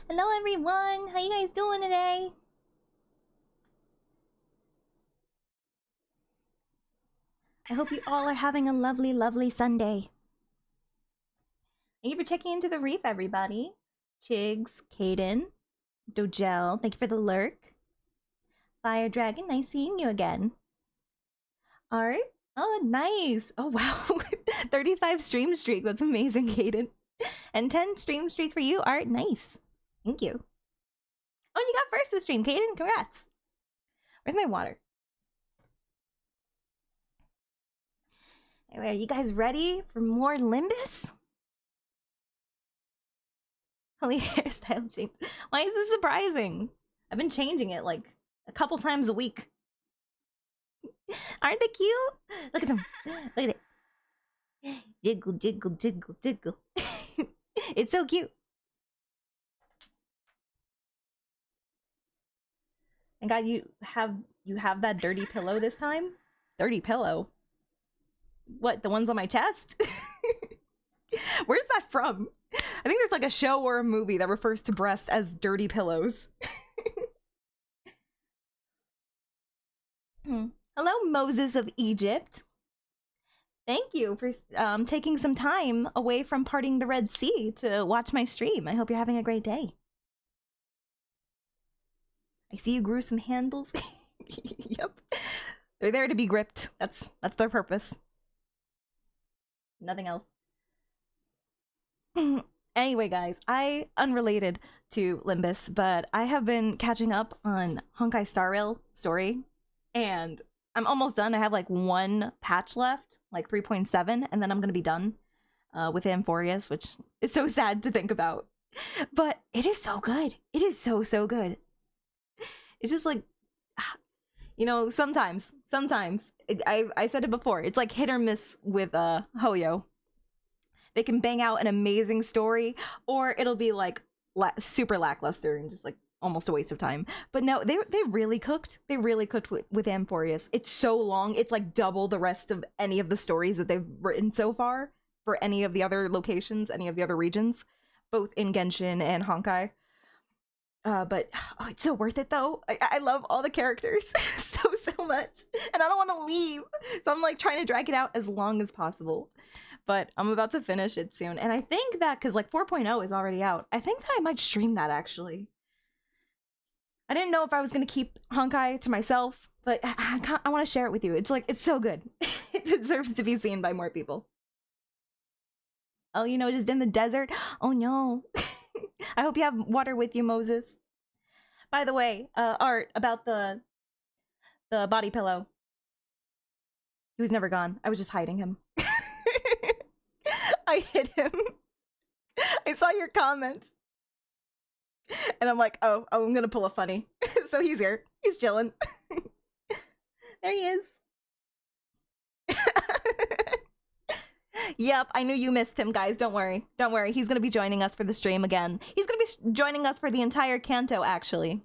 Hello everyone! How you guys doing today? I hope you all are having a lovely, lovely Sunday. Thank you for checking into the reef, everybody. Chigs, Caden, Dojel, thank you for the lurk. Fire Dragon, nice seeing you again. Art, oh nice! Oh wow, 35 stream streak, that's amazing, Caden. And 10 stream streak for you, Art, nice. Thank you. Oh, you got first this stream, Caden, congrats. Where's my water? Anyway, are you guys ready for more Limbus? Holy hairstyle change. Why is this surprising? I've been changing it like a couple times a week. Aren't they cute? Look at them. Look at it. Jiggle, jiggle, jiggle, jiggle. It's so cute. And God, you have that dirty pillow this time? Dirty pillow? What, the ones on my chest? Where's that from? I think there's like a show or a movie that refers to breasts as dirty pillows. Hello, Moses of Egypt. Thank you for taking some time away from parting the Red Sea to watch my stream. I hope you're having a great day. I see you grew some handles. Yep. They're there to be gripped. That's their purpose. Nothing else. Anyway, guys, unrelated to Limbus, but I have been catching up on Honkai Star Rail story, and I'm almost done. I have like one patch left, like 3.7, and then I'm gonna be done with Amphorius, which is so sad to think about. But it is so good. It is so good. It's just like, you know, sometimes I said it before, it's like hit or miss with Hoyo. They can bang out an amazing story, or it'll be like super lackluster and just like almost a waste of time. But no, they really cooked. They really cooked with Amphorius. It's so long. It's like double the rest of any of the stories that they've written so far for any of the other locations, any of the other regions, both in Genshin and Honkai. But oh, it's so worth it though. I love all the characters so much, and I don't want to leave, so I'm like trying to drag it out as long as possible. But I'm about to finish it soon, and I think that because like 4.0 is already out, I think that I might stream that actually. I didn't know if I was gonna keep Honkai to myself, but I want to share it with you. It's like, it's so good. It deserves to be seen by more people. Oh, you know, just in the desert. Oh no. I hope you have water with you, Moses. By the way, Art, about the body pillow. He was never gone. I was just hiding him. I hid him. I saw your comment. And I'm like, oh, I'm gonna pull a funny. So he's here. He's chilling. There he is. Yep, I knew you missed him, guys. Don't worry. Don't worry. He's gonna be joining us for the stream again. He's gonna be joining us for the entire Canto, actually.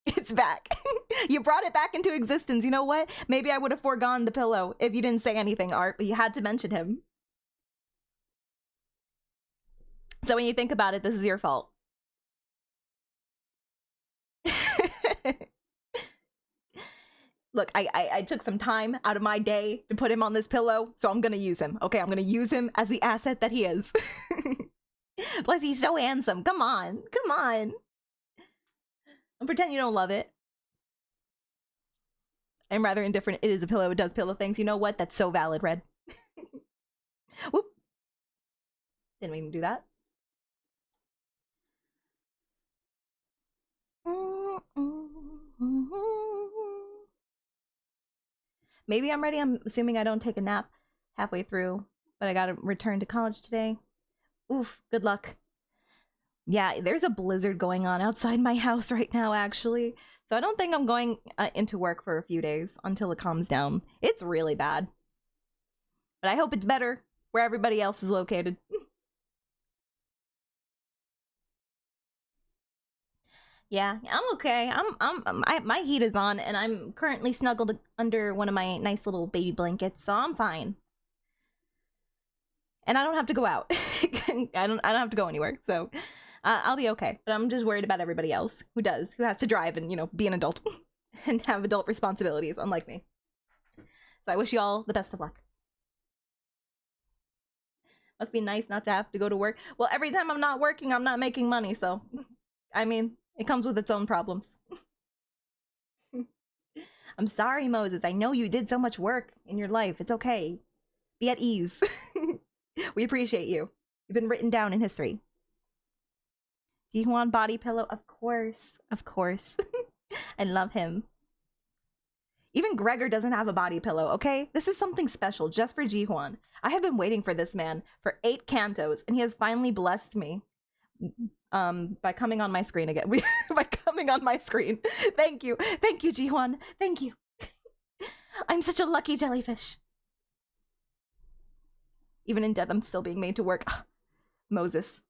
It's back. You brought it back into existence. You know what? Maybe I would have foregone the pillow if you didn't say anything, Art, but you had to mention him. So when you think about it, this is your fault. Look, I took some time out of my day to put him on this pillow, so I'm gonna use him. Okay, I'm gonna use him as the asset that he is. Plus, he's so handsome. Come on. Come on. Don't pretend you don't love it. I'm rather indifferent. It is a pillow. It does pillow things. You know what? That's so valid, Red. Whoop. Didn't even do that. Maybe I'm ready. I'm assuming I don't take a nap halfway through, but I gotta return to college today. Oof, good luck. Yeah, there's a blizzard going on outside my house right now, actually. So I don't think I'm going into work for a few days until it calms down. It's really bad. But I hope it's better where everybody else is located. Yeah, I'm okay. My heat is on, and I'm currently snuggled under one of my nice little baby blankets, so I'm fine. And I don't have to go out. I don't have to go anywhere, so I'll be okay, but I'm just worried about everybody else who has to drive and, you know, be an adult and have adult responsibilities, unlike me. So I wish you all the best of luck. Must be nice not to have to go to work. Well, every time I'm not working, I'm not making money, so I mean, it comes with its own problems. I'm sorry, Moses. I know you did so much work in your life. It's okay. Be at ease. We appreciate you. You've been written down in history. Do you want body pillow? Of course. Of course. I love him. Even Gregor doesn't have a body pillow, okay? This is something special just for Jihuan. I have been waiting for this man for 8 cantos, and he has finally blessed me by coming on my screen again. By coming on my screen. Thank you. Thank you, Jihuan. Thank you. I'm such a lucky jellyfish. Even in death, I'm still being made to work. Moses.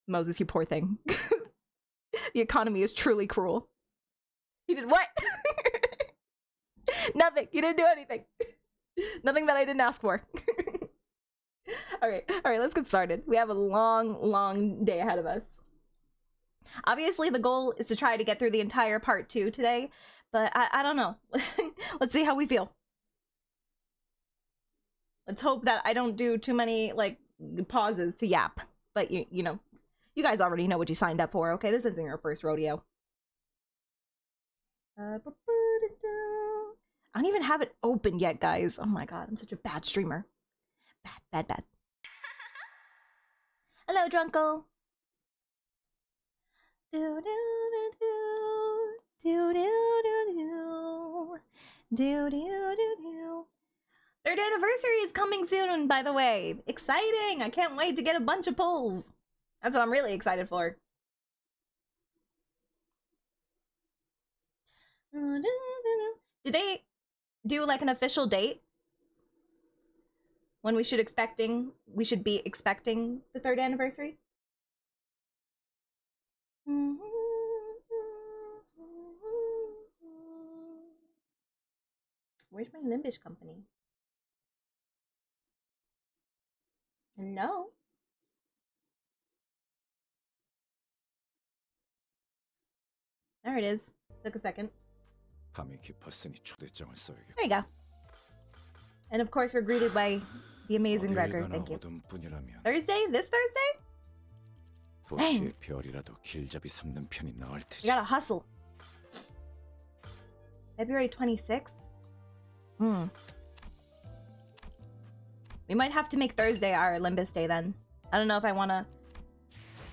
Moses, you poor thing. The economy is truly cruel. You did what? Nothing. You didn't do anything. Nothing that I didn't ask for. All right, let's get started. We have a long day ahead of us. Obviously, the goal is to try to get through the entire part 2 today, but I don't know. Let's see how we feel. Let's hope that I don't do too many, like, pauses to yap. But, you know, you guys already know what you signed up for, okay? This isn't your first rodeo. I don't even have it open yet, guys. Oh my god, I'm such a bad streamer. Bad. Hello, Drunkle. Do do do do do do do. 3rd anniversary is coming soon, by the way. Exciting! I can't wait to get a bunch of pulls. That's what I'm really excited for. Did they do like an official date when we should be expecting the 3rd anniversary? Where's my Limbus company? Hello? There it is. Took a second. There you go. And of course, we're greeted by the amazing Gregor. Thank you. Thursday? This Thursday? Dang. You gotta hustle. February 26th? We might have to make Thursday our Limbus day then. I don't know if I wanna...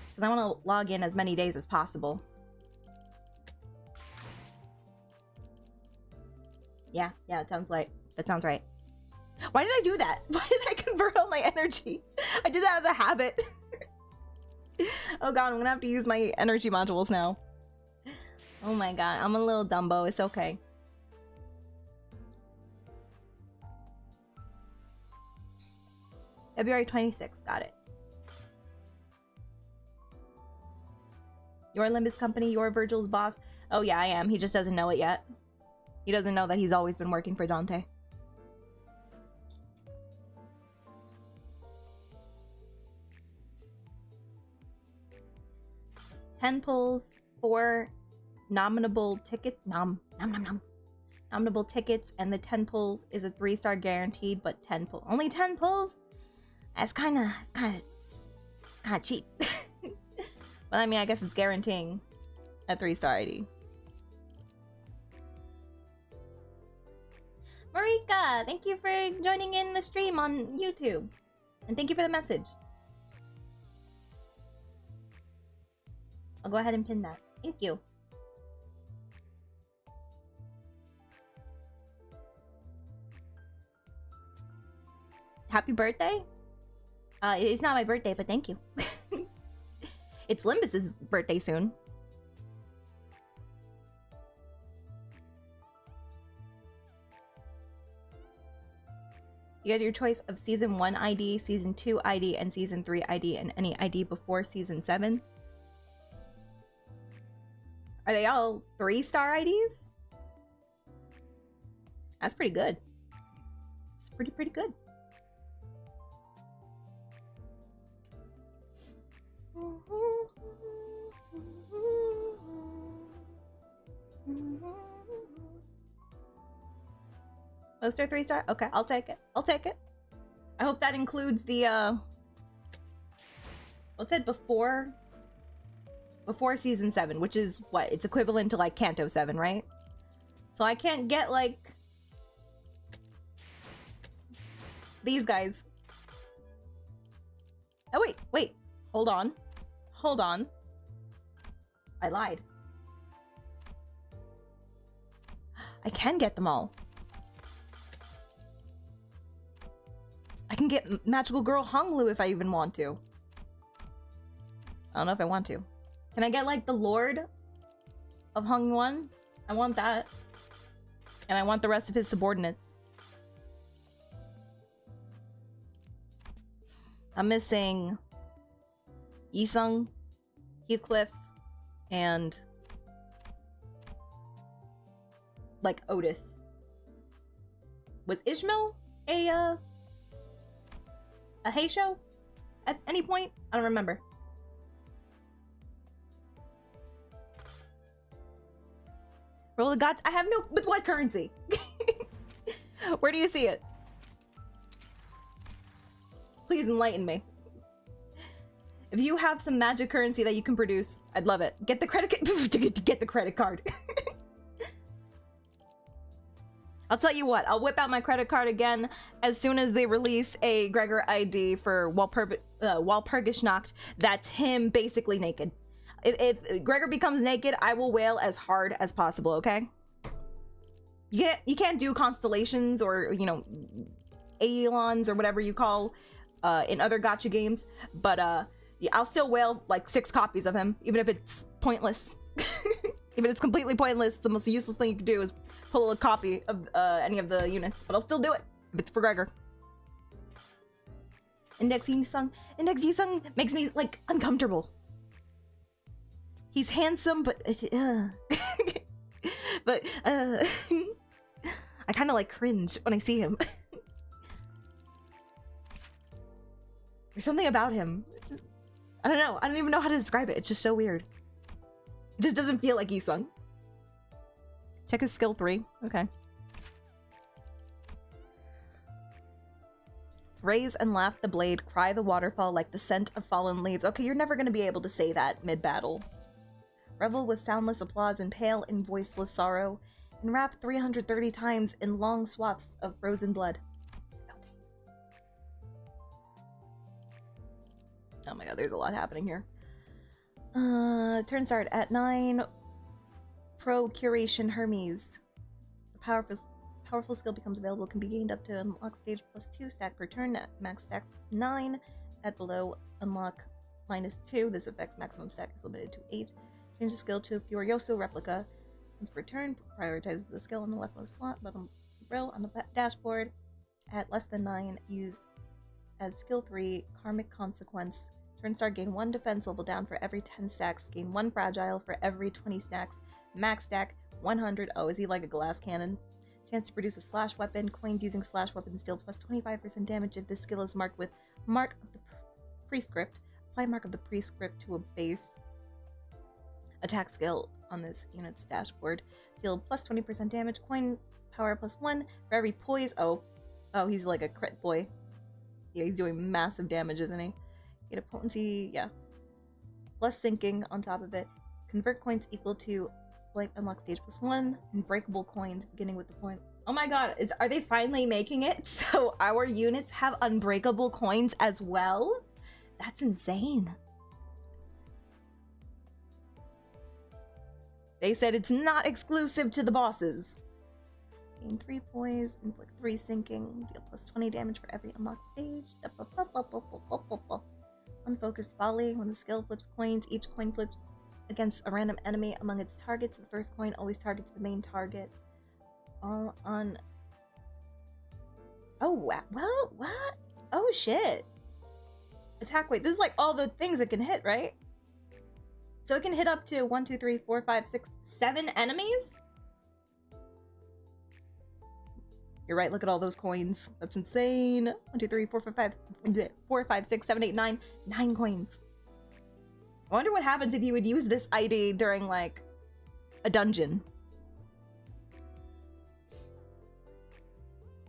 because I wanna log in as many days as possible. Yeah, that sounds right. That sounds right. Why did I do that? Why did I convert all my energy? I did that out of habit. Oh god, I'm gonna have to use my energy modules now. Oh my god, I'm a little Dumbo. It's okay. February 26th. Got it. Your Limbus company, you're Virgil's boss. Oh yeah, I am. He just doesn't know it yet. He doesn't know that he's always been working for Dante. Ten pulls, 4 nominable ticket nominable tickets, and the 10 pulls is a 3-star guaranteed, but 10 pull only 10 pulls. It's kind of cheap. Well, I mean, I guess it's guaranteeing a 3-star ID. Marika, thank you for joining in the stream on YouTube. And thank you for the message. I'll go ahead and pin that. Thank you. Happy birthday? It's not my birthday, but thank you. It's Limbus's birthday soon. You get your choice of Season 1 ID, Season 2 ID, and Season 3 ID, and any ID before Season 7. Are they all 3-star IDs? That's pretty good. It's pretty good. Poster 3-star? Okay, I'll take it. I'll take it. I hope that includes the, what's it, before season 7, which is what? It's equivalent to like Canto 7, right? So I can't get like these guys. Oh, wait. Hold on. I lied. I can get them all. I can get Magical Girl Honglu if I even want to. I don't know if I want to. Can I get like the Lord of Hongwon? I want that. And I want the rest of his subordinates. I'm missing Yisung, Heathcliff, and like Otis. Was Ishmael a Heisho at any point? I don't remember. Roll the god. I have no. With what currency? Where do you see it? Please enlighten me. If you have some magic currency that you can produce, I'd love it. Get the credit get the credit card. I'll tell you what, I'll whip out my credit card again as soon as they release a Gregor ID for Walpurgisnacht that's him basically naked. If Gregor becomes naked, I will wail as hard as possible, okay? You can't do constellations or, you know, aeons or whatever you call in other gacha games, but yeah, I'll still wail like 6 copies of him, even if it's pointless. Even if it's completely pointless, the most useless thing you can do is pull a copy of any of the units, but I'll still do it if it's for Gregor. Index Yisung makes me like uncomfortable. He's handsome, but but I kind of like cringe when I see him. There's something about him. I don't know. I don't even know how to describe it. It's just so weird. It just doesn't feel like Yisung. Check his skill 3. Okay. Raise and laugh the blade, cry the waterfall like the scent of fallen leaves. Okay, you're never gonna be able to say that mid-battle. Revel with soundless applause and pale in voiceless sorrow, and rap 330 times in long swaths of frozen blood. Okay. Oh my god, there's a lot happening here. Turn start at 9. Procuration Hermes. A powerful skill becomes available, can be gained up to unlock stage +2 stack per turn at max stack 9. At below unlock -2. This affects maximum stack is limited to 8. Change the skill to a Furioso replica. Once per turn, prioritize the skill on the leftmost slot, bottom row on the dashboard. At less than 9, use as skill 3, Karmic Consequence. Turn start, gain 1 defense level down for every 10 stacks. Gain 1 fragile for every 20 stacks. Max stack 100. Oh, is he like a glass cannon? Chance to produce a slash weapon. Coins using slash weapons deal plus 25% damage if this skill is marked with Mark of the Prescript. Apply Mark of the Prescript to a base attack skill on this unit's dashboard. Deal plus 20% damage. Coin power +1 for every poise. Oh, he's like a crit boy. Yeah, he's doing massive damage, isn't he? Get a potency, yeah. Plus sinking on top of it. Convert coins equal to blank unlock stage +1. Unbreakable coins beginning with the point. Oh my god, are they finally making it so our units have unbreakable coins as well? That's insane. They said it's not exclusive to the bosses. Gain 3 poise, inflict 3 sinking, deal plus 20 damage for every unlocked stage. Unfocused volley. When the skill flips coins, each coin flips against a random enemy among its targets. The first coin always targets the main target. All on. Oh, wow. Well, what? Oh, shit. Attack weight. This is like all the things it can hit, right? So it can hit up to 1, 2, 3, 4, 5, 6, 7 enemies? You're right, look at all those coins. That's insane. 1, 2, 3, 4, 5, 6, 7, 8, 9. 9 coins. I wonder what happens if you would use this ID during, like, a dungeon.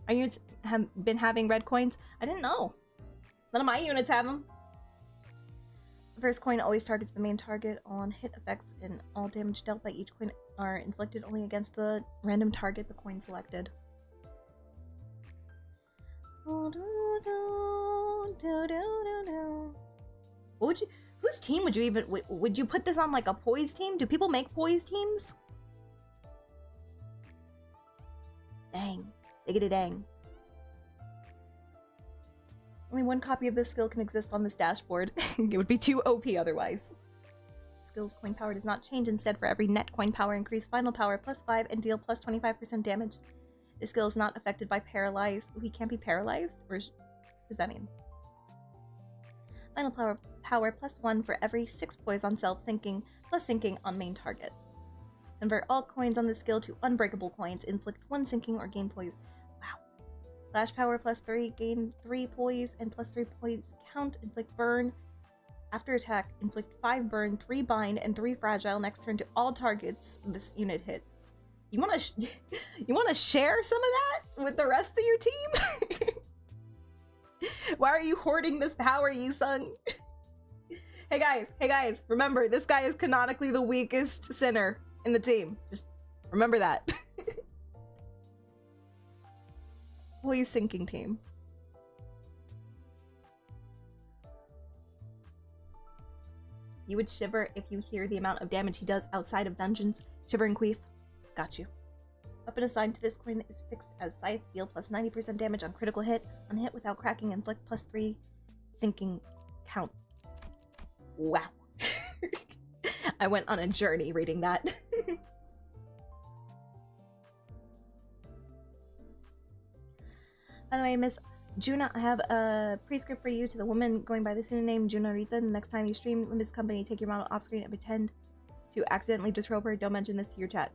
Our units have been having red coins? I didn't know. None of my units have them. The first coin always targets the main target. On hit effects and all damage dealt by each coin are inflicted only against the random target the coin selected. What would you, whose team would you even, would you put this on like a poise team? Do people make poise teams? Dang. Diggity dang. Only one copy of this skill can exist on this dashboard. It would be too OP otherwise. Skill's coin power does not change. Instead, for every net coin power, increase final power +5 and deal plus 25% damage. This skill is not affected by paralyzed. He can't be paralyzed? Or what does that mean? Final power +1 for every 6 poise on self, sinking, plus sinking on main target. Convert all coins on this skill to unbreakable coins. Inflict 1 sinking or gain poise. Wow. Flash power +3, gain 3 poise, and +3 poise count. Inflict burn. After attack, inflict 5 burn, 3 bind, and 3 fragile next turn to all targets this unit hits. You wanna you wanna share some of that with the rest of your team? Why are you hoarding this power, Yi-sung? Hey guys, remember, this guy is canonically the weakest sinner in the team. Just remember that. Poise sinking team. You would shiver if you hear the amount of damage he does outside of dungeons. Shiver and queef. Got you. Weapon assigned to this coin is fixed as Scythe. Deal plus 90% damage on critical hit. On hit without cracking, inflict +3 sinking count. Wow. I went on a journey reading that. By the way, Miss Juna, I have a prescript for you to the woman going by the pseudonym Juna Rita. The next time you stream Limbus Company, take your model off screen and pretend to accidentally disrobe her. Don't mention this to your chat.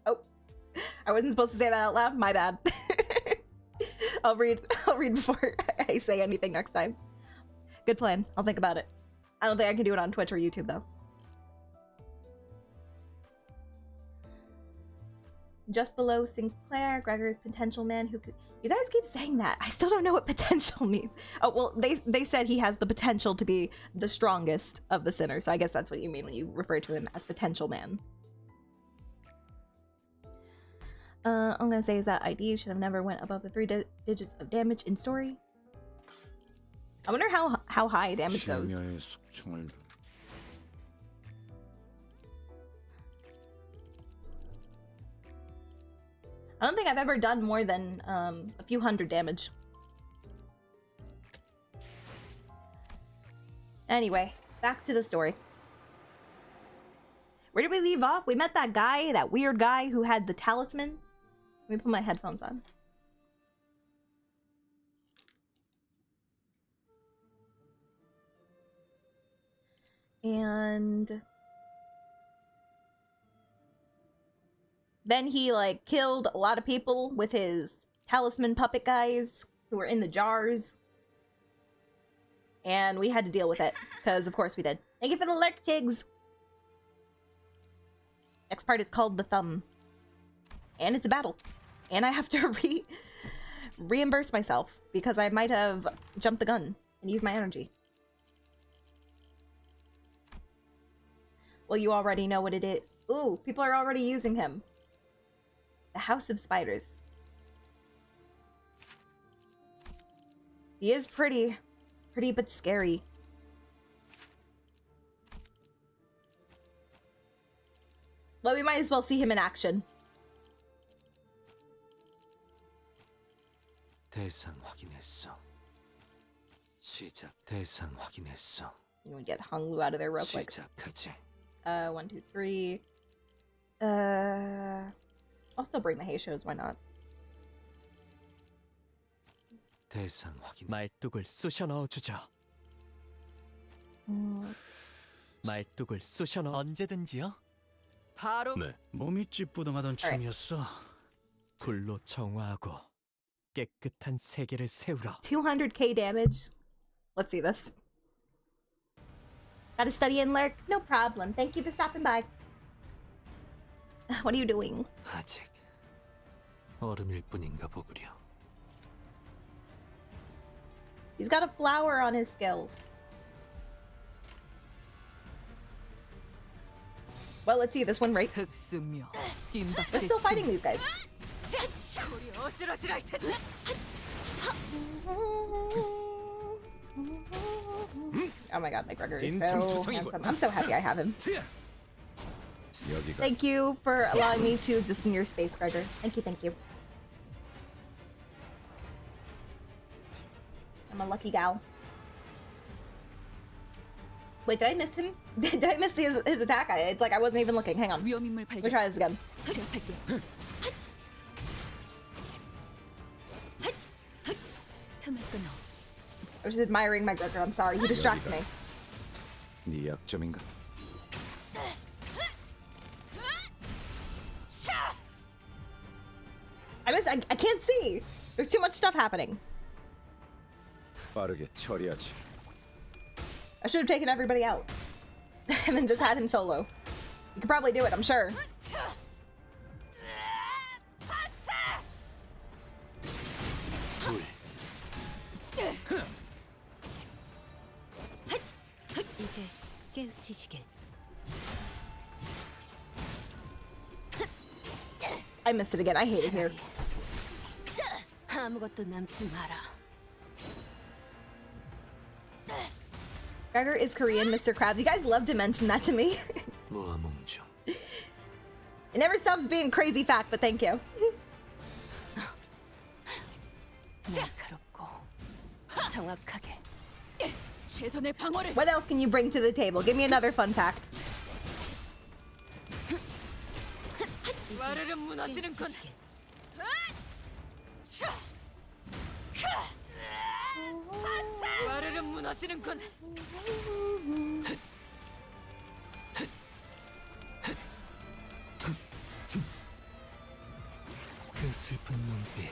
Oh, I wasn't supposed to say that out loud. My bad. I'll read before I say anything next time. Good plan. I'll think about it. I don't think I can do it on Twitch or YouTube though. Just below Sinclair, Gregor's potential man who could... You guys keep saying that. I still don't know what potential means. Oh, well, they said he has the potential to be the strongest of the sinners, so I guess that's what you mean when you refer to him as potential man. I'm gonna say is that ID should have never went above the 3 digits of damage in story. I wonder how high damage goes. I don't think I've ever done more than a few hundred damage. Anyway, back to the story. Where did we leave off? We met that guy, that weird guy who had the talisman. Let me put my headphones on. And then he like killed a lot of people with his talisman puppet guys who were in the jars. And we had to deal with it, because of course we did. Thank you for the lurk, Chigs! Next part is called the thumb. And it's a battle. And I have to reimburse myself, because I might have jumped the gun and used my energy. Well, you already know what it is. Ooh, people are already using him. The House of Spiders. He is pretty but scary. Well, we might as well see him in action. You want to get Hung Lu out of there real quick. 1, 2, 3. I'll still bring the Hay shows, why not? 말뚝을 쑤셔 넣어주죠. 말뚝을 쑤셔 넣어 언제든지요. 바로 네, 몸이 찌뿌둥하던 참이었어. 불로 정화하고 깨끗한 세계를 세우라. 200k damage. Let's see this. Gotta study and lurk? No problem. Thank you for stopping by. What are you doing? 아직 얼음일 뿐인가 보구려. He's got a flower on his skill. Well, let's see this one right. We're still fighting these guys. Oh my god, my Gregor is so handsome. I'm so happy I have him. Thank you for allowing me to exist in your space, Gregor. Thank you, thank you. I'm a lucky gal. Wait, did I miss him? Did I miss his attack? It's like I wasn't even looking. Hang on. Let me try this again. I was just admiring my Gregor. I'm sorry. He distracts me. 네 약점인가? I can't see. There's too much stuff happening. 빠르게 처리하지. I should have taken everybody out. And then just had him solo. You could probably do it, I'm sure. I missed it again. I hate it here. Gregor is Korean, Mr. Krabs. You guys love to mention that to me. It never stops being a crazy fact, but thank you. What else can you bring to the table? Give me another fun fact.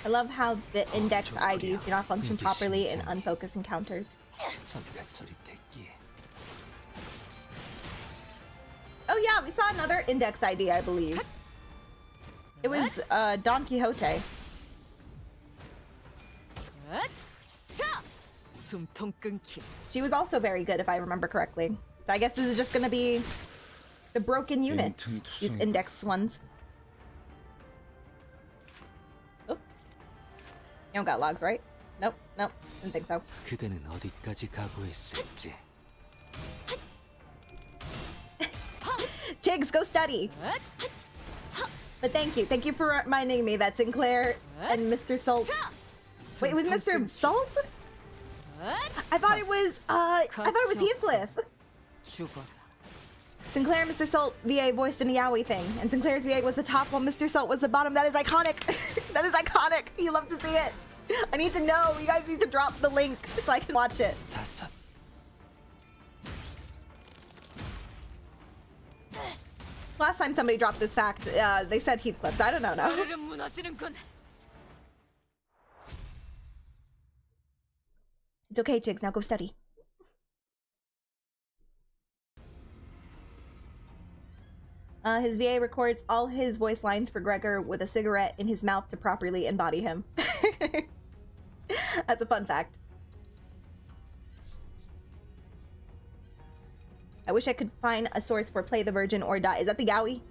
I love how the index IDs do not function properly in unfocused encounters. Oh yeah, we saw another index ID, I believe. It was Don Quixote. She was also very good, if I remember correctly. So I guess this is just gonna be the broken units, these index ones. Oh, you don't got logs, right? Nope, nope, didn't think so. 그대는 어디까지 각오했을지. Chigs, go study. But thank you for reminding me that Sinclair and Mr. Salt. Wait, it was Mr. Salt? I thought it was Heathcliff. Sinclair and Mr. Salt VA voiced in the Yaoi thing, and Sinclair's VA was the top while Mr. Salt was the bottom. That is iconic. That is iconic. You love to see it. I need to know. You guys need to drop the link so I can watch it. Last time somebody dropped this fact, they said Heathcliff, so I don't know now. It's okay, Jigs, now go study. His VA records all his voice lines for Gregor with a cigarette in his mouth to properly embody him. That's a fun fact. I wish I could find a source for Play the Virgin or Die. Is that the Yaoi?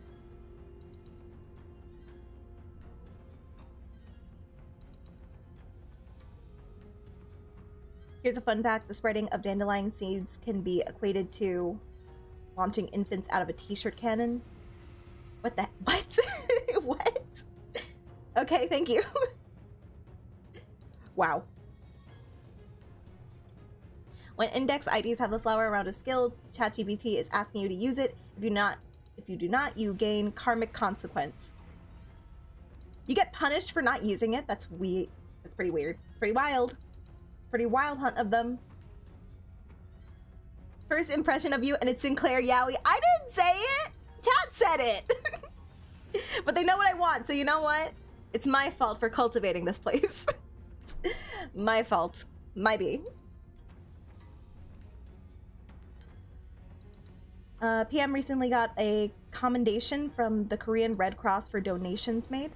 Here's a fun fact. The spreading of dandelion seeds can be equated to launching infants out of a t-shirt cannon. What the? What? What? Okay, thank you. Wow. When index IDs have a flower around a skill, ChatGPT is asking you to use it. If you do not, you gain karmic consequence. You get punished for not using it. That's weird. That's pretty weird. It's pretty wild. It's pretty wild hunt of them. First impression of you, and it's Sinclair Yaoi. I didn't say it. Chat said it. But they know what I want, so you know what? It's my fault for cultivating this place. My fault. Might be. PM recently got a commendation from the Korean Red Cross for donations made.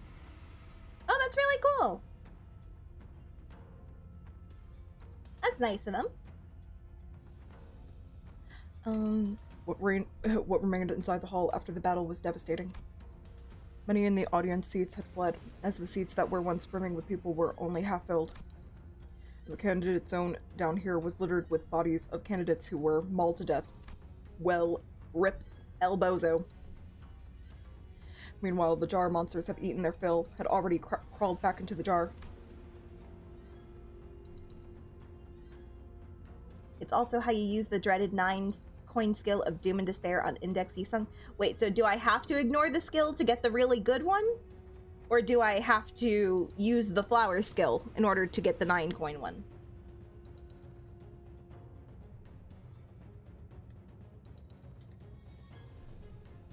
Oh, That's really cool. That's nice of them. What remained inside the hall after the battle was devastating. Many in the audience seats had fled, as the seats that were once brimming with people were only half filled. The candidate zone down here was littered with bodies of candidates who were mauled to death. Well, rip elbozo. Meanwhile, the jar monsters have eaten their fill, had already crawled back into the jar. It's also how you use the dreaded 9 coin skill of Doom and Despair on Index Isung. Wait, so do I have to ignore the skill to get the really good one? Or do I have to use the flower skill in order to get the 9 coin one?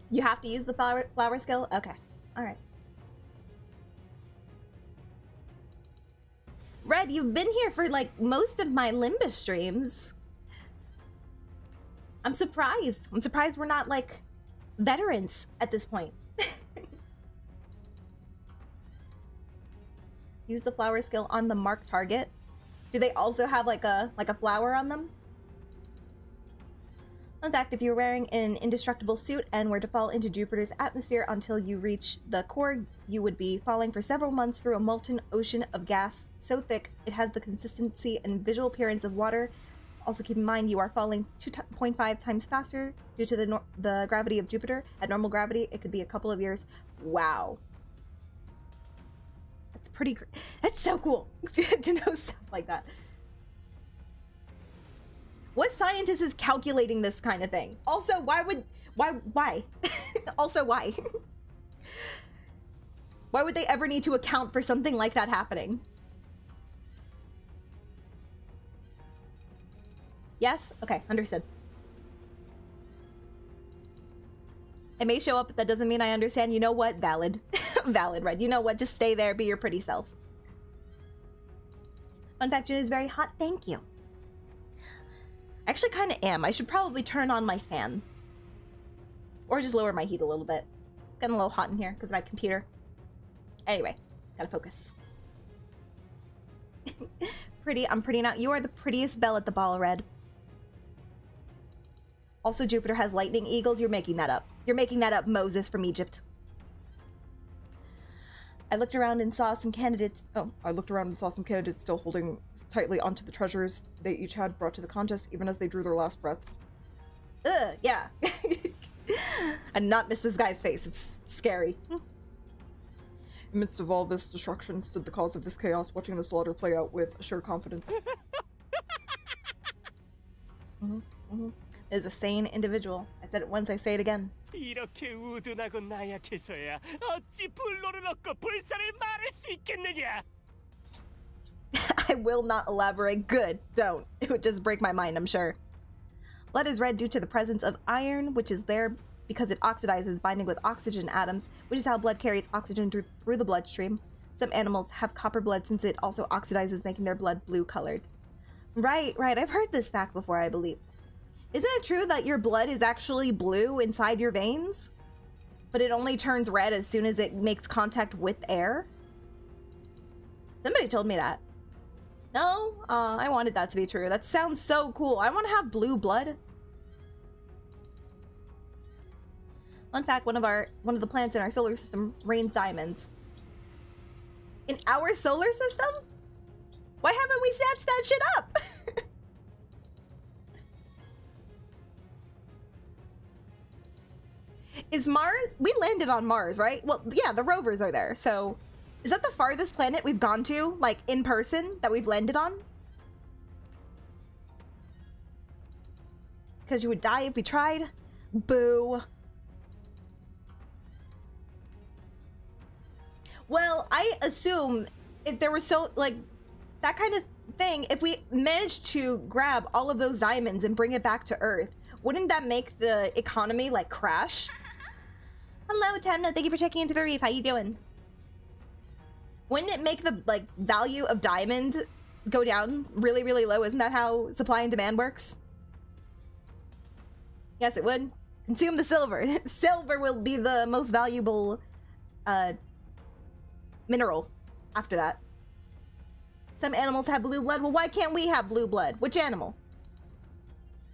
You have to use the flower skill? Okay. Alright. Red, you've been here for like most of my Limbus streams. I'm surprised. I'm surprised we're not like veterans at this point. Use the flower skill on the marked target. Do they also have like a flower on them? In fact, if you're wearing an indestructible suit and were to fall into Jupiter's atmosphere until you reach the core, you would be falling for several months through a molten ocean of gas so thick it has the consistency and visual appearance of water. Also keep in mind you are falling 2.5 times faster due to the gravity of Jupiter. At normal gravity, it could be a couple of years. Wow. That's pretty that's so cool to know stuff like that. What scientist is calculating this kind of thing? Also, why? Also, why? Why would they ever need to account for something like that happening? Yes? Okay, understood. It may show up, but that doesn't mean I understand. You know what? Valid. Valid, Red. You know what? Just stay there, be your pretty self. Fun fact, June is very hot. Thank you. I actually kind of am. I should probably turn on my fan. Or just lower my heat a little bit. It's getting a little hot in here because of my computer. Anyway, gotta focus. Pretty. I'm pretty now. You are the prettiest belle at the ball, Red. Also, Jupiter has lightning eagles. You're making that up. You're making that up, Moses from Egypt. I looked around and saw some candidates. Oh, I looked around and saw some candidates still holding tightly onto the treasures they each had brought to the contest, even as they drew their last breaths. Ugh, yeah. I did not miss this guy's face. It's scary. In the midst of all this destruction stood the cause of this chaos, watching the slaughter play out with assured confidence. Is a sane individual. I said it once, I say it again. 이렇게 우둔하고 나약해서야 어찌 불로를 얻고 불사를 말할 수 있겠느냐? I will not elaborate. Good. Don't. It would just break my mind, I'm sure. Blood is red due to the presence of iron, which is there because it oxidizes, binding with oxygen atoms, which is how blood carries oxygen through the bloodstream. Some animals have copper blood since it also oxidizes, making their blood blue colored. Right. I've heard this fact before, I believe. Isn't it true that your blood is actually blue inside your veins? But it only turns red as soon as it makes contact with air? Somebody told me that. No? I wanted that to be true. That sounds so cool. I want to have blue blood. Fun fact, one of the planets in our solar system rains diamonds. In our solar system? Why haven't we snatched that shit up? Is Mars? We landed on Mars, right? Well, yeah, the rovers are there. So, is that the farthest planet we've gone to, like, in person, that we've landed on? Because you would die if we tried? Boo. Well, I assume if there was so, like, that kind of thing, if we managed to grab all of those diamonds and bring it back to Earth, wouldn't that make the economy, like, crash? Hello, Temna. Thank you for checking into the reef. How you doing? Wouldn't it make the, like, value of diamond go down really, really low? Isn't that how supply and demand works? Yes, it would. Consume the silver. Silver will be the most valuable, mineral after that. Some animals have blue blood. Well, why can't we have blue blood? Which animal?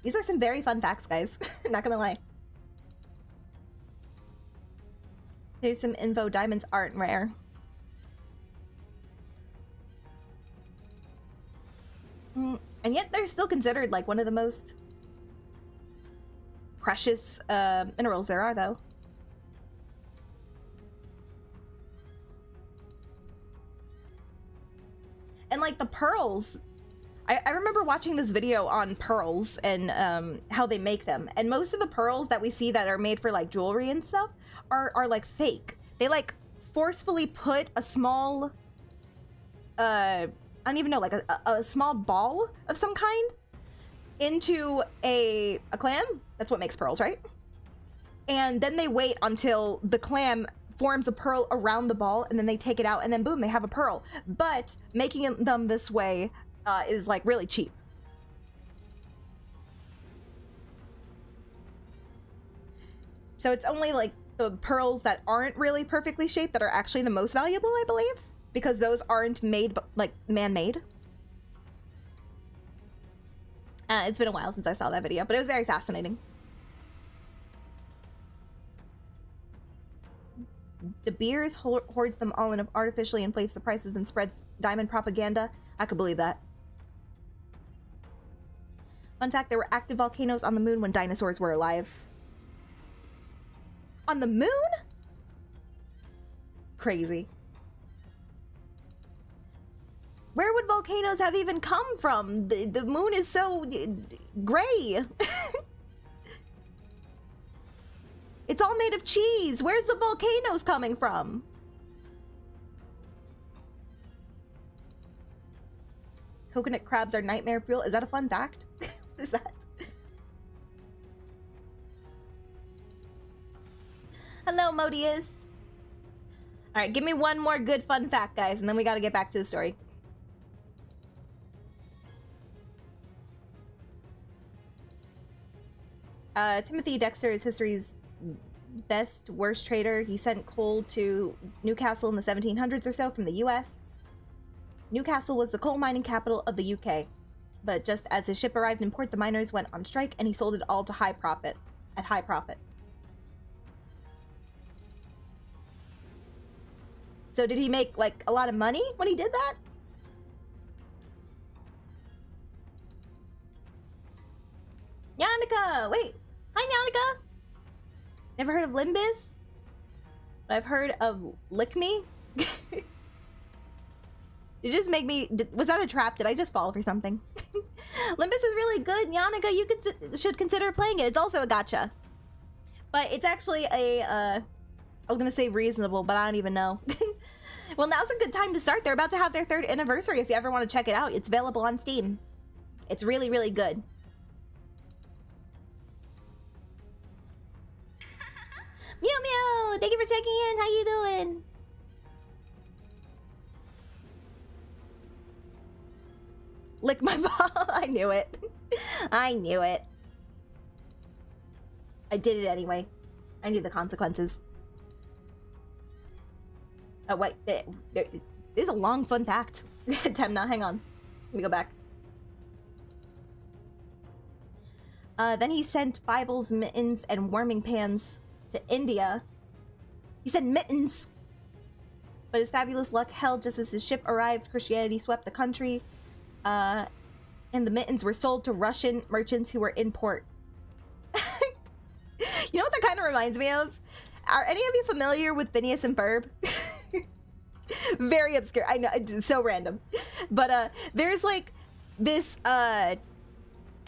These are some very fun facts, guys. Not gonna lie. Here's some info. Diamonds aren't rare. And yet they're still considered like one of the most precious minerals there are, though. And like the pearls, I remember watching this video on pearls and how they make them. And most of the pearls that we see that are made for like jewelry and stuff are like fake. They like forcefully put a small, I don't even know, like a small ball of some kind into a clam. That's what makes pearls, right? And then they wait until the clam forms a pearl around the ball, and then they take it out, and then boom, they have a pearl. But making them this way is like really cheap. So it's only like the pearls that aren't really perfectly shaped that are actually the most valuable, I believe, because those aren't made like man-made. It's been a while since I saw that video, but it was very fascinating. De Beers hoards them all and artificially inflates the prices and spreads diamond propaganda. I could believe that. Fun fact, there were active volcanoes on the moon when dinosaurs were alive. On the moon? Crazy. Where would volcanoes have even come from? The moon is so gray. It's all made of cheese. Where's the volcanoes coming from? Coconut crabs are nightmare fuel. Is that a fun fact? What is that? Hello, Modius. All right, give me one more good fun fact, guys, and then we got to get back to the story. Timothy Dexter is history's best worst trader. He sent coal to Newcastle in the 1700s or so from the US. Newcastle was the coal mining capital of the UK, but just as his ship arrived in port, the miners went on strike and he sold it all to high profit. So did he make like a lot of money when he did that? Yannicka! Wait! Hi, Yannicka! Never heard of Limbus? But I've heard of Lick Me? It just make me... Was that a trap? Did I just fall for something? Limbus is really good, Yannicka. You should consider playing it. It's also a gacha. But it's actually a... I was gonna say reasonable, but I don't even know. Well, now's a good time to start. They're about to have their 3rd anniversary if you ever want to check it out. It's available on Steam. It's really, really good. Mew Mew! Thank you for checking in. How you doing? Lick my ball. I knew it. I knew it. I did it anyway. I knew the consequences. Oh, wait. This is a long fun fact. Temna, hang on. Let me go back. Then he sent Bibles, mittens, and warming pans to India. He said mittens! But his fabulous luck held just as his ship arrived. Christianity swept the country. And the mittens were sold to Russian merchants who were in port. You know what that kind of reminds me of? Are any of you familiar with Phineas and Ferb? Very obscure. I know, it's so random. But there's like this, what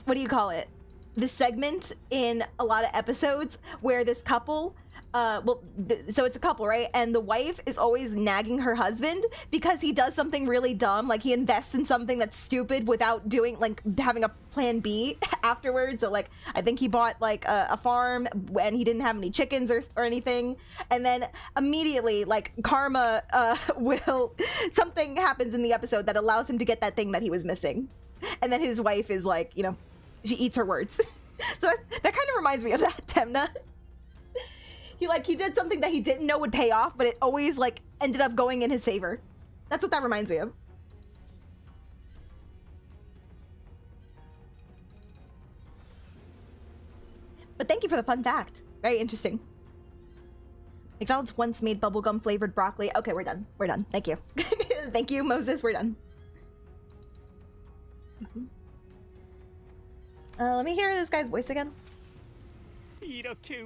do you call it? This segment in a lot of episodes where this couple, so it's a couple, right? And the wife is always nagging her husband because he does something really dumb. Like he invests in something that's stupid without doing, like having a plan B afterwards. So like, I think he bought like a farm and he didn't have any chickens or anything. And then immediately like karma something happens in the episode that allows him to get that thing that he was missing. And then his wife is like, you know, she eats her words. So that kind of reminds me of that, Temna. He did something that he didn't know would pay off, but it always like ended up going in his favor. That's what that reminds me of. But thank you for the fun fact. Very interesting. McDonald's once made bubblegum flavored broccoli. Okay, we're done. We're done. Thank you. Thank you, Moses. We're done. Let me hear this guy's voice again. 이렇게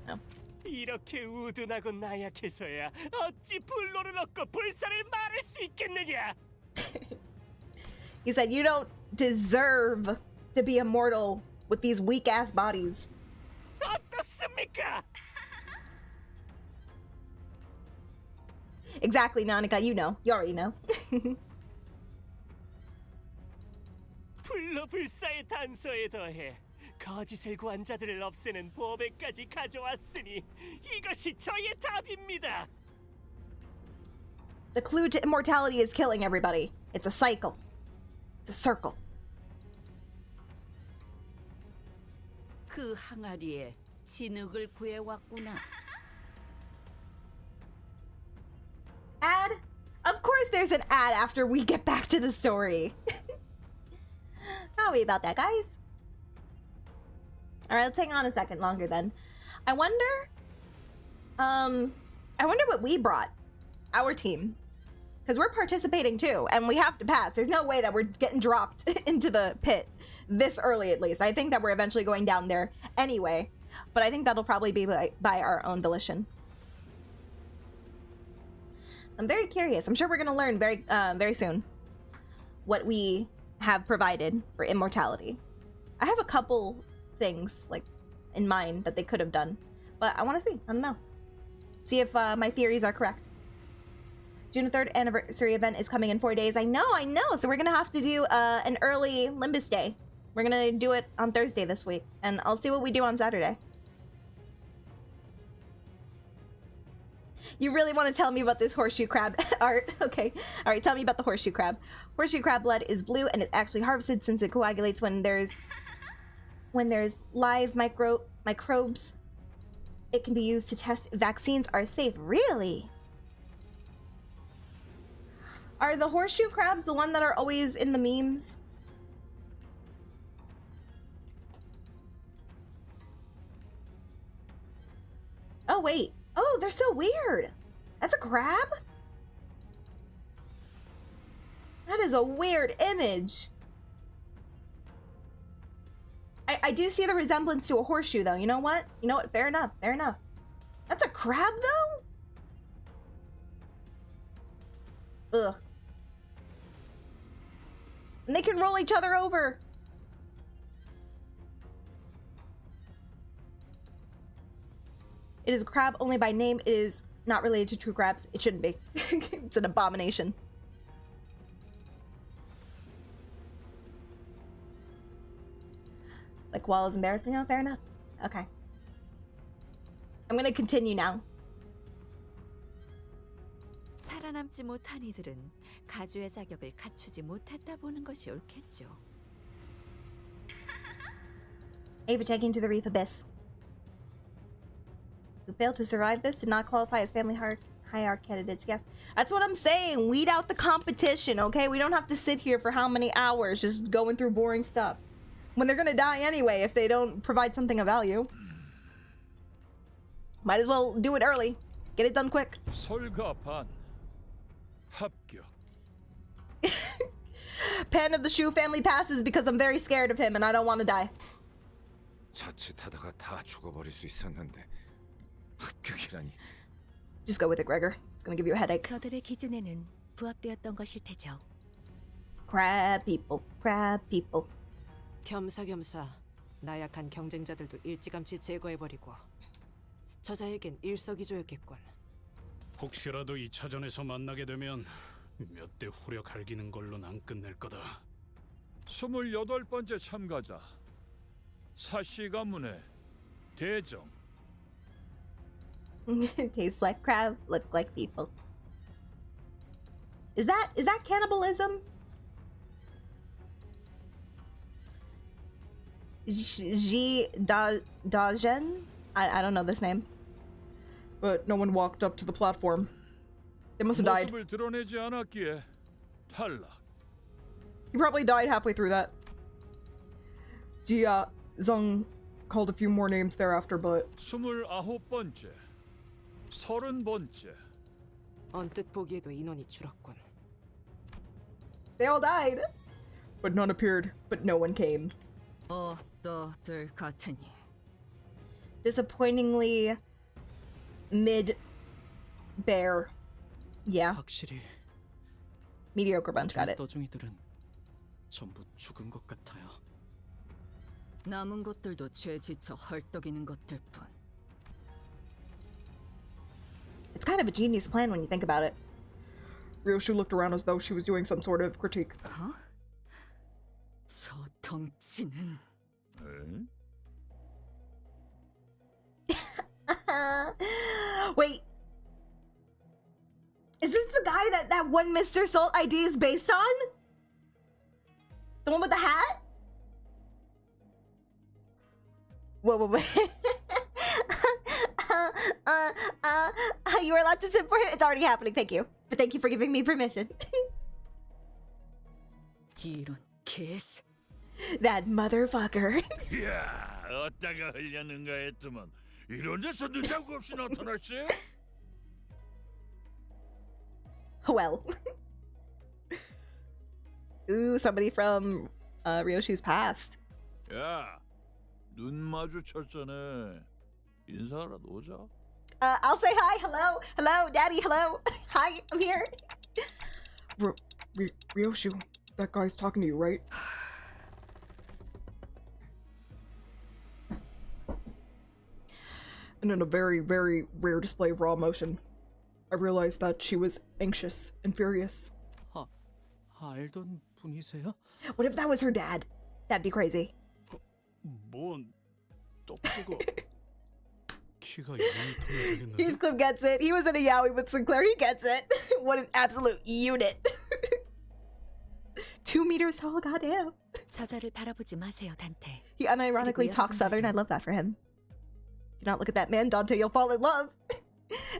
Oh. 이렇게 우둔하고 나약해서야 어찌 불로를 얻고 불사를 마를 수 있겠느냐? He said, you don't deserve to be immortal with these weak ass bodies. 어떻습니까? Exactly, Nanika. You know. You already know. 불로 불사의 단서에 더해 거짓을 구한 자들을 없애는 보배까지 가져왔으니 이것이 저의 답입니다. The clue to immortality is killing everybody. It's a cycle. It's a circle. 그 항아리에 진흙을 구해왔구나. Ad? Of course there's an ad after we get back to the story. Sorry about that, guys. All right, let's hang on a second longer then. I wonder what we brought, our team, because we're participating too, and we have to pass. There's no way that we're getting dropped into the pit this early, at least. I think that we're eventually going down there anyway, but I think that'll probably be by our own volition. I'm very curious. I'm sure we're gonna learn very soon what we have provided for immortality. I have a couple things like in mind that they could have done, but I want to see. I don't know. See if my theories are correct. June 3rd anniversary event is coming in 4 days. I know. So we're gonna have to do an early Limbus day. We're gonna do it on Thursday this week, and I'll see what we do on Saturday. You really want to tell me about this horseshoe crab art? Okay. All right, tell me about the horseshoe crab. Horseshoe crab blood is blue and is actually harvested since it coagulates when there's live microbes. It can be used to test if vaccines are safe. Really? Are the horseshoe crabs the one that are always in the memes? Oh, wait. Oh, they're so weird. That's a crab? That is a weird image. I do see the resemblance to a horseshoe, though. You know what? Fair enough. That's a crab, though? Ugh. And they can roll each other over. It is a crab only by name. It is not related to true crabs. It shouldn't be. It's an abomination. Like, well, it's embarrassing. Oh, fair enough. Okay. I'm gonna continue now. 살아남지 못한 이들은 가주의 자격을 갖추지 못했다 보는 것이 옳겠죠. Ava taking to the reef abyss. Who failed to survive this did not qualify as family hierarch candidates. Yes, that's what I'm saying. Weed out the competition, okay? We don't have to sit here for how many hours just going through boring stuff when they're gonna die anyway if they don't provide something of value. Might as well do it early. Get it done quick. 설가반 합격. Pan of the Shoe family passes because I'm very scared of him and I don't want to die. 자칫하다가 다 죽어버릴 수 있었는데 합격이라니. Just go with it, Gregor. It's gonna give you a headache. 저들의 기준에는 부합되었던 것일 테죠. Crab people. Crab people. 겸사겸사 나약한 경쟁자들도 일찌감치 제거해버리고 저자에겐 일석이조였겠군. 혹시라도 2차전에서 만나게 되면 몇 대 후려 갈기는 걸로는 안 끝낼 거다. 28번째 참가자 사씨 가문의 대정. Tastes like crab, look like people. Is that cannibalism? Dajen? I don't know this name. But no one walked up to the platform. They must have died. 모습을 드러내지 않았기에 탈락. He probably died halfway through that. Jia Zheng called a few more names thereafter, but 29번째, 30번째. 언뜻 보기에도 인원이 줄었군. they all died. But none appeared, but no one came. 어떠들 같으니 Disappointingly mid bear. Yeah, 확실히 mediocre bunch. Got it. 떠중이들은 전부 죽은 것 같아요. 남은 것들도 죄 지쳐 헐떡이는 것들뿐. It's kind of a genius plan when you think about it. Ryoshu looked around as though she was doing some sort of critique. 어? 저 덩치는 에? Wait, is this the guy that one Mr. Salt ID is based on? The one with the hat? Whoa. You were allowed to sit for it? It's already happening, thank you. But thank you for giving me permission. 이런 개새. That motherfucker. 이야, 어디다가 흘렸는가 했더만 이런 데서 늦자고 없이 나타났지? Well. Ooh, somebody from Ryoshu's past. 야, 눈 마주쳤잖아. 인사하라도 오자. I'll say hi, hello, daddy, hello. Hi, I'm here. Ryoshu, that guy's talking to you, right? And in a very, very rare display of raw emotion, I realized that she was anxious and furious. 알던 분이세요? What if that was her dad? That'd be crazy. 뭔 떡지가 키가 2m 되겠는데? Heathcliff gets it. He was in a yaoi with Sinclair. He gets it. What an absolute unit. 2 meters tall, goddamn. 저자를 바라보지 마세요, 단테. He unironically talks Southern. I love that for him. Do not look at that man, Dante. You'll fall in love.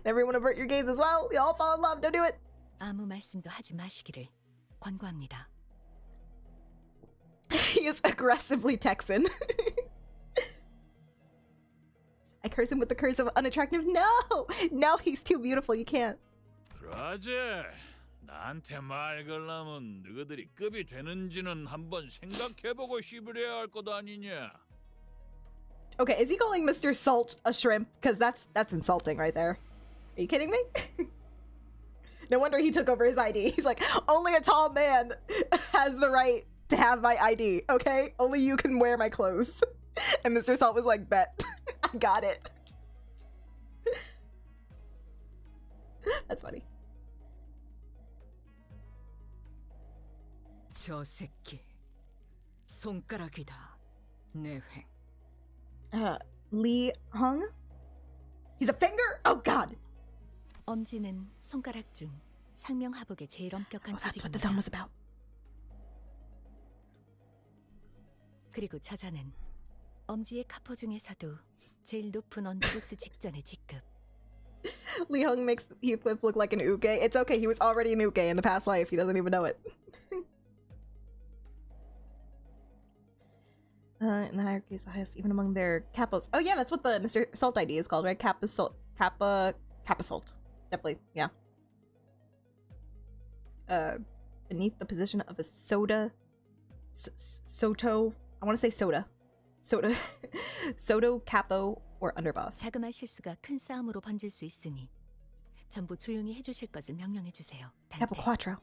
Everyone avert your gaze as well. You all fall in love. Don't do it. 아무 말씀도 하지 마시기를 권고합니다. He is aggressively Texan. I curse him with the curse of unattractive. No, he's too beautiful. You can't. 그러지. 나한테 말 걸라면 너희들이 급이 되는지는 한번 생각해보고 씹으려야 할 것 아니냐. Okay, is he calling Mr. Salt a shrimp? Because that's insulting right there. Are you kidding me? No wonder he took over his ID. He's like, only a tall man has the right to have my ID, okay? Only you can wear my clothes. And Mr. Salt was like, bet. I got it. That's funny. 저 새끼 손가락이다. 내횡. Lee Hung? He's a finger? Oh god. 엄지는 손가락 중 상명하복의 제일 엄격한 Oh, that's what the thumb 조직입니다. was about. 그리고 저자는 엄지의 카포 중에서도 제일 높은 언더보스 직전의 직급. Lee Hung makes Heathcliff look like an uke. It's okay, he was already an uke in the past life. He doesn't even know it. In the hierarchy is the highest, even among their capos. Oh yeah, that's what the Mr. Salt ID is called, right? Kappa Salt. Definitely, yeah. Beneath the position of a soda... Soto... I want to say soda. Soto, capo, or underboss. 자그마한 실수가 큰 싸움으로 번질 수 있으니 전부 조용히 해주실 것을 명령해 주세요. Capo 단테. Quattro.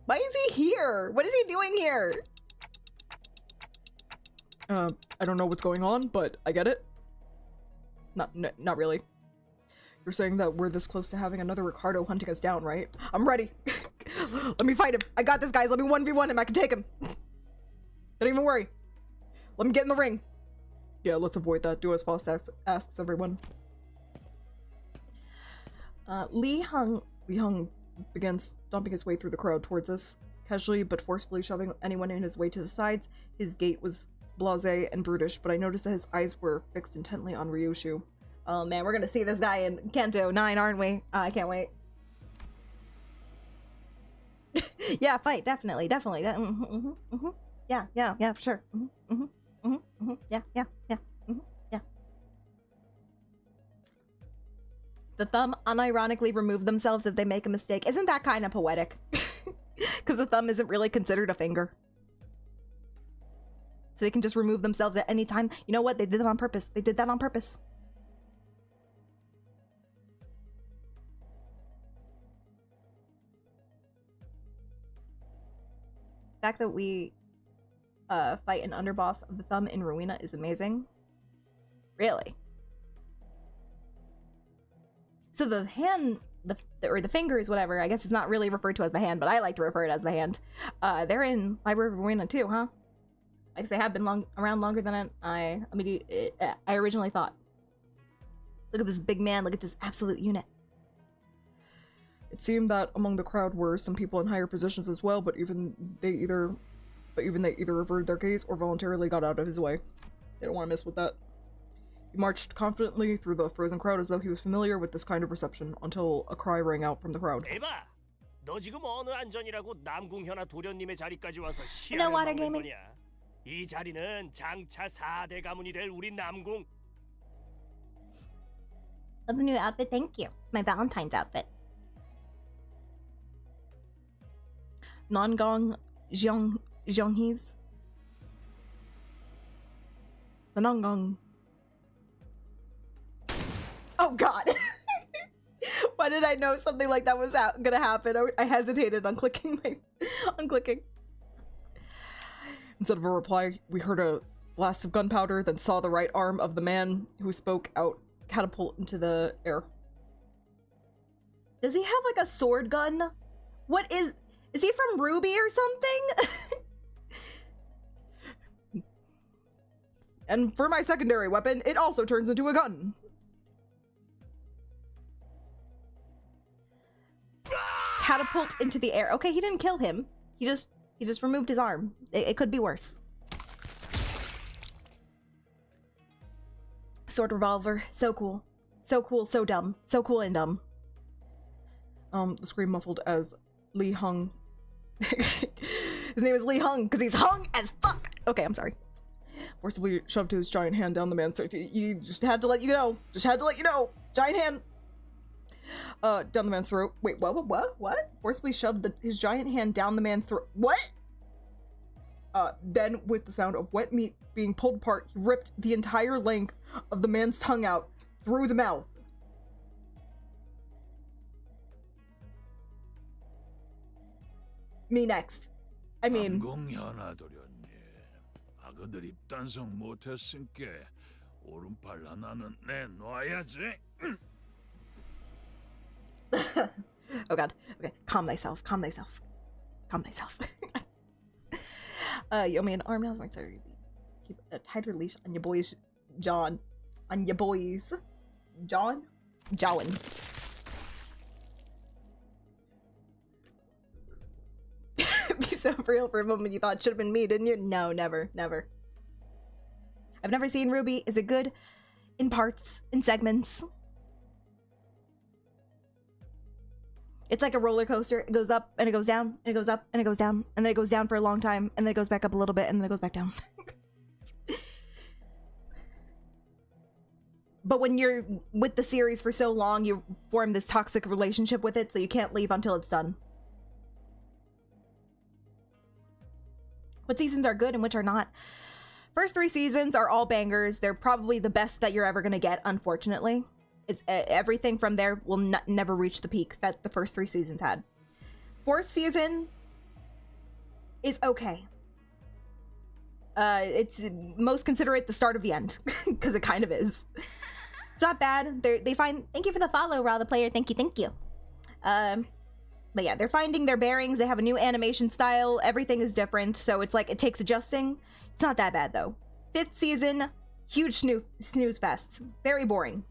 Why is he here? What is he doing here? I don't know what's going on, but I get it. Not really. You're saying that we're this close to having another Ricardo hunting us down, right? I'm ready. Let me fight him. I got this, guys. Let me 1v1 him. I can take him. Don't even worry. Let me get in the ring. Yeah, let's avoid that. Do as Faust asks everyone. Lee Hung Began stomping his way through the crowd towards us, casually but forcefully shoving anyone in his way to the sides. His gait was blasé and brutish, but I noticed that his eyes were fixed intently on Ryushu. Oh man, we're gonna see this guy in Canto 9, aren't we? I can't wait. Yeah, fight, definitely. Yeah, for sure. Yeah. The thumb unironically remove themselves if they make a mistake. Isn't that kind of poetic? Because the thumb isn't really considered a finger. So they can just remove themselves at any time. You know what? They did it on purpose. They did that on purpose. The fact that we fight an underboss of the thumb in Rowena is amazing. Really. So the hand, or the fingers, whatever, I guess it's not really referred to as the hand, but I like to refer it as the hand. They're in Library of Rowena too, huh? I guess they have been around longer than I originally thought. Look at this big man, look at this absolute unit. It seemed that among the crowd were some people in higher positions as well, but they either averted their gaze or voluntarily got out of his way. They don't want to mess with that. He marched confidently through the frozen crowd as though he was familiar with this kind of reception, until a cry rang out from the crowd. 에바, 너 지금 어느 안전이라고 남궁 현아 도련님의 자리까지 와서 No 시야를 water 막는 gaming. 거냐? 이 자리는 장차 4대 가문이 될 우리 남궁. Love the new outfit, thank you. It's my Valentine's outfit. Nongong Zhonghees. The Nongong. Oh god. Why did I know something like that was gonna happen? I hesitated on clicking Instead of a reply, we heard a blast of gunpowder, then saw the right arm of the man who spoke out catapult into the air. Does he have like a sword gun? What is he from Ruby or something? And for my secondary weapon, it also turns into a gun. Catapult into the air. Okay, he didn't kill him. He just removed his arm. It could be worse. Sword revolver. So cool. So cool, so dumb. So cool and dumb. The scream muffled as Li Hung. His name is Li Hung because he's hung as fuck. Okay, I'm sorry. Forcibly shoved his giant hand down the man's throat. You just had to let you know. Just had to let you know. Giant hand. Down the man's throat. Wait, what? Forcibly shoved his giant hand down the man's throat. What? Then, with the sound of wet meat being pulled apart, he ripped the entire length of the man's tongue out through the mouth. Me next. I mean... 아그들 입단속 못했으니까 오른팔 하나는 내놔야지. Oh god. Okay, calm thyself. You owe me an arm now. I'm sorry. Keep a tighter leash on your boys, John. On your boys. John? Jowan. Be so real for a moment you thought it should have been me, didn't you? No, never. I've never seen Ruby. Is it good? In parts, in segments. It's like a roller coaster. It goes up and it goes down and it goes up and it goes down and then it goes down for a long time and then it goes back up a little bit and then it goes back down. But when you're with the series for so long, you form this toxic relationship with it, so you can't leave until it's done. What seasons are good and which are not? First 3 seasons are all bangers. They're probably the best that you're ever gonna get, unfortunately. It's everything from there will never reach the peak that the first 3 seasons had. 4th season is okay. It's most consider it the start of the end, because it kind of is. It's not bad. They find. Thank you for the follow, Raw the player. Thank you. But yeah, they're finding their bearings. They have a new animation style. Everything is different, so it's like it takes adjusting. It's not that bad though. 5th season, huge snooze fest. Very boring.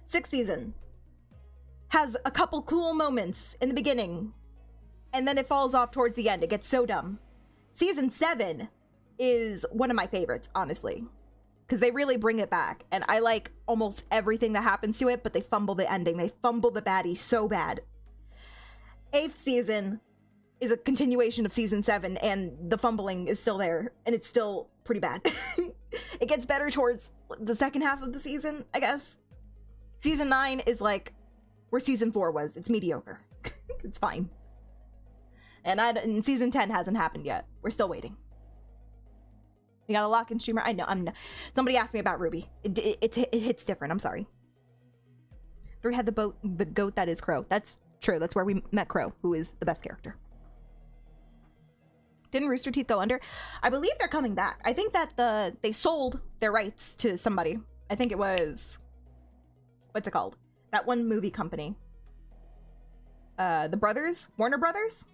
6th season has a couple cool moments in the beginning, and then it falls off towards the end. It gets so dumb. Season 7, is one of my favorites, honestly, because they really bring it back, and I like almost everything that happens to it, but they fumble the ending. They fumble the baddie so bad. 8th season is a continuation of season 7, and the fumbling is still there, and it's still pretty bad. It gets better towards the second half of the season, I guess. Season 9 is like where season 4 was. It's mediocre. It's fine. And season 10 hasn't happened yet. We're still waiting. We got a lock-in streamer. I know. Somebody asked me about Ruby. It hits different. I'm sorry. 3 had the goat that is Crow. That's true. That's where we met Crow, who is the best character. Didn't Rooster Teeth go under? I believe they're coming back. I think that they sold their rights to somebody. I think it was, what's it called? That one movie company. The brothers? Warner Brothers?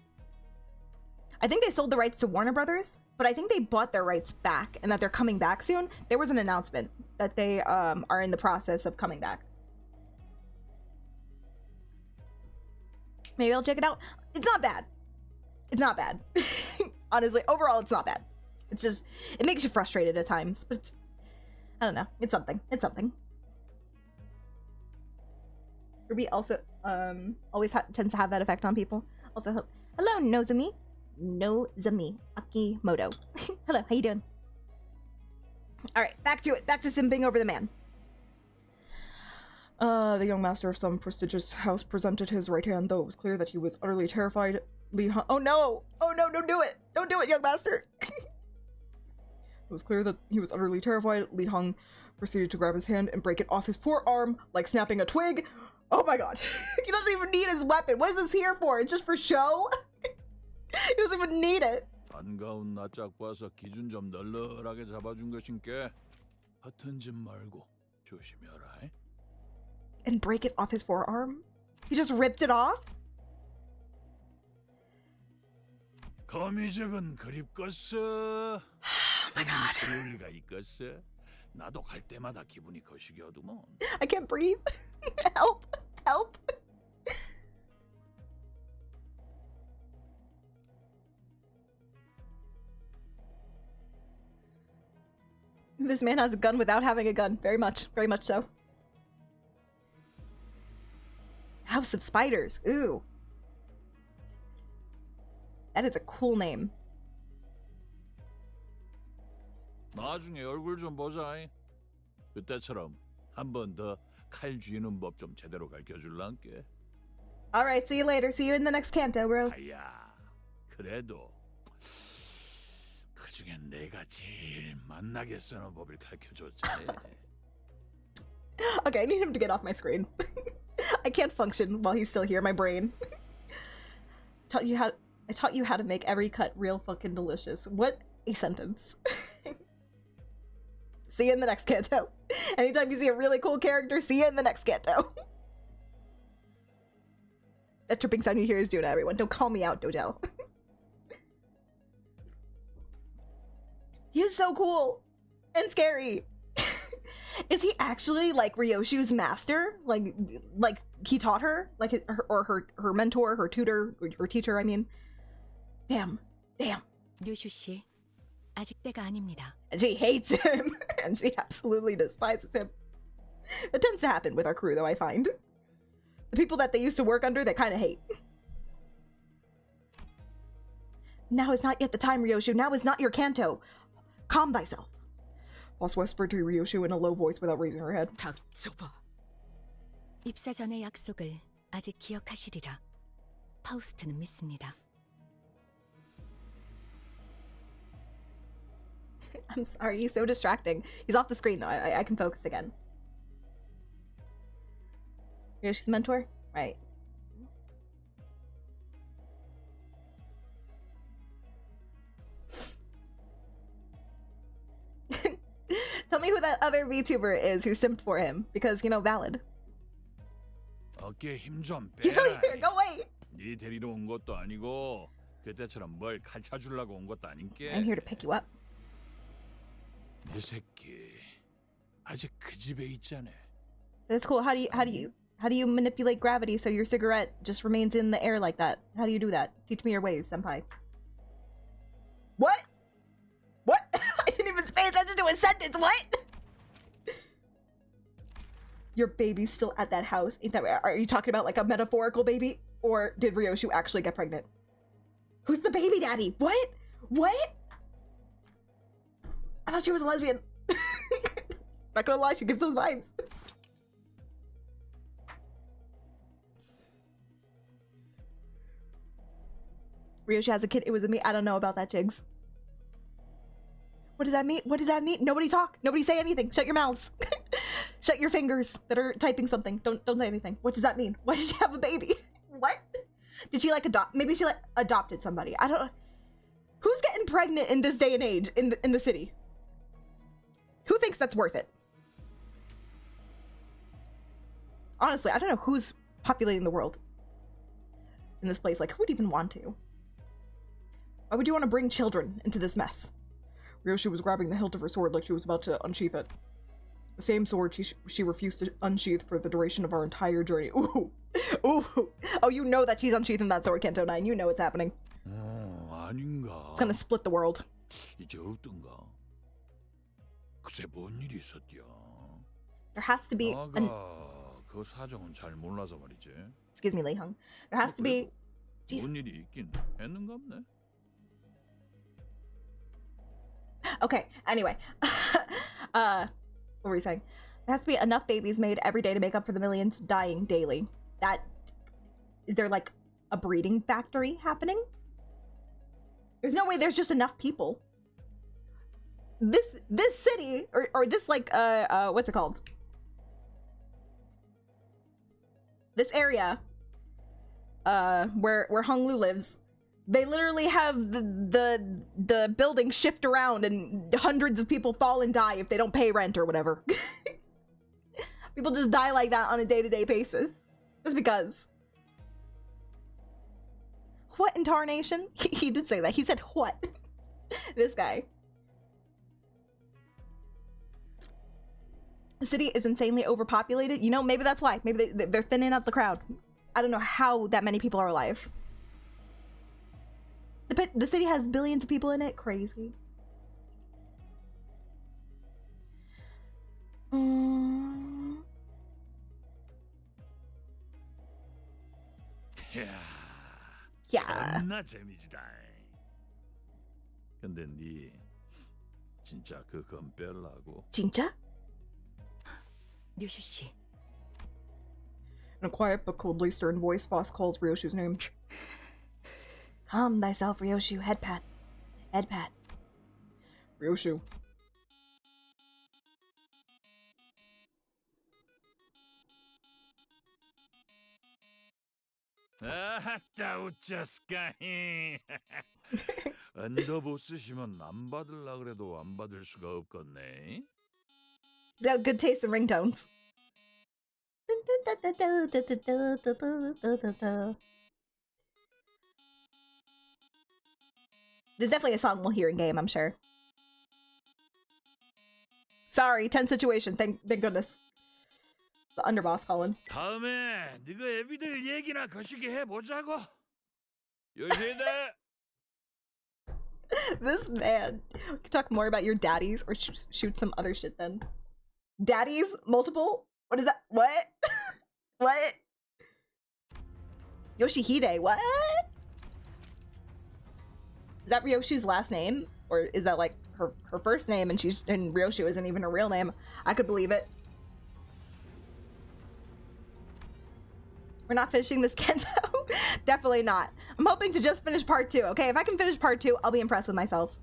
I think they sold the rights to Warner Brothers, but I think they bought their rights back and that they're coming back soon. There was an announcement that they are in the process of coming back. Maybe I'll check it out. It's not bad. It's not bad. Honestly, overall, it's not bad. It's just, it makes you frustrated at times, but it's, I don't know. It's something. It's something. Ruby also always tends to have that effect on people. Also, hello, Nozumi. Nozumi Akimoto. Hello, how you doing? All right, back to it. Back to simping over the man. The young master of some prestigious house presented his right hand, though it was clear that he was utterly terrified. Oh no! Oh no, don't do it! Don't do it, young master! It was clear that he was utterly terrified. Li Hung proceeded to grab his hand and break it off his forearm, like snapping a twig. Oh my god. He doesn't even need his weapon. What is this here for? It's just for show? He doesn't even need it. 반가운 낯짝 봐서 기준 좀 널널하게 잡아준 것인께 허튼 짓 말고 조심해라. And break it off his forearm? He just ripped it off? 거미적은 그립겠어. Oh my god. 좋을 리가 있겠어. 나도 갈 때마다 기분이 거시기하더만. I can't breathe. Help. Help. This man has a gun without having a gun. Very much so. House of Spiders. Ooh. That is a cool name. 나중에 얼굴 좀 보자. 그때처럼 한 번 더 칼 쥐는 법 좀 제대로 가르쳐 줄란께. All right, see you later. See you in the next Canto, bro. 아야, 그래도 그 중엔 내가 제일 만나게 쓰는 법을 가르쳐 줬지. Okay, I need him to get off my screen. I can't function while he's still here. My brain. I taught you how to make every cut real fucking delicious. What a sentence. See you in the next Canto. Anytime you see a really cool character, see you in the next Canto. That tripping sound you hear is due to everyone. Don't call me out, Dojel. He is so cool and scary. Is he actually like Ryoshu's master? Like he taught her? Like her mentor, her tutor, her teacher, I mean. Damn. 류슈 씨, 아직 때가 아닙니다. And she hates him. And she absolutely despises him. That tends to happen with our crew, though, I find. The people that they used to work under, they kind of hate. Now is not yet the time, Ryoshu. Now is not your Canto. Calm thyself. Boss whispered to Ryoshu in a low voice without raising her head. 닥쳐봐. 입사 전의 약속을 아직 기억하시리라. 파우스트는 믿습니다. I'm sorry, he's so distracting. He's off the screen, though. I can focus again. Ryoshi's mentor? Right. Tell me who that other VTuber is who simped for him, because, you know, valid. 어깨 힘 좀 빼. He's not here. Go away. 네 데리러 온 것도 아니고 그때처럼 뭘 가르쳐 주려고 온 것도 아닌게. I'm here to pick you up. 내 새끼 아직 그 집에 있잖아. That's cool. How do you manipulate gravity so your cigarette just remains in the air like that? How do you do that? Teach me your ways, senpai. What? What? I didn't even pay attention to a sentence. What? Your baby's still at that house. Ain't that right? Are you talking about like a metaphorical baby? Or did Ryoshu actually get pregnant? Who's the baby daddy? What? What? I thought she was a lesbian. Not gonna lie, she gives those vibes. Ryoshu has a kid. It was a me. I don't know about that, Jigs. What does that mean? What does that mean? Nobody talk. Nobody say anything. Shut your mouths. Shut your fingers that are typing something. Don't say anything. What does that mean? Why did she have a baby? What? Did she like adopt? Maybe she like adopted somebody. I don't know. Who's getting pregnant in this day and age in the city? Who thinks that's worth it? Honestly, I don't know who's populating the world in this place. Like, who would even want to? Why would you want to bring children into this mess? Ryoshu was grabbing the hilt of her sword like she was about to unsheath it. The same sword she refused to unsheath for the duration of our entire journey. Ooh. Ooh. Oh, you know that she's unsheathing that sword, Canto 9. You know it's happening. 아닌가. It's gonna split the world. 이제 없던가. 글쎄 뭔 일이 있었디야. There has to be an... 그 사정은 잘 몰라서 말이지. Excuse me, Lei Hung. There has to be... Jesus. 뭔 일이 있긴 했는갑네. Okay, anyway. What were you saying? There has to be enough babies made every day to make up for the millions dying daily. Is there like a breeding factory happening? There's no way there's just enough people. This city, or this like, what's it called? This area, where Honglu lives, they literally have the building shift around and hundreds of people fall and die if they don't pay rent or whatever. People just die like that on a day-to-day basis. Just because. What in tarnation? He did say that. He said what? This guy. The city is insanely overpopulated. You know, maybe that's why. Maybe they're thinning out the crowd. I don't know how that many people are alive. The city has billions of people in it. Crazy. Yeah. 겁나 재미지다. 근데 니 진짜 그건 뺄라고? 진짜? 류슈 씨. In a quiet but coldly stern voice, Foss calls Ryoshu's name. Calm thyself, Ryoshu. Head pat. Head pat. Ryoshu. 아따 웃자스까히. 언더보 쓰시면 안 받을라 그래도 안 받을 수가 없겠네. He's got good taste in ringtones. There's definitely a song we'll hear in game, I'm sure. Sorry, tense situation. Thank goodness. The underboss calling. 다음에 네가 애비들 얘기나 거시기 해보자고. 요시다. This man. We can talk more about your daddies or shoot some other shit then. Daddies? Multiple? What is that? What? What? Yoshihide, what? Is that Ryoshu's last name? Or is that like her first name and Ryoshu isn't even her real name? I could believe it. We're not finishing this Canto? Definitely not. I'm hoping to just finish part 2, okay? If I can finish part 2, I'll be impressed with myself.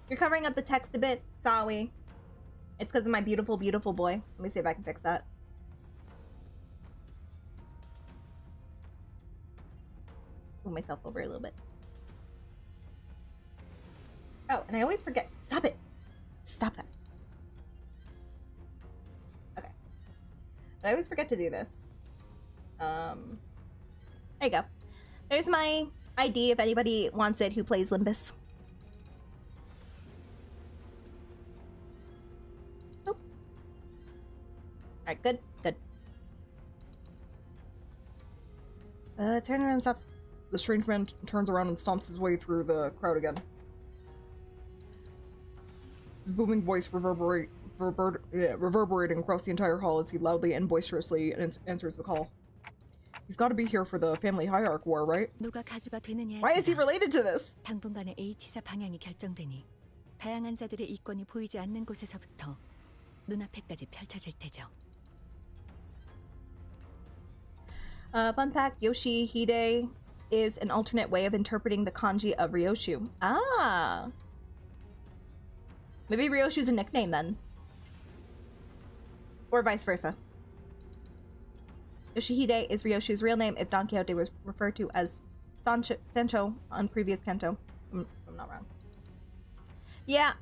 You're covering up the text a bit, Sawi. It's because of my beautiful, beautiful boy. Let me see if I can fix that. Move myself over a little bit. Oh, and I always forget. Stop it. Stop that. Okay. I always forget to do this. There you go. There's my ID if anybody wants it who plays Limbus. Alright, good, good. Turn around and stops. The strange man turns around and stomps his way through the crowd again. His booming voice reverberating across the entire hall as he loudly and boisterously answers the call. He's got to be here for the family hierarch war, right? 누가 가주가 되느냐에 Why is he 따라 related to this? 당분간의 H사 방향이 결정되니 다양한 자들의 이권이 보이지 않는 곳에서부터 눈앞에까지 펼쳐질 테죠. Fun fact, Yoshihide is an alternate way of interpreting the kanji of Ryoshu. Ah! Maybe Ryoshu's a nickname then. Or vice versa. Yoshihide is Ryoshu's real name if Don Quixote was referred to as Sancho on previous Canto. I'm not wrong. Yeah,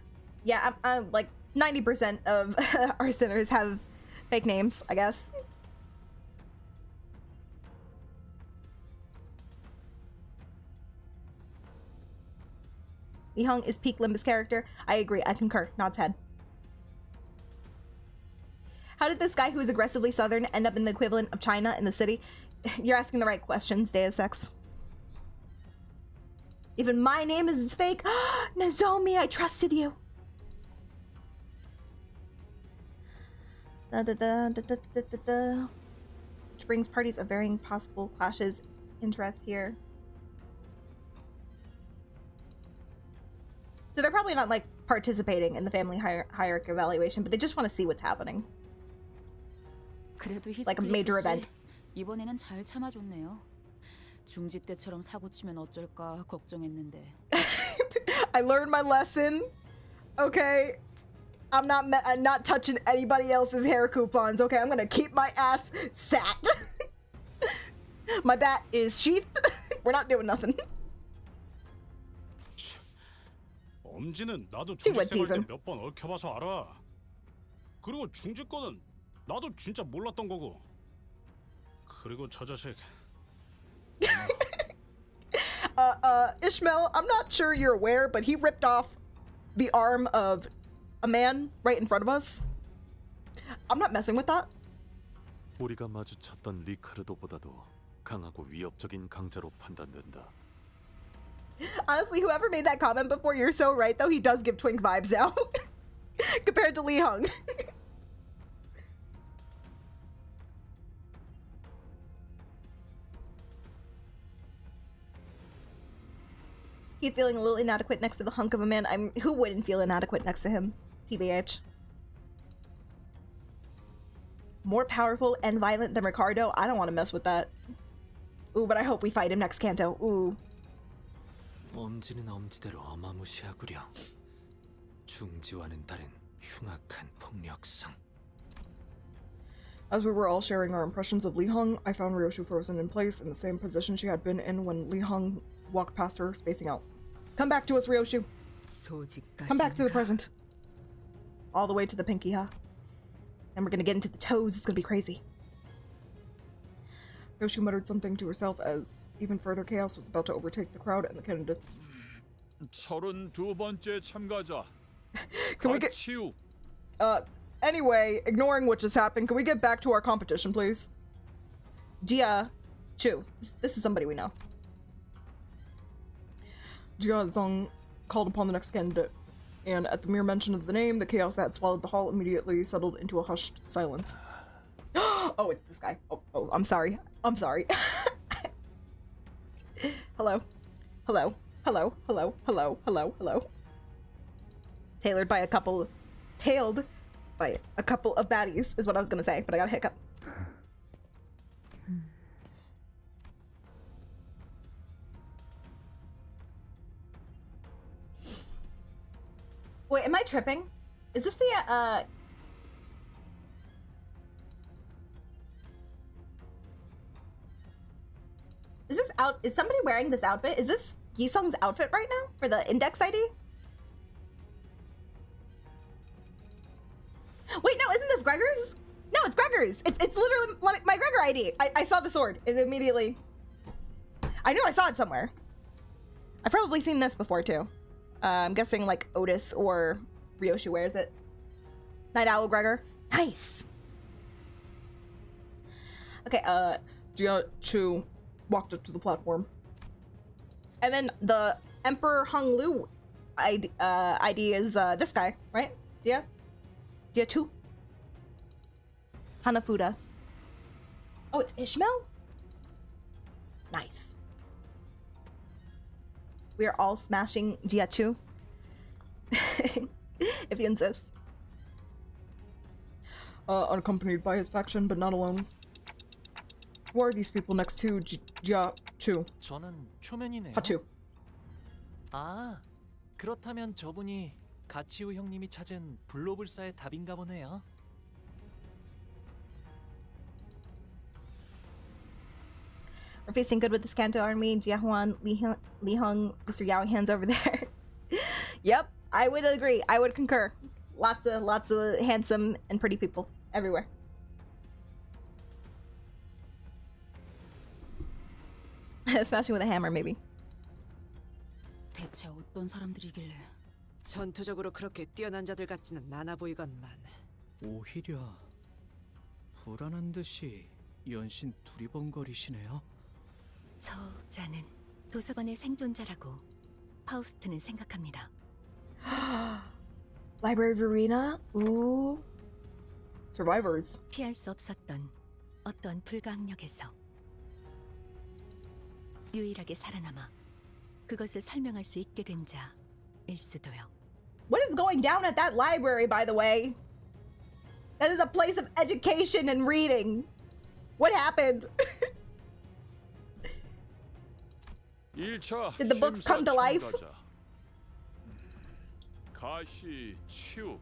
I'm like 90% of our sinners have fake names, I guess. Li Hong is peak Limbus character. I agree, I concur. Nods head. How did this guy who is aggressively southern end up in the equivalent of China in the city? You're asking the right questions, Deus Ex. Even my name is fake. Nozomi, I trusted you. Which brings parties of varying possible clashes. Interest here. So they're probably not like participating in the family hierarchy evaluation, but they just want to see what's happening. Like a major event. 이번에는 잘 참아줬네요. 중지 때처럼 사고 치면 어쩔까 걱정했는데. I learned my lesson. Okay, I'm not touching anybody else's hair coupons. Okay, I'm gonna keep my ass sat. My bat is sheathed. We're not doing nothing. 엄지는 나도 See what 중직 생활 season. 때 몇 번 얽혀봐서 알아. 그리고 중직 거는 나도 진짜 몰랐던 거고. 그리고 저 자식. Ishmael, I'm not sure you're aware, but he ripped off the arm of a man right in front of us. I'm not messing with that. 우리가 마주쳤던 리카르도보다도 강하고 위협적인 강자로 판단된다. Honestly, whoever made that comment before, you're so right, though. He does give twink vibes now. Compared to Li Hong. He's feeling a little inadequate next to the hunk of a man. Who wouldn't feel inadequate next to him? TBH. More powerful and violent than Ricardo? I don't want to mess with that. Ooh, but I hope we fight him next Canto. Ooh. 엄지는 엄지대로 어마무시하구려. 중지와는 다른 흉악한 폭력성. As we were all sharing our impressions of Li Hong, I found Ryoshu frozen in place in the same position she had been in when Li Hong walked past her, spacing out. Come back to us, Ryoshu. Come back to the present. All the way to the pinky, huh? And we're gonna get into the toes. It's gonna be crazy. Ryoshu muttered something to herself as even further chaos was about to overtake the crowd and the candidates. 32번째 참가자. Can we get... 가치우. Anyway, ignoring what just happened, can we get back to our competition, please? Jia Chu. This is somebody we know. Jia Zong called upon the next candidate, and at the mere mention of the name, the chaos that had swallowed the hall immediately settled into a hushed silence. Oh, it's this guy. Oh, I'm sorry. I'm sorry. Hello. Hello. Hello. Hello. Hello. Hello. Hello. Tailed by a couple of baddies is what I was gonna say, but I got a hiccup. Wait, am I tripping? Is this the, is somebody wearing this outfit? Is this Yisung's outfit right now for the index ID? Wait, no, isn't this Gregor's? No, it's Gregor's. It's literally my Gregor ID. I saw the sword and immediately. I knew I saw it somewhere. I've probably seen this before too. I'm guessing like Otis or Ryoshu wears it. Night Owl Gregor. Nice. Okay, Jia Chu walked up to the platform. And then the Emperor Hung Lu ID is this guy, right? Dia 2? Hanafuda. Oh, it's Ishmael? Nice. We are all smashing Dia 2. If you insist. Unaccompanied by his faction, but not alone. Who are these people next to Jia-chu? 저는 초면이네요. 하추. 아, 그렇다면 저분이 가치우 형님이 찾은 블로불사의 답인가 보네요. We're facing good with this Canto army. Jiahuan, Li Hung, Mr. Yao Han's over there. Yep, I would agree. I would concur. Lots of handsome and pretty people everywhere. Smashing with a hammer, maybe. 대체 어떤 사람들이길래? 전투적으로 그렇게 뛰어난 자들 같지는 않아 보이건만. 오히려 불안한 듯이 연신 두리번거리시네요. 저자는 도서관의 생존자라고 파우스트는 생각합니다. Library of Arena? Ooh. Survivors. 피할 수 없었던 어떠한 불가항력에서 유일하게 살아남아 그것을 설명할 수 있게 된 자일 수도요. What is going down at that library, by the way? That is a place of education and reading. What happened? Did the books come to life? 가시 치우.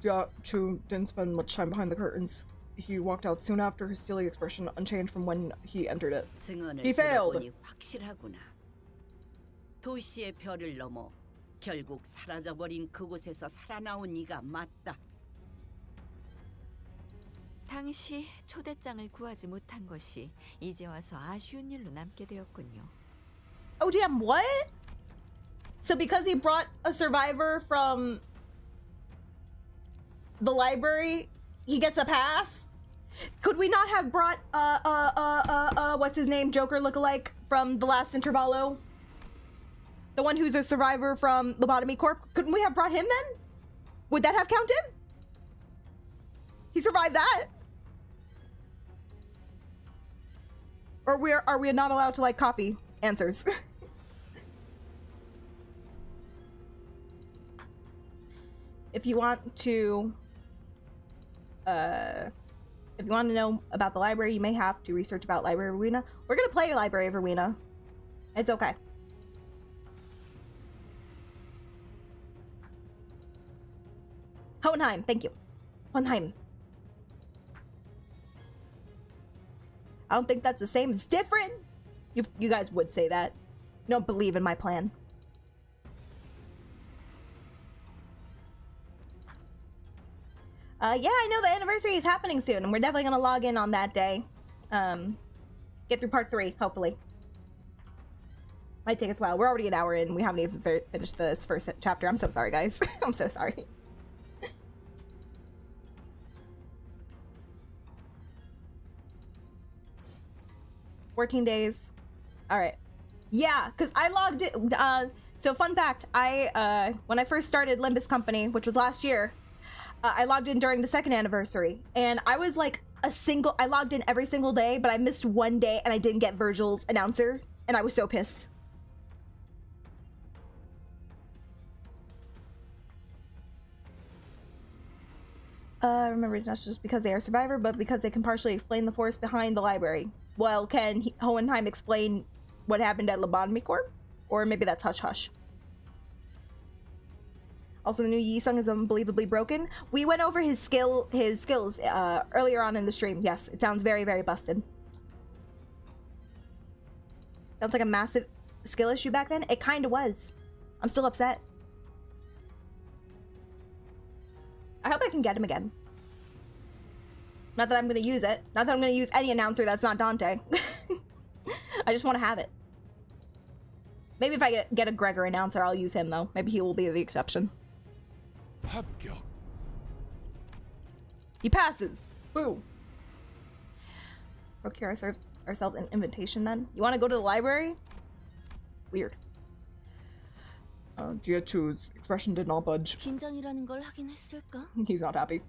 Jia-chu didn't spend much time behind the curtains. He walked out soon after, his steely expression unchanged from when he entered it. He failed. 확실하구나. 도시의 별을 넘어 결국 사라져버린 그곳에서 살아나온 이가 맞다. 당시 초대장을 구하지 못한 것이 이제 와서 아쉬운 일로 남게 되었군요. Oh damn, what? So because he brought a survivor from the library, he gets a pass? Could we not have brought what's his name, Joker lookalike from the last Intervallo? The one who's a survivor from Lobotomy Corp? Couldn't we have brought him then? Would that have counted? He survived that. Or are we not allowed to like copy answers? If you want to know about the library, you may have to research about Library of Arena. We're gonna play Library of Arena. It's okay. Hohenheim, thank you. Hohenheim. I don't think that's the same. It's different. You guys would say that. You don't believe in my plan. Yeah, I know the anniversary is happening soon, and we're definitely gonna log in on that day. Get through part 3, hopefully. Might take us a while. We're already an hour in. We haven't even finished this first chapter. I'm so sorry, guys. I'm so sorry. $14 days. All right. Yeah, because I logged it. So fun fact, when I first started Limbus Company, which was last year, I logged in during the 2nd anniversary, and I was like I logged in every single day, but I missed one day and I didn't get Virgil's announcer, and I was so pissed. Remember, it's not just because they are a survivor, but because they can partially explain the force behind the library. Well, can Hohenheim explain what happened at Lobotomy Corp? Or maybe that's hush hush. Also, the new Yi-Sung is unbelievably broken. We went over his skills earlier on in the stream. Yes, it sounds very, very busted. Sounds like a massive skill issue back then. It kind of was. I'm still upset. I hope I can get him again. Not that I'm going to use it. Not that I'm going to use any announcer that's not Dante. I just want to have it. Maybe if I get a Gregor announcer, I'll use him, though. Maybe he will be the exception. 합격. He passes. Boo. procure ourselves an invitation then? You want to go to the library? Weird. Jia-chu's expression did not budge. 긴장이라는 걸 하긴 했을까? He's not happy.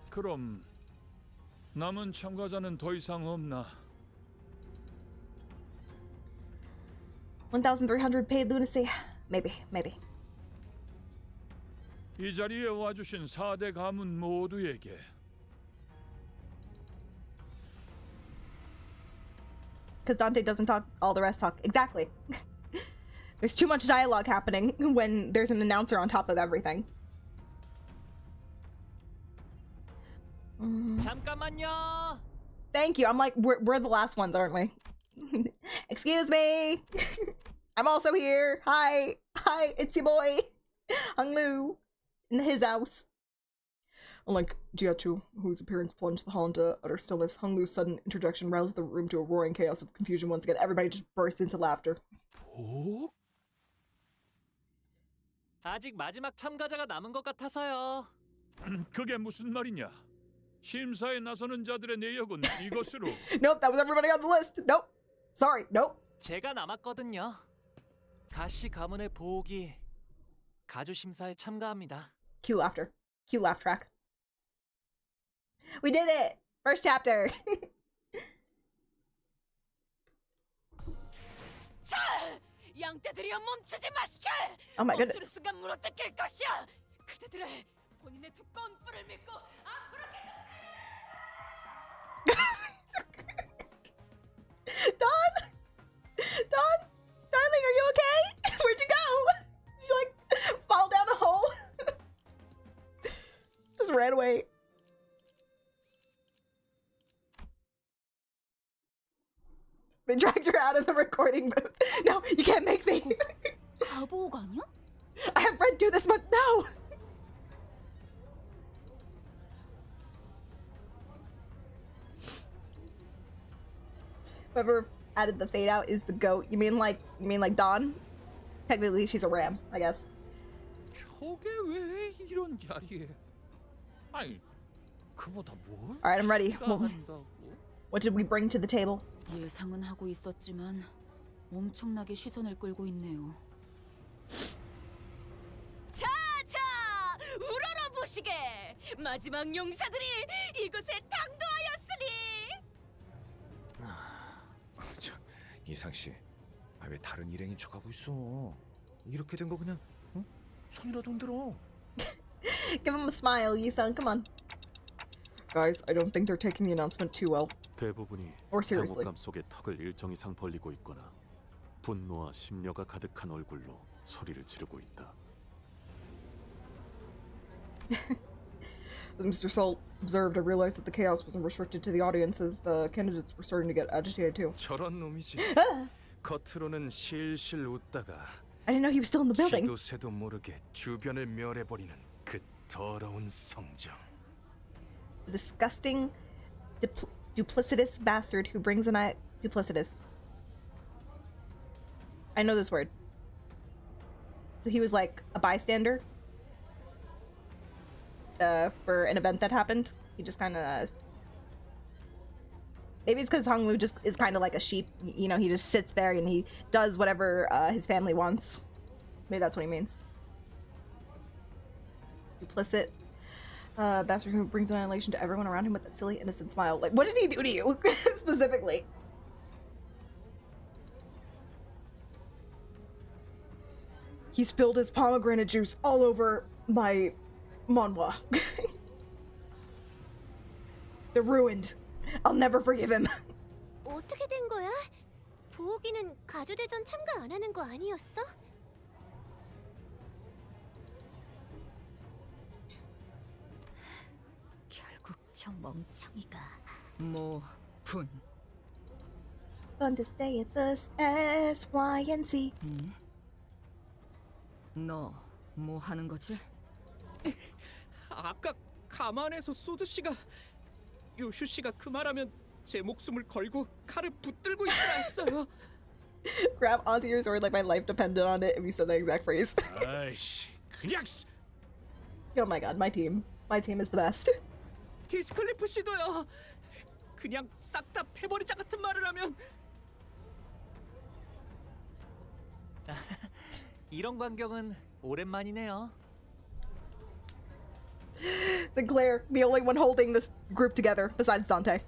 그럼 남은 참가자는 더 이상 없나? 1,300 paid lunacy. Maybe. 이 자리에 와주신 4대 가문 모두에게 Because Dante doesn't talk, all the rest talk. Exactly. There's too much dialogue happening when there's an announcer on top of everything. 잠깐만요. Thank you. I'm like, we're the last ones, aren't we? Excuse me. I'm also here. Hi, it's your boy, Hung-Lu, in his house. Unlike Jia-chu, whose appearance plunged the hall into utter stillness, Hung-Lu's sudden interjection roused the room to a roaring chaos of confusion once again. Everybody just burst into laughter. 복? 아직 마지막 참가자가 남은 것 같아서요. 그게 무슨 말이냐? 심사에 나서는 자들의 내역은 이것으로. Nope, that was everybody on the list. Nope. Sorry, nope. 제가 남았거든요. 가시 가문의 보옥이 가주 심사에 참가합니다. Cue laughter. Cue laugh track. We did it! First chapter! 자! 양떼들이여 멈추지 마시게! Oh my goodness. 멈추는 순간 물어뜯길 것이야! 그대들의 본인의 두꺼운 뿔을 믿고 앞으로 Dawn! Darling, are you okay? Where'd you go? Did you like fall down a hole? Just ran away. They dragged her out of the recording booth. No, you can't make me. 가보옥 아니야? I have read through this, but no! Whoever added the fade out is the goat. You mean like Dawn? Technically, she's a ram, I guess. 저게 왜 이런 자리에? 아니, 그보다 뭘? All right, I'm ready. 한다고? What did we bring to the table? 예상은 하고 있었지만 엄청나게 시선을 끌고 있네요. 자! 우러러 보시게! 마지막 용사들이 이곳에 당도하였으니! 이상 씨, 왜 다른 일행이 척하고 있어? 이렇게 된 거 그냥 손이라도 흔들어. Give him a smile, Yi-san. Come on. Guys, I don't think they're taking the announcement too well. 대부분이 Or seriously. 당혹감 속에 턱을 일정 이상 벌리고 있거나 분노와 심려가 가득한 얼굴로 소리를 지르고 있다. As Mr. Salt observed, I realized that the chaos wasn't restricted to the audiences. The candidates were starting to get agitated too. 저런 놈이지. 겉으로는 실실 웃다가 I didn't know he was still in the building. 쥐도 새도 모르게 주변을 멸해버리는 그 더러운 성정. The disgusting, duplicitous bastard who brings a night. Duplicitous. I know this word. So he was like a bystander for an event that happened. He just kind of. Maybe it's because Hung-Lu just is kind of like a sheep. You know, he just sits there and he does whatever his family wants. Maybe that's what he means. Duplicit. Bastard who brings annihilation to everyone around him with that silly, innocent smile. Like, what did he do to you, specifically? He spilled his pomegranate juice all over my manhwa. They're ruined. I'll never forgive him. 어떻게 된 거야? 보옥이는 가주대전 참가 안 하는 거 아니었어? 결국 저 멍청이가 분. Fun to stay at the S, Y, and Z. 너 뭐 하는 거지? 아까 가만에서 소드 씨가 요슈 씨가 그 말하면 제 목숨을 걸고 칼을 붙들고 있지 않았어요. Grab onto your sword like my life depended on it if you said that exact phrase. 아이씨, 그냥. Oh my god, my team. My team is the best. 히스클리프 씨도요. 그냥 싹 다 패버리자 같은 말을 하면 이런 광경은 오랜만이네요. Sinclair, the only one holding this group together besides Dante.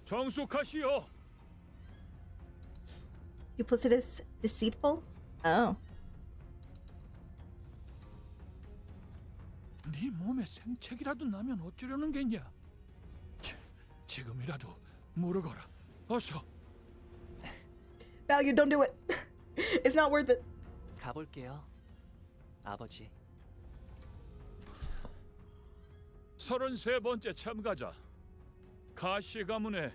정숙하시오. Duplicitous, deceitful? Oh. 네 몸에 생책이라도 나면 어쩌려는 겠냐? 지금이라도 물어거라. 어서. Value, don't do it. It's not worth it. 가볼게요, 아버지. 33번째 참가자 가시 가문의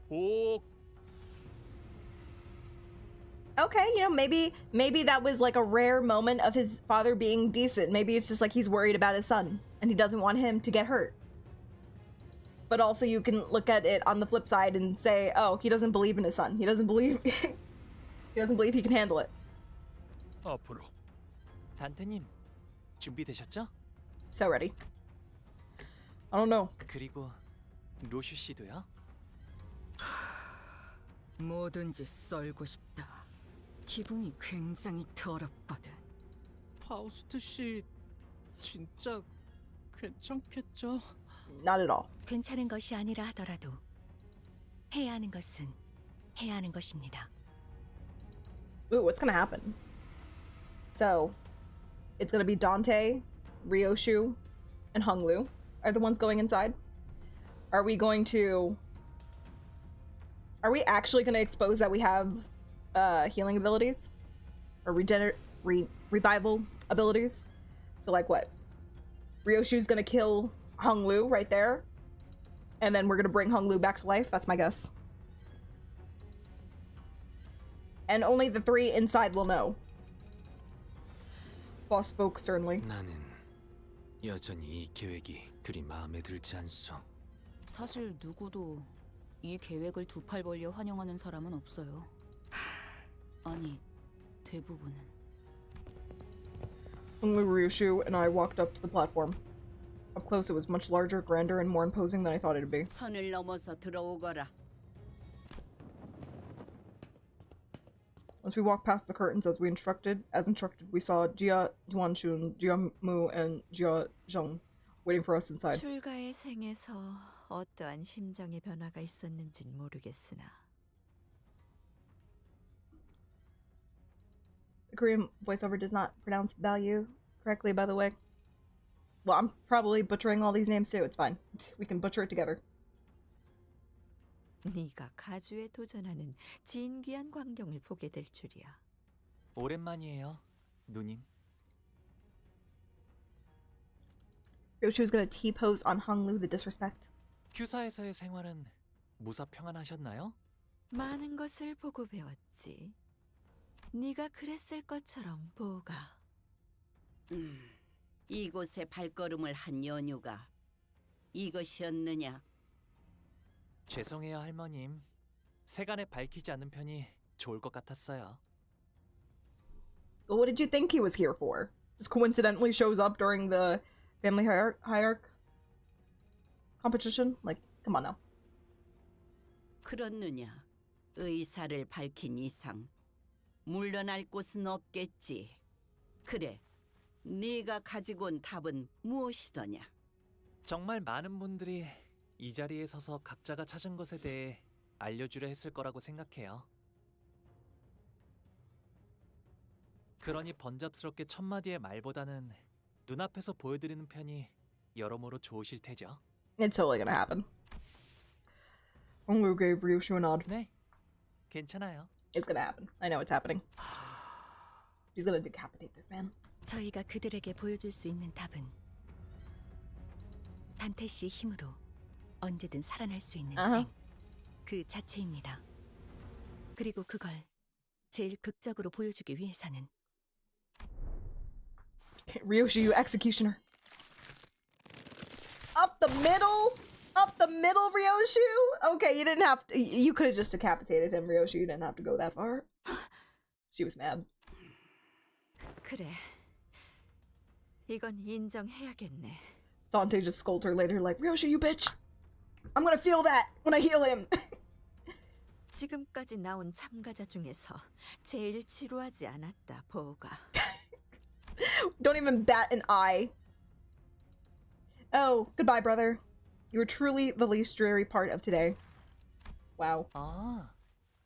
복. Okay, you know, maybe that was like a rare moment of his father being decent. Maybe it's just like he's worried about his son and he doesn't want him to get hurt. But also you can look at it on the flip side and say, oh, he doesn't believe in his son. He doesn't believe he can handle it. 앞으로. 단테님, 준비되셨죠? So ready. I don't know. 그리고 로슈 씨도요? 뭐든지 썰고 싶다. 기분이 굉장히 더럽거든. 파우스트 씨 진짜 괜찮겠죠? Not at all. 괜찮은 것이 아니라 하더라도 해야 하는 것은 해야 하는 것입니다. Ooh, what's gonna happen? So, it's gonna be Dante, Ryoshu, and Honglu are the ones going inside. Are we actually gonna expose that we have healing abilities? Or revival abilities? So like what? Ryoshu's gonna kill Honglu right there. And then we're gonna bring Honglu back to life. That's my guess. And only the 3 inside will know. Boss spoke sternly. 나는 여전히 이 계획이 그리 마음에 들지 않소. 사실 누구도 이 계획을 두 팔 벌려 환영하는 사람은 없어요. 아니, 대부분은. Only Ryushu and I walked up to the platform. Up close, it was much larger, grander, and more imposing than I thought it'd be. 선을 넘어서 들어오거라. Once we walked past the curtains as instructed, we saw Jia Yuanshun, Jia Mu, and Jia Zheng waiting for us inside. 출가의 생에서 어떠한 심정의 변화가 있었는진 모르겠으나 The Korean voiceover does not pronounce value correctly, by the way. Well, I'm probably butchering all these names too. It's fine. We can butcher it together. 네가 가주에 도전하는 진귀한 광경을 보게 될 줄이야. 오랜만이에요, 누님. She was gonna T-pose on Honglu the disrespect. 큐사에서의 생활은 무사 평안하셨나요? 많은 것을 보고 배웠지. 네가 그랬을 것처럼 보가. 이곳에 발걸음을 한 연유가 이것이었느냐? 죄송해요, 할머님. 세간에 밝히지 않는 편이 좋을 것 같았어요. What did you think he was here for? Just coincidentally shows up during the family hierarch competition? Like, come on now. 그렇느냐? 의사를 밝힌 이상 물러날 곳은 없겠지. 그래, 네가 가지고 온 답은 무엇이더냐? 정말 많은 분들이 이 자리에 서서 각자가 찾은 것에 대해 알려주려 했을 거라고 생각해요. 그러니 번잡스럽게 첫마디의 말보다는 눈앞에서 보여드리는 편이 여러모로 좋으실 테죠. It's totally gonna happen. Honglu gave Ryushu a nod. 네, 괜찮아요. It's gonna happen. I know it's happening. She's gonna decapitate this man. 저희가 그들에게 보여줄 수 있는 답은 단테 씨의 힘으로 언제든 살아날 수 있는 생, 그 자체입니다. 그리고 그걸 제일 극적으로 보여주기 위해서는 Ryoshu, you executioner. Up the middle? Up the middle, Ryoshu? Okay, you didn't have to. You could have just decapitated him, Ryoshu. You didn't have to go that far. She was mad. 그래. 이건 인정해야겠네. Dante just scolded her later, like, Ryoshu, you bitch! I'm gonna feel that when I heal him. 지금까지 나온 참가자 중에서 제일 지루하지 않았다, 보호가. Don't even bat an eye. Oh, goodbye, brother. You were truly the least dreary part of today. Wow. 아,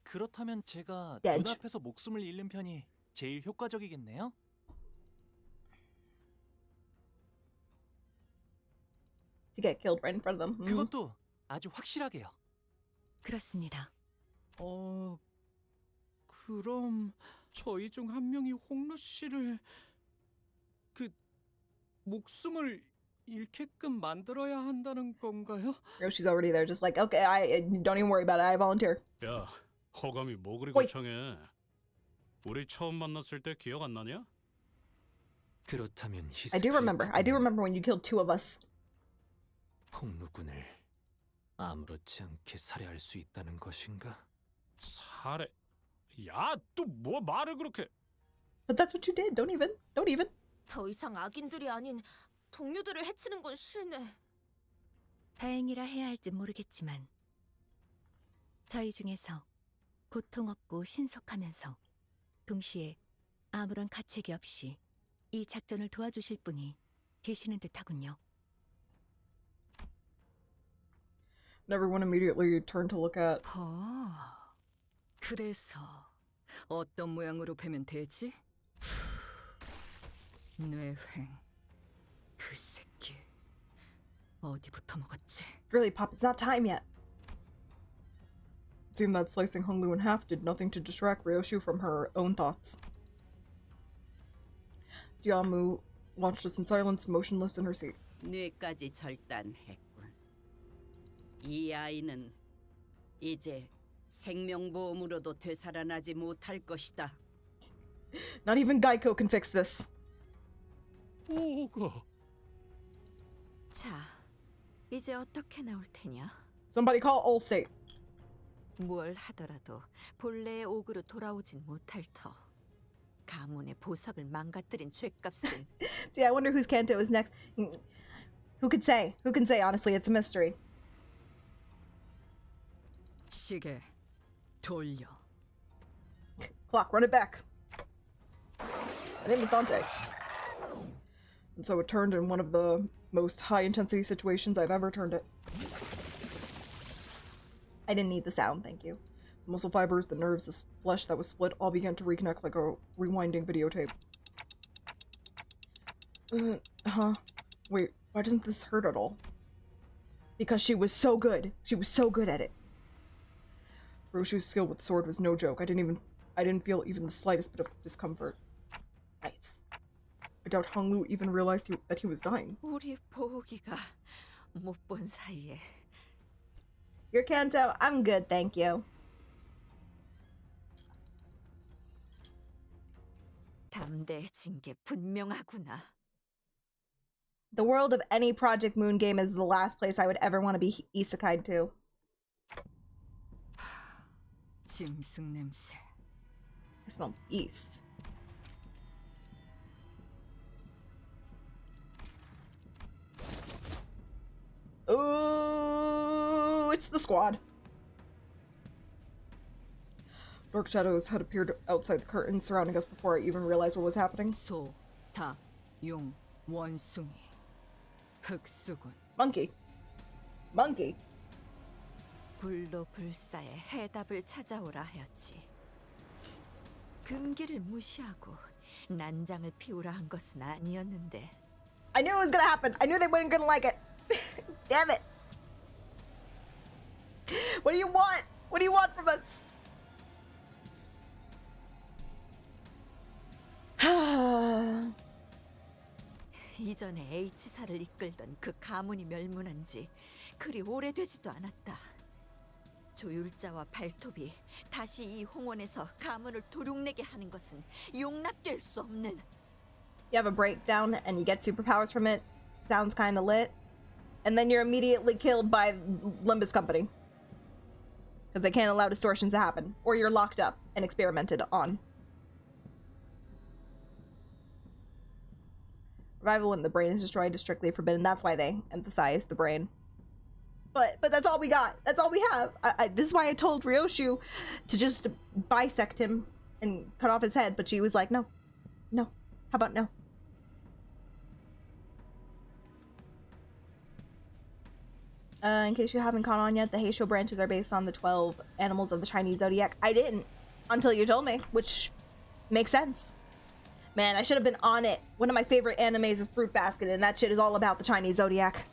그렇다면 제가 Edge. 눈앞에서 목숨을 잃는 편이 제일 효과적이겠네요? To get killed right in front of them. 그것도 아주 확실하게요. 그렇습니다. 그럼 저희 중 한 명이 홍루 씨를 목숨을 잃게끔 만들어야 한다는 건가요? She's already there, just like, okay, I don't even worry about it. I volunteer. 야, 허감이 뭐 그리 Wait. 거창해. 우리 처음 만났을 때 기억 안 나냐? 그렇다면 I do remember. I do remember when you killed two of us. 폭루군을 아무렇지 않게 살해할 수 있다는 것인가? 살해? 야, 또 뭐 말을 그렇게? But that's what you did. Don't even. 더 이상 악인들이 아닌 동료들을 해치는 건 싫네. 다행이라 해야 할지 모르겠지만 저희 중에서 고통 없고 신속하면서 동시에 아무런 가책이 없이 이 작전을 도와주실 분이 계시는 듯하군요. And everyone immediately turned to look at. 그래서 어떤 모양으로 베면 되지? 뇌횡. 그 새끼 어디부터 먹었지? Really, Pop, it's not time yet. It seemed that slicing Honglu in half did nothing to distract Ryoshu from her own thoughts. Jiamu watched us in silence, motionless in her seat. 뇌까지 절단했군. 이 아이는 이제 생명보험으로도 되살아나지 못할 것이다. Not even Geico can fix this. 오가. 자, 이제 어떻게 나올 테냐? Somebody call Allstate. 뭘 하더라도 본래의 옥으로 돌아오진 못할 터. 가문의 보석을 망가뜨린 죄값은. See, I wonder whose Canto is next. Who could say? Who can say? Honestly, it's a mystery. 시계 돌려. Clock, run it back. My name is Dante. And so it turned in one of the most high-intensity situations I've ever turned it. I didn't need the sound, thank you. The muscle fibers, the nerves, the flesh that was split all began to reconnect like a rewinding videotape. Wait, why doesn't this hurt at all? Because she was so good. She was so good at it. Roshu's skill with sword was no joke. I didn't feel even the slightest bit of discomfort. Nice. I doubt Honglu even realized that he was dying. 우리 보기가 못 본 사이에. Your Canto, I'm good, thank you. 담대해진 게 분명하구나. The world of any Project Moon game is the last place I would ever want to be isekai'd to. 짐승 냄새. I smell yeast. Oh, it's the squad. Dark shadows had appeared outside the curtains surrounding us before I even realized what was happening. 소, 닭, 용, 원숭이, 흑수군. Monkey. Monkey. 불로 불사의 해답을 찾아오라 하였지. 금기를 무시하고 난장을 피우라 한 것은 아니었는데. I knew it was gonna happen. I knew they weren't gonna like it. Damn it. What do you want? What do you want from us? 이전에 H사를 이끌던 그 가문이 멸문한 지 그리 오래되지도 않았다. 조율자와 발톱이 다시 이 홍원에서 가문을 도륙내게 하는 것은 용납될 수 없는. You have a breakdown and you get superpowers from it. Sounds kind of lit. And then you're immediately killed by Limbus Company. Because they can't allow distortions to happen. Or you're locked up and experimented on. Revival when the brain is destroyed is strictly forbidden. That's why they emphasize the brain. But that's all we got. That's all we have. This is why I told Ryoshu to just bisect him and cut off his head, but she was like, no. No. How about no? In case you haven't caught on yet, the Heisho branches are based on the 12 animals of the Chinese zodiac. I didn't until you told me, which makes sense. Man, I should have been on it. One of my favorite animes is Fruit Basket, and that shit is all about the Chinese zodiac.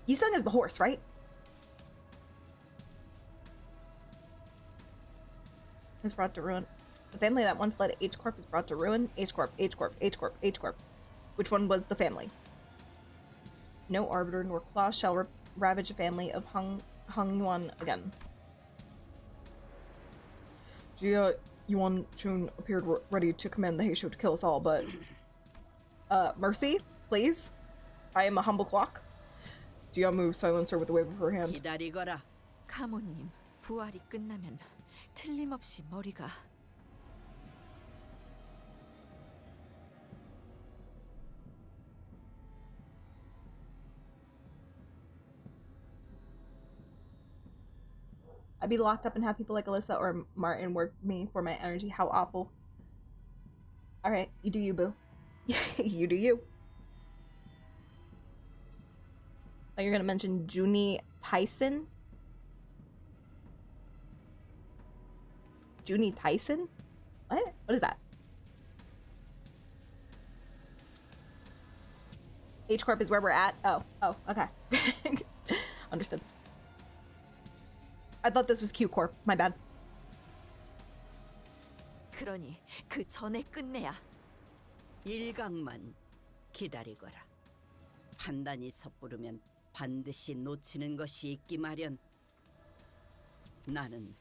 Yisung is the horse, right? Is brought to ruin. The family that once led H Corp is brought to ruin. H Corp, H Corp, H Corp, H Corp. Which one was the family? No arbiter nor claw shall ravage a family of Hung Yuan again. Jia Yuan Chun appeared ready to command the Heisho to kill us all, but mercy, please. I am a humble clock. Jia moved silencer with a wave of her hand. 기다리거라. 가모님, 부활이 끝나면 틀림없이 머리가 I'd be locked up and have people like Alyssa or Martin work me for my energy. How awful. Alright, you do you, boo. You do you. Oh, you're gonna mention Junie Tyson? Junie Tyson? What? What is that? H Corp is where we're at? Oh, okay. Understood. I thought this was Q Corp. My bad. 그러니 그 전에 끝내야. 일각만 기다리거라. 판단이 섣부르면 반드시 놓치는 것이 있기 마련. 나는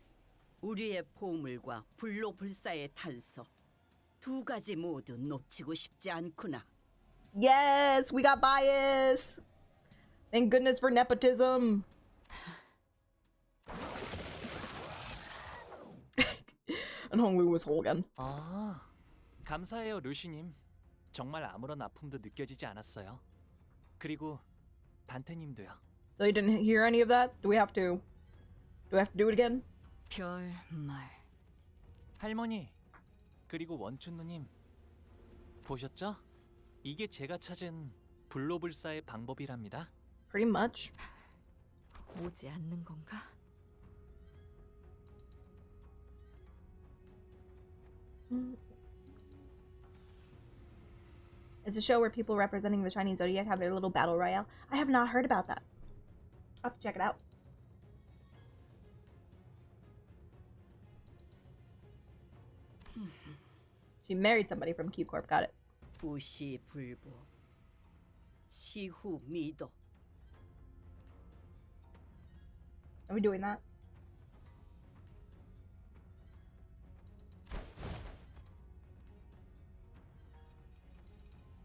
우리의 보물과 불로불사의 탄서 두 가지 모두 놓치고 싶지 않구나. Yes, we got bias. Thank goodness for nepotism. And Honglu was whole again. 아, 감사해요, 루시님. 정말 아무런 아픔도 느껴지지 않았어요. 그리고 단테님도요. So you didn't hear any of that? Do we have to do it again? 별말. 할머니, 그리고 원춘 누님 보셨죠? 이게 제가 찾은 불로불사의 방법이랍니다. Pretty much. 오지 않는 건가? It's a show where people representing the Chinese zodiac have their little battle royale. I have not heard about that. I'll have to check it out. She married somebody from Q Corp. Got it. 부시불보 시후미도. Are we doing that?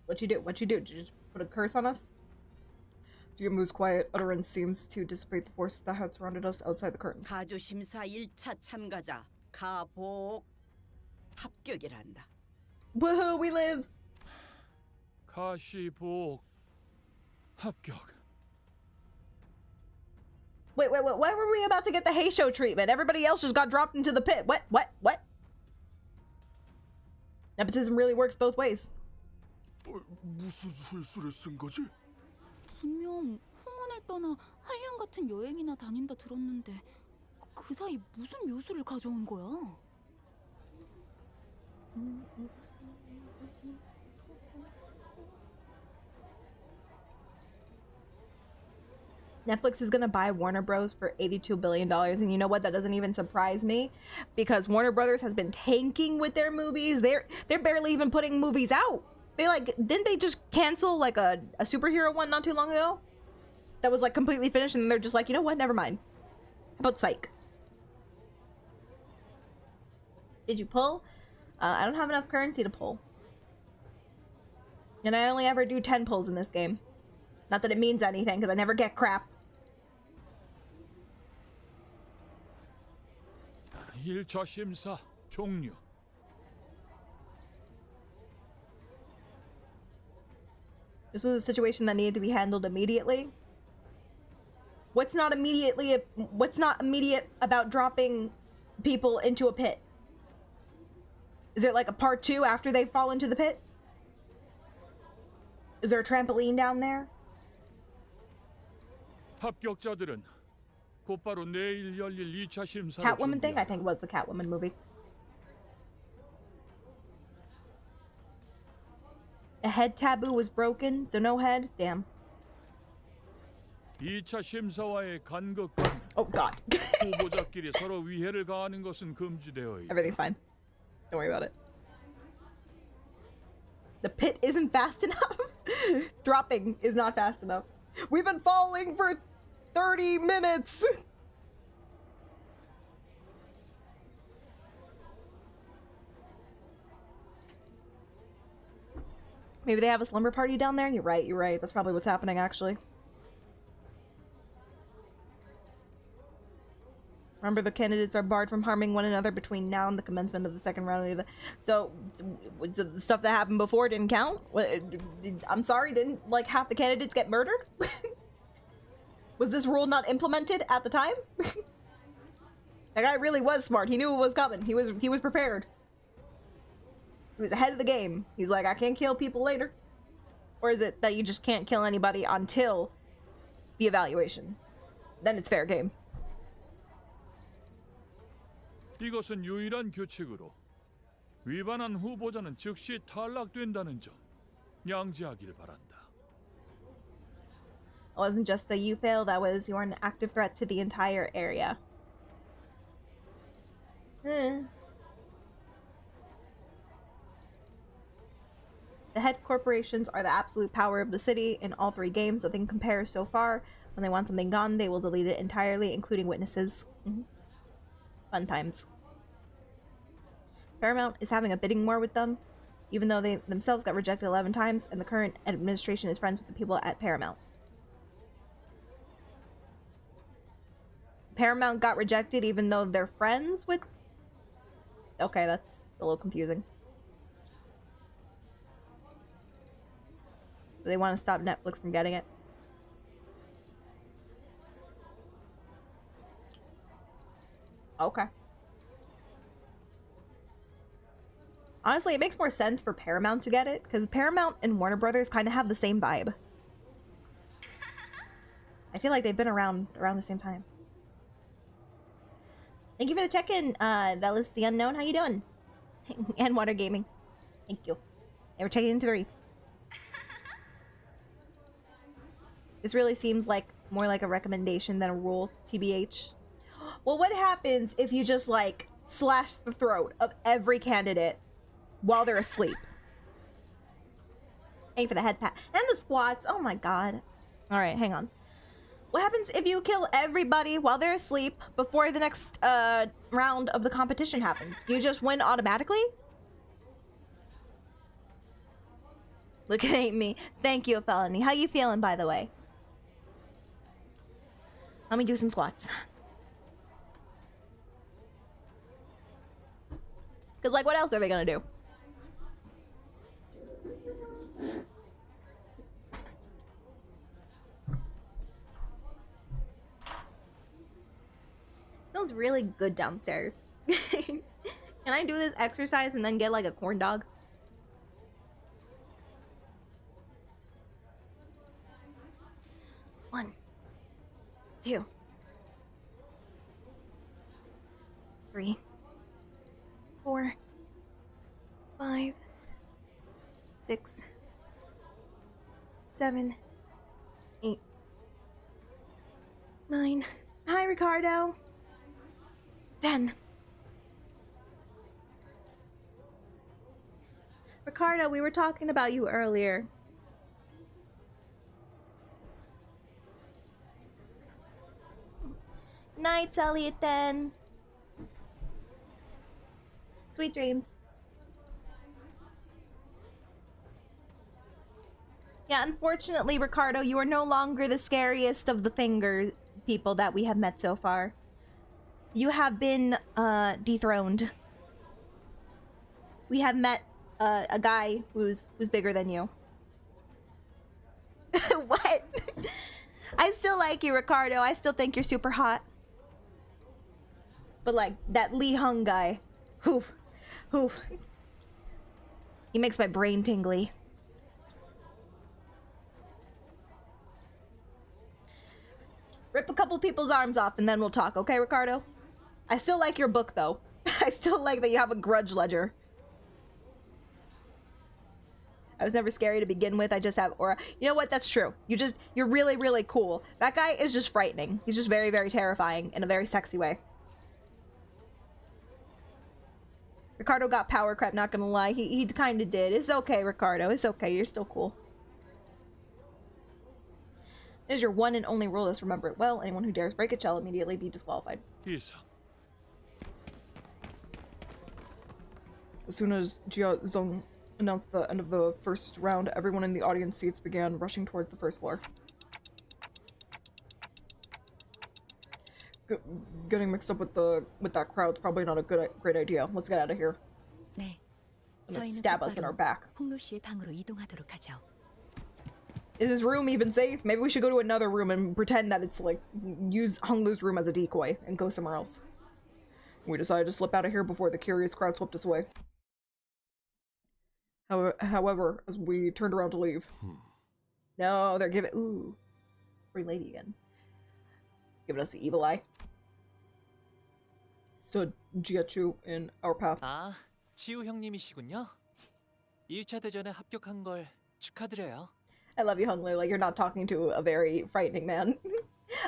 What'd you do? What'd you do? Did you just put a curse on us? Jiamu's quiet utterance seems to dissipate the forces that had surrounded us outside the curtains. 가주심사 1차 참가자 가복 합격이란다. Woohoo, we live! 가시복 합격. Wait, why were we about to get the Heisho treatment? Everybody else just got dropped into the pit. What? Nepotism really works both ways. 무슨 술수를 쓴 거지? 분명 홍원을 떠나 한량 같은 여행이나 다닌다 들었는데 그 사이 무슨 묘수를 가져온 거야? Netflix is gonna buy Warner Bros. For $82 billion, and you know what? That doesn't even surprise me, because Warner Brothers has been tanking with their movies. They're barely even putting movies out. Didn't they just cancel like a superhero one not too long ago? That was like completely finished, and they're just like, you know what? Never mind. How about Psych? Did you pull? I don't have enough currency to pull. And I only ever do 10 pulls in this game. Not that it means anything, because I never get crap. 1차 심사 종료. This was a situation that needed to be handled immediately. What's not immediate about dropping people into a pit? Is there like a part 2 after they fall into the pit? Is there a trampoline down there? 합격자들은 곧바로 내일 열릴 2차 심사를 Catwoman thing? I think it was a Catwoman movie. A head taboo was broken, so no head? Damn. 2차 심사와의 간극과 Oh god. 후보자끼리 서로 위해를 가하는 것은 금지되어 있다. Everything's fine. Don't worry about it. The pit isn't fast enough. Dropping is not fast enough. We've been falling for 30 minutes. Maybe they have a slumber party down there? You're right. That's probably what's happening, actually. Remember, the candidates are barred from harming one another between now and the commencement of the second round of the event. So the stuff that happened before didn't count? I'm sorry, didn't like half the candidates get murdered? Was this rule not implemented at the time? That guy really was smart. He knew it was coming. He was prepared. He was ahead of the game. He's like, I can't kill people later. Or is it that you just can't kill anybody until the evaluation? Then it's fair game. 이것은 유일한 규칙으로 위반한 후보자는 즉시 탈락된다는 점 양지하길 바란다. It wasn't just that you fail, that was you're an active threat to the entire area. The head corporations are the absolute power of the city in all 3 games. Nothing compares so far. When they want something gone, they will delete it entirely, including witnesses. Fun times. Paramount is having a bidding war with them, even though they themselves got rejected 11 times, and the current administration is friends with the people at Paramount. Paramount got rejected even though they're friends with... Okay, that's a little confusing. So they want to stop Netflix from getting it. Okay. Honestly, it makes more sense for Paramount to get it, because Paramount and Warner Brothers kind of have the same vibe. I feel like they've been around the same time. Thank you for the check-in, Velis the Unknown. How you doing? And Water Gaming. Thank you. And we're checking into 3. This really seems like more like a recommendation than a rule, TBH. Well, what happens if you just, like, slash the throat of every candidate while they're asleep? Aim for the head pat. And the squats. Oh my god. Alright, hang on. What happens if you kill everybody while they're asleep before the next round of the competition happens? You just win automatically? Look at me. Thank you, Felony. How you feeling, by the way? Let me do some squats. Because, like, what else are they gonna do? Smells really good downstairs. Can I do this exercise and then get, like, a corn dog? One, 2, 3, 4, 5, 6, 7, 8, 9. Hi, Ricardo. 10. Ricardo, we were talking about you earlier. Night, Elliot, then. Sweet dreams. Yeah, unfortunately, Ricardo, you are no longer the scariest of the finger people that we have met so far. You have been, dethroned. We have met, a guy who's bigger than you. What? I still like you, Ricardo. I still think you're super hot. But like that Lee Hung guy, who, he makes my brain tingly. Rip a couple people's arms off and then we'll talk, okay, Ricardo? I still like your book though. I still like that you have a grudge ledger. I was never scary to begin with. I just have aura. You know what? That's true. You're really, really cool. That guy is just frightening. He's just very, very terrifying in a very sexy way. Ricardo got power crap, not gonna lie. He kind of did. It's okay, Ricardo. It's okay. You're still cool. Here's your one and only rule. Let's remember it well. Anyone who dares break it shall immediately be disqualified. 이상. As soon as Jia Zong announced the end of the first round, everyone in the audience seats began rushing towards the first floor. Getting mixed up with that crowd's probably not a great idea. Let's get out of here. 네. Gonna stab us in our back. 홍로 씨의 방으로 이동하도록 하죠. Is his room even safe? Maybe we should go to another room and pretend that it's like use Honglu's room as a decoy and go somewhere else. We decided to slip out of here before the curious crowd swept us away. However, as we turned around to leave, no, they're giving free lady again, giving us the evil eye. Stood Jiachu in our path. 아, 치우 형님이시군요. 1차 대전에 합격한 걸 축하드려요. I love you, Honglu. Like, you're not talking to a very frightening man.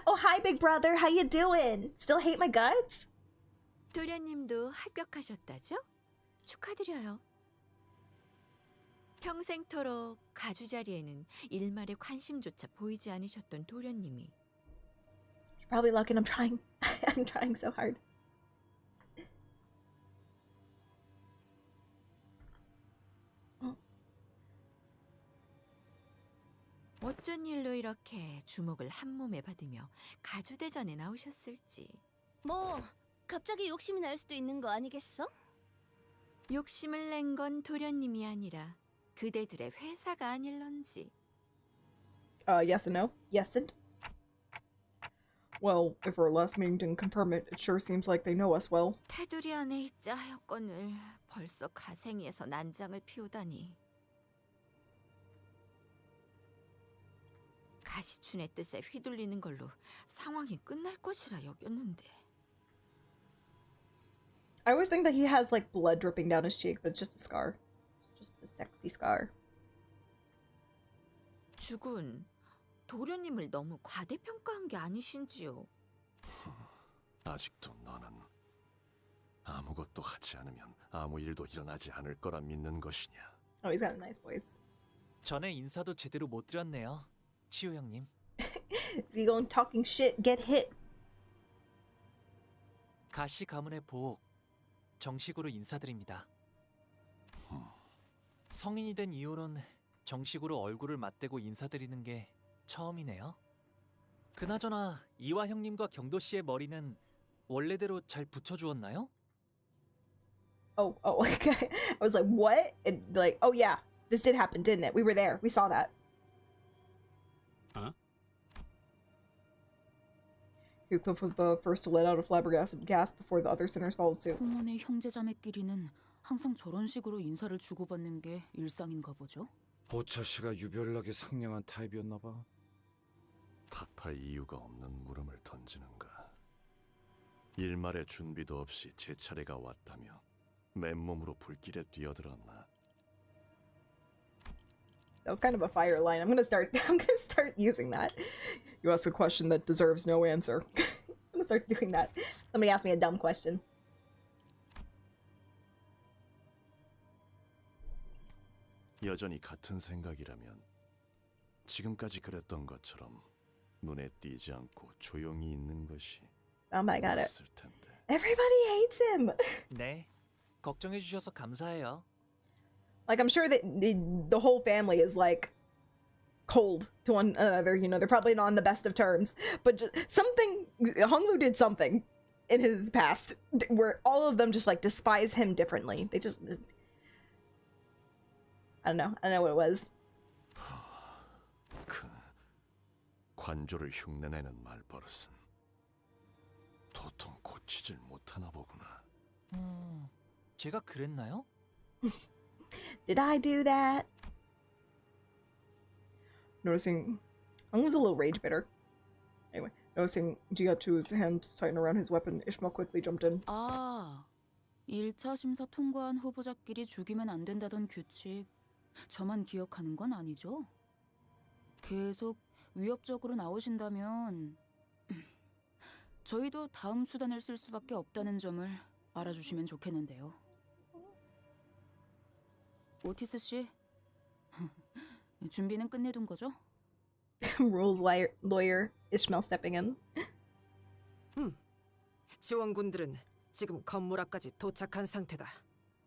Oh, hi, big brother. How you doing? Still hate my guts? 도련님도 합격하셨다죠? 축하드려요. 평생토록 가주 자리에는 일말의 관심조차 보이지 않으셨던 도련님이. You're probably lucky I'm trying. I'm trying so hard. 어쩐 일로 이렇게 주목을 한 몸에 받으며 가주대전에 나오셨을지. 뭐 갑자기 욕심이 날 수도 있는 거 아니겠어? 욕심을 낸 건 도련님이 아니라 그대들의 회사가 아닐런지. Yes and no. Yes and. Well, if our last meeting didn't confirm it, it sure seems like they know us well. 테두리 안에 있자 하였건을 벌써 가생이에서 난장을 피우다니. 가시춘의 뜻에 휘둘리는 걸로 상황이 끝날 것이라 여겼는데. I always think that he has like blood dripping down his cheek, but it's just a scar. It's just a sexy scar. 죽은 도련님을 너무 과대평가한 게 아니신지요? 아직도 너는 아무것도 하지 않으면 아무 일도 일어나지 않을 거라 믿는 것이냐? Oh, he's got a nice voice. 전에 인사도 제대로 못 드렸네요. 치우 형님. Is he going talking shit? Get hit. 가시 가문의 보옥 정식으로 인사드립니다. 성인이 된 이후론 정식으로 얼굴을 맞대고 인사드리는 게 처음이네요. 그나저나 이화 형님과 경도 씨의 머리는 원래대로 잘 붙여주었나요? Oh, okay. I was like, what? And like, oh yeah, this did happen, didn't it? We were there. We saw that. Huh? Heathcliff was the first to let out a flabbergasted gasp before the other sinners followed suit. 홍원의 형제자매끼리는 항상 저런 식으로 인사를 주고받는 게 일상인가 보죠? 보차 씨가 유별나게 상냥한 타입이었나 봐. 탓할 이유가 없는 물음을 던지는가. 일말의 준비도 없이 제 차례가 왔다며 맨몸으로 불길에 뛰어들었나. That was kind of a fire line. I'm gonna start using that. You ask a question that deserves no answer. I'm gonna start doing that. Somebody asked me a dumb question. 여전히 같은 생각이라면 지금까지 그랬던 것처럼 눈에 띄지 않고 조용히 있는 것이 Oh my god. 맞을 텐데. Everybody hates him. 네, 걱정해 주셔서 감사해요. Like, I'm sure that the whole family is like cold to one another. You know, they're probably not on the best of terms. But just something, Honglu did something in his past where all of them just like despise him differently. They just, I don't know what it was. 관조를 흉내내는 말버릇은 도통 고치질 못하나 보구나. 제가 그랬나요? Did I do that? Noticing, was a little rage bitter. Anyway, noticing Jiatu's hand tighten around his weapon, Ishmael quickly jumped in. 아, 1차 심사 통과한 후보자끼리 죽이면 안 된다던 규칙 저만 기억하는 건 아니죠? 계속 위협적으로 나오신다면 저희도 다음 수단을 쓸 수밖에 없다는 점을 알아주시면 좋겠는데요. 오티스 씨, 준비는 끝내둔 거죠? Rules lawyer Ishmael stepping in. 지원군들은 지금 건물 앞까지 도착한 상태다.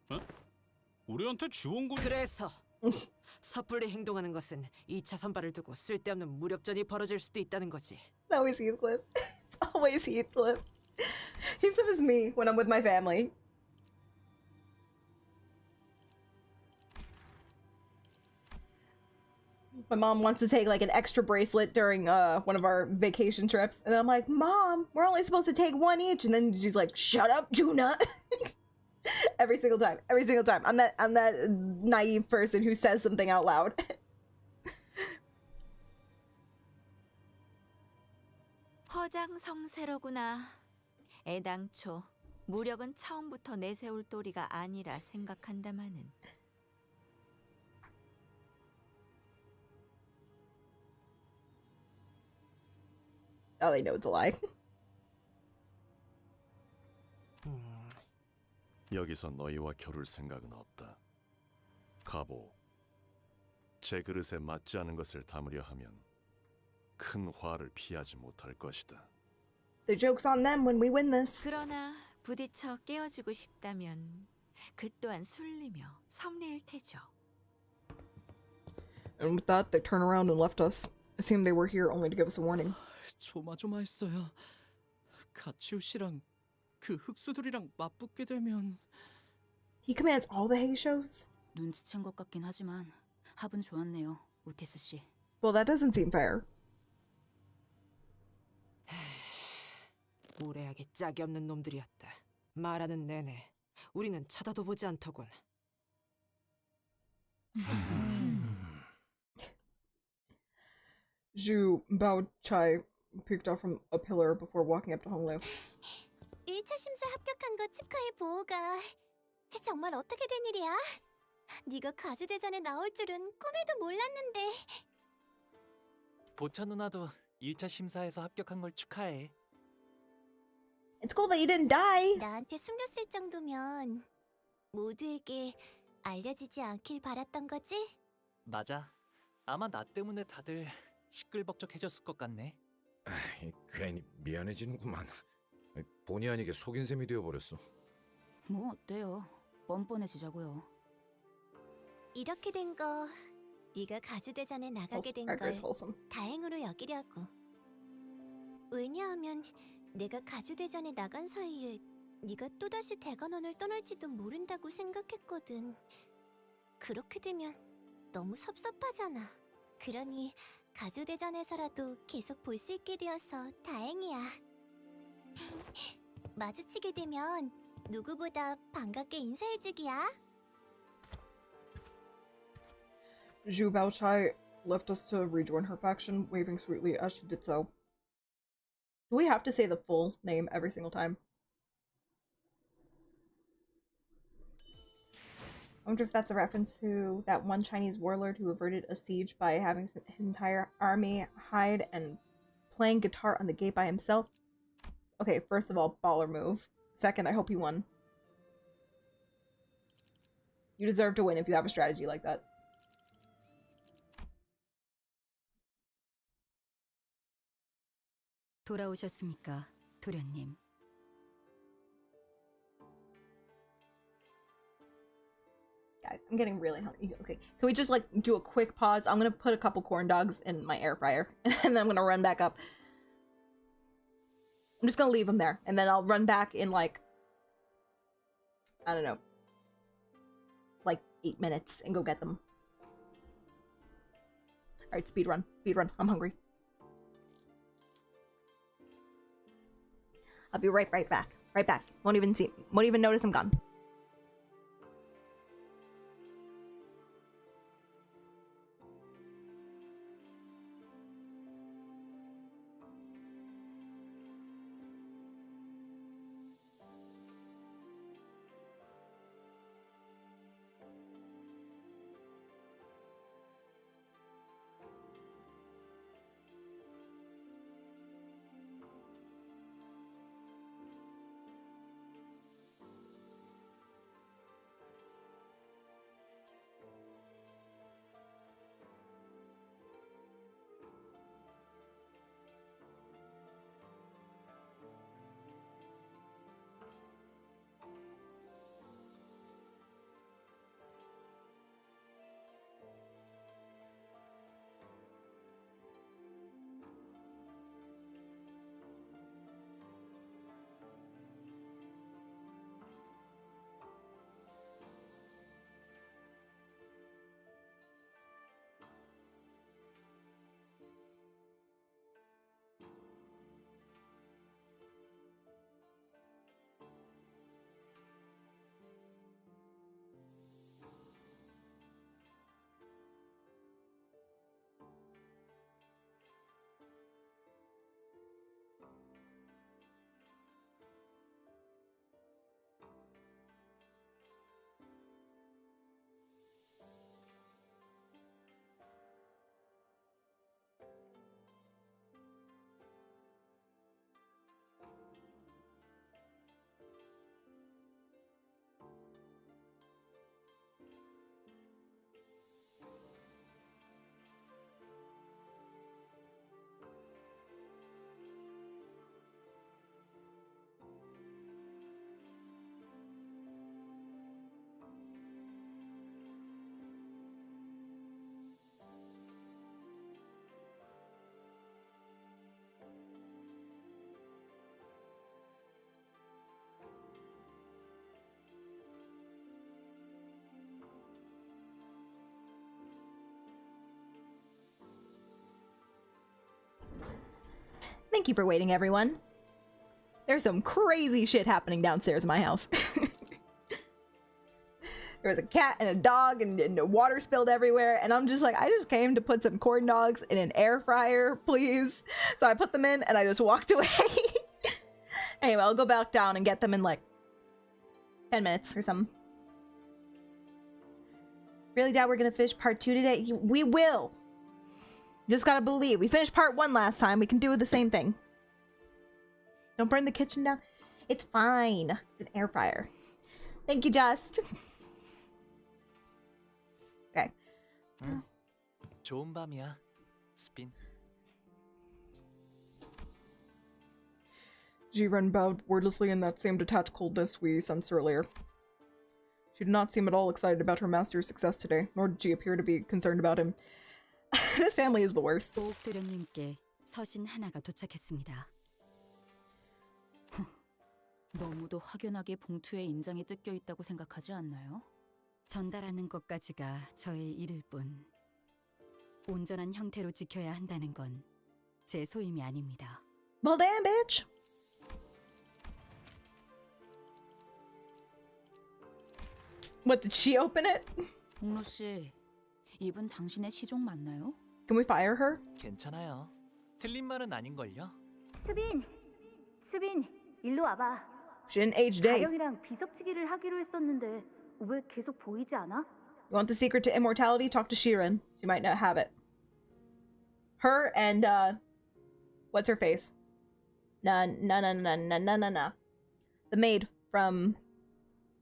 어? 우리한테 지원군? 그래서 섣불리 행동하는 것은 2차 선발을 두고 쓸데없는 무력전이 벌어질 수도 있다는 거지. It's always Heathcliff. It's always Heathcliff. Heathcliff is me when I'm with my family. My mom wants to take like an extra bracelet during one of our vacation trips, and I'm like, Mom, we're only supposed to take one each, and then she's like, Shut up, Juna. Every single time. I'm that naive person who says something out loud. 허장성세로구나. 애당초 무력은 처음부터 내세울 도리가 아니라 생각한다마는. Oh, they know it's a lie. 여기서 너희와 겨룰 생각은 없다. 가보. 제 그릇에 맞지 않은 것을 담으려 하면 큰 화를 피하지 못할 것이다. The joke's on them when we win this. 그러나 부딪혀 깨어주고 싶다면 그 또한 순리며 섭리일 테죠. And with that, they turn around and left us. It seemed they were here only to give us a warning. 조마조마했어요. 가치우 씨랑 그 흑수들이랑 맞붙게 되면 He commands all the Hay shows? 눈치챈 것 같긴 하지만 합은 좋았네요, 오티스 씨. Well, that doesn't seem fair. 무례하게 짝이 없는 놈들이었다. 말하는 내내 우리는 쳐다도 보지 않더군. Zhu Baochai peeked out from a pillar before walking up to Hongleo. 1차 심사 합격한 거 축하해, 보호가. 정말 어떻게 된 일이야? 네가 가주대전에 나올 줄은 꿈에도 몰랐는데. 보차 누나도 1차 심사에서 합격한 걸 축하해. It's cool that you didn't die. 나한테 숨겼을 정도면 모두에게 알려지지 않길 바랐던 거지? 맞아. 아마 나 때문에 다들 시끌벅적해졌을 것 같네. 괜히 미안해지는구만. 본의 아니게 속인 셈이 되어버렸어. 뭐 어때요? 뻔뻔해지자고요. 이렇게 된 거 네가 가주대전에 나가게 된 걸 다행으로 여기려고. 왜냐하면 내가 가주대전에 나간 사이에 네가 또다시 대관원을 떠날지도 모른다고 생각했거든. 그렇게 되면 너무 섭섭하잖아. 그러니 가주대전에서라도 계속 볼 수 있게 되어서 다행이야. 마주치게 되면 누구보다 반갑게 인사해주기야. Zhu Baochai left us to rejoin her faction, waving sweetly as she did so. Do we have to say the full name every single time? I wonder if that's a reference to that one Chinese warlord who averted a siege by having his entire army hide and playing guitar on the gate by himself. Okay, first of all, baller move. Second, I hope he won. You deserve to win if you have a strategy like that. 돌아오셨습니까, 도련님? Guys, I'm getting really hungry. Okay, can we just like do a quick pause? I'm gonna put a couple corn dogs in my air fryer and then I'm gonna run back up. I'm just gonna leave them there and then I'll run back in like, I don't know, like 8 minutes and go get them. Alright, speed run. I'm hungry. I'll be right back. Right back. Won't even notice I'm gone. Thank you for waiting, everyone. There's some crazy shit happening downstairs in my house. There was a cat and a dog and water spilled everywhere, and I'm just like, I just came to put some corn dogs in an air fryer, please. So I put them in and I just walked away. Anyway, I'll go back down and get them in like 10 minutes or something. Really, Dad, we're gonna finish part 2 today? We will. You just gotta believe. We finished part 1 last time. We can do the same thing. Don't burn the kitchen down. It's fine. It's an air fryer. Thank you, Just. Okay. 좋은 밤이야, 스핀. Jiren bowed wordlessly in that same detached coldness we sensed earlier. She did not seem at all excited about her master's success today, nor did she appear to be concerned about him. This family is the worst. 보옥도령님께 서신 하나가 도착했습니다. 너무도 확연하게 봉투에 인장이 뜯겨 있다고 생각하지 않나요? 전달하는 것까지가 저의 일일 뿐. 온전한 형태로 지켜야 한다는 건 제 소임이 아닙니다. Well, damn, bitch. What, did she open it? 공로 씨, 이분 당신의 시종 맞나요? Can we fire her? 괜찮아요. 틀린 말은 아닌걸요? 스빈, 일로 와봐. She didn't age day. You 가령이랑 비석치기를 하기로 했었는데 왜 계속 보이지 않아? want the secret to immortality? Talk to Shirin. She might not have it. Her and, what's her face? Nah. The maid from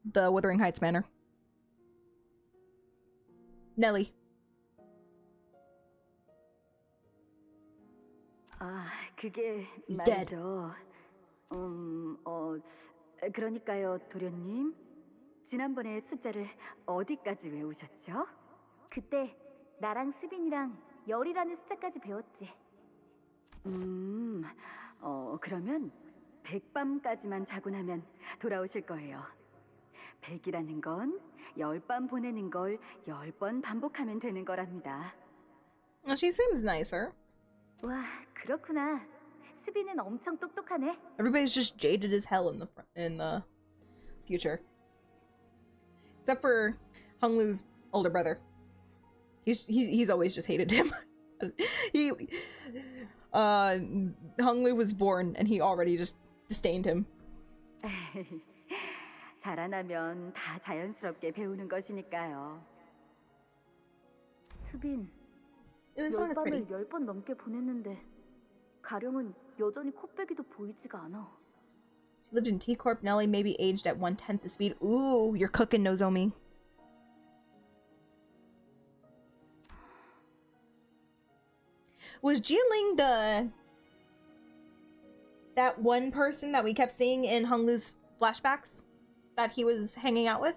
the Wuthering Heights Manor. Nelly. 아, 그게 He's dead. 말이죠. 그러니까요, 도련님. 지난번에 숫자를 어디까지 외우셨죠? 그때 나랑 스빈이랑 열이라는 숫자까지 배웠지. 그러면 100밤까지만 자고 나면 돌아오실 거예요. 100이라는 건 10밤 보내는 걸 10번 반복하면 되는 거랍니다. Well, she seems nicer. 와, 그렇구나. 수빈은 엄청 똑똑하네. Everybody's just jaded as hell in the future, except for Honglu's older brother. He's always just hated him. Honglu was born and he already just disdained him. 자라나면 다 자연스럽게 배우는 것이니까요. 수빈, This song is pretty. 열밤을 10번 넘게 보냈는데 가령은 여전히 코빼기도 보이지가 않아. She lived in T Corp. Nelly may be aged at 1/10 the speed. Ooh, you're cooking, Nozomi. Was Jianling that one person that we kept seeing in Honglu's flashbacks that he was hanging out with?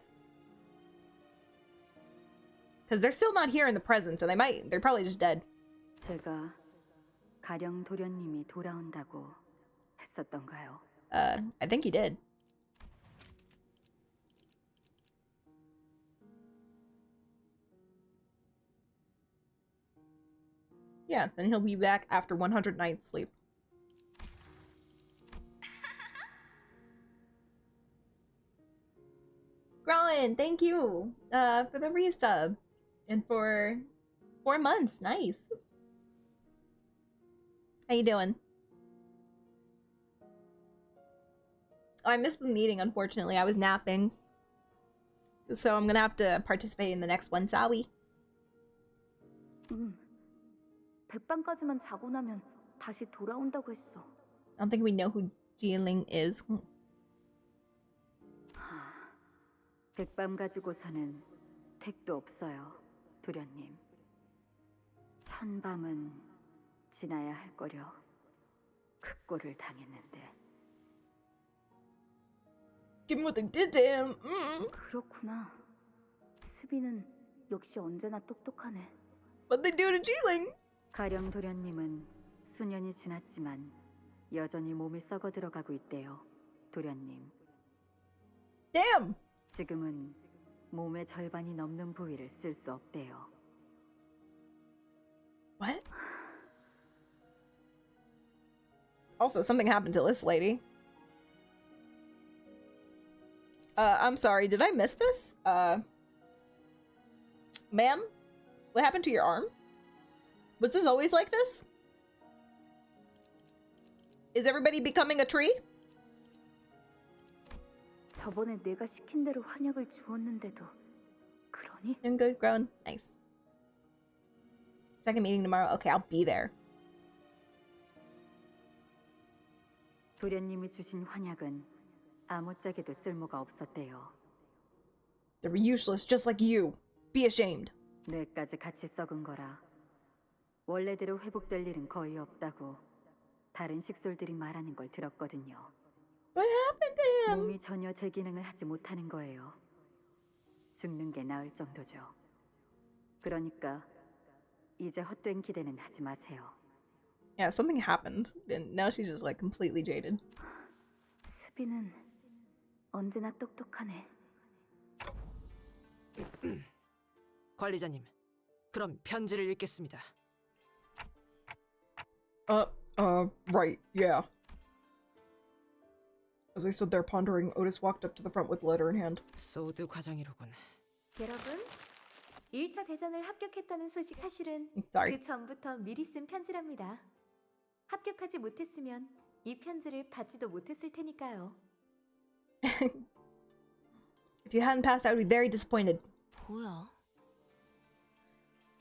Because they're still not here in the present, and they're probably just dead. 제가 가령 도련님이 돌아온다고 했었던가요? I think he did. Yeah, then he'll be back after 100 nights sleep. Growlin, thank you for the resub and for 4 months. Nice. How you doing? Oh, I missed the meeting, unfortunately. I was napping. So I'm gonna have to participate in the next one, Sawi. 백방까지만 자고 나면 다시 돌아온다고 했어. I don't think we know who Jianling is. 백밤 가지고서는 택도 없어요, 도련님. 천밤은 지나야 할 거려 그 꼴을 당했는데. Give him what they did to him. 그렇구나. 수비는 역시 언제나 똑똑하네. What they do to Jianling? 가령 도련님은 수년이 지났지만 여전히 몸이 썩어 들어가고 있대요, 도련님. Damn. 지금은 몸의 절반이 넘는 부위를 쓸 수 없대요. What? Also, something happened to this lady. I'm sorry, did I miss this? Ma'am? What happened to your arm? Was this always like this? Is everybody becoming a tree? 저번에 내가 시킨 대로 환약을 주었는데도 그러니? I'm good, grown. Nice. Second meeting tomorrow. Okay, I'll be there. 도련님이 주신 환약은 아무짝에도 쓸모가 없었대요. They were useless, just like you. Be ashamed. 뇌까지 같이 썩은 거라 원래대로 회복될 일은 거의 없다고 다른 식솔들이 말하는 걸 들었거든요. What happened to him? 몸이 전혀 제 기능을 하지 못하는 거예요. 죽는 게 나을 정도죠. 그러니까 이제 헛된 기대는 하지 마세요. Yeah, something happened, and now she's just like completely jaded. 수비는 언제나 똑똑하네. 관리자님, 그럼 편지를 읽겠습니다. Right, yeah. As they stood there pondering, Otis walked up to the front with the letter in hand. 소드 과장이로군. 여러분, 1차 대전을 합격했다는 소식 사실은 Sorry. 그 전부터 미리 쓴 편지랍니다. 합격하지 못했으면 이 편지를 받지도 못했을 테니까요. If you hadn't passed, I would be very disappointed. 뭐야?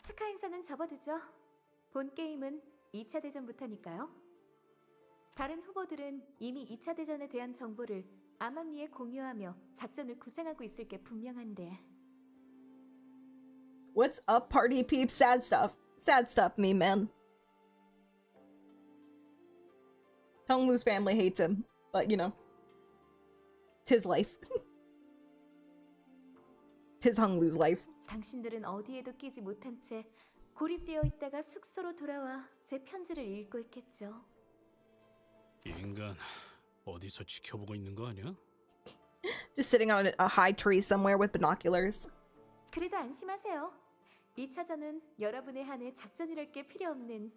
축하 인사는 접어두죠. 본 게임은 2차 대전부터니까요. 다른 후보들은 이미 2차 대전에 대한 정보를 암암리에 공유하며 작전을 구상하고 있을 게 분명한데. What's up, party peeps? Sad stuff. Sad stuff, me, man. Honglu's family hates him, but you know, tis life. tis Honglu's life. 당신들은 어디에도 끼지 못한 채 고립되어 있다가 숙소로 돌아와 제 편지를 읽고 있겠죠. 이 인간 어디서 지켜보고 있는 거 아니야? Just sitting on a high tree somewhere with binoculars. 그래도 안심하세요. 2차전은 여러분의 한해 작전이랄 게 필요 없는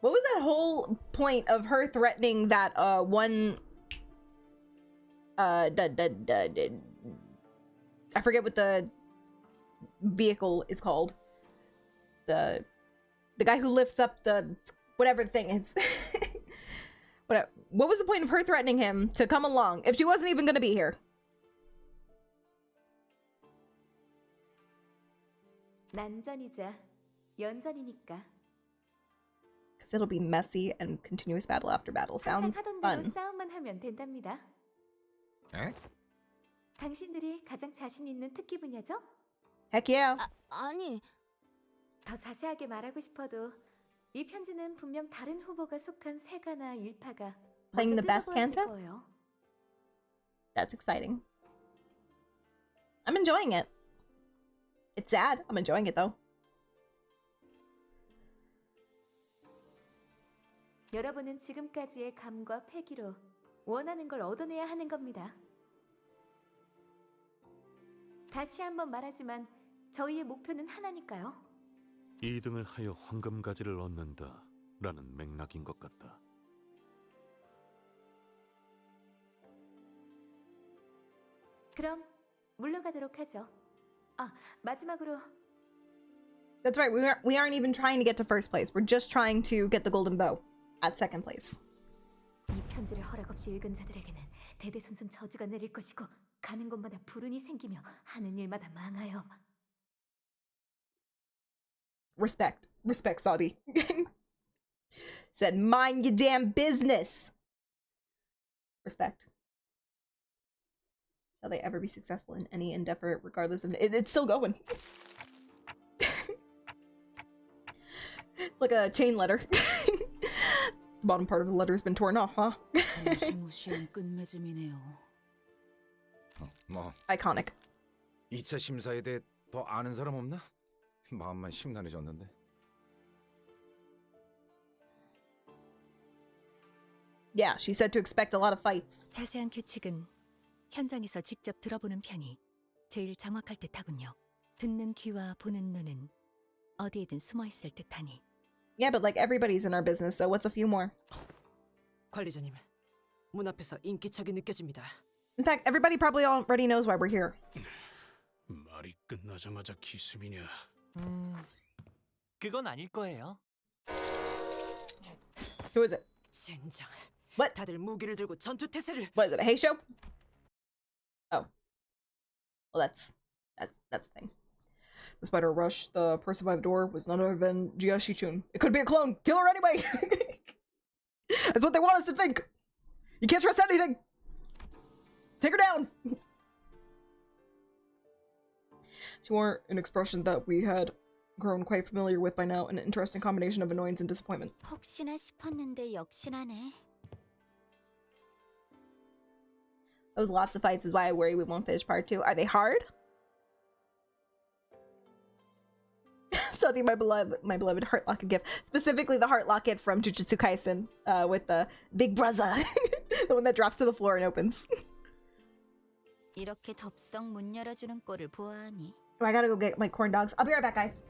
What was that whole point of her threatening that one I forget what the vehicle is called. The guy who lifts up the whatever the thing is. What was the point of her threatening him to come along if she wasn't even going to be here? 난전이자 연전이니까. Because it'll be messy and continuous battle after battle. Sounds 하던 대로 fun. 싸움만 하면 된답니다. 에? 당신들이 가장 자신 있는 특기 분야죠? Heck yeah. 아니. 더 자세하게 말하고 싶어도 이 편지는 분명 다른 후보가 속한 세가나 일파가 Playing the 먼저 best 뜯어보았을 Canto? 거예요. That's exciting. I'm enjoying it. It's sad. I'm enjoying it though. 여러분은 지금까지의 감과 패기로 원하는 걸 얻어내야 하는 겁니다. 다시 한번 말하지만 저희의 목표는 하나니까요. 2등을 하여 황금가지를 얻는다라는 맥락인 것 같다. 그럼 물러가도록 하죠. 아, 마지막으로 That's right. We aren't even trying to get to first place. We're just trying to get the golden bow at second place. 이 편지를 허락 없이 읽은 자들에게는 대대손손 저주가 내릴 것이고 가는 곳마다 불운이 생기며 하는 일마다 망하여. Respect. Respect, Saudi. Said, mind your damn business. Respect. Shall they ever be successful in any endeavor, regardless of... It's still going. It's like a chain letter. Bottom part of the letter has been torn off, huh? 무시무시한 끝맺음이네요. 뭐 Iconic. 2차 심사에 대해 더 아는 사람 없나? 마음만 심란해졌는데. Yeah, she said to expect a lot of fights. 자세한 규칙은 현장에서 직접 들어보는 편이 제일 정확할 듯하군요. 듣는 귀와 보는 눈은 어디에든 숨어 있을 듯하니. Yeah, but like everybody's in our business, so what's a few more? 관리자님, 문 앞에서 인기척이 느껴집니다. In fact, everybody probably already knows why we're here. 말이 끝나자마자 기습이냐? 그건 아닐 거예요. Who is it? 젠장. What? 다들 무기를 들고 전투 태세를. What is it? A hay show? Oh. Well, that's the thing. Despite our rush, the person by the door was none other than Jia Shichun. It could be a clone. Kill her anyway. That's what they want us to think. You can't trust anything. Take her down. She wore an expression that we had grown quite familiar with by now, an interesting combination of annoyance and disappointment. 혹시나 싶었는데 역시나네. Those lots of fights is why I worry we won't finish part 2. Are they hard? Something my beloved heart locket gift. Specifically the heart locket from Jujutsu Kaisen with the big brother. The one that drops to the floor and opens. 이렇게 덥석 문 열어주는 꼴을 보아하니. Oh, I gotta go get my corn dogs. I'll be right back, guys.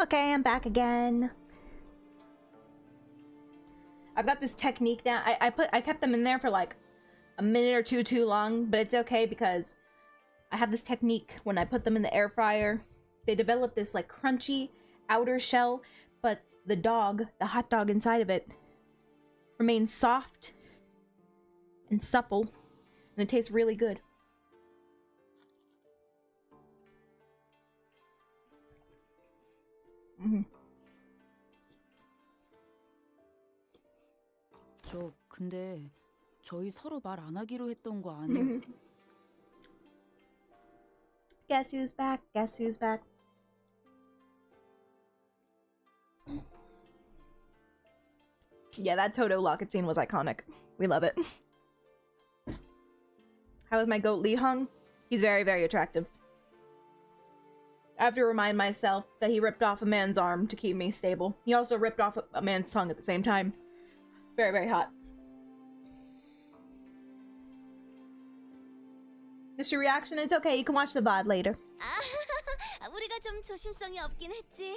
Okay, I'm back again. I've got this technique down. I kept them in there for like a minute or two too long, but it's okay because I have this technique when I put them in the air fryer. They develop this like crunchy outer shell, but the hot dog inside of it remains soft and supple, and it tastes really good. 저 근데 저희 서로 말 안 하기로 했던 거 아니에요? Guess who's back? Guess who's back? Yeah, that Toto locket scene was iconic. We love it. How is my goat Lee Hung? He's very, very attractive. I have to remind myself that he ripped off a man's arm to keep me stable. He also ripped off a man's tongue at the same time. Very, very hot. Missed your reaction? It's okay. You can watch the VOD later. 우리가 좀 조심성이 없긴 했지.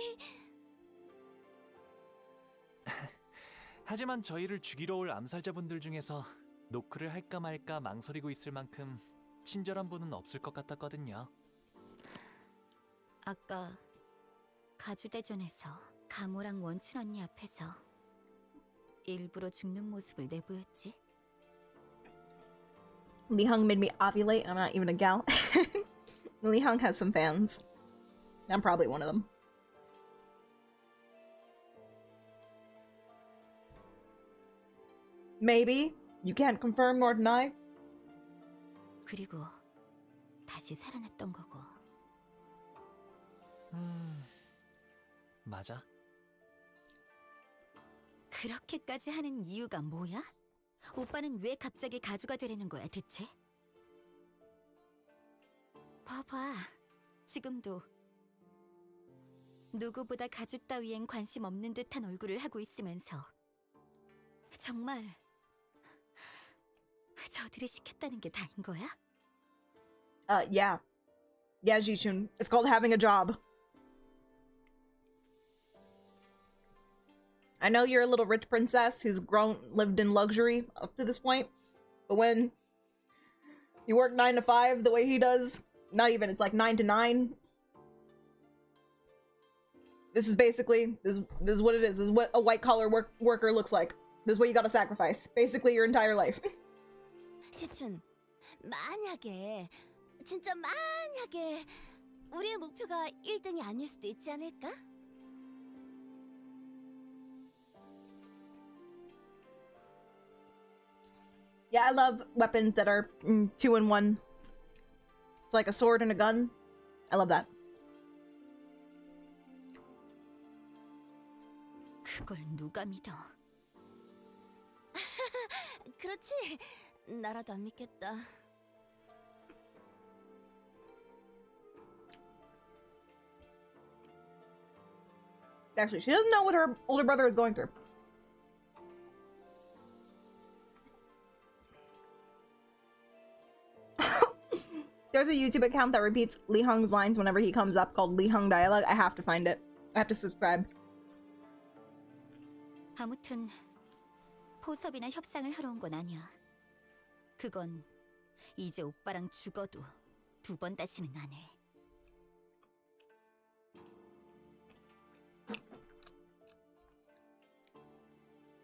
하지만 저희를 죽이러 올 암살자분들 중에서 노크를 할까 말까 망설이고 있을 만큼 친절한 분은 없을 것 같았거든요. 아까 가주대전에서 가모랑 원춘 언니 앞에서 일부러 죽는 모습을 내보였지. Lee Hung made me ovulate. I'm not even a gal. Lee Hung has some fans. I'm probably one of them. Maybe. You can't confirm nor deny. 그리고 다시 살아났던 거고. 맞아. 그렇게까지 하는 이유가 뭐야? 오빠는 왜 갑자기 가주가 되려는 거야, 대체? 봐봐, 지금도 누구보다 가주 따위엔 관심 없는 듯한 얼굴을 하고 있으면서 정말 저들이 시켰다는 게 다인 거야? Yeah. Yeah, Jichun. It's called having a job. I know you're a little rich princess who's lived in luxury up to this point, but when you work 9 to 5 the way he does, not even, it's like 9 to 9. This is basically, this is what it is. This is what a white collar worker looks like. This is what you gotta sacrifice. Basically your entire life. 시춘, 만약에, 진짜 만약에 우리의 목표가 1등이 아닐 수도 있지 않을까? Yeah, I love weapons that are 2 in 1. It's like a sword and a gun. I love that. 그걸 누가 믿어? 그렇지. 나라도 안 믿겠다. Actually, she doesn't know what her older brother is going through. There's a YouTube account that repeats Lee Hung's lines whenever he comes up called Lee Hung Dialogue. I have to find it. I have to subscribe. 아무튼 포섭이나 협상을 하러 온 건 아니야. 그건 이제 오빠랑 죽어도 2번 다시는 안 해.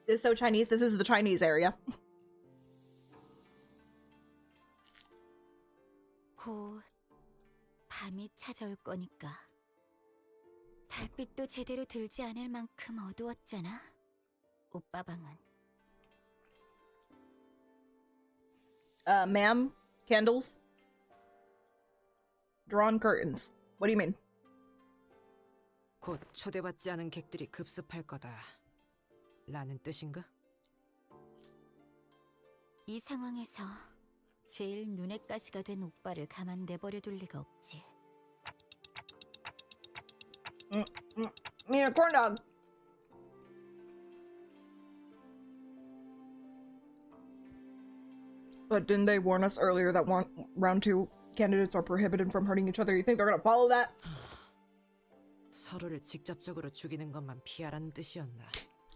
This is so Chinese. This is the Chinese area. 곧 밤이 찾아올 거니까. 달빛도 제대로 들지 않을 만큼 어두웠잖아. 오빠 방은. Ma'am, candles, drawn curtains. What do you mean? 곧 초대받지 않은 객들이 급습할 거다. 라는 뜻인가? 이 상황에서 제일 눈엣 가시가 된 오빠를 가만 내버려둘 리가 없지. Me and a corn dog. But didn't they warn us earlier that round 2 candidates are prohibited from hurting each other? You think they're gonna follow that? 서로를 직접적으로 죽이는 것만 피하라는 뜻이었나?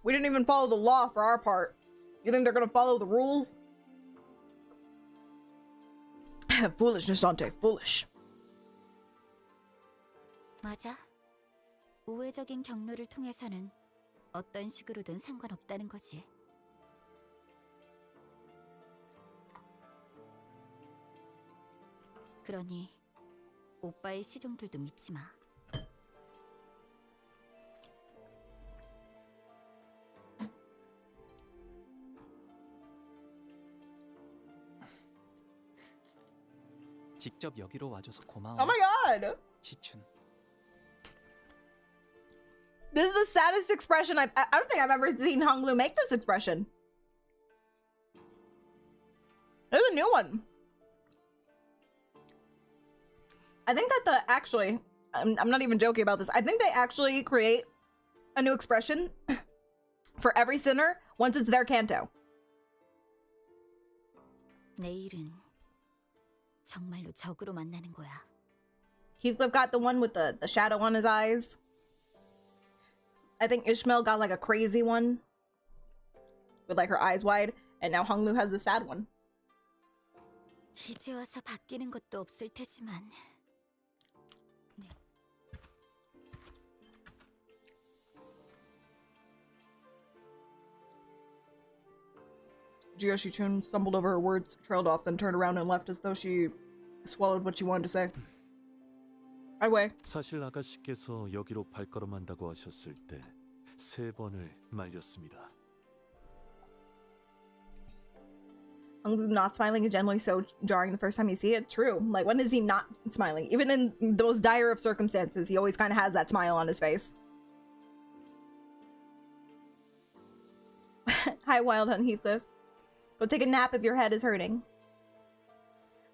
We didn't even follow the law for our part. You think they're gonna follow the rules? Foolishness, Dante. Foolish. 맞아. 우회적인 경로를 통해서는 어떤 식으로든 상관없다는 거지. 그러니 오빠의 시종들도 믿지 마. 직접 여기로 와줘서 고마워. Oh my god! 시춘. This is the saddest expression I don't think I've ever seen Honglu make this expression. There's a new one. I think that actually, I'm not even joking about this. I think they actually create a new expression for every sinner once it's their canto. 내일은 정말로 적으로 만나는 거야. Heathcliff got the one with the shadow on his eyes. I think Ishmael got like a crazy one with like her eyes wide, and now Honglu has the sad one. 이제 와서 바뀌는 것도 없을 테지만. 네. Jiyoshi Chun stumbled over her words, trailed off, then turned around and left as though she swallowed what she wanted to say. Highway. 사실 아가씨께서 여기로 발걸음한다고 하셨을 때 3번을 말렸습니다. Honglu not smiling is generally so jarring the first time you see it. True. Like, when is he not smiling? Even in those dire of circumstances, he always kind of has that smile on his face. Hi, Wild Hunt Heathcliff. Go take a nap if your head is hurting.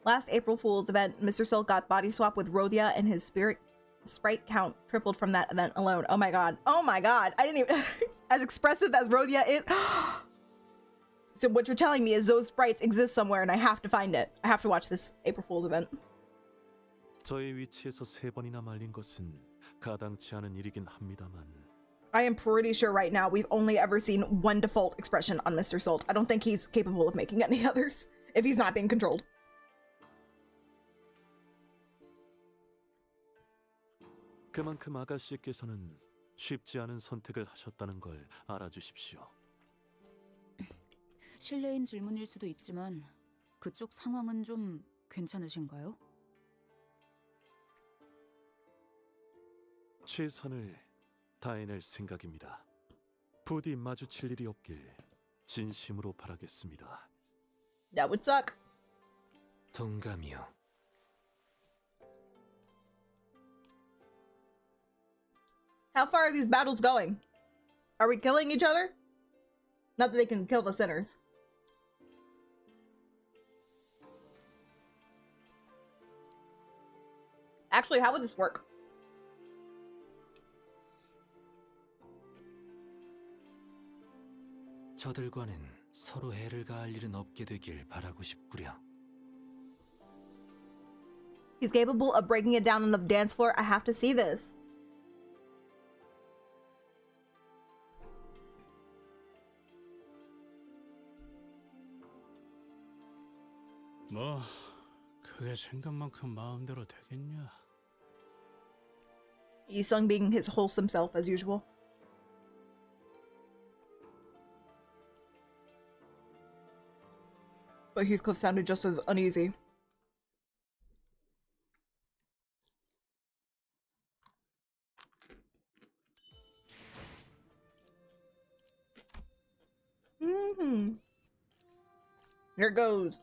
Last April Fool's event, Mr. Silk got body swap with Rodya, and his sprite count tripled from that event alone. Oh my god. Oh my god. I didn't even... As expressive as Rodya is... So what you're telling me is those sprites exist somewhere and I have to find it. I have to watch this April Fool's event. 저의 위치에서 3번이나 말린 것은 가당치 않은 일이긴 합니다만. I am pretty sure right now we've only ever seen one default expression on Mr. Salt. I don't think he's capable of making any others if he's not being controlled. 그만큼 아가씨께서는 쉽지 않은 선택을 하셨다는 걸 알아주십시오. 실례인 질문일 수도 있지만 그쪽 상황은 좀 괜찮으신가요? 최선을 다해낼 생각입니다. 부디 마주칠 일이 없길 진심으로 바라겠습니다. That would suck. 동감이요. How far are these battles going? Are we killing each other? Not that they can kill the sinners. Actually, how would this work? 저들과는 서로 해를 가할 일은 없게 되길 바라고 싶구려. He's capable of breaking it down on the dance floor. I have to see this. 뭐 그게 생각만큼 마음대로 되겠냐? Yisung being his wholesome self as usual. But Heathcliff sounded just as uneasy. Here goes.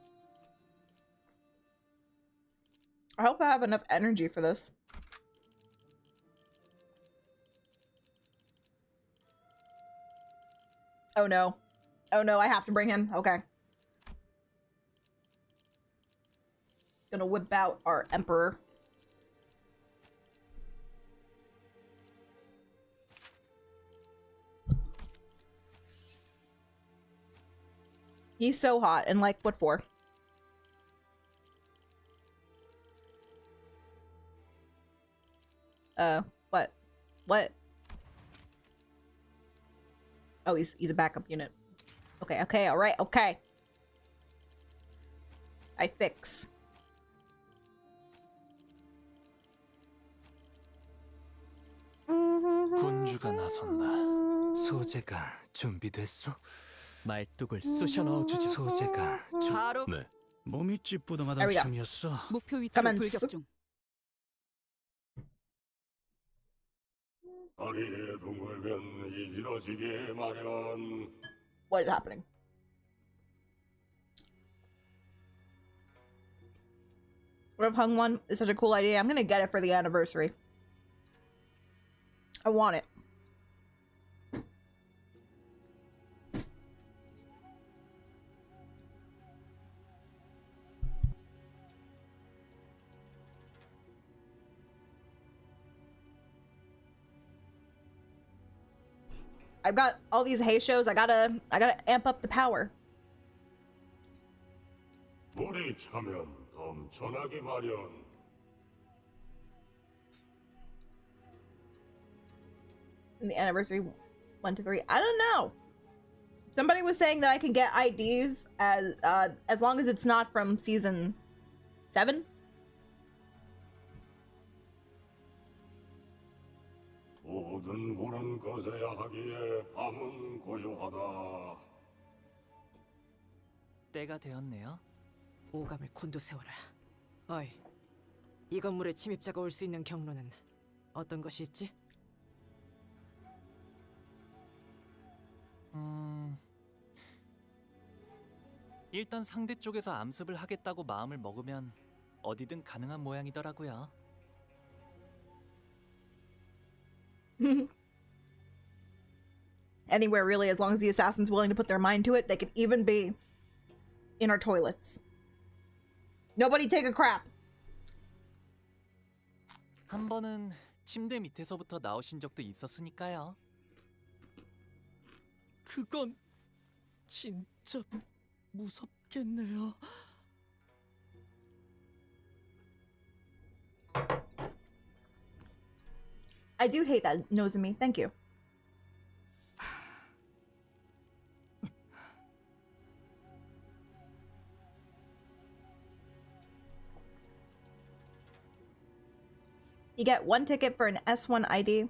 I hope I have enough energy for this. Oh no. Oh no, I have to bring him. Okay. Gonna whip out our Emperor. He's so hot, and like, what for? What? What? Oh, he's a backup unit. Okay, okay, alright, okay. I fix. 군주가 나선다. 소재가 준비됐어? 말뚝을 쑤셔 넣어주지. 소재가 바로 네. 몸이 찌뿌둥하던 There we go. 참이었어. 목표 위치로 Commence. 돌격 중. 다리에 둥글면 이지러지게 마련. What is happening? What if hung one is such a cool idea? I'm gonna get it for the anniversary. I want it. I've got all these hay shows. I gotta amp up the power. 물이 차면 덤천하게 마련. In the anniversary 1 to 3. I don't know. Somebody was saying that I can get IDs as long as it's not from season 7. 모든 불은 꺼져야 하기에 밤은 고요하다. 때가 되었네요. 오감을 곤두세워라. 어이, 이 건물에 침입자가 올 수 있는 경로는 어떤 것이 있지? 일단 상대 쪽에서 암습을 하겠다고 마음을 먹으면 어디든 가능한 모양이더라고요. Anywhere really, as long as the assassin's willing to put their mind to it. They could even be in our toilets. Nobody take a crap. 한 번은 침대 밑에서부터 나오신 적도 있었으니까요. 그건 진짜 무섭겠네요. I do hate that nose in me. Thank you. You get 1 ticket for an S1 ID,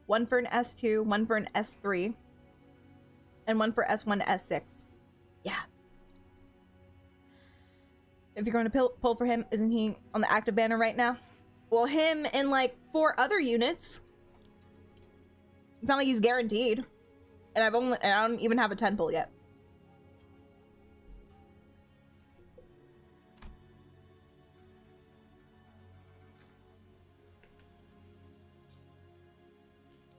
1 for an S2, 1 for an S3, and 1 for S1 to S6. Yeah. If you're going to pull for him, isn't he on the active banner right now? Well, him and like 4 other units. It's not like he's guaranteed. And I don't even have a 10 pull yet.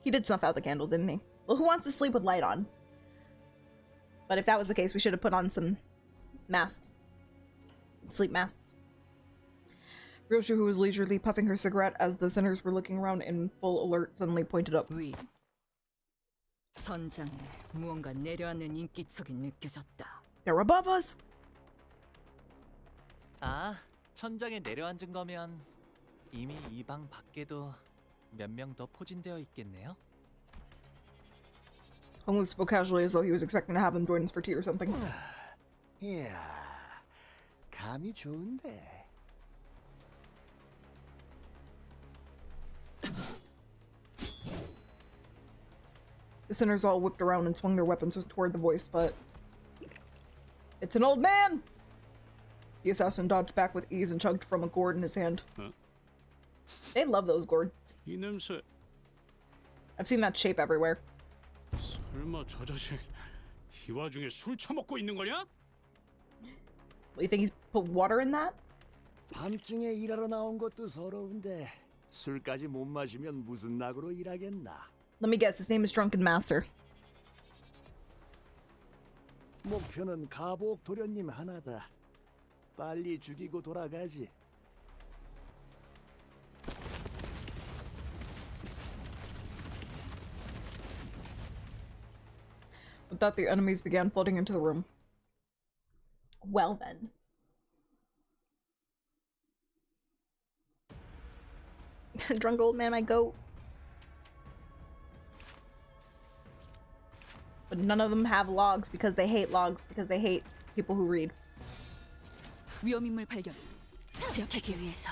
He did snuff out the candles, didn't he? Well, who wants to sleep with light on? But if that was the case, we should have put on some masks. Sleep masks. Ryoshu, who was leisurely puffing her cigarette as the sinners were looking around in full alert, suddenly pointed up. 위. 천장에 무언가 내려앉는 인기척이 느껴졌다. They're above us. 아, 천장에 내려앉은 거면 이미 이 방 밖에도 몇 명 더 포진되어 있겠네요. Honglu spoke casually as though he was expecting to have them join us for tea or something. 이야, 감이 좋은데. The sinners all whipped around and swung their weapons toward the voice, but... It's an old man! The assassin dodged back with ease and chugged from a gourd in his hand. They love those gourds. 이 냄새. I've seen that shape everywhere. 설마 저 자식 이 와중에 술 처먹고 있는 거냐? What, you think he's put water in that? 밤중에 일하러 나온 것도 서러운데 술까지 못 마시면 무슨 낙으로 일하겠나? Let me guess, his name is Drunken Master. 목표는 가복 도련님 하나다. 빨리 죽이고 돌아가지. With that, the enemies began flooding into the room. Well then. Drunk old man, my goat. But none of them have logs because they hate logs, because they hate people who read. 위험인물 발견. 제압하기 위해서.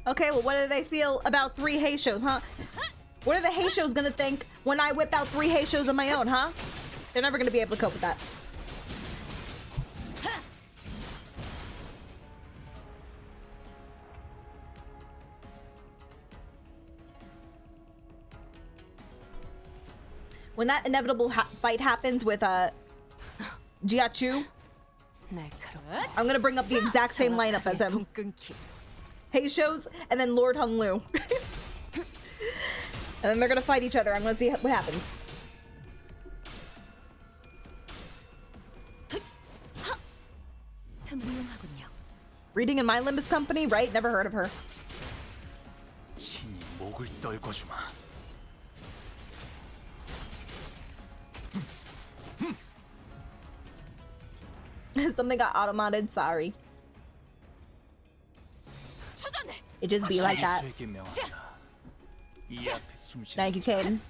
Okay, well, what do they feel about 3 Heishos, huh? What are the Heishos gonna think when I whip out 3 Heishos of my own, huh? They're never gonna be able to cope with that. When that inevitable fight happens with Jiachu, I'm gonna bring up the exact same lineup as him. Heishos and then Lord Hung Lu. And then they're gonna fight each other. I'm gonna see what happens. Reading in my Limbus company, right? Never heard of her. 친히 목을 떨궈주마. Something got automated, sorry. It just be like that. Thank you, Caden.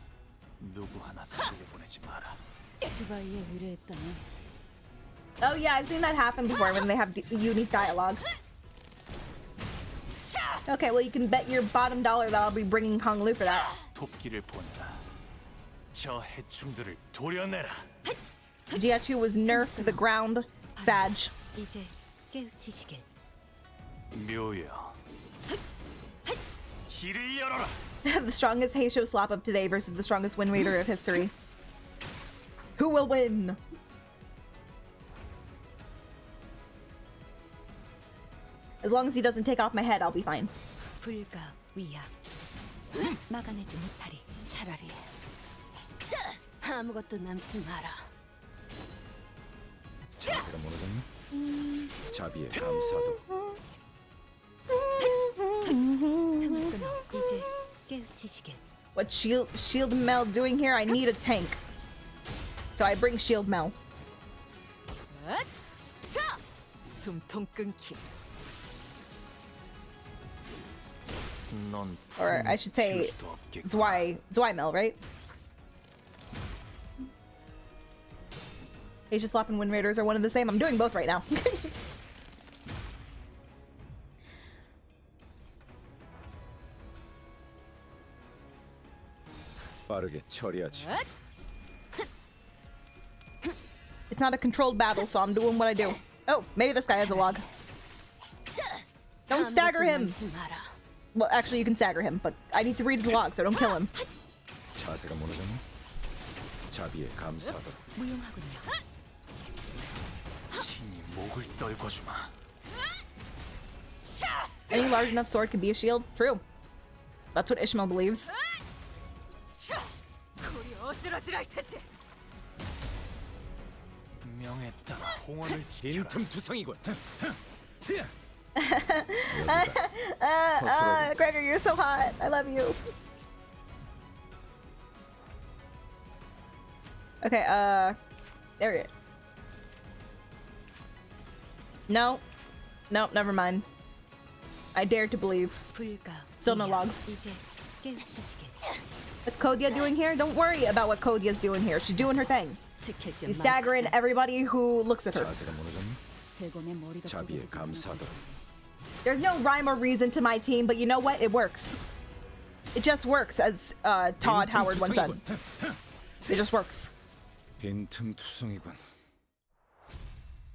주바이에 의뢰했다면 Oh yeah, I've seen that happen before when they have unique dialogue. Okay, well you can bet your bottom dollar that I'll be bringing Hong Lu for that. 토끼를 보내라. 저 해충들을 도려내라. Jiachu was nerfed to the ground. Sag. 이제 깨우치시길. 묘여. 길을 열어라. The strongest Heisho slap up today versus the strongest Wind Waiter of history. Who will win? As long as he doesn't take off my head, I'll be fine. 불가 위약. 막아내지 못하리. 차라리 아무것도 남지 마라. 자세가 무너졌니? 자비의 감사도. 이제 깨우치시길. What's Shield Mel doing here? I need a tank. So I bring Shield Mel. 숨통 끊기. Or I should say Zwei Mel, right? Asia Slap and Wind Raiders are one and the same. I'm doing both right now. 빠르게 처리하지. It's not a controlled battle, so I'm doing what I do. Oh, maybe this guy has a log. Don't stagger him! Well, actually, you can stagger him, but I need to read his log, so don't kill him. 자세가 무너졌니? 자비의 감사도. 무용하군요. 친히 목을 떨궈주마. Any large enough sword can be a shield? True. That's what Ishmael believes. 명에 따라 홍원을 지켜라. 빈틈투성이군. Gregor, you're so hot. I love you. Okay, there it is. No. No, never mind. I dare to believe. Still no logs. What's Kodia doing here? Don't worry about what Kodia's doing here. She's doing her thing. She's staggering everybody who looks at her. 자비의 감사도. There's no rhyme or reason to my team, but you know what? It works. It just works, as Todd Howard once said. It just works. 빈틈투성이군.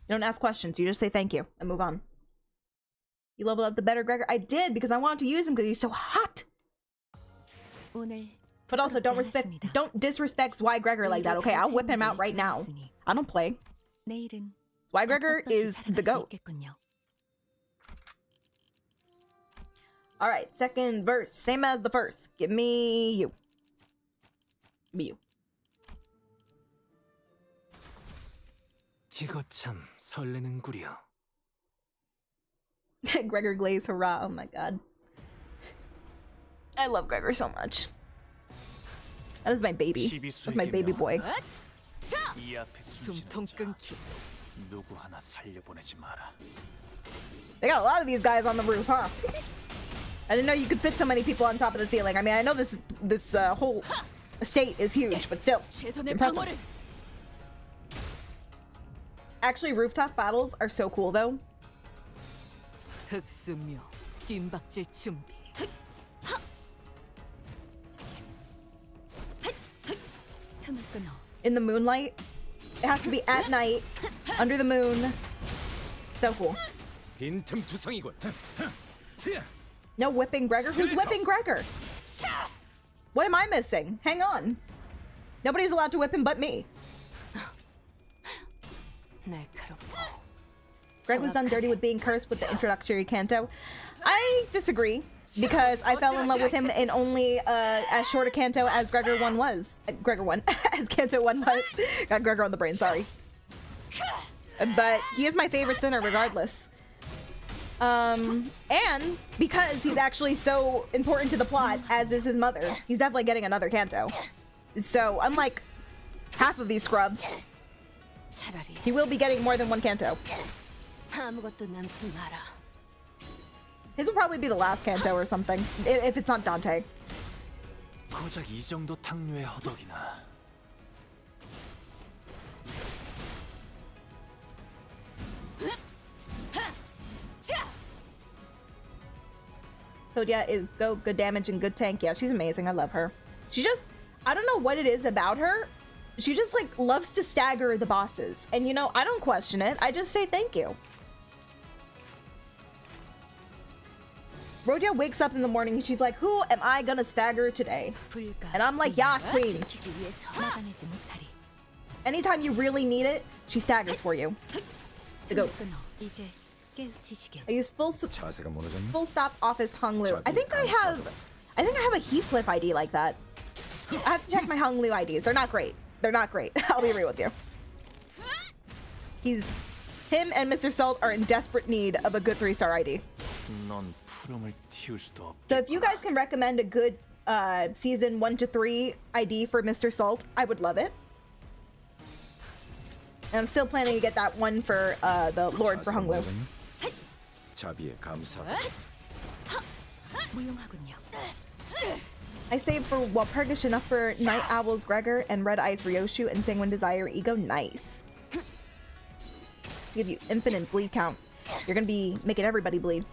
You don't ask questions. You just say thank you and move on. You leveled up the better Gregor. I did because I wanted to use him because he's so hot. But also, don't disrespect Zwei Gregor like that, okay? I'll whip him out right now. I don't play. Zwei Gregor is the GOAT. Alright, second verse. Same as the first. Give me you. Give me you. 이거 참 설레는구려. Gregor Glaze, hurrah. Oh my god. I love Gregor so much. That is my baby. That's my baby boy. 숨통 끊기. 누구 하나 살려보내지 마라. They got a lot of these guys on the roof, huh? I didn't know you could fit so many people on top of the ceiling. I mean, I know this whole estate is huge, but still, impressive. Actually, rooftop battles are so cool, though. 흑수묘, 뜀박질 준비. 틈을 끊어. In the moonlight. It has to be at night, under the moon. So cool. 빈틈투성이군. No whipping Gregor? Who's whipping Gregor? What am I missing? Hang on. Nobody's allowed to whip him but me. Greg was done dirty with being cursed with the introductory Canto. I disagree, because I fell in love with him in only as short a Canto as Gregor 1 was. Gregor 1, as Canto 1 was. Got Gregor on the brain, sorry. But he is my favorite sinner regardless. And because he's actually so important to the plot, as is his mother, he's definitely getting another Canto. So, unlike half of these scrubs, he will be getting more than one Canto. His will probably be the last Canto or something, if it's not Dante. 고작 이 정도 탕류의 허덕이나. Kodia is good damage and good tank. Yeah, she's amazing. I love her. She just, I don't know what it is about her. She just like loves to stagger the bosses. And you know, I don't question it. I just say thank you. Rodia wakes up in the morning and she's like, who am I gonna stagger today? And I'm like, yeah, queen. Anytime you really need it, she staggers for you. The goat. I use full stop office Hung Lu. I think I have a Heathcliff ID like that. I have to check my Hung Lu IDs. They're not great. They're not great. I'll be real with you. Him and Mr. Salt are in desperate need of a good 3-star ID. So if you guys can recommend a good season 1 to 3 ID for Mr. Salt, I would love it. And I'm still planning to get that one for the Lord for Hung Lu. I saved for Walpurgis enough for Night Owl's Gregor and Red Eyes Ryoshu and Sanguine Desire Ego. Nice. Give you infinite bleed count. You're gonna be making everybody bleed.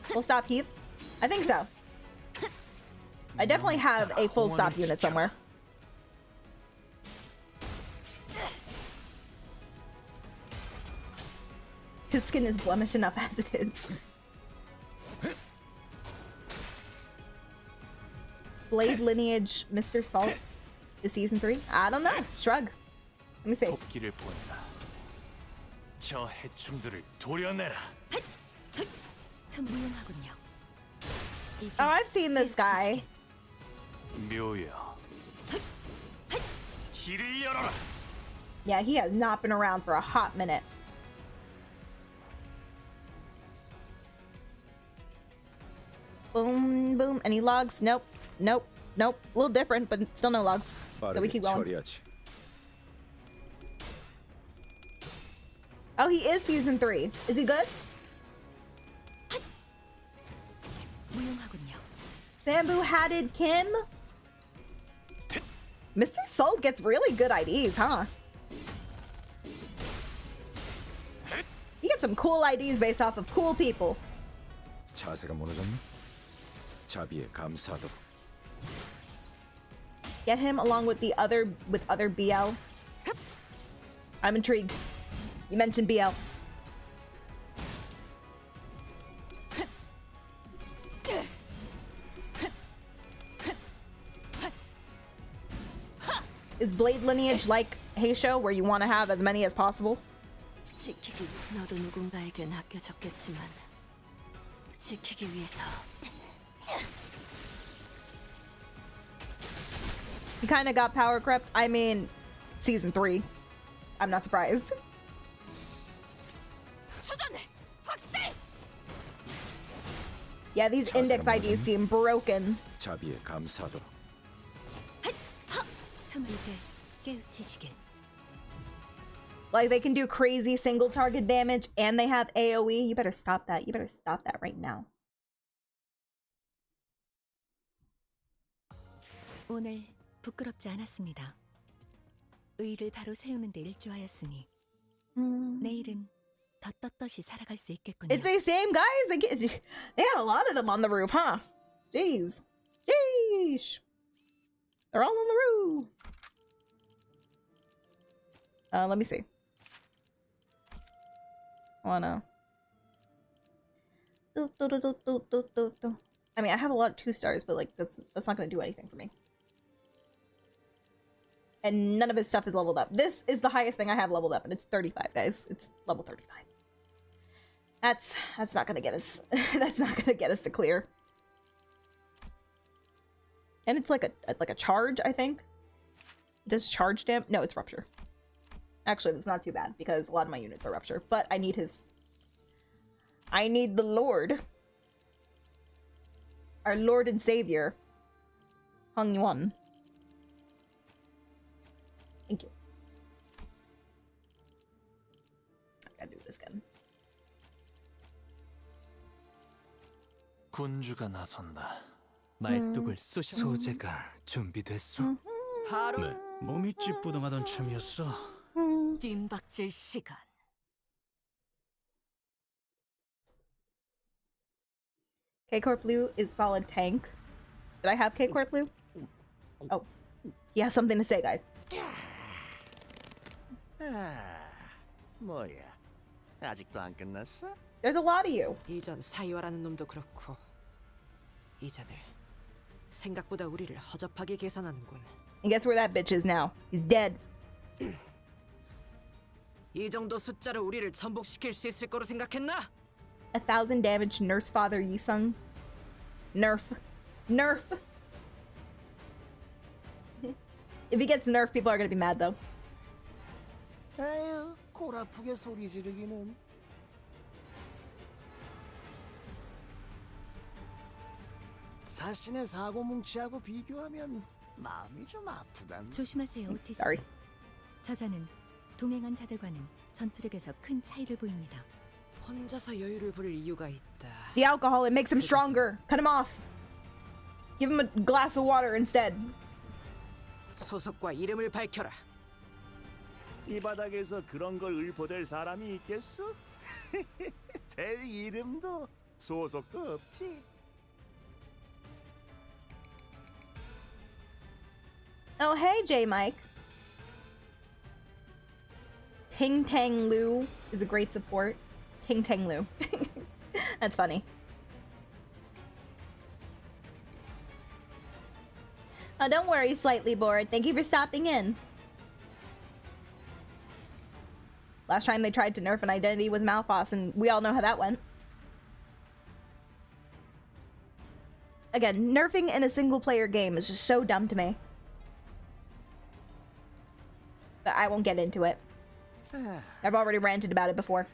Full stop Heath? I think so. I definitely have a full stop unit somewhere. His skin is blemish enough as it is. Blade Lineage Mr. Salt is season 3? I don't know. Shrug. Let me see. Oh, I've seen this guy. Yeah, he has not been around for a hot minute. Boom, boom. Any logs? Nope. Nope. Nope. A little different, but still no logs. So we keep going. Oh, he is season 3. Is he good? Bamboo-hatted Kim? Mr. Salt gets really good IDs, huh? You get some cool IDs based off of cool people. Get him along with the other BL. I'm intrigued. You mentioned BL. Is Blade Lineage like Heisho, where you want to have as many as possible? He kind of got power crept. I mean, season 3. I'm not surprised. Yeah, these index IDs seem broken. Like, they can do crazy single target damage and they have AoE. You better stop that. You better stop that right now. 오늘 부끄럽지 않았습니다. 의의를 바로 세우는 데 일조하였으니 내일은 더 떳떳이 살아갈 수 있겠군요. It's the same guys. They had a lot of them on the roof, huh? Jeez. Sheesh. They're all on the roof. Let me see. I wanna. I mean, I have a lot of 2 stars, but like that's not gonna do anything for me. And none of his stuff is leveled up. This is the highest thing I have leveled up, and it's 35, guys. It's level 35. That's not gonna get us. That's not gonna get us to clear. And it's like a charge, I think. Does charge damage? No, it's rupture. Actually, that's not too bad because a lot of my units are rupture. But I need his. I need the Lord. Our Lord and Savior, Hung Yuan. Thank you. I gotta do this again. 군주가 나선다. 말뚝을 쏘셔. 소재가 준비됐소? 바로 네, 몸이 찌뿌둥하던 참이었어. 뜀박질 시간. K-Corp Blue is solid tank. Did I have K-Corp Blue? Oh. He has something to say, guys. 뭐야? 아직도 안 끝났어? There's a lot of you. 이전 사이와라는 놈도 그렇고 이자들 생각보다 우리를 허접하게 계산하는군. And guess where that bitch is now? He's dead. 이 정도 숫자로 우리를 전복시킬 수 있을 거로 생각했나? 1,000 damage, Nurse Father Yisung. Nerf. Nerf. If he gets nerfed, people are gonna be mad though. 에휴, 골 아프게 소리 지르기는. 사신의 사고 뭉치하고 비교하면 마음이 좀 아프단. 조심하세요, 오티스. Sorry. 저자는 동행한 자들과는 전투력에서 큰 차이를 보입니다. 혼자서 여유를 부릴 이유가 있다. The alcohol, it makes him stronger. Cut him off. Give him a glass of water instead. 소속과 이름을 밝혀라. 이 바닥에서 그런 걸 읊어댈 사람이 있겠어? 될 이름도 소속도 없지. Oh, hey, J Mike. Ting Tang Lu is a great support. Ting Tang Lu. That's funny. Oh, don't worry, slightly bored. Thank you for stopping in. Last time they tried to nerf an identity was Malphos, and we all know how that went. Again, nerfing in a single-player game is just so dumb to me. But I won't get into it. I've already ranted about it before.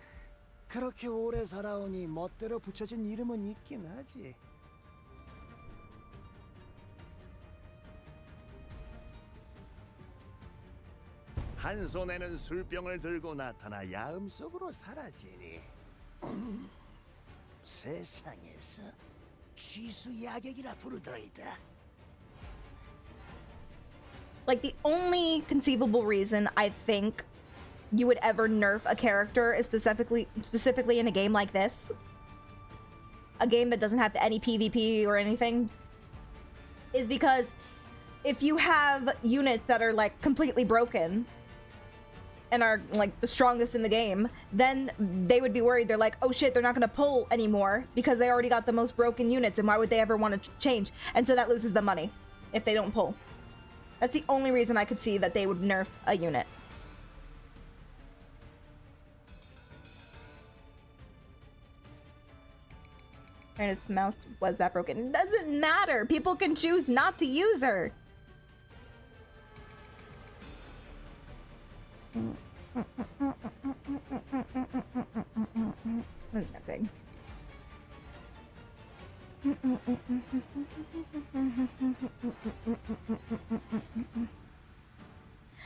그렇게 오래 살아오니 멋대로 붙여진 이름은 있긴 하지. 한 손에는 술병을 들고 나타나 야음 속으로 사라지니 세상에서 쥐수 야객이라 부르더이다. Like, the only conceivable reason I think you would ever nerf a character is specifically in a game like this, a game that doesn't have any PvP or anything, is because if you have units that are like completely broken and are like the strongest in the game, then they would be worried. They're like, oh shit, they're not gonna pull anymore because they already got the most broken units, and why would they ever want to change? And so that loses them money if they don't pull. That's the only reason I could see that they would nerf a unit. Ernest's mouse was that broken. It doesn't matter. People can choose not to use her. What is that saying?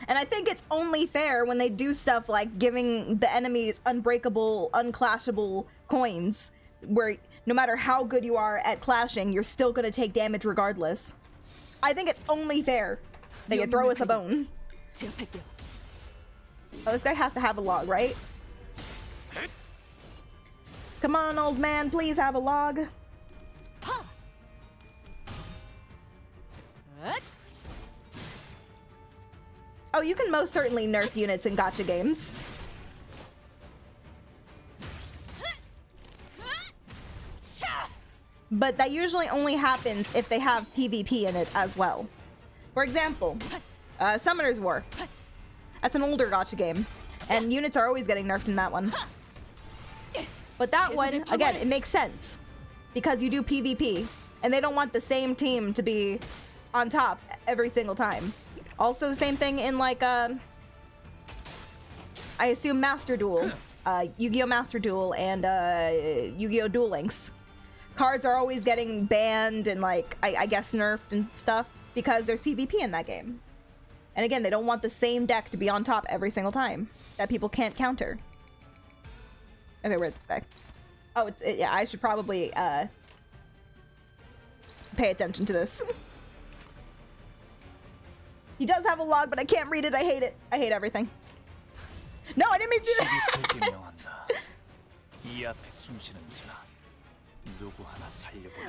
And I think it's only fair when they do stuff like giving the enemies unbreakable, unclashable coins, where no matter how good you are at clashing, you're still gonna take damage regardless. I think it's only fair that you throw us a bone. Oh, this guy has to have a log, right? Come on, old man, please have a log. Oh, you can most certainly nerf units in gacha games. But that usually only happens if they have PvP in it as well. For example, Summoner's War. That's an older gacha game, and units are always getting nerfed in that one. But that one, again, it makes sense because you do PvP, and they don't want the same team to be on top every single time. Also, the same thing in like, I assume Master Duel, Yu-Gi-Oh! Master Duel, and Yu-Gi-Oh! Duel Links. Cards are always getting banned and like, I guess nerfed and stuff because there's PvP in that game. And again, they don't want the same deck to be on top every single time that people can't counter. Okay, where's this guy? Oh, yeah, I should probably pay attention to this. He does have a log, but I can't read it. I hate it. I hate everything. No, I didn't mean to do that.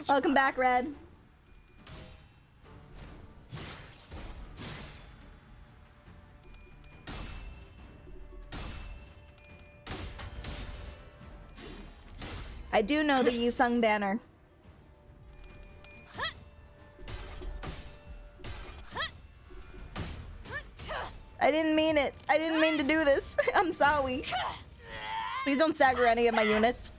Welcome back, Red. I do know the Yi-Sung banner. I didn't mean it. I didn't mean to do this. I'm sorry. Please don't stagger any of my units.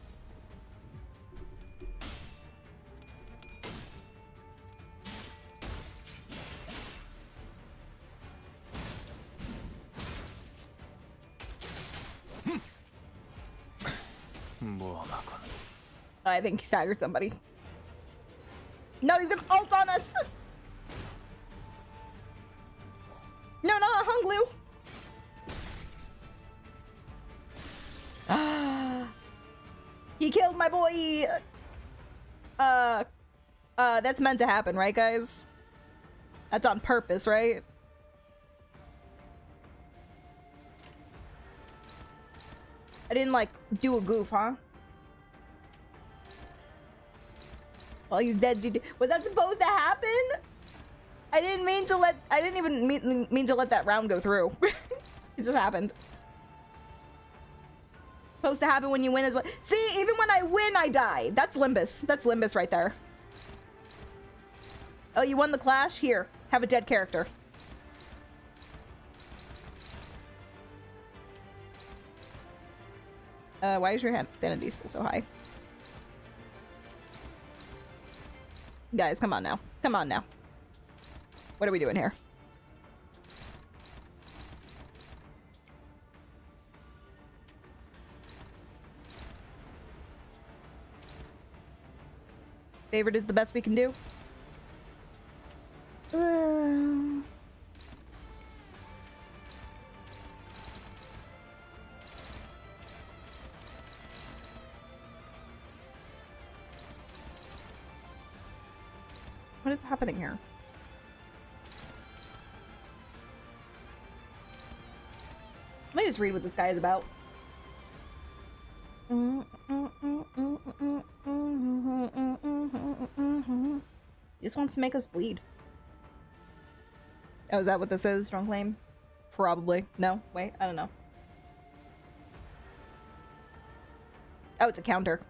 I think he staggered somebody. No, he's gonna ult on us! No, not Hung Lu! He killed my boy! That's meant to happen, right, guys? That's on purpose, right? I didn't, like, do a goof, huh? Well, he's dead. Was that supposed to happen? I didn't mean to let. I didn't even mean to let that round go through. It just happened. Supposed to happen when you win as well. See, even when I win, I die. That's Limbus. That's Limbus right there. Oh, you won the clash? Here, have a dead character. Why is your sanity still so high? Guys, come on now. Come on now. What are we doing here? Favorite is the best we can do. What is happening here? Let me just read what this guy is about. He just wants to make us bleed. Oh, is that what this is? Strong claim? Probably. No? Wait, I don't know. Oh, it's a counter.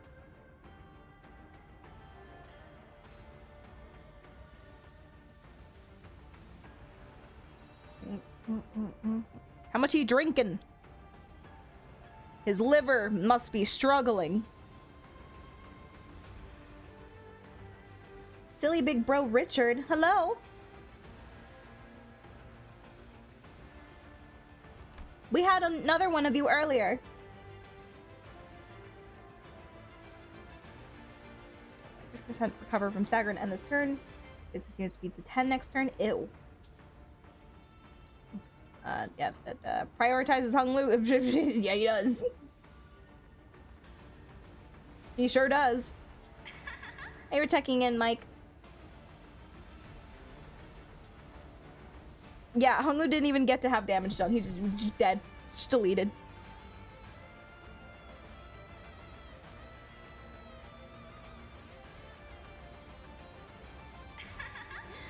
How much are you drinking? His liver must be struggling. Silly big bro Richard, hello? We had another one of you earlier. % recover from stagger and end this turn. This unit speed to 10 next turn. Ew. Yeah, prioritizes Hung Lu. Yeah, he does. He sure does. Hey, we're checking in, Mike. Yeah, Honglu didn't even get to have damage done. He's just dead. Just deleted.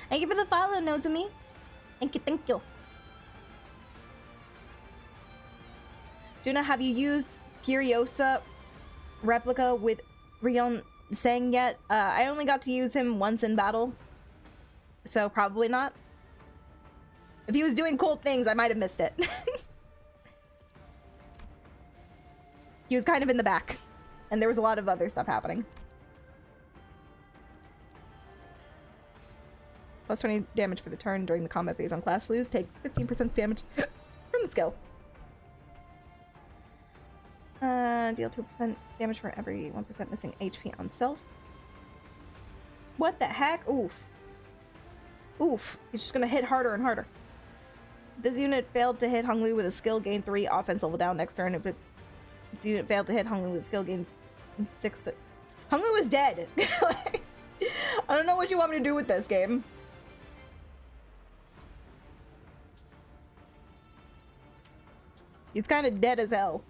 Thank you for the follow, Nozumi. Thank you, thank you. Juna, have you used Furiosa replica with Rion Sang yet? I only got to use him once in battle, so probably not. If he was doing cool things, I might have missed it. He was kind of in the back, and there was a lot of other stuff happening. Plus 20 damage for the turn during the combat phase on class lose. Take 15% damage from the skill. Deal 2% damage for every 1% missing HP on self. What the heck? Oof. Oof. He's just gonna hit harder and harder. This unit failed to hit Honglu with a skill, gain 3 offense level down next turn. If this unit failed to hit Honglu with a skill, gain 6. Honglu is dead. I don't know what you want me to do with this game. He's kind of dead as hell.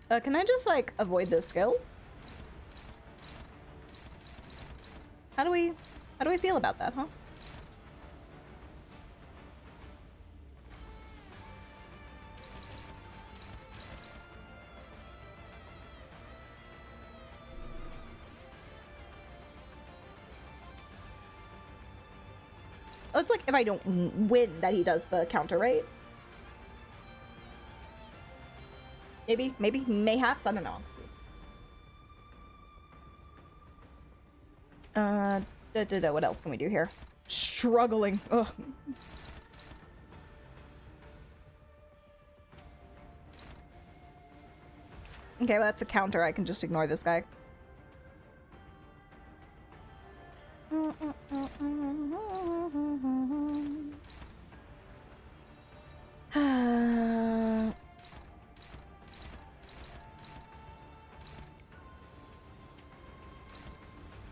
Can I just, like, avoid this skill? How do we feel about that, huh? Oh, it's like if I don't win that he does the counter, right? Maybe, mayhaps, I don't know. What else can we do here? Struggling. Ugh. Okay, well that's a counter. I can just ignore this guy.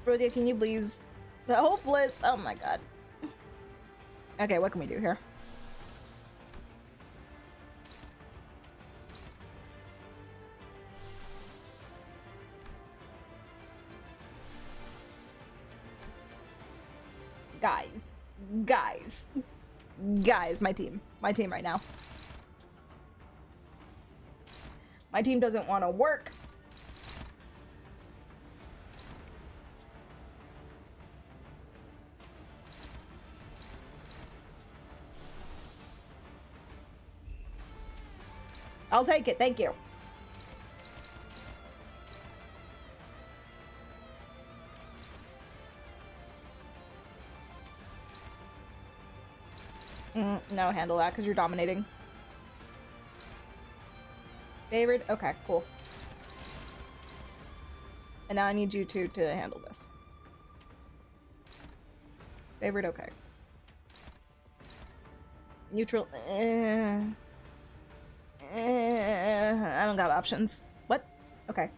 Rodia, can you please? The hopeless. Oh my god. Okay, what can we do here? Guys, my team right now. My team doesn't want to work. I'll take it, thank you. No, handle that because you're dominating. Favored? Okay, cool. And now I need you two to handle this. Favored? Okay. Neutral? I don't got options. What? Okay.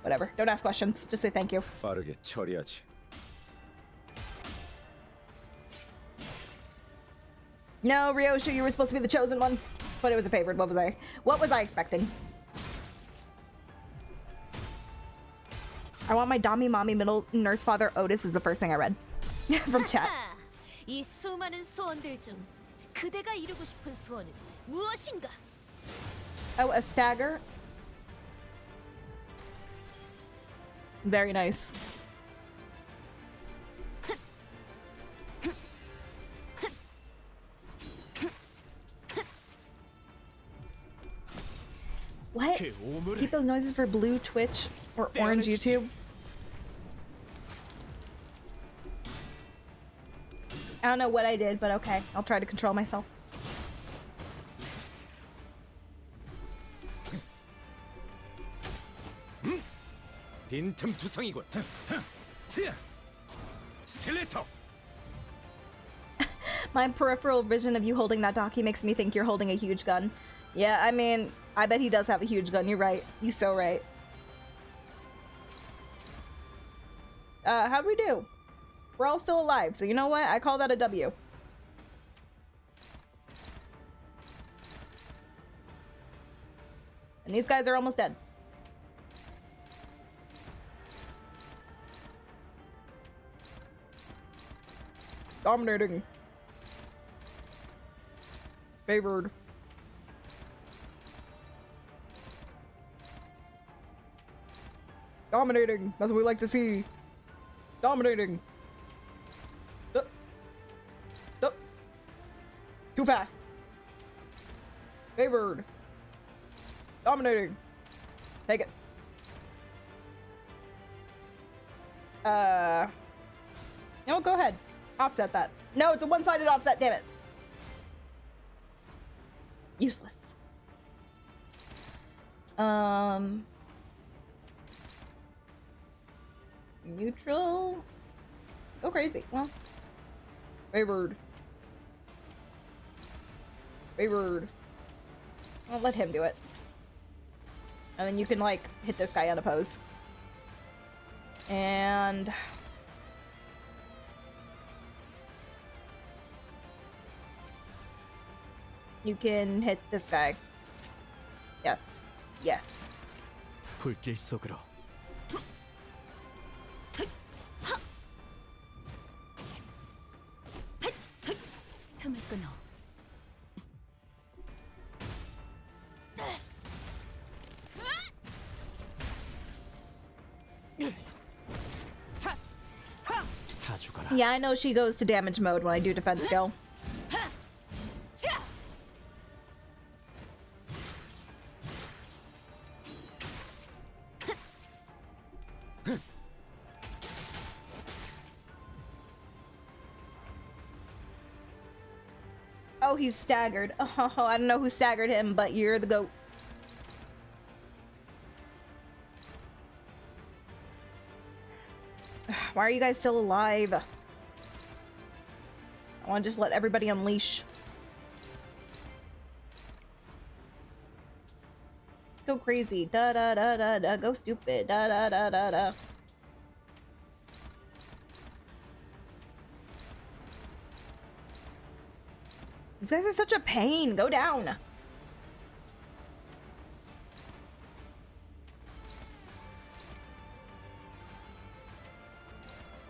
Whatever. Don't ask questions. Just say thank you. 빠르게 처리하지. No, Ryoshu, you were supposed to be the chosen one, but it was a favored. What was I expecting? I want my Dami Mommy middle nurse father Otis is the first thing I read from chat. 이 수많은 소원들 중 그대가 이루고 싶은 소원은 무엇인가? Oh, a stagger. Very nice. What? Keep those noises for blue Twitch or orange YouTube. I don't know what I did, but okay. I'll try to control myself. 빈틈투성이군. 스틸레터. My peripheral vision of you holding that docky makes me think you're holding a huge gun. Yeah, I mean, I bet he does have a huge gun. You're right. You're so right. How'd we do? We're all still alive, so you know what? I call that a W. And these guys are almost dead. Dominating. Favored. Dominating. That's what we like to see. Dominating. Too fast. Favored. Dominating. Take it. No, go ahead. Offset that. No, it's a one-sided offset, damn it. Useless. Neutral. Go crazy. Well. Favored. Favored. I'll let him do it. And then you can, like, hit this guy unopposed. And... you can hit this guy. Yes. Yes. 불길 속으로. 틈을 끊어. Yeah, I know she goes to damage mode when I do defense skill. Oh, he's staggered. Oh, I don't know who staggered him, but you're the goat. Why are you guys still alive? I want to just let everybody unleash. Go crazy. Da da da da da. Go stupid. Da da da da da. These guys are such a pain. Go down.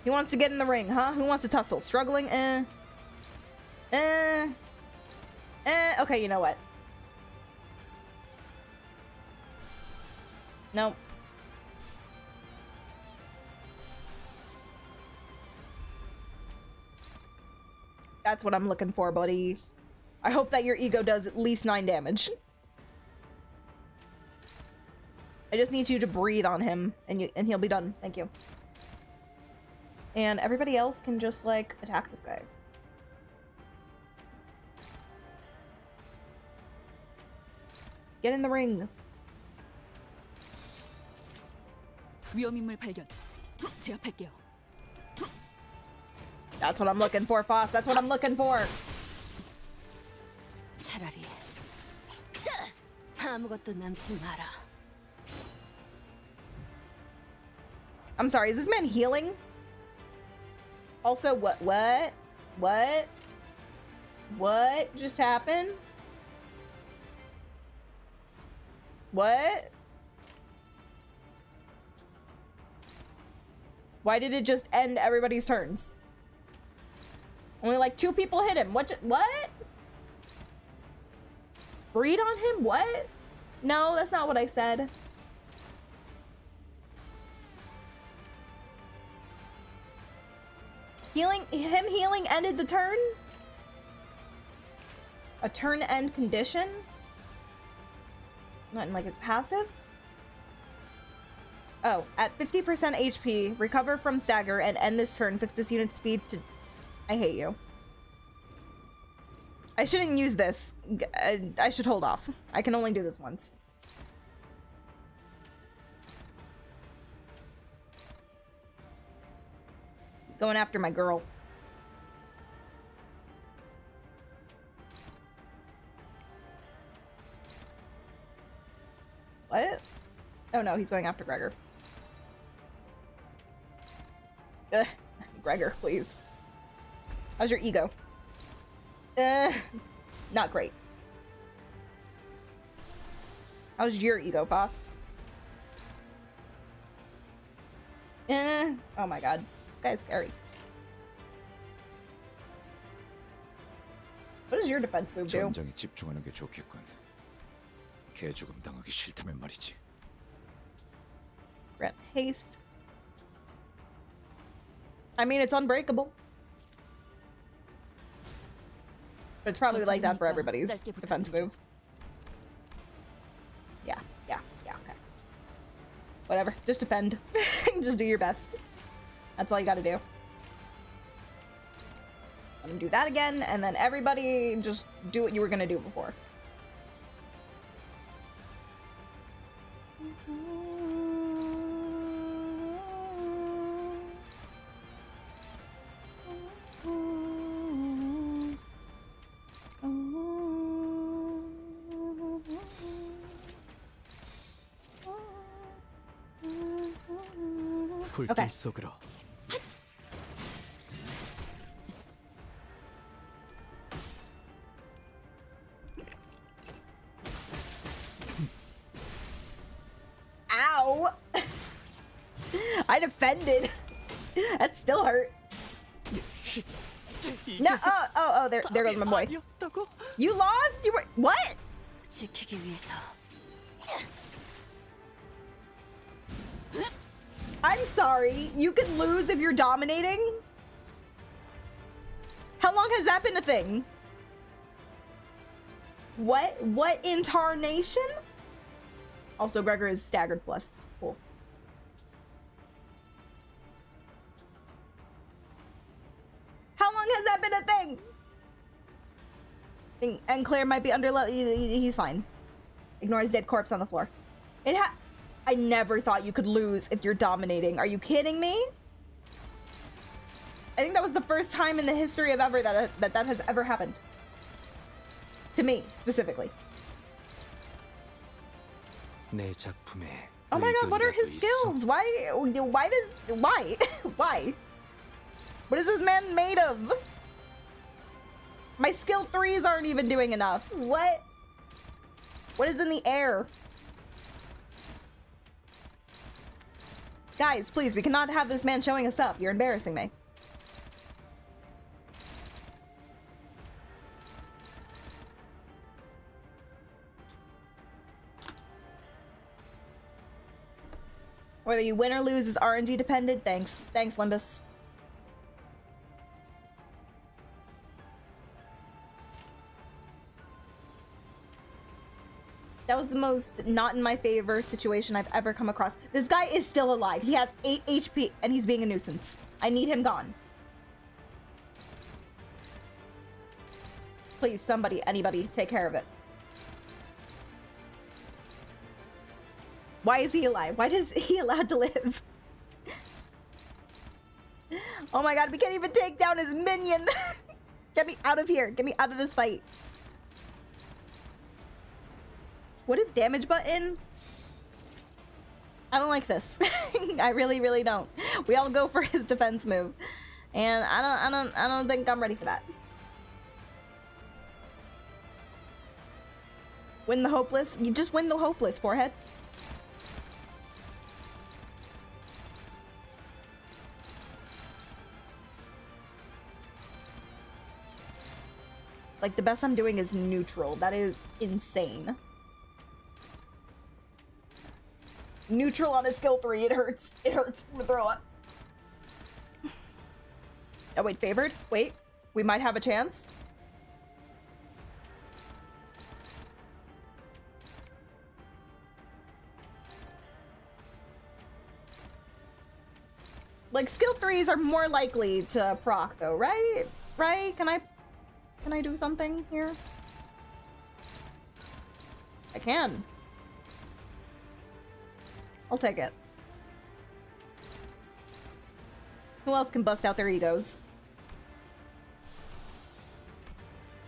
He wants to get in the ring, huh? Who wants to tussle? Struggling? Okay, you know what? Nope. That's what I'm looking for, buddy. I hope that your ego does at least 9 damage. I just need you to breathe on him, and he'll be done. Thank you. And everybody else can just, like, attack this guy. Get in the ring. 위험인물 발견. 제압할게요. That's what I'm looking for, Foss. That's what I'm looking for. 차라리 아무것도 남지 마라. I'm sorry, is this man healing? Also, what just happened? What? Why did it just end everybody's turns? Only like 2 people hit him. What? Breed on him? What? No, that's not what I said. Him healing ended the turn? A turn end condition? Not in like his passives? Oh, at 50% HP, recover from stagger and end this turn. Fix this unit speed to... I hate you. I shouldn't use this. I should hold off. I can only do this once. He's going after my girl. What? Oh no, he's going after Gregor. Ugh. Gregor, please. How's your ego? Not great. How's your ego, Faust? Oh my god. This guy's scary. What does your defense move do? 전장에 집중하는 게 좋겠군. 개 죽음 당하기 싫다면 말이지. Grant haste. I mean, it's unbreakable. But it's probably like that for everybody's defense move. Yeah, okay. Whatever, just defend. Just do your best. That's all you gotta do. Let him do that again, and then everybody just do what you were gonna do before. 불길 속으로. Ow! I defended. That still hurt. No, oh, there goes my boy. You lost? You were, what? 지키기 위해서. I'm sorry. You can lose if you're dominating? How long has that been a thing? What incarnation? Also, Gregor is staggered plus. Cool. How long has that been a thing? And Claire might be under. He's fine. Ignore his dead corpse on the floor. I never thought you could lose if you're dominating. Are you kidding me? I think that was the first time in the history of ever that has ever happened. To me, specifically. 내 작품에 Oh my god, what are his 의견이라도 skills? Why? What is this man made of? My skill 3s aren't even doing enough. What is in the air? Guys, please, we cannot have this man showing us up. You're embarrassing me. Whether you win or lose is RNG dependent. Thanks, Limbus. That was the most not in my favor situation I've ever come across. This guy is still alive. He has 8 HP and he's being a nuisance. I need him gone. Please, somebody, anybody, take care of it. Why is he alive? Why is he allowed to live? Oh my god, we can't even take down his minion. Get me out of here. Get me out of this fight. What if damage button? I don't like this. I really don't. We all go for his defense move. And I don't think I'm ready for that. Win the hopeless? You just win the hopeless, forehead. Like, the best I'm doing is neutral. That is insane. Neutral on a skill 3, it hurts. It hurts to throw up. Oh wait, favored? Wait, we might have a chance. Like, skill 3s are more likely to proc though, right? Right? Can I do something here? I can. I'll take it. Who else can bust out their egos?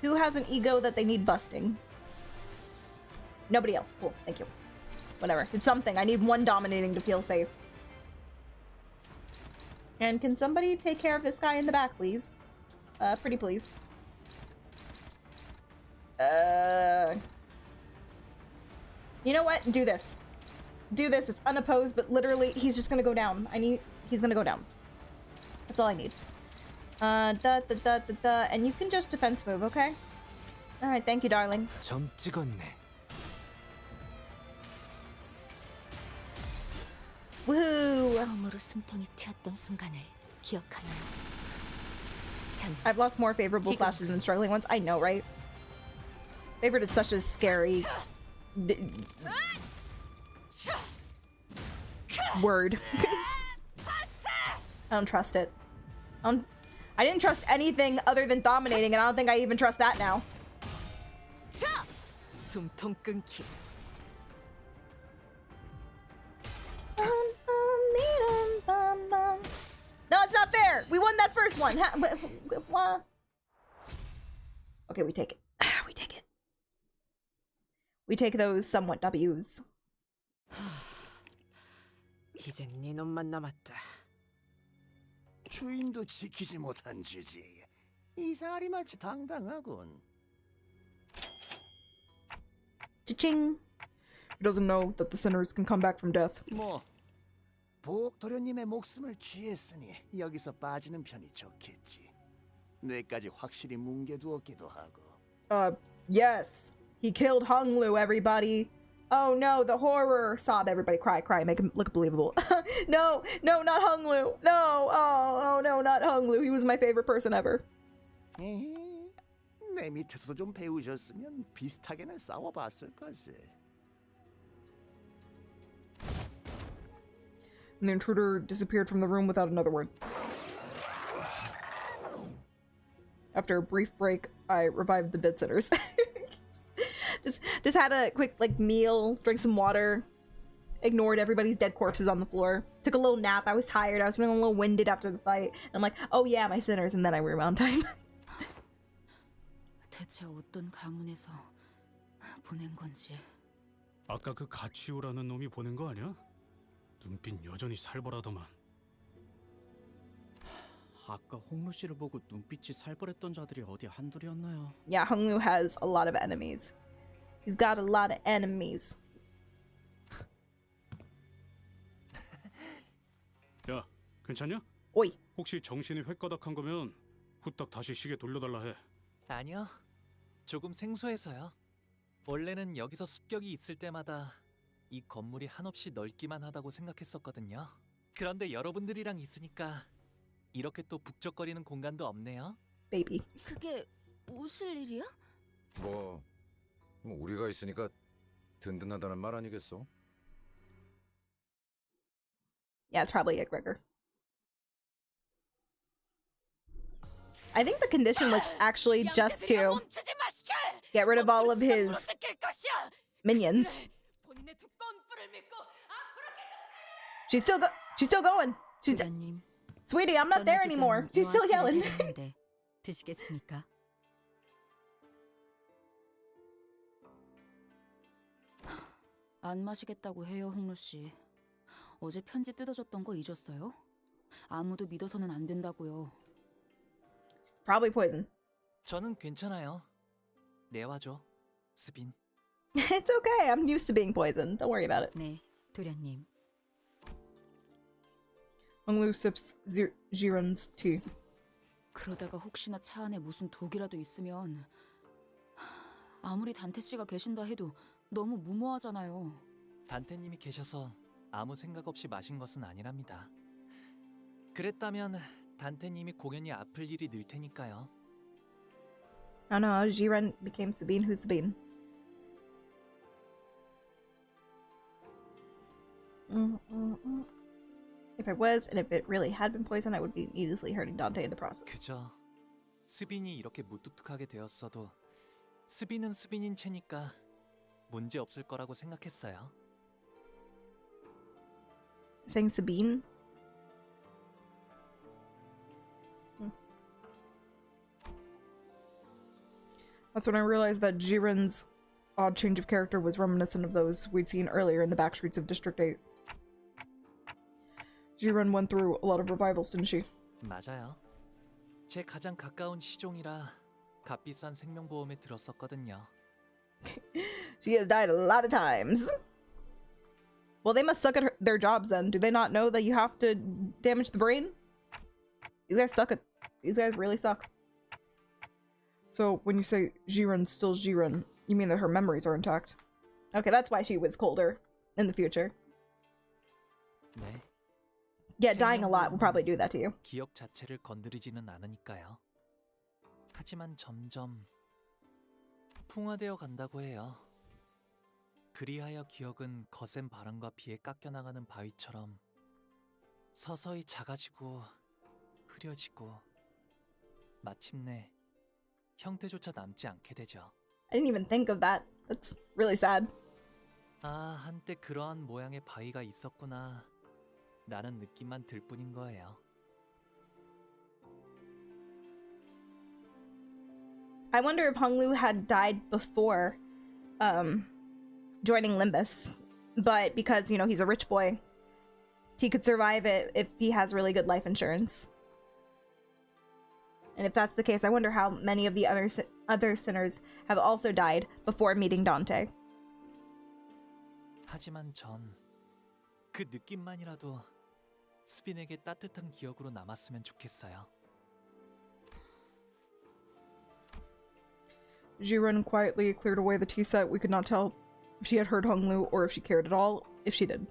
Who has an ego that they need busting? Nobody else. Cool. Thank you. Whatever. It's something. I need one dominating to feel safe. And can somebody take care of this guy in the back, please? Pretty please. You know what? Do this. Do this. It's unopposed, but literally, he's just gonna go down. He's gonna go down. That's all I need. And you can just defense move, okay? Alright, thank you, darling. 점 찍었네. Woohoo! 처음으로 숨통이 튀었던 순간을 기억하나요? I've lost more favorable flashes than struggling ones. I know, right? Favorite is such a scary word. I don't trust it. I didn't trust anything other than dominating, and I don't think I even trust that now. 숨통 끊기. No, it's not fair. We won that first one. Okay, we take it. We take it. We take those somewhat W's. 이젠 네 놈만 남았다. 주인도 지키지 못한 주지. 이상하리 마치 당당하군. Cha-ching. He doesn't know that the sinners can come back from death. 뭐 보옥도련님의 목숨을 취했으니 여기서 빠지는 편이 좋겠지. 뇌까지 확실히 뭉개두었기도 하고. Yes. He killed Honglu, everybody. Oh no, the horror. Sob, everybody. Cry, cry. Make him look believable. No, no, not Honglu. No. Oh, no, not Honglu. He was my favorite person ever. 내 밑에서도 좀 배우셨으면 비슷하게는 싸워봤을 것을. And the intruder disappeared from the room without another word. After a brief break, I revived the dead sinners. Just had a quick meal, drank some water, ignored everybody's dead corpses on the floor, took a little nap. I was tired. I was feeling a little winded after the fight. And I'm like, oh yeah, my sinners, and then I rewound time. 대체 어떤 가문에서 보낸 건지. 아까 그 가치우라는 놈이 보낸 거 아니야? 눈빛 여전히 살벌하더만. 아까 홍루 씨를 보고 눈빛이 살벌했던 자들이 어디 한둘이었나요? Yeah, Honglu has a lot of enemies. He's got a lot of enemies. 야, 괜찮냐? 오이. 혹시 정신이 횟가닥한 거면 후딱 다시 시계 돌려달라 해. 아니요. 조금 생소해서요. 원래는 여기서 습격이 있을 때마다 이 건물이 한없이 넓기만 하다고 생각했었거든요. 그런데 여러분들이랑 있으니까 이렇게 또 북적거리는 공간도 없네요. Baby. 그게 웃을 일이야? 뭐 우리가 있으니까 든든하다는 말 아니겠어? Yeah, it's probably it, Gregor. I think the condition was actually just to get rid of all of his minions. She's still going. Sweetie, I'm not there anymore. She's still yelling. 드시겠습니까? 안 마시겠다고 해요, 홍루 씨. 어제 편지 뜯어졌던 거 잊었어요? 아무도 믿어서는 안 된다고요. It's probably poison. 저는 괜찮아요. 내와줘, 스빈. It's okay. I'm used to being poisoned. Don't worry about it. 네, 도련님. Honglu sips Jiren's tea. 그러다가 혹시나 차 안에 무슨 독이라도 있으면 아무리 단테 씨가 계신다 해도 너무 무모하잖아요. 단테님이 계셔서 아무 생각 없이 마신 것은 아니랍니다. 그랬다면 단테님이 공연이 아플 일이 늘 테니까요. Oh no, Jiren became Sabine. Who's Sabine? If I was, and if it really had been poisoned, I would be needlessly hurting Dante in the process. 그저 스빈이 이렇게 무뚝뚝하게 되었어도 스빈은 스빈인 채니까 문제 없을 거라고 생각했어요. Saying Sabine? That's when I realized that Jiren's odd change of character was reminiscent of those we'd seen earlier in the back streets of District 8. Jiren went through a lot of revivals, didn't she? 맞아요. 제 가장 가까운 시종이라 값비싼 생명보험에 들었었거든요. She has died a lot of times. Well, they must suck at their jobs then. Do they not know that you have to damage the brain? These guys suck at... These guys really suck. So, when you say Jiren's still Jiren, you mean that her memories are intact? Okay, that's why she was colder in the future. 네. Yeah, dying a lot will probably do that to you. 기억 자체를 건드리지는 않으니까요. 하지만 점점 풍화되어 간다고 해요. 그리하여 기억은 거센 바람과 비에 깎여나가는 바위처럼 서서히 작아지고 흐려지고 마침내 형태조차 남지 않게 되죠. I didn't even think of that. That's really sad. 아, 한때 그러한 모양의 바위가 있었구나 라는 느낌만 들 뿐인 거예요. I wonder if Honglu had died before joining Limbus, but because, you know, he's a rich boy, he could survive it if he has really good life insurance. And if that's the case, I wonder how many of the other sinners have also died before meeting Dante. 하지만 전 그 느낌만이라도 스빈에게 따뜻한 기억으로 남았으면 좋겠어요. Jiren quietly cleared away the tea set. We could not tell if she had heard Honglu or if she cared at all, if she did.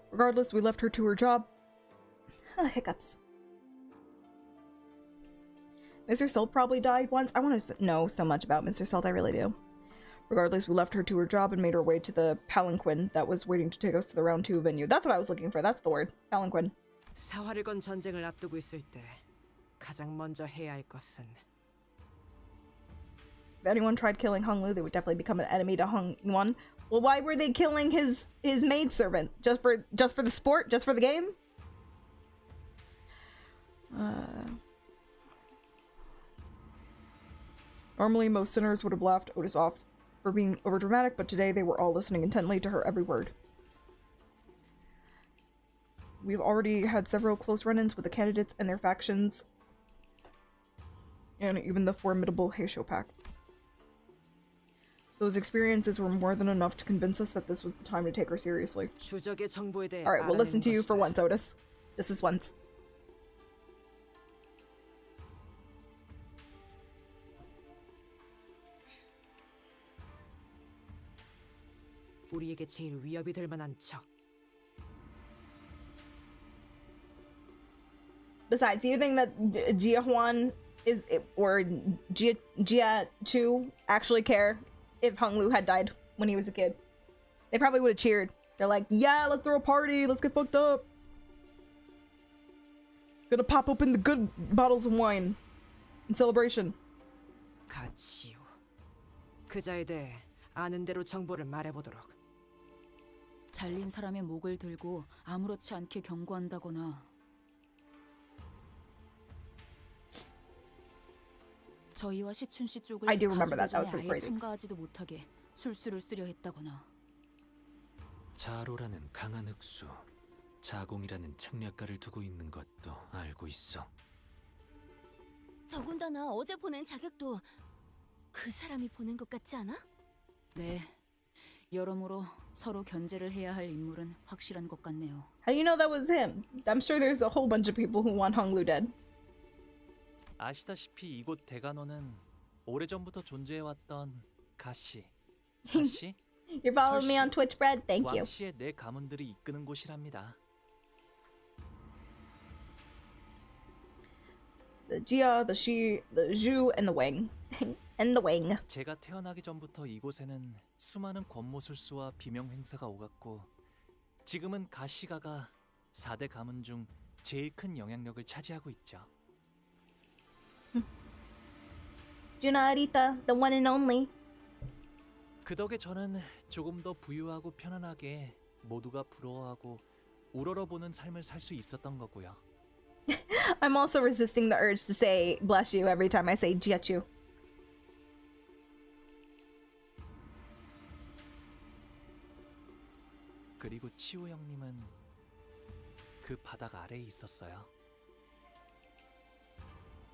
Regardless, we left her to her job. Hiccups. Mr. Salt probably died once. I want to know so much about Mr. Salt, I really do. Regardless, we left her to her job and made our way to the palanquin that was waiting to take us to the round 2 venue. That's what I was looking for. That's the word. Palanquin. 사활을 건 전쟁을 앞두고 있을 때 가장 먼저 해야 할 것은 If anyone tried killing Honglu, they would definitely become an enemy to Hong Yuan. Well, why were they killing his maidservant? Just for the sport? Just for the game? Normally, most sinners would have laughed Otis off for being overdramatic, but today they were all listening intently to her every word. We've already had several close run-ins with the candidates and their factions, and even the formidable Heisho pack. Those experiences were more than enough to convince us that this was the time to take her seriously. 추적의 정보에 대해 Alright, we'll listen 알아내는 to you for 것이다. once, Otis. This is once. 우리에게 제일 위협이 될 만한 적. Besides, do you think that Jia Huan or Jia Chu actually care if Honglu had died when he was a kid? They probably would have cheered. They're like, yeah, let's throw a party, let's get fucked up. Gonna pop open the good bottles of wine in celebration. 가치요. 그자에 대해 아는 대로 정보를 말해보도록. 잘린 사람의 목을 들고 아무렇지 않게 경고한다거나 저희와 시춘 씨 쪽을 I do remember that. That was 가수대전에 pretty 아예 crazy. 참가하지도 못하게 술수를 쓰려 했다거나 자로라는 강한 흑수, 자공이라는 책략가를 두고 있는 것도 알고 있어. 더군다나 어제 보낸 자격도 그 사람이 보낸 것 같지 않아? 네, 여러모로 서로 견제를 해야 할 인물은 확실한 것 같네요. How do you know that was him? I'm sure there's a whole bunch of people who want Honglu dead. 아시다시피 이곳 대간호는 오래전부터 존재해왔던 가씨, 사씨, You're following me on Twitch, Brad? Thank you. 왕씨의 네 가문들이 이끄는 곳이랍니다. The Jia, the Shi, the Zhu, and the Wang. And the Wang. 제가 태어나기 전부터 이곳에는 수많은 권모술수와 비명 행사가 오갔고 지금은 가시가가 4대 가문 중 제일 큰 영향력을 차지하고 있죠. Juna Arita, the one and only. 그 덕에 저는 조금 더 부유하고 편안하게 모두가 부러워하고 우러러보는 삶을 살 수 있었던 거고요. I'm also resisting the urge to say bless you every time I say Jiachu. 그리고 치우 형님은 그 바닥 아래에 있었어요.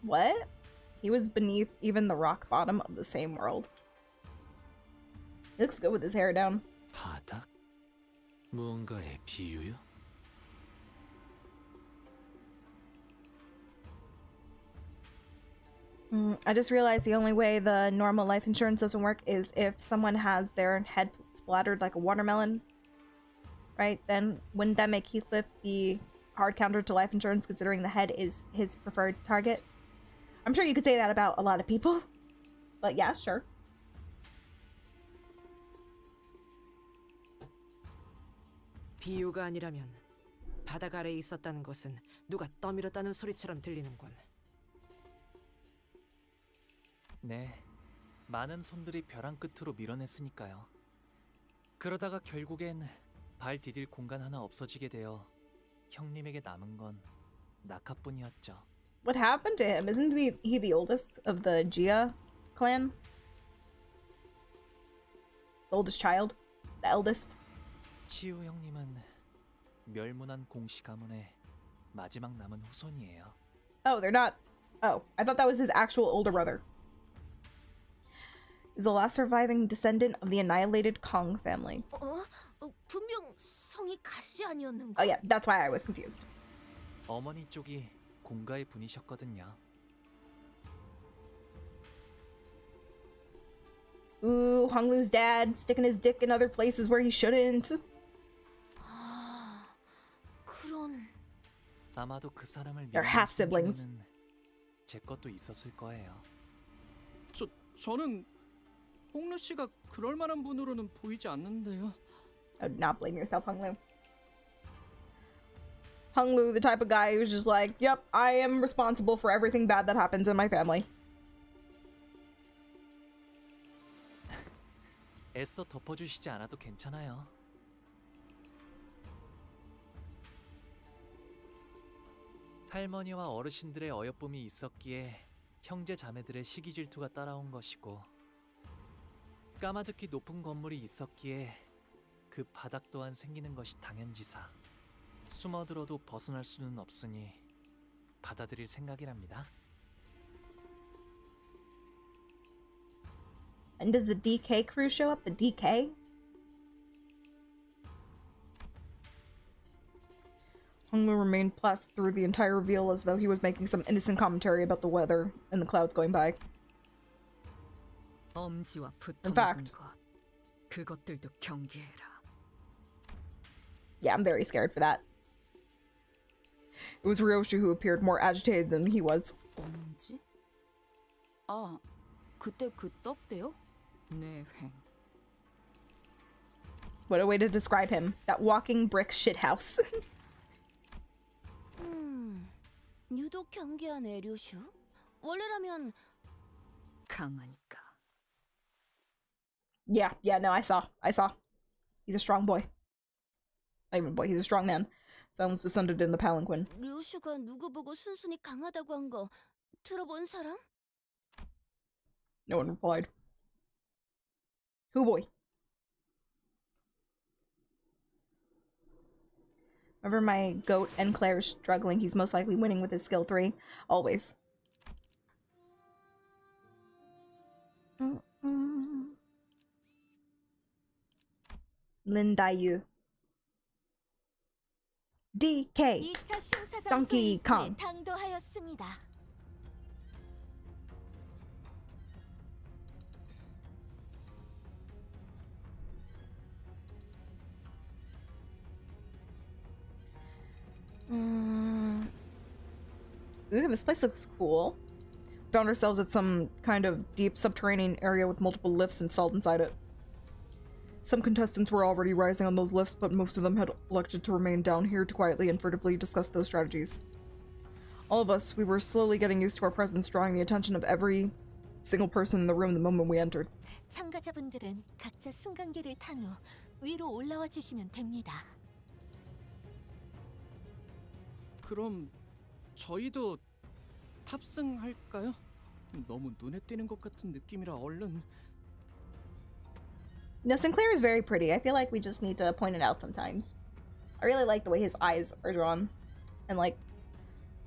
What? He was beneath even the rock bottom of the same world. He looks good with his hair down. 바닥? 무언가의 비유요? I just realized the only way the normal life insurance doesn't work is if someone has their head splattered like a watermelon. Right? Then wouldn't that make Heathcliff the hard counter to life insurance, considering the head is his preferred target? I'm sure you could say that about a lot of people. But yeah, sure. 비유가 아니라면 바닥 아래에 있었다는 것은 누가 떠밀었다는 소리처럼 들리는군. 네, 많은 손들이 벼랑 끝으로 밀어냈으니까요. 그러다가 결국엔 발 디딜 공간 하나 없어지게 되어 형님에게 남은 건 낙하뿐이었죠. What happened to him? Isn't he the oldest of the Jia clan? The oldest child? The eldest? 치우 형님은 멸문한 공씨 가문의 마지막 남은 후손이에요. Oh, they're not... Oh, I thought that was his actual older brother. Is the last surviving descendant of the annihilated Kong family. 분명 성이 가시 아니었는가? Oh yeah, that's why I was confused. 어머니 쪽이 공가의 분이셨거든요. Ooh, Honglu's dad sticking his dick in other places where he shouldn't. 그런... 아마도 그 사람을 They're half siblings. 제 것도 있었을 거예요. 저는 홍루 씨가 그럴 만한 분으로는 보이지 않는데요. I would not blame yourself, Honglu. Honglu, the type of guy who's just like, yep, I am responsible for everything bad that happens in my family. 애써 덮어주시지 않아도 괜찮아요. 할머니와 어르신들의 어여쁨이 있었기에 형제 자매들의 시기 질투가 따라온 것이고, 까마득히 높은 건물이 있었기에 그 바닥 또한 생기는 것이 당연지사. 숨어들어도 벗어날 수는 없으니 받아들일 생각이랍니다. And does the DK crew show up? The DK? Honglu remained placid through the entire reveal as though he was making some innocent commentary about the weather and the clouds going by. 엄지와 In fact, 그것들도 경계해라. yeah, I'm very scared for that. It was Ryoshi who appeared more agitated than he was. 엄지? 아, 그때 그 떡대요? 네, 횡. What a way to describe him. That walking brick shithouse. 유독 경계하네, 류슈. 원래라면 강하니까. Yeah, no, I saw. He's a strong boy. Not even boy, he's a strong man. Silence descended in the palanquin. 류슈가 누구 보고 순순히 강하다고 한 거 들어본 사람? No one replied. Who boy? Whenever my goat and Claire's struggling, he's most likely winning with his skill 3. Always. Lindayu. DK. 2차 심사장 Donkey Kong. 당도하였습니다. Ooh, this place looks cool. Found ourselves at some kind of deep subterranean area with multiple lifts installed inside it. Some contestants were already rising on those lifts, but most of them had elected to remain down here to quietly and furtively discuss those strategies. All of us, we were slowly getting used to our presence, drawing the attention of every single person in the room the moment we entered. 참가자분들은 각자 승강기를 탄 후 위로 올라와 주시면 됩니다. 그럼 저희도 탑승할까요? 너무 눈에 띄는 것 같은 느낌이라 얼른. Now, Sinclair is very pretty. I feel like we just need to point it out sometimes. I really like the way his eyes are drawn. And like,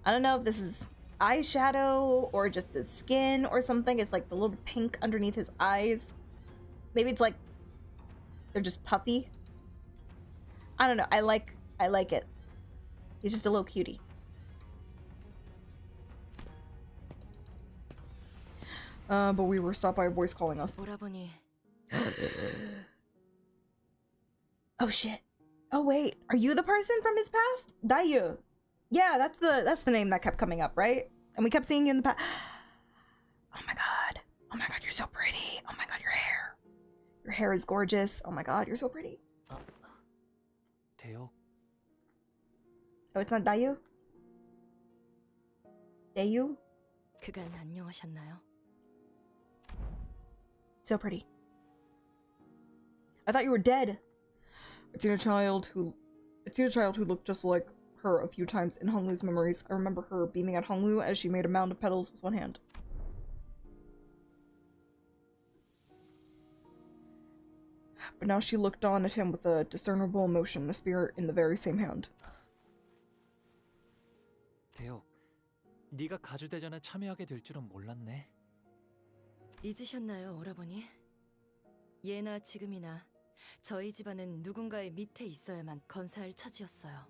I don't know if this is eyeshadow or just his skin or something. It's like the little pink underneath his eyes. Maybe it's like they're just puffy. I don't know. I like it. He's just a little cutie. But we were stopped by a voice calling us. Oh shit. Oh wait, are you the person from his past? Dayu. Yeah, that's the name that kept coming up, right? And we kept seeing you in the past. Oh my god. Oh my god, you're so pretty. Oh my god, your hair. Your hair is gorgeous. Oh my god, you're so pretty. 대역. Oh, it's not Dayu? Dayu? 그간 안녕하셨나요? So pretty. I thought you were dead. I'd seen a child who looked just like her a few times in Honglu's memories. I remember her beaming at Honglu as she made a mound of petals with one hand. But now she looked on at him with a discernible emotion, a spear in the very same hand. 대역, 네가 가주대전에 참여하게 될 줄은 몰랐네. 잊으셨나요, 오라버니? 예나 지금이나 저희 집안은 누군가의 밑에 있어야만 건사할 처지였어요.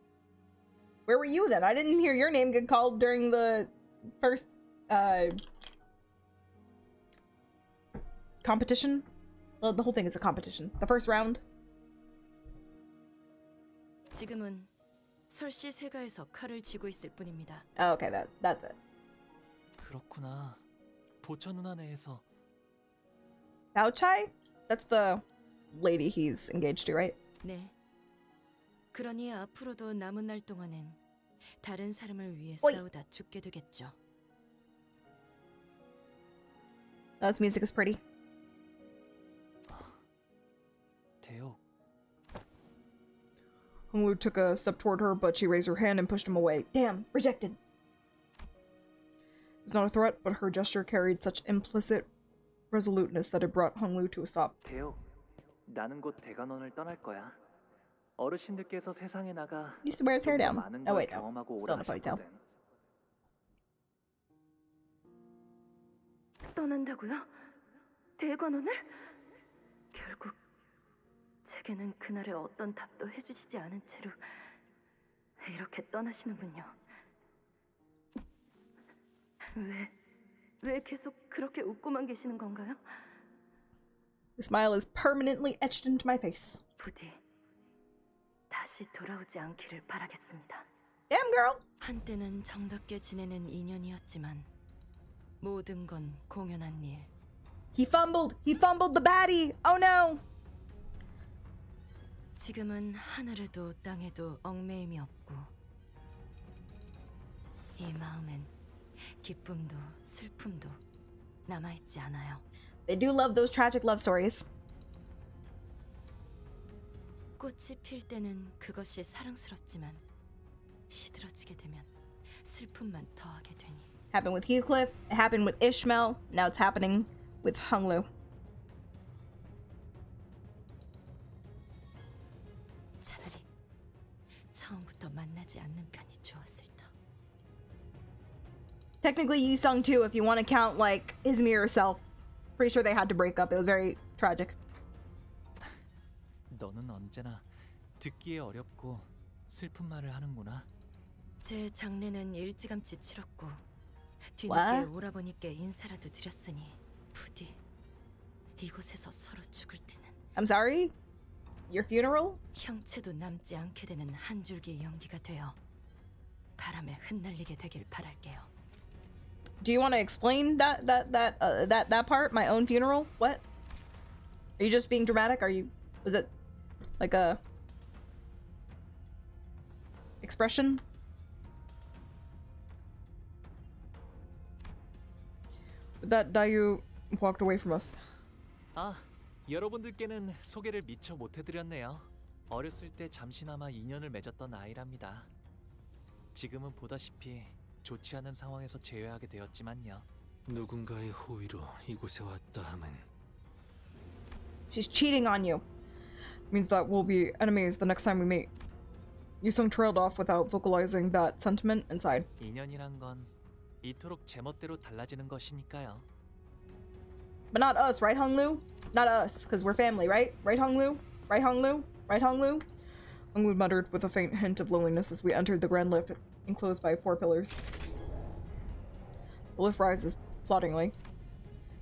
Where were you then? I didn't hear your name get called during the first competition. Well, the whole thing is a competition. The first round. 지금은 설씨 세가에서 칼을 쥐고 있을 뿐입니다. Oh, okay, that's it. 그렇구나. 보처 누나 내에서. Baochai? That's the lady he's engaged to, right? 네. 그러니 앞으로도 남은 날 동안은 다른 사람을 위해 오이. 싸우다 죽게 되겠죠. Oh, its music is pretty. 대역. Honglu took a step toward her, but she raised her hand and pushed him away. Damn, rejected. It was not a threat, but her gesture carried such implicit resoluteness that it brought Honglu to a stop. 대역, 나는 곧 대관원을 떠날 거야. 어르신들께서 세상에 나가 He used to wear his hair down. 많은 Oh 걸 wait, no. 경험하고 Still 오라 in a ponytail. 하셨거든. 떠난다고요? 대관원을? 결국 제게는 그날의 어떤 답도 해주시지 않은 채로 이렇게 떠나시는군요. 왜 계속 그렇게 웃고만 계시는 건가요? The smile is permanently etched into my face. 부디 다시 돌아오지 않기를 바라겠습니다. Damn, girl! 한때는 정답게 지내는 인연이었지만 모든 건 공연한 일. He fumbled the baddie! Oh no! 지금은 하늘에도 땅에도 얽매임이 없고 이 마음엔 기쁨도 슬픔도 남아있지 않아요. They do love those tragic love stories. 꽃이 필 때는 그것이 사랑스럽지만 시들어지게 되면 슬픔만 더하게 되니. Happened with Heathcliff, it happened with Ishmael, now it's happening with Honglu. 차라리 처음부터 만나지 않는 편이 좋았을 터. Technically Yi-sung too, if you want to count like his mirror self. Pretty sure they had to break up. It was very tragic. 너는 언제나 듣기에 어렵고 슬픈 말을 하는구나. 제 장례는 일찌감치 치렀고 뒤늦게 What? 오라버니께 인사라도 드렸으니 부디 이곳에서 서로 죽을 때는 I'm sorry? Your funeral? 형체도 남지 않게 되는 한 줄기 연기가 되어 바람에 흩날리게 되길 바랄게요. Do you want to explain that part? My own funeral? What? Are you just being dramatic? Was it like a expression? With that, Dayu walked away from us. 아, 여러분들께는 소개를 미처 못해드렸네요. 어렸을 때 잠시나마 인연을 맺었던 아이랍니다. 지금은 보다시피 좋지 않은 상황에서 제외하게 되었지만요. 누군가의 호의로 이곳에 왔다 함은 She's cheating on you. Means that we'll be enemies the next time we meet. Yusung trailed off without vocalizing that sentiment inside. 인연이란 건 이토록 제멋대로 달라지는 것이니까요. But not us, right, Honglu? Not us, because we're family, right? Right, Honglu? Right, Honglu? Right, Honglu? Honglu muttered with a faint hint of loneliness as we entered the grand lift enclosed by 4 pillars. The lift rises ploddingly.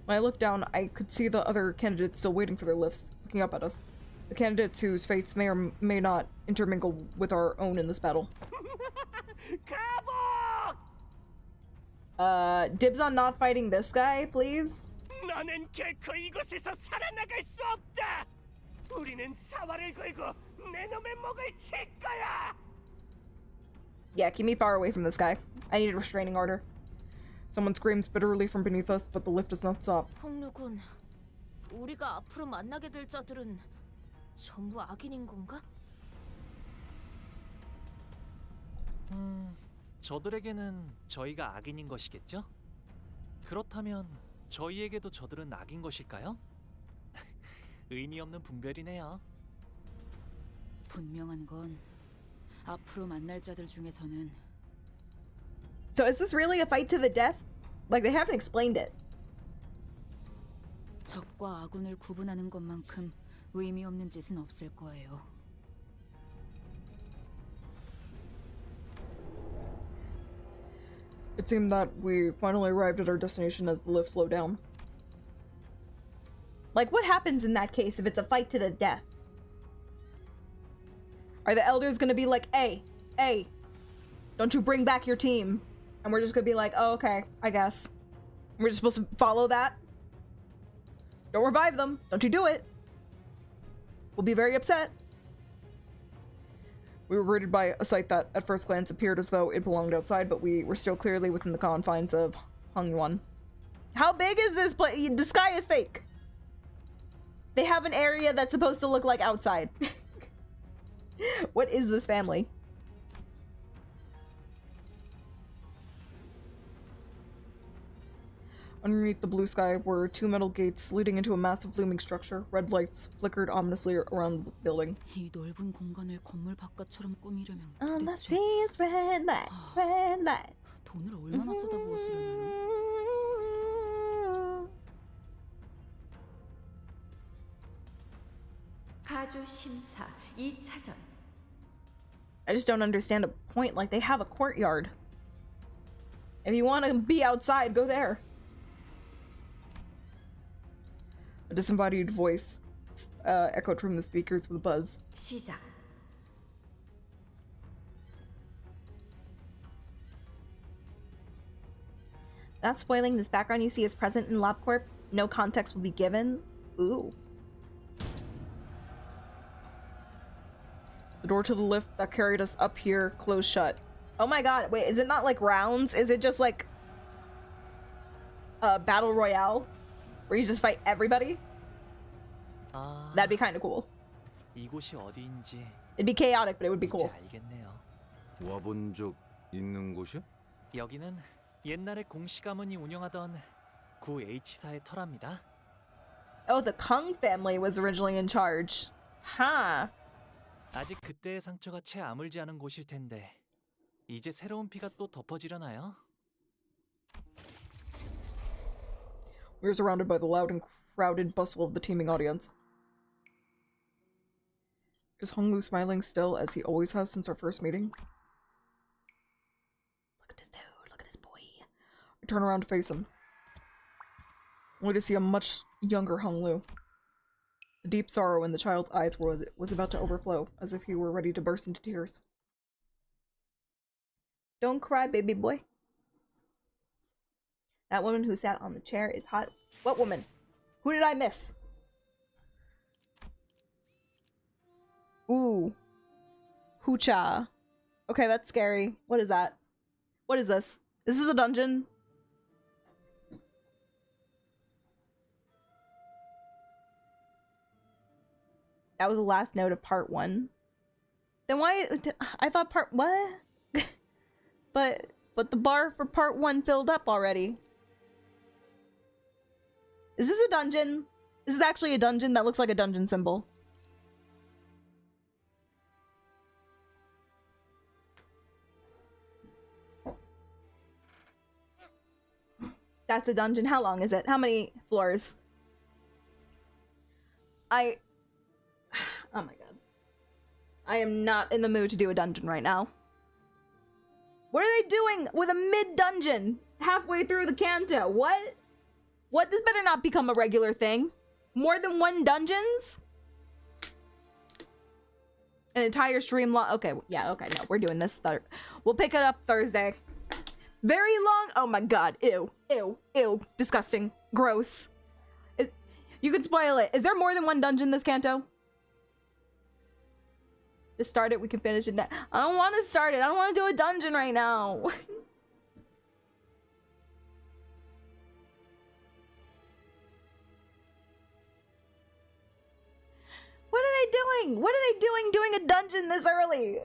When I looked down, I could see the other candidates still waiting for their lifts, looking up at us. The candidates whose fates may or may not intermingle with our own in this battle. Dibs on not fighting this guy, please? 너는 결코 이곳에서 살아나갈 수 없다. 우리는 사활을 걸고 내 놈의 목을 칠 거야. Yeah, keep me far away from this guy. I need a restraining order. Someone screams bitterly from beneath us, but the lift does not stop. 홍루군, 우리가 앞으로 만나게 될 자들은 전부 악인인 건가? 저들에게는 저희가 악인인 것이겠죠? 그렇다면 저희에게도 저들은 악인 것일까요? 의미 없는 분별이네요. 분명한 건 앞으로 만날 자들 중에서는 So is this really a fight to the death? Like they haven't explained it. 적과 아군을 구분하는 것만큼 의미 없는 짓은 없을 거예요. It seemed that we finally arrived at our destination as the lift slowed down. Like what happens in that case if it's a fight to the death? Are the elders gonna be like, hey, don't you bring back your team? And we're just gonna be like, oh, okay, I guess. We're just supposed to follow that? Don't revive them. Don't you do it. We'll be very upset. We were greeted by a sight that at first glance appeared as though it belonged outside, but we were still clearly within the confines of Hongwon. How big is this place? The sky is fake. They have an area that's supposed to look like outside. What is this family? Underneath the blue sky were 2 metal gates leading into a massive looming structure. Red lights flickered ominously around the building. 이 넓은 공간을 건물 바깥처럼 꾸미려면 On the seas, red lights, red lights. 돈을 얼마나 쏟아부었으려나요? 가주 심사 2차전. I just don't understand a point. Like they have a courtyard. If you want to be outside, go there. A disembodied voice echoed from the speakers with a buzz. 시작. Not spoiling, this background you see is present in LabCorp. No context will be given. Ooh. The door to the lift that carried us up here closed shut. Oh my god, wait, is it not like rounds? Is it just like a battle royale? Where you just fight everybody? That'd be kind of cool. 이곳이 어디인지 It'd be chaotic, but it would be cool. 이제 알겠네요. 와본 적 있는 곳이야? 여기는 옛날에 공씨 가문이 운영하던 구 H사의 터랍니다. Oh, the Kung family was originally in charge. Huh. 아직 그때의 상처가 채 아물지 않은 곳일 텐데 이제 새로운 피가 또 덮어지려나요? We were surrounded by the loud and crowded bustle of the teeming audience. Is Honglu smiling still as he always has since our first meeting? Look at this dude, look at this boy. I turn around to face him, only to see a much younger Honglu. The deep sorrow in the child's eyes was about to overflow, as if he were ready to burst into tears. Don't cry, baby boy. That woman who sat on the chair is hot. What woman? Who did I miss? Ooh. Hoocha. Okay, that's scary. What is that? What is this? This is a dungeon? That was the last note of part 1. Then why? I thought part what? but the bar for part 1 filled up already. Is this a dungeon? This is actually a dungeon that looks like a dungeon symbol. That's a dungeon. How long is it? How many floors? Oh my god. I am not in the mood to do a dungeon right now. What are they doing with a mid-dungeon halfway through the Canto? What? What? This better not become a regular thing. More than one dungeons? An entire stream long. Okay, yeah, okay, no, we're doing this. We'll pick it up Thursday. Very long. Oh my god. Ew. Ew. Ew. Disgusting. Gross. You can spoil it. Is there more than one dungeon this Canto? Just start it. We can finish it. I don't want to start it. I don't want to do a dungeon right now. What are they doing? What are they doing a dungeon this early?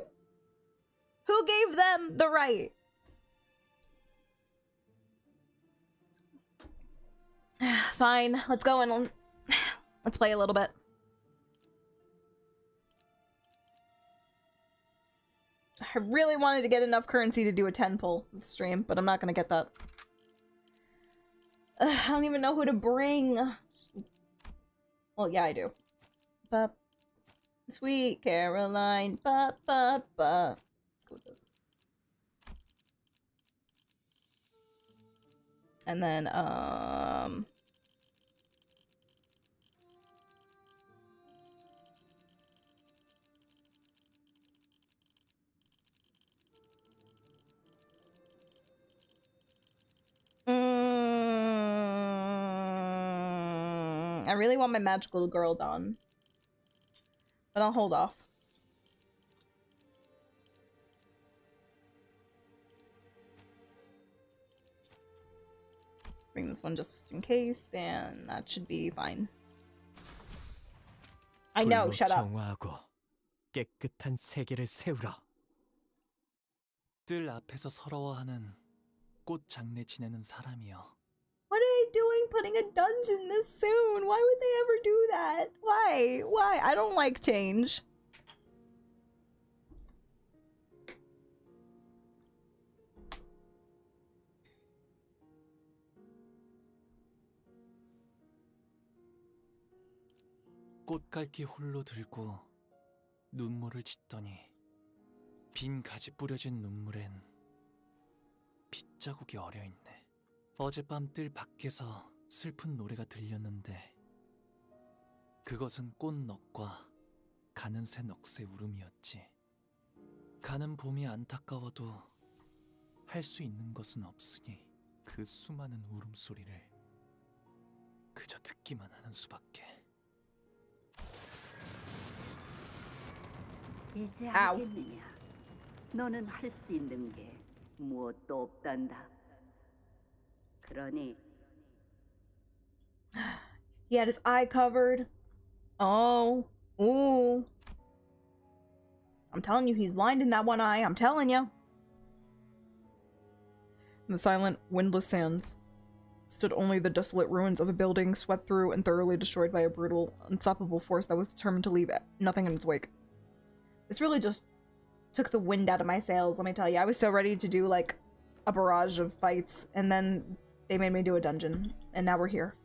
Who gave them the right? Fine, let's go and let's play a little bit. I really wanted to get enough currency to do a 10 pull with the stream, but I'm not gonna get that. I don't even know who to bring. Well, yeah, I do. But Sweet Caroline, ba ba ba. Let's go with this. And then, I really want my magical girl done, but I'll hold off. Bring this one just in case, and that should be fine. I know, shut up. 정화하고 깨끗한 세계를 세우라. 뜰 앞에서 서러워하는 꽃 장례 지내는 사람이여. What are they doing putting a dungeon this soon? Why would they ever do that? Why? Why? I don't like change. 꽃갈기 홀로 들고 눈물을 짓더니 빈 가지 뿌려진 눈물엔 빗자국이 어려있네. 어젯밤 뜰 밖에서 슬픈 노래가 들렸는데 그것은 꽃넋과 가는 새 넋의 울음이었지. 가는 봄이 안타까워도 할 수 있는 것은 없으니 그 수많은 울음소리를 그저 듣기만 하는 수밖에. 이제 알겠느냐? 너는 할 수 있는 게 무엇도 없단다. 그러니 He had his eye covered. Oh. Ooh. I'm telling you, he's blind in that one eye. I'm telling you. In the silent, windless sands stood only the desolate ruins of a building swept through and thoroughly destroyed by a brutal, unstoppable force that was determined to leave nothing in its wake. This really just took the wind out of my sails, let me tell you. I was so ready to do, like, a barrage of fights, and then they made me do a dungeon, and now we're here.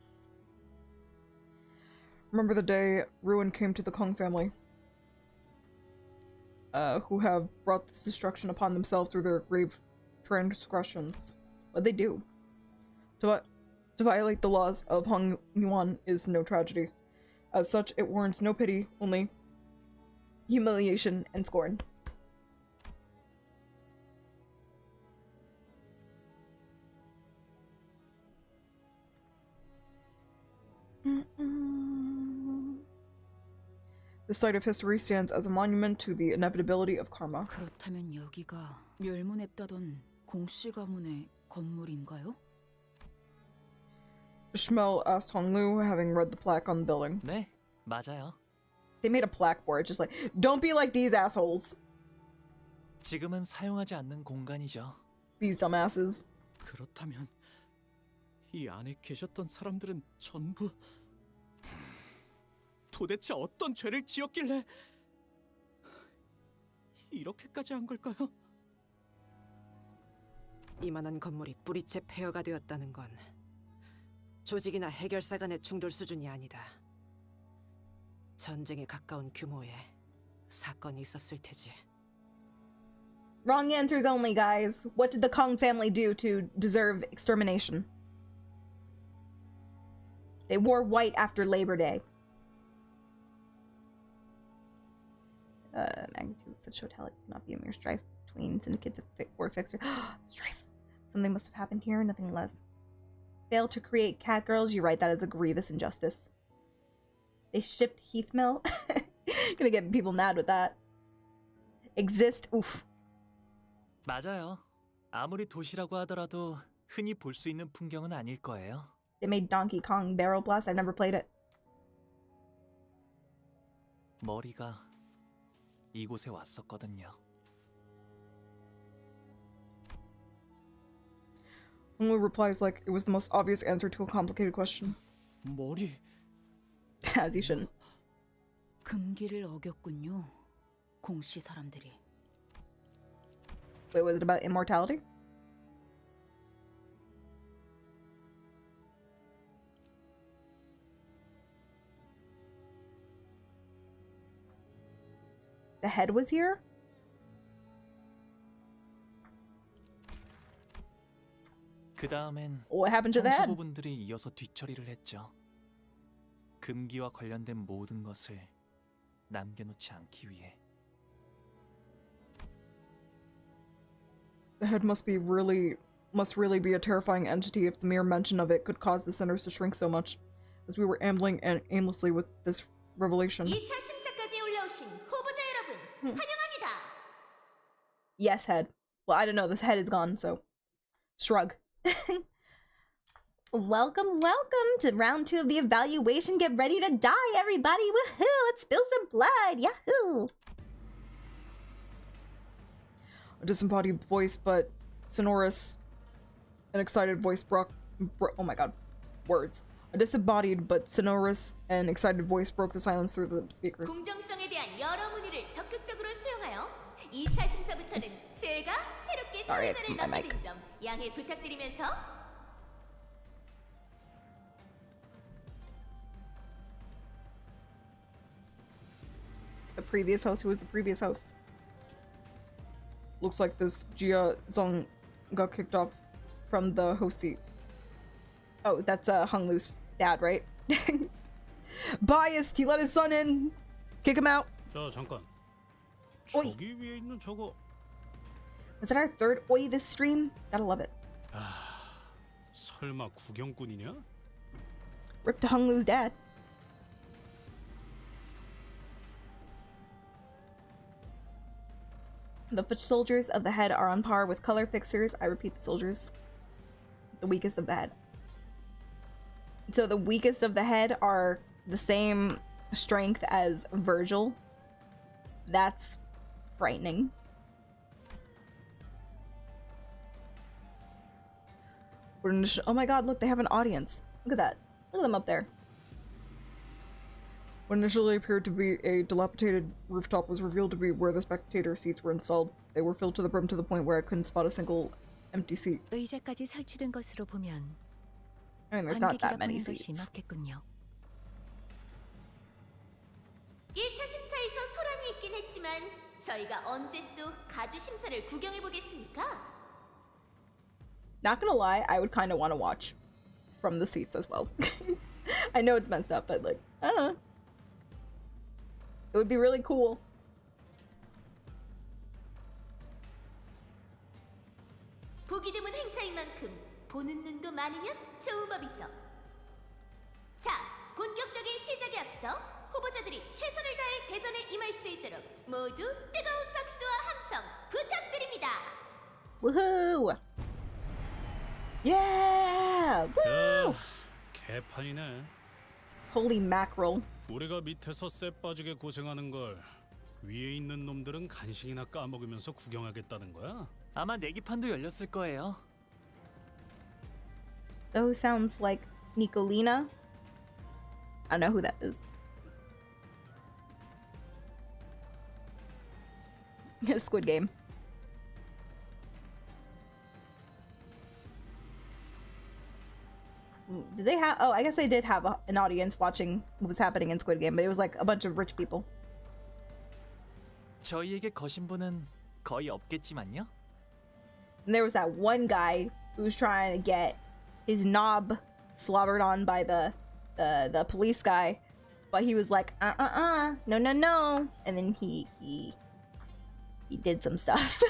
Remember the day ruin came to the Kong family, who have brought this destruction upon themselves through their grave transgressions. What'd they do? To violate the laws of Hong Yuan is no tragedy. As such, it warrants no pity, only humiliation and scorn. The site of history stands as a monument to the inevitability of karma. 그렇다면 여기가 멸문했다던 공씨 가문의 건물인가요? Ishmael asked Hong Lu, having read the plaque on the building. 네, 맞아요. They made a plaque for it, just like, don't be like these assholes. 지금은 사용하지 않는 공간이죠. These dumbasses. 그렇다면 이 안에 계셨던 사람들은 전부 도대체 어떤 죄를 지었길래 이렇게까지 한 걸까요? 이만한 건물이 뿌리째 폐허가 되었다는 건 조직이나 해결사 간의 충돌 수준이 아니다. 전쟁에 가까운 규모의 사건이 있었을 테지. Wrong answers only, guys. What did the Kong family do to deserve extermination? They wore white after Labor Day. Magnitude of such totality cannot be a mere strife between syndicates of war fixer. Strife. Something must have happened here, nothing less. Failed to create catgirls? You're right, that is a grievous injustice. They shipped Heathmill? Gonna get people mad with that. Exist? Oof. 맞아요. 아무리 도시라고 하더라도 흔히 볼 수 있는 풍경은 아닐 거예요. They made Donkey Kong Barrel Blast? I've never played it. 머리가 이곳에 왔었거든요. Only replies like it was the most obvious answer to a complicated question. 머리. As you shouldn't. 금기를 어겼군요. 공씨 사람들이. Wait, was it about immortality? The head was here? 그 다음엔 What happened to the head? 청소부분들이 이어서 뒤처리를 했죠. 금기와 관련된 모든 것을 남겨놓지 않기 위해. The head must really be a terrifying entity if the mere mention of it could cause the centers to shrink so much, as we were ambling and aimlessly with this revelation. 2차 심사까지 올라오신 후보자 여러분, 환영합니다. Yes, head. Well, I don't know. This head is gone, so shrug. Welcome to round 2 of the evaluation. Get ready to die, everybody. Woohoo! Let's spill some blood. Yahoo! A disembodied voice, but sonorous and excited voice oh my god, words. A disembodied but sonorous and excited voice broke the silence through the speakers. 공정성에 대한 여러 문의를 적극적으로 수용하여 2차 심사부터는 제가 새롭게 사회자를 맡게 점 양해 부탁드리면서 The previous host, who was the previous host? Looks like this Jia Zong got kicked off from the host seat. Oh, that's Hung Lu's dad, right? Biased! He let his son in! Kick him out! 자, 잠깐. Oi. 저기 위에 있는 저거. Was it our third Oi this stream? Gotta love it. 설마 구경꾼이냐? Rip to Hung Lu's dad. The foot soldiers of the head are on par with color fixers. I repeat, the soldiers. The weakest of the head. So the weakest of the head are the same strength as Virgil. That's frightening. Oh my god, look, they have an audience. Look at that. Look at them up there. What initially appeared to be a dilapidated rooftop was revealed to be where the spectator seats were installed. They were filled to the brim to the point where I couldn't spot a single empty seat. 의자까지 설치된 것으로 보면 I mean, there's not that 관객이라 many 보는 것이 seats. 맞겠군요. 1차 심사에서 소란이 있긴 했지만 저희가 언제 또 가주 심사를 구경해 보겠습니까? Not gonna lie, I would kind of want to watch from the seats as well. I know it's messed up, but like, I don't know. It would be really cool. 보기 드문 행사인 만큼 보는 눈도 많으면 좋은 법이죠. 자, 본격적인 시작에 앞서 후보자들이 최선을 다해 대전에 임할 수 있도록 모두 뜨거운 박수와 함성 부탁드립니다. Woohoo! Yeah! Woo! 개판이네. Holy mackerel. 우리가 밑에서 쎄 빠지게 고생하는 걸 위에 있는 놈들은 간식이나 까먹으면서 구경하겠다는 거야? 아마 내기판도 열렸을 거예요. Those sounds like Nicolina. I don't know who that is. Squid Game. Did they have? Oh, I guess they did have an audience watching what was happening in Squid Game, but it was like a bunch of rich people. 저희에게 거신 분은 거의 없겠지만요. And there was that one guy who was trying to get his knob slobbered on by the police guy, but he was like, no, and then he did some stuff.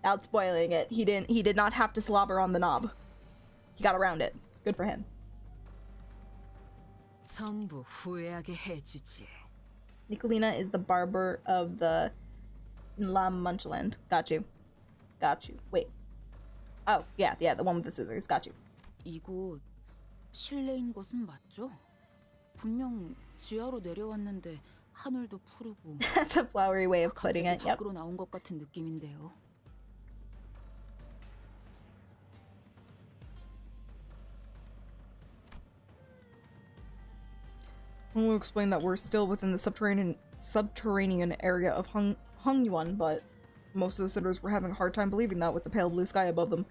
Without spoiling it, he did not have to slobber on the knob. He got around it. Good for him. 전부 후회하게 해주지. Nicolina is the barber of the La Munchland. Got you. Wait. Oh, yeah, the one with the scissors. Got you. 이곳 실내인 것은 맞죠? 분명 지하로 내려왔는데 하늘도 푸르고. That's a flowery way of putting it. Yep. 밖으로 나온 것 같은 느낌인데요. We'll explain that we're still within the subterranean area of Hongyuan, but most of the sitters were having a hard time believing that with the pale blue sky above them.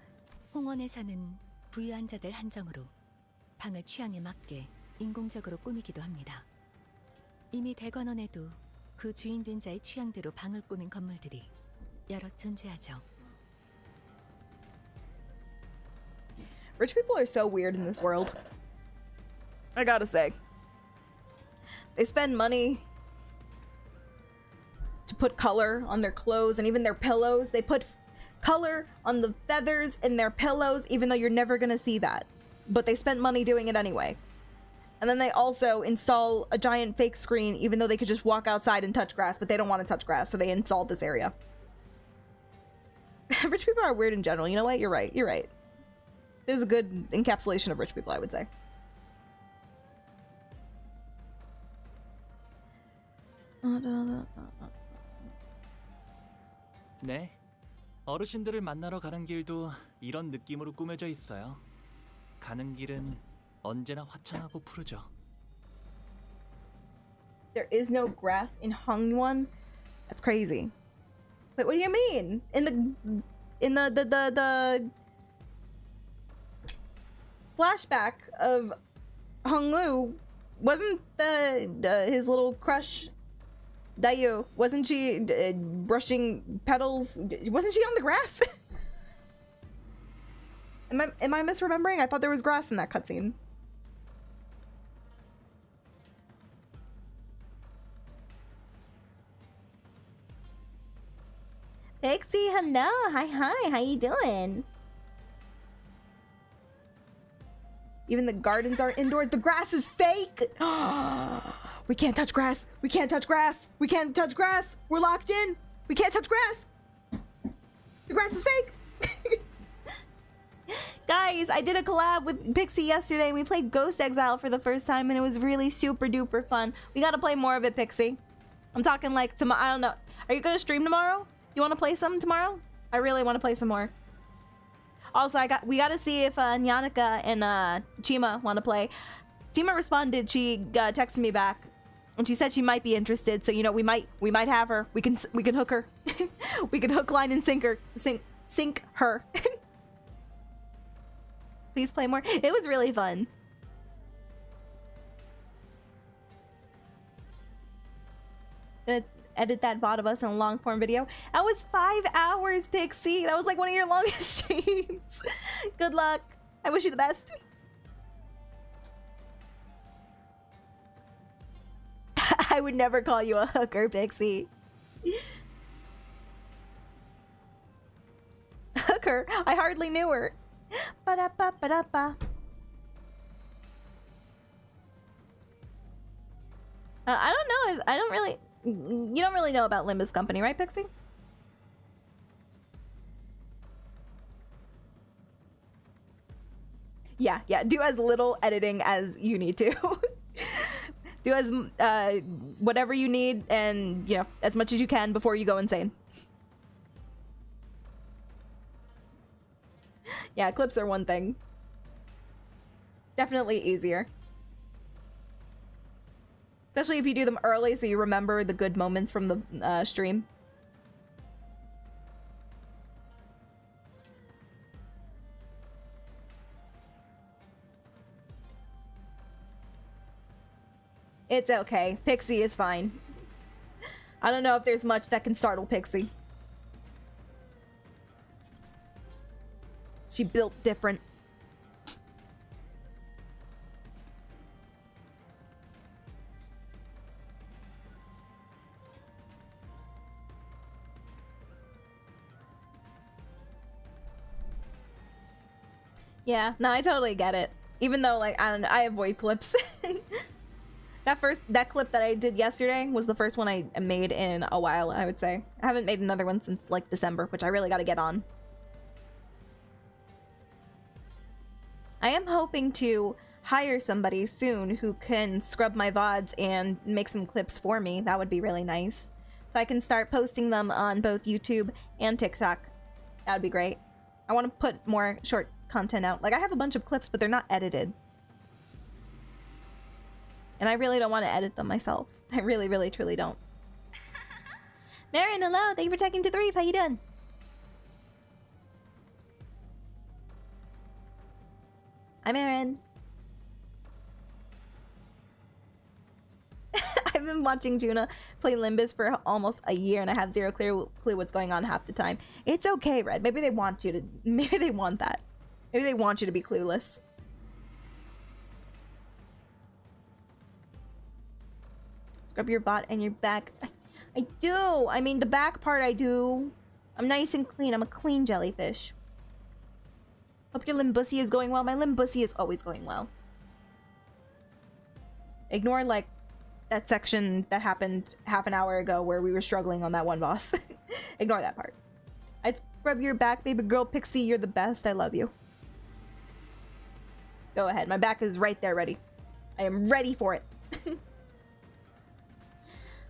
홍원에 사는 부유한 자들 한정으로 방을 취향에 맞게 인공적으로 꾸미기도 합니다. 이미 대관원에도 그 주인 된 자의 취향대로 방을 꾸민 건물들이 여럿 존재하죠. Rich people are so weird in this world. I gotta say. They spend money to put color on their clothes and even their pillows. They put color on the feathers in their pillows, even though you're never gonna see that. But they spent money doing it anyway. And then they also install a giant fake screen, even though they could just walk outside and touch grass, but they don't want to touch grass, so they installed this area. Rich people are weird in general. You know what? You're right. This is a good encapsulation of rich people, I would say. 네, 어르신들을 만나러 가는 길도 이런 느낌으로 꾸며져 있어요. 가는 길은 언제나 화창하고 푸르죠. There is no grass in Hongwon? That's crazy. Wait, what do you mean? In the flashback of Honglu, wasn't his little crush Dayu, wasn't she brushing petals? Wasn't she on the grass? Am I misremembering? I thought there was grass in that cutscene. Pixie, hello. Hi. How you doing? Even the gardens are indoors. The grass is fake. We can't touch grass. We can't touch grass. We can't touch grass. We're locked in. We can't touch grass. The grass is fake. Guys, I did a collab with Pixie yesterday. We played Ghost Exile for the first time and it was really super duper fun. We gotta play more of it, Pixie. I'm talking like tomorrow. I don't know. Are you gonna stream tomorrow? You wanna play some tomorrow? I really wanna play some more. Also, we gotta see if Nyanika and Chima wanna play. Chima responded. She texted me back. And she said she might be interested, so you know we might have her. We can hook her. We can hook, line, and sink her. Please play more. It was really fun. Gonna edit that VOD of us in a long form video. That was 5 hours, Pixie. That was like one of your longest streams. Good luck. I wish you the best. I would never call you a hooker, Pixie. Hooker? I hardly knew her. Ba-da-ba-ba-da-ba. I don't know. I don't really... You don't really know about Limbus Company, right, Pixie? Yeah. Do as little editing as you need to. Do as whatever you need and, you know, as much as you can before you go insane. Yeah, clips are one thing. Definitely easier. Especially if you do them early so you remember the good moments from the stream. It's okay. Pixie is fine. I don't know if there's much that can startle Pixie. She built different. Yeah, no, I totally get it. Even though, like, I don't know, I avoid clips. That clip that I did yesterday was the first one I made in a while, I would say. I haven't made another one since, like, December, which I really gotta get on. I am hoping to hire somebody soon who can scrub my VODs and make some clips for me. That would be really nice. So I can start posting them on both YouTube and TikTok. That would be great. I want to put more short content out. Like, I have a bunch of clips, but they're not edited. And I really don't want to edit them myself. I really, really, truly don't. Marion, hello! Thank you for checking to the reef. How you doing? Hi, Marion. I've been watching Juna play Limbus for almost a year, and I have zero clue what's going on half the time. It's okay, Red. Maybe they want you to... Maybe they want that. Maybe they want you to be clueless. Scrub your butt and your back. I do. I mean, the back part I do. I'm nice and clean. I'm a clean jellyfish. Hope your Limbussy is going well. My Limbussy is always going well. Ignore, like, that section that happened half an hour ago where we were struggling on that one boss. Ignore that part. I'd scrub your back, baby girl. Pixie, you're the best. I love you. Go ahead. My back is right there ready. I am ready for it.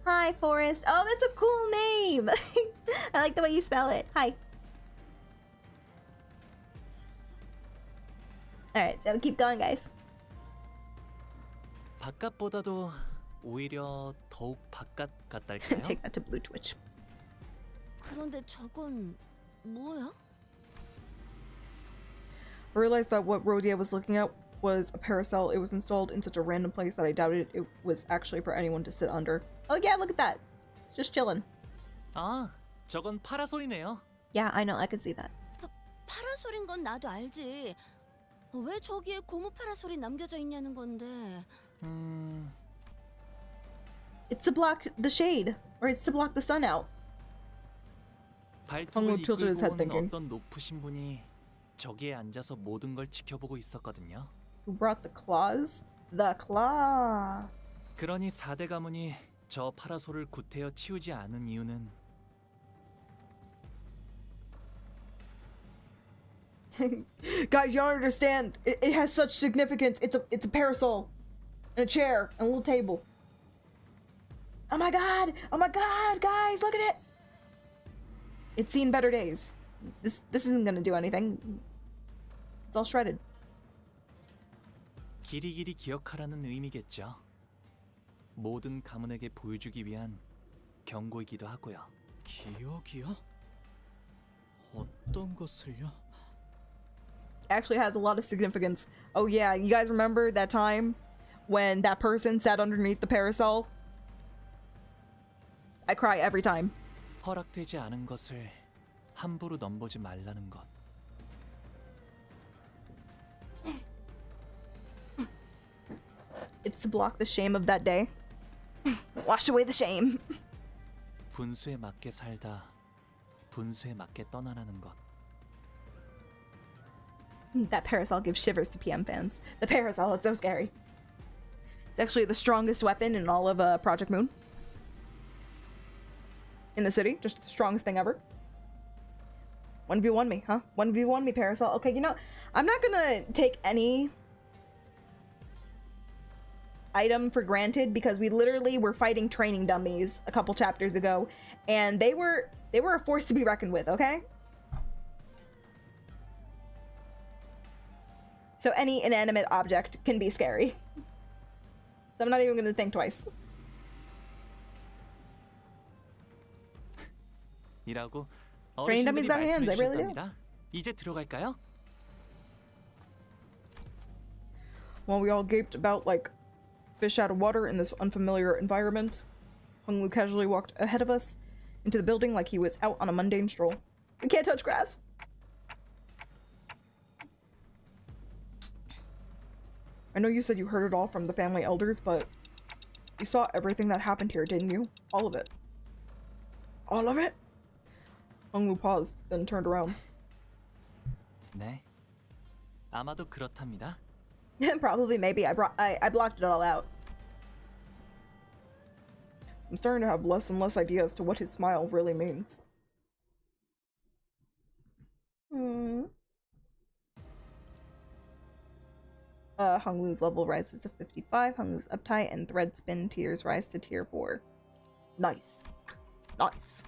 Hi, Forrest. Oh, that's a cool name. I like the way you spell it. Hi. Alright, so keep going, guys. 바깥보다도 오히려 더욱 바깥 같달까요? Take that to Blue Twitch. 그런데 저건 뭐야? I realized that what Rodia was looking at was a parasol. It was installed in such a random place that I doubted it was actually for anyone to sit under. Oh yeah, look at that. Just chilling. 아, 저건 파라솔이네요. Yeah, I know. I could see that. 파라솔인 건 나도 알지. 왜 저기에 고무 파라솔이 남겨져 있냐는 건데. It's to block the shade, or it's to block the sun out. 발톱을 이끌고 온 어떤 높으신 분이 저기에 앉아서 모든 걸 지켜보고 있었거든요. Who brought the claws? The claw. 그러니 4대 가문이 저 파라솔을 구태여 치우지 않은 이유는 Guys, you don't understand. It has such significance. It's a parasol, and a chair, and a little table. Oh my god! Oh my god, guys, look at it! It's seen better days. This isn't gonna do anything. It's all shredded. 길이길이 기억하라는 의미겠죠. 모든 가문에게 보여주기 위한 경고이기도 하고요. 기억이요? 어떤 것을요? Actually has a lot of significance. Oh yeah, you guys remember that time when that person sat underneath the parasol? I cry every time. 허락되지 않은 것을 함부로 넘보지 말라는 것. It's to block the shame of that day. Wash away the shame. 분수에 맞게 살다 분수에 맞게 떠나라는 것. That parasol gives shivers to PM fans. The parasol, it's so scary. It's actually the strongest weapon in all of Project Moon. In the city, just the strongest thing ever. 1v1 me, huh? 1v1 me, parasol. Okay, you know, I'm not gonna take any item for granted because we literally were fighting training dummies a couple chapters ago, and they were a force to be reckoned with, okay? So any inanimate object can be scary. So I'm not even gonna think twice. 이라고 Training dummies 어르신들이 got hands, 말씀해 they really do. 주셨답니다. 이제 들어갈까요? While we all gaped about like fish out of water in this unfamiliar environment, Hung Lu casually walked ahead of us into the building like he was out on a mundane stroll. We can't touch grass! I know you said you heard it all from the family elders, but you saw everything that happened here, didn't you? All of it. All of it? Hung Lu paused, then turned around. 네. 아마도 그렇답니다. Probably, maybe. I blocked it all out. I'm starting to have less and less idea as to what his smile really means. Hung Lu's level rises to 55. Hung Lu's uptight and thread spin tiers rise to tier 4. Nice. Nice.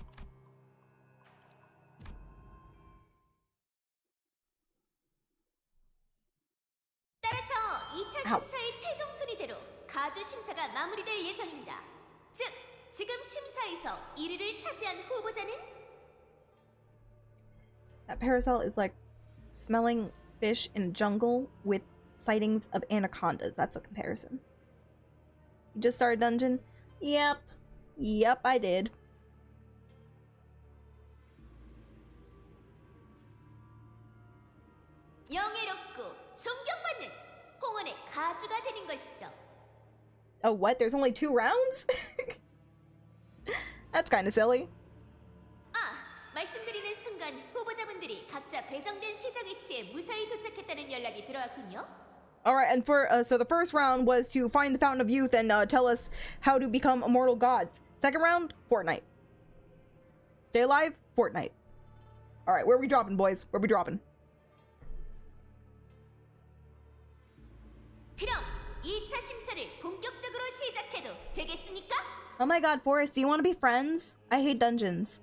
따라서 2차 심사의 최종 순위대로 가주 심사가 마무리될 예정입니다. 즉, 지금 심사에서 1위를 차지한 후보자는 That parasol is like smelling fish in a jungle with sightings of anacondas. That's a comparison. You just started dungeon? Yep. Yep, I did. 영예롭고 존경받는 홍원의 가주가 되는 것이죠. Oh, what? There's only 2 rounds? That's kind of silly. 말씀드리는 순간 후보자분들이 각자 배정된 시작 위치에 무사히 도착했다는 연락이 들어왔군요. Alright, and for, so the first round was to find the Fountain of Youth and tell us how to become immortal gods. Second round, Fortnite. Stay alive, Fortnite. Alright, where are we dropping, boys? Where are we dropping? 그럼 2차 심사를 본격적으로 시작해도 되겠습니까? Oh my god, Forrest, do you want to be friends? I hate dungeons.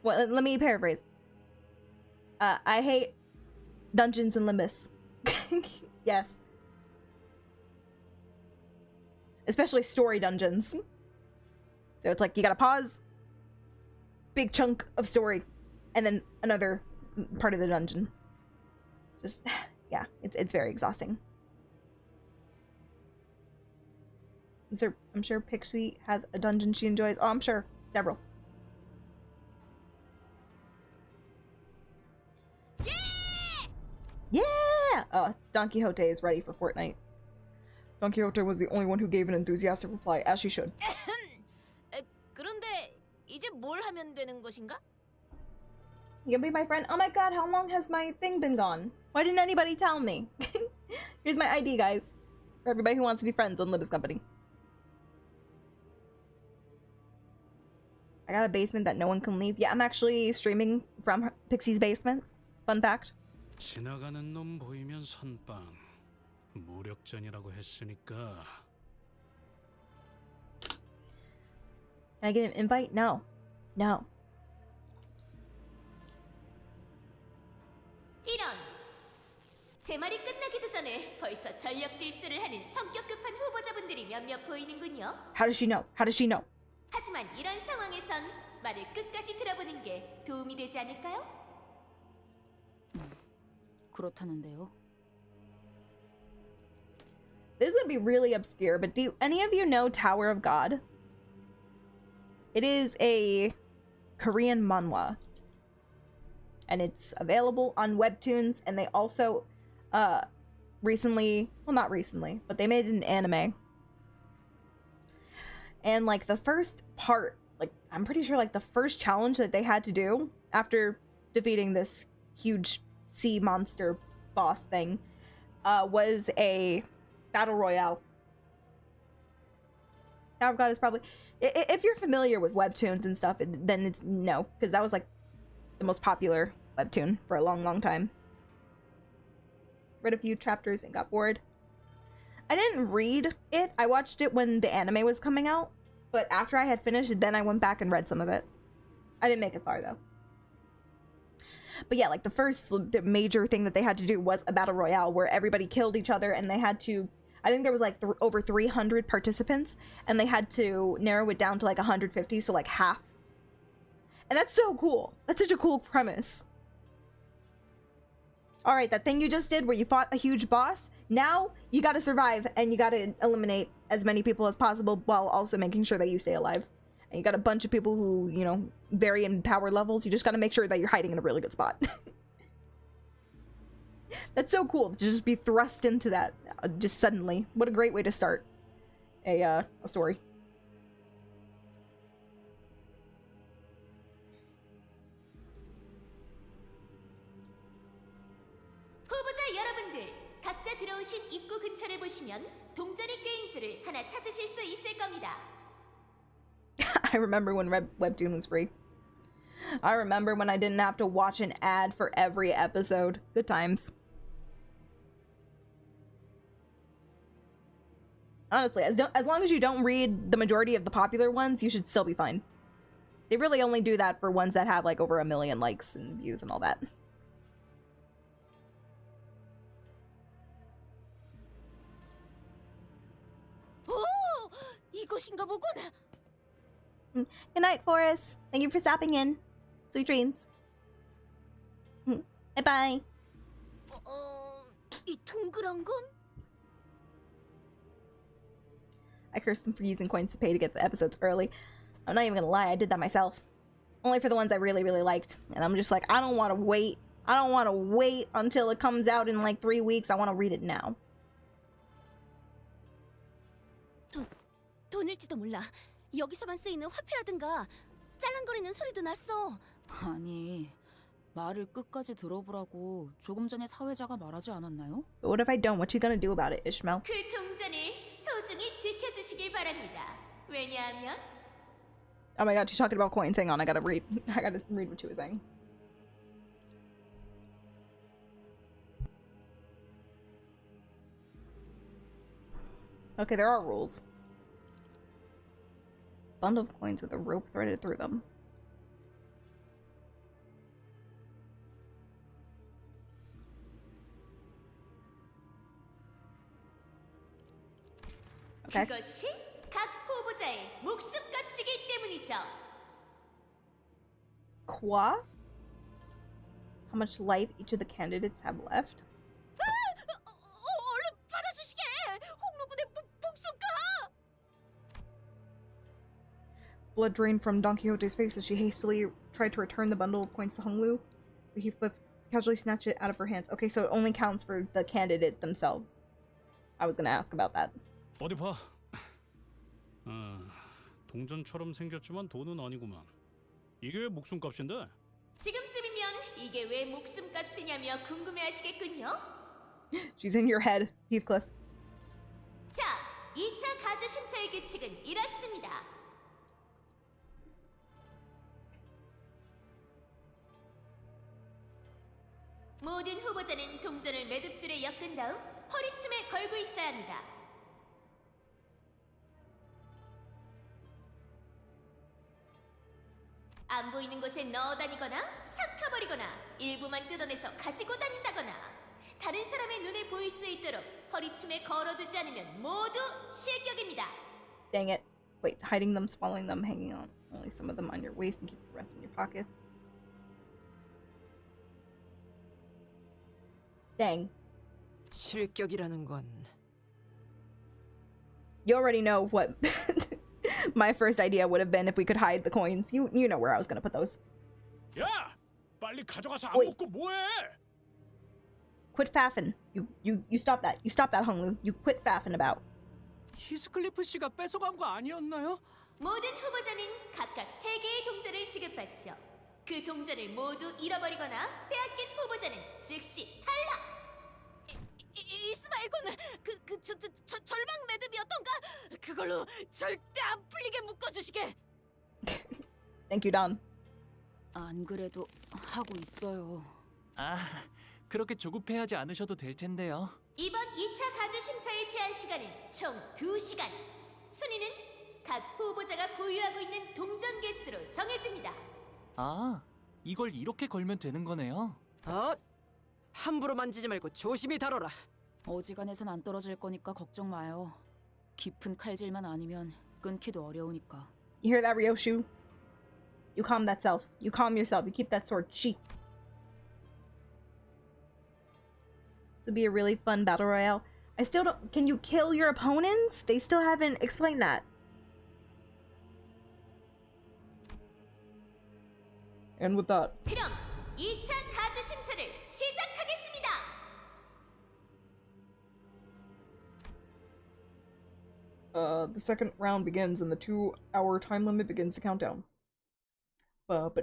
Well, let me paraphrase. I hate dungeons and Limbus. Yes. Especially story dungeons. So it's like you gotta pause, big chunk of story, and then another part of the dungeon. Just, yeah, it's very exhausting. I'm sure Pixie has a dungeon she enjoys. Oh, I'm sure. Several. Yeah! Don Quixote is ready for Fortnite. Don Quixote was the only one who gave an enthusiastic reply, as she should. 그런데 이제 뭘 하면 되는 것인가? You gonna be my friend? Oh my god, how long has my thing been gone? Why didn't anybody tell me? Here's my ID, guys. For everybody who wants to be friends on Limbus Company. I got a basement that no one can leave. Yeah, I'm actually streaming from Pixie's basement. Fun fact. 지나가는 놈 보이면 선빵. 무력전이라고 했으니까. Can I get an invite? No. No. 이런! 제 말이 끝나기도 전에 벌써 전력 질주를 하는 성격 급한 후보자분들이 몇몇 보이는군요. How does she know? How does she know? 하지만 이런 상황에선 말을 끝까지 들어보는 게 도움이 되지 않을까요? 그렇다는데요. This is gonna be really obscure, but do any of you know Tower of God? It is a Korean manhwa. And it's available on Webtoons, and they also recently, well, not recently, but they made an anime. And like the first part, like I'm pretty sure like the first challenge that they had to do after defeating this huge sea monster boss thing was a battle royale. Tower of God is probably, if you're familiar with Webtoons and stuff, then it's no, because that was like the most popular webtoon for a long time. Read a few chapters and got bored. I didn't read it. I watched it when the anime was coming out, but after I had finished it, then I went back and read some of it. I didn't make it far though. But yeah, like the major thing that they had to do was a battle royale where everybody killed each other, and they had to, I think there was like over 300 participants, and they had to narrow it down to like 150, so like half. And that's so cool. That's such a cool premise. Alright, that thing you just did where you fought a huge boss, now you gotta survive and you gotta eliminate as many people as possible while also making sure that you stay alive. And you got a bunch of people who, you know, vary in power levels. You just gotta make sure that you're hiding in a really good spot. That's so cool to just be thrust into that just suddenly. What a great way to start a story. 후보자 여러분들, 각자 들어오신 입구 근처를 보시면 동전이 꿰인 줄을 하나 찾으실 수 있을 겁니다. I remember when Webtoon was free. I remember when I didn't have to watch an ad for every episode. Good times. Honestly, as long as you don't read the majority of the popular ones, you should still be fine. They really only do that for ones that have like over 1 million likes and views and all that. 오, 이곳인가 보군. Good night, Forrest. Thank you for stopping in. Sweet dreams. Bye-bye. 이 동그란 건? I cursed them for using coins to pay to get the episodes early. I'm not even gonna lie, I did that myself. Only for the ones I really, really liked. And I'm just like, I don't want to wait. I don't want to wait until it comes out in like 3 weeks. I want to read it now. 돈일지도 몰라. 여기서만 쓰이는 화폐라든가 짤랑거리는 소리도 났어. 아니, 말을 끝까지 들어보라고 조금 전에 사회자가 말하지 않았나요? But what if I don't? What you gonna do about it, Ishmael? 그 동전을 소중히 지켜주시길 바랍니다. 왜냐하면 Oh my god, she's talking about coins. Hang on, I gotta read what she was saying. Okay, there are rules. Bundle of coins with a rope threaded through them. Okay. 그것이 각 후보자의 목숨값이기 때문이죠. Qua? How much life each of the candidates have left? 얼른 받아주시게. 홍로군의 목숨값. Blood drained from Don Quixote's face as she hastily tried to return the bundle of coins to Honglu. But Heathcliff casually snatched it out of her hands. Okay, so it only counts for the candidate themselves. I was gonna ask about that. 어디 봐. 동전처럼 생겼지만 돈은 아니구만. 이게 왜 목숨값인데? 지금쯤이면 이게 왜 목숨값이냐며 궁금해하시겠군요. She's in your head, Heathcliff. 자, 2차 가주 심사의 규칙은 이렇습니다. 모든 후보자는 동전을 매듭줄에 엮은 다음 허리춤에 걸고 있어야 합니다. 안 보이는 곳에 넣어 다니거나 삭혀버리거나 일부만 뜯어내서 가지고 다닌다거나 다른 사람의 눈에 보일 수 있도록 허리춤에 걸어두지 않으면 모두 실격입니다. Dang it. Wait, hiding them, swallowing them, hanging on only some of them on your waist and keep the rest in your pockets. Dang. 실격이라는 건 You already know what my first idea would have been if we could hide the coins. You know where I was gonna put those. 야! 빨리 가져가서 안 Wait. 먹고 뭐해? Quit faffing. You stop that. You stop that, Honglu. You quit faffing about. 히스클리프 씨가 뺏어간 거 아니었나요? 모든 후보자는 각각 3개의 동전을 지급받죠. 그 동전을 모두 잃어버리거나 빼앗긴 후보자는 즉시 탈락! 이스마일군, 절망 매듭이었던가? 그걸로 절대 안 풀리게 묶어주시게! Thank you, Don. 안 그래도 하고 있어요. 아, 그렇게 조급해하지 않으셔도 될 텐데요. 이번 2차 가주 심사의 제한 시간은 총 2시간. 순위는 각 후보자가 보유하고 있는 동전 개수로 정해집니다. 아, 이걸 이렇게 걸면 되는 거네요. 함부로 만지지 말고 조심히 다뤄라. 어지간해선 안 떨어질 거니까 걱정 마요. 깊은 칼질만 아니면 끊기도 어려우니까. You hear that, Ryoshu? You calm that self. You calm yourself. You keep that sword sheath. This would be a really fun battle royale. I still don't... Can you kill your opponents? They still haven't explained that. And with that, 그럼 2차 가주 심사를 시작하겠습니다. the second round begins and the 2-hour time limit begins to count down. Love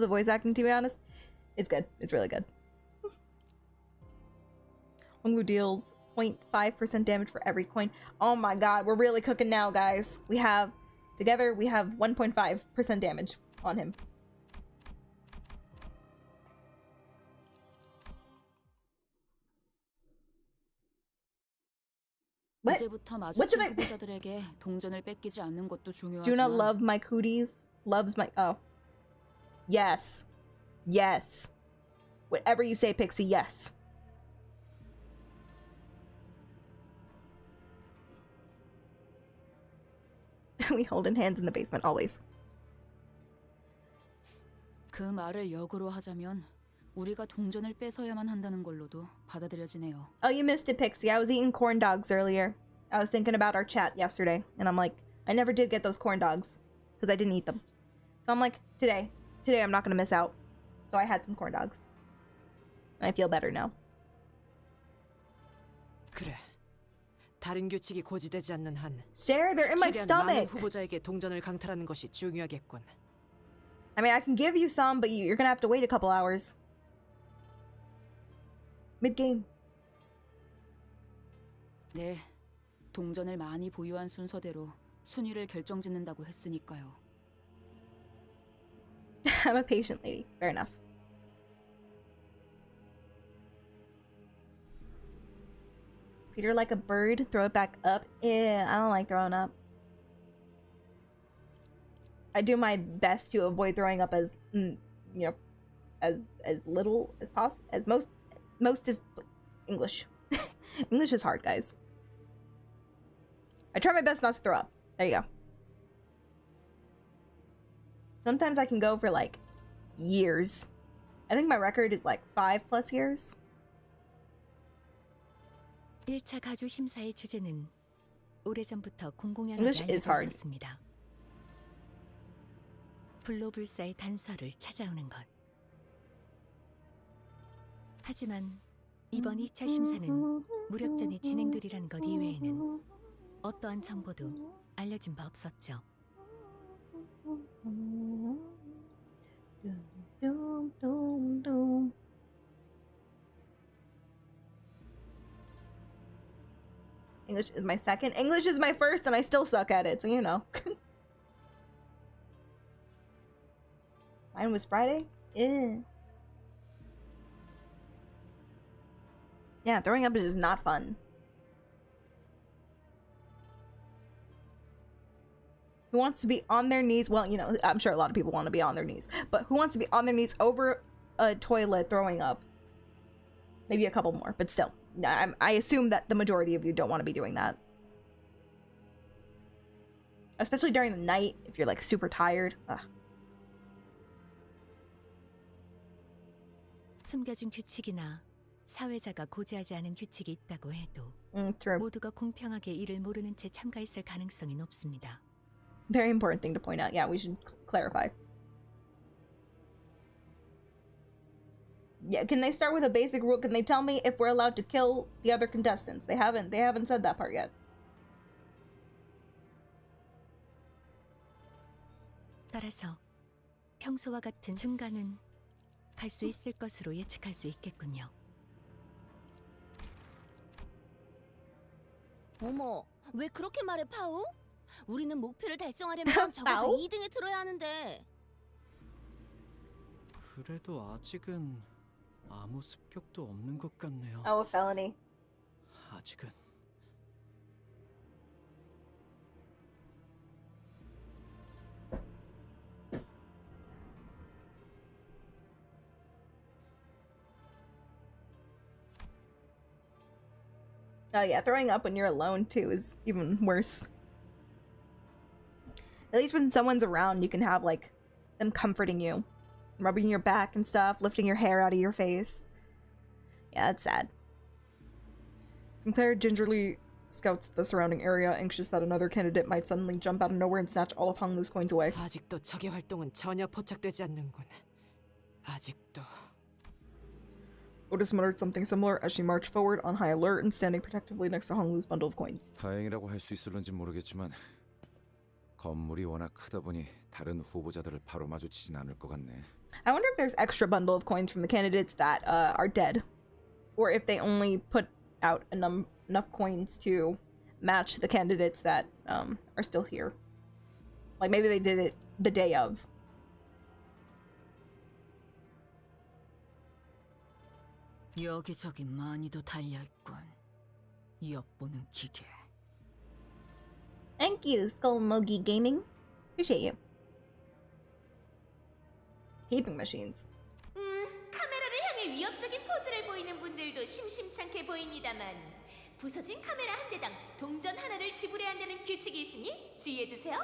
the voice acting, to be honest. It's good. It's really good. Honglu deals 0.5% damage for every coin. Oh my god, we're really cooking now, guys. We have 1.5% damage on him. What? 이제부터 What did 마주친 I... 후보자들에게 동전을 뺏기지 않는 것도 중요하지만 Do not love my cooties. Loves my... Oh. Yes. Yes. Whatever you say, Pixie, yes. We holding hands in the basement, always. 그 말을 역으로 하자면 우리가 동전을 뺏어야만 한다는 걸로도 받아들여지네요. Oh, you missed it, Pixie. I was eating corn dogs earlier. I was thinking about our chat yesterday, and I'm like, I never did get those corn dogs because I didn't eat them. So I'm like, today I'm not gonna miss out. So I had some corn dogs. And I feel better now. 그래. 다른 규칙이 고지되지 않는 한 Share, they're in my 최대한 많은 stomach. 후보자에게 동전을 강탈하는 것이 중요하겠군. I mean, I can give you some, but you're gonna have to wait a couple hours. Mid-game. 네, 동전을 많이 보유한 순서대로 순위를 결정짓는다고 했으니까요. I'm a patient lady. Fair enough. Treat her like a bird, throw it back up. Yeah, I don't like throwing up. I do my best to avoid throwing up as, you know, as little as possible, as most is English. English is hard, guys. I try my best not to throw up. There you go. Sometimes I can go for like years. I think my record is like 5+ years. 1차 가주 심사의 주제는 오래전부터 공공연하게 English is 알려져 hard. 있었습니다. 불로불사의 단서를 찾아오는 것. 하지만 이번 2차 심사는 무력전이 진행되리라는 것 이외에는 어떠한 정보도 알려진 바 없었죠. English is my second. English is my first, and I still suck at it, so you know. Mine was Friday? Yeah. Yeah, throwing up is just not fun. Who wants to be on their knees? Well, you know, I'm sure a lot of people want to be on their knees. But who wants to be on their knees over a toilet throwing up? Maybe a couple more, but still. I assume that the majority of you don't want to be doing that. Especially during the night, if you're like super tired. Ugh. 숨겨진 규칙이나 사회자가 고지하지 않은 규칙이 있다고 해도 True. 모두가 공평하게 이를 모르는 채 참가했을 가능성이 높습니다. Very important thing to point out. Yeah, we should clarify. Yeah, can they start with a basic rule? Can they tell me if we're allowed to kill the other contestants? They haven't said that part yet. 따라서 평소와 같은 중간은 갈 수 있을 것으로 예측할 수 있겠군요. 어머, 왜 그렇게 말해, 파우? 우리는 목표를 달성하려면 적어도 2등에 들어야 하는데. 그래도 아직은 아무 습격도 없는 것 같네요. Oh, a felony. 아직은. Oh yeah, throwing up when you're alone too is even worse. At least when someone's around, you can have like them comforting you, rubbing your back and stuff, lifting your hair out of your face. Yeah, that's sad. Sinclair gingerly scouts the surrounding area, anxious that another candidate might suddenly jump out of nowhere and snatch all of Honglu's coins away. 아직도 적의 활동은 전혀 포착되지 않는군. 아직도. Otis muttered something similar as she marched forward on high alert and standing protectively next to Honglu's bundle of coins. 다행이라고 할 수 있을런지 모르겠지만 건물이 워낙 크다 보니 다른 후보자들을 바로 마주치진 않을 것 같네. I wonder if there's extra bundle of coins from the candidates that are dead, or if they only put out enough coins to match the candidates that are still here. Like maybe they did it the day of. 여기저기 많이도 달려있군. 엿보는 기계. Thank you, Skullmogi Gaming. Appreciate you. Keeping machines. 카메라를 향해 위협적인 포즈를 보이는 분들도 심심찮게 보입니다만 부서진 카메라 한 대당 동전 하나를 지불해야 한다는 규칙이 있으니 주의해주세요.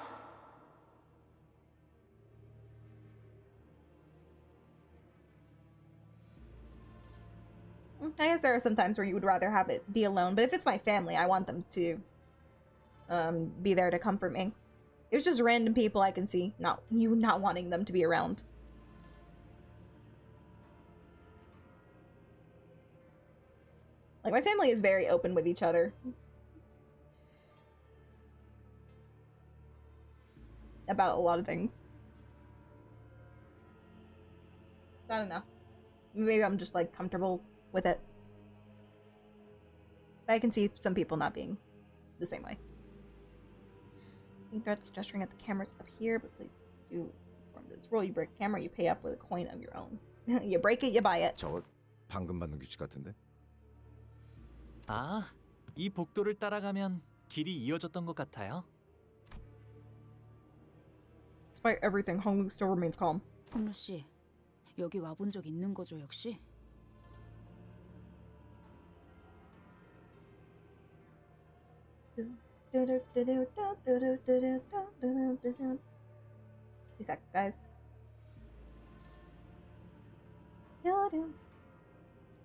I guess there are some times where you would rather have it be alone, but if it's my family, I want them to be there to comfort me. It was just random people I can see, not wanting them to be around. Like, my family is very open with each other about a lot of things. I don't know. Maybe I'm just, like, comfortable with it. But I can see some people not being the same way. Threats gesturing at the cameras up here, but please do perform this rule. You break a camera, you pay up with a coin of your own. You break it, you buy it. 저거 방금 받는 규칙 같은데? 아, 이 복도를 따라가면 길이 이어졌던 것 같아요. Despite everything, Honglu still remains calm. 홍루 씨, 여기 와본 적 있는 거죠, 역시? Two seconds, guys.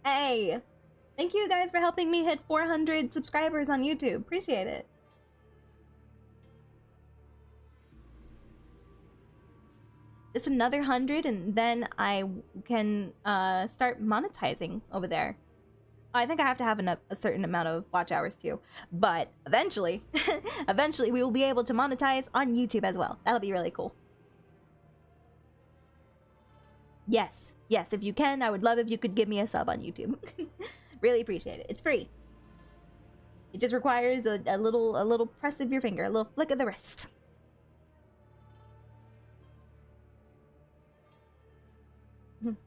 Hey! Thank you guys for helping me hit 400 subscribers on YouTube. Appreciate it. Just another 100 and then I can start monetizing over there. I think I have to have a certain amount of watch hours too. But eventually, eventually we will be able to monetize on YouTube as well. That'll be really cool. Yes, yes, if you can, I would love if you could give me a sub on YouTube. Really appreciate it. It's free. It just requires a little press of your finger, a little flick of the wrist.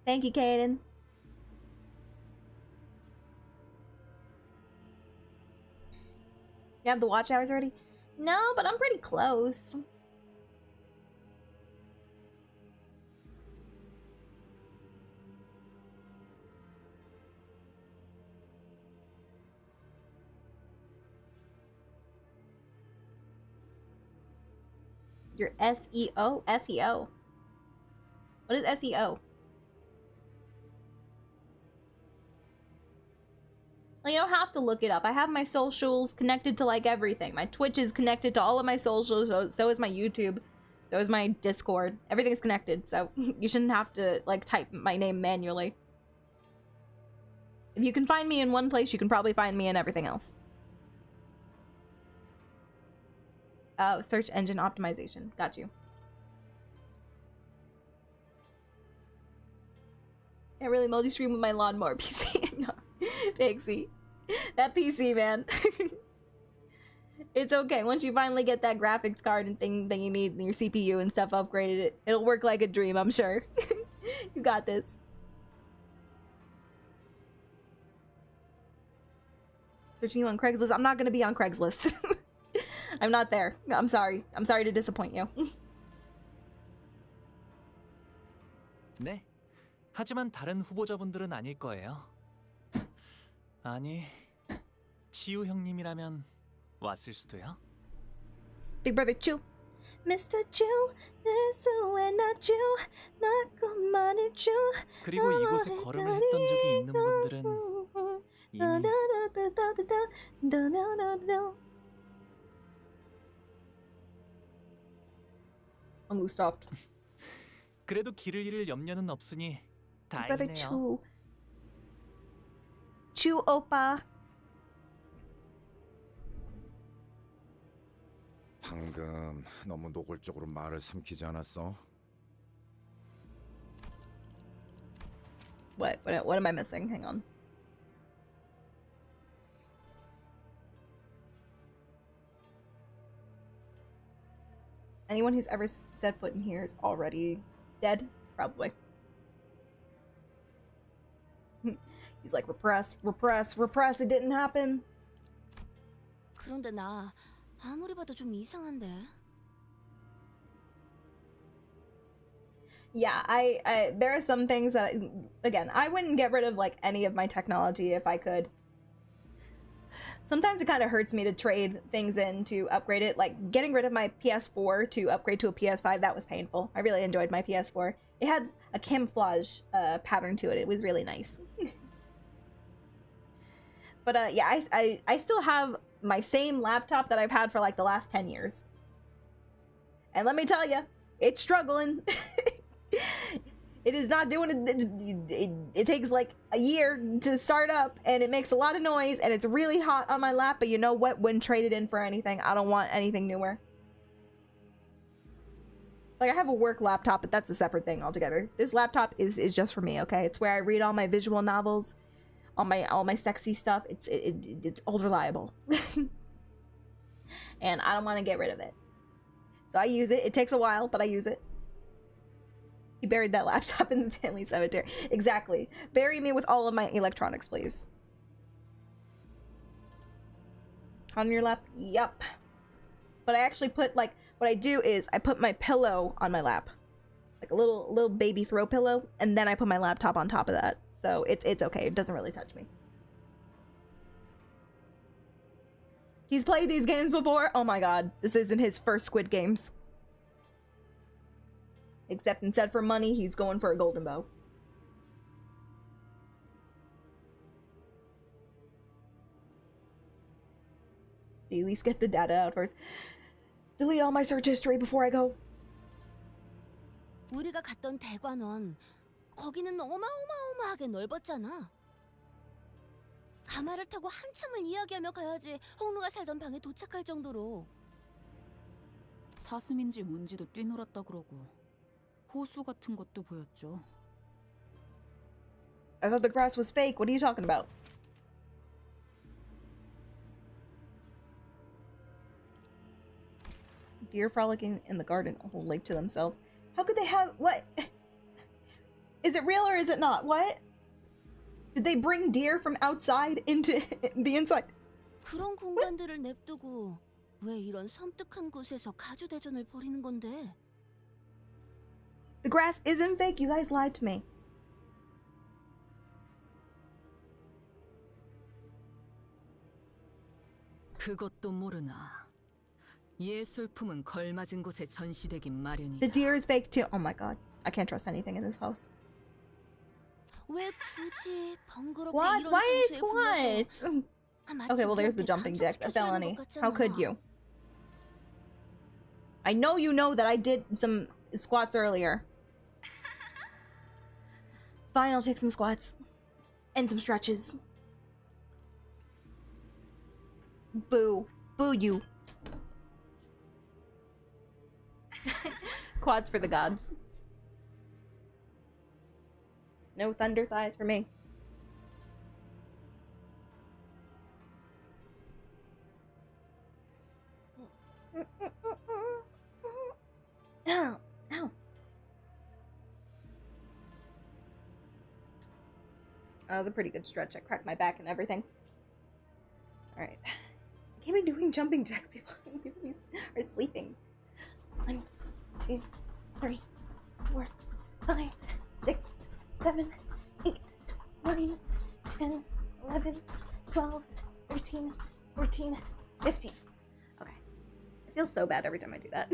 Thank you, Kaden. You have the watch hours already? No, but I'm pretty close. Your SEO? SEO. What is SEO? Well, you don't have to look it up. I have my socials connected to like everything. My Twitch is connected to all of my socials. So is my YouTube. So is my Discord. Everything's connected. So you shouldn't have to like type my name manually. If you can find me in one place, you can probably find me in everything else. Oh, search engine optimization. Got you. Can't really multi-stream with my lawnmower PC. No. Pixie. That PC, man. It's okay. Once you finally get that graphics card and thing that you need, and your CPU and stuff upgraded, it'll work like a dream, I'm sure. You got this. Searching you on Craigslist. I'm not gonna be on Craigslist. I'm not there. I'm sorry. I'm sorry to disappoint you. 네. 하지만 다른 후보자분들은 아닐 거예요. 아니, 지우 형님이라면 왔을 수도요. Big Brother Chew. Mr. Chew, this when not you, 나그만의 Chew. 그리고 이곳에 걸음을 했던 적이 있는 분들은 이미 Angu stopped. 그래도 길을 잃을 염려는 없으니 Brother 다행이네요. Chew. Chew 오빠. 방금 너무 노골적으로 말을 삼키지 않았어? What am I missing? Hang on. Anyone who's ever set foot in here is already dead, probably. He's like, repress, repress, repress, it didn't happen. 그런데 나 아무리 봐도 좀 이상한데. Yeah, I there are some things that, again, I wouldn't get rid of like any of my technology if I could. Sometimes it kind of hurts me to trade things in to upgrade it. Like getting rid of my PS4 to upgrade to a PS5, that was painful. I really enjoyed my PS4. It had a camouflage pattern to it. It was really nice. But yeah, I still have my same laptop that I've had for like the last 10 years. And let me tell you, it's struggling. It is not doing it. It takes like a year to start up, and it makes a lot of noise, and it's really hot on my lap. But you know what? Wouldn't trade it in for anything. I don't want anything newer. Like I have a work laptop, but that's a separate thing altogether. This laptop is just for me. Okay, it's where I read all my visual novels, all my sexy stuff. It's old reliable, and I don't want to get rid of it. So I use it. It takes a while, but I use it. He buried that laptop in the family cemetery. Exactly. Bury me with all of my electronics, please. On your lap? Yup. But I actually put, like, what I do is I put my pillow on my lap. Like a little baby throw pillow. And then I put my laptop on top of that. So it's okay. It doesn't really touch me. He's played these games before? Oh my god. This isn't his first Squid Games. Except instead for money, he's going for a golden bow. At least get the data out first. Delete all my search history before I go. 우리가 갔던 대관원, 거기는 어마어마하게 넓었잖아. 가마를 타고 한참을 이야기하며 가야지 홍루가 살던 방에 도착할 정도로. 사슴인지 뭔지도 뛰놀았다 그러고 호수 같은 것도 보였죠. I thought the grass was fake. What are you talking about? Deer frolicking in the garden, a whole lake to themselves. How could they have... What? Is it real or is it not? What? Did they bring deer from outside into the inside? 그런 공간들을 냅두고 왜 이런 섬뜩한 곳에서 가주대전을 벌이는 건데? The grass isn't fake. You guys lied to me. 그것도 모르나. 예술품은 걸맞은 곳에 전시되긴 마련이다. The deer is fake too. Oh my god. I can't trust anything in this house. 왜 굳이 번거롭게 What? 이런 Why is 장소에 what? 불러서 Okay, well there's the jumping jacks. A felony. How could you? I know you know that I did some squats earlier. Fine, I'll take some squats. And some stretches. Boo. Boo you. Quads for the gods. No thunder thighs for me. Ow. Ow. That was a pretty good stretch. I cracked my back and everything. Alright. I can't be doing jumping jacks. People are sleeping. 1, 2, 3, 4, 5, 6, 7, 8, 9, 10, 11, 12, 14, 14, 15. Okay. I feel so bad every time I do that.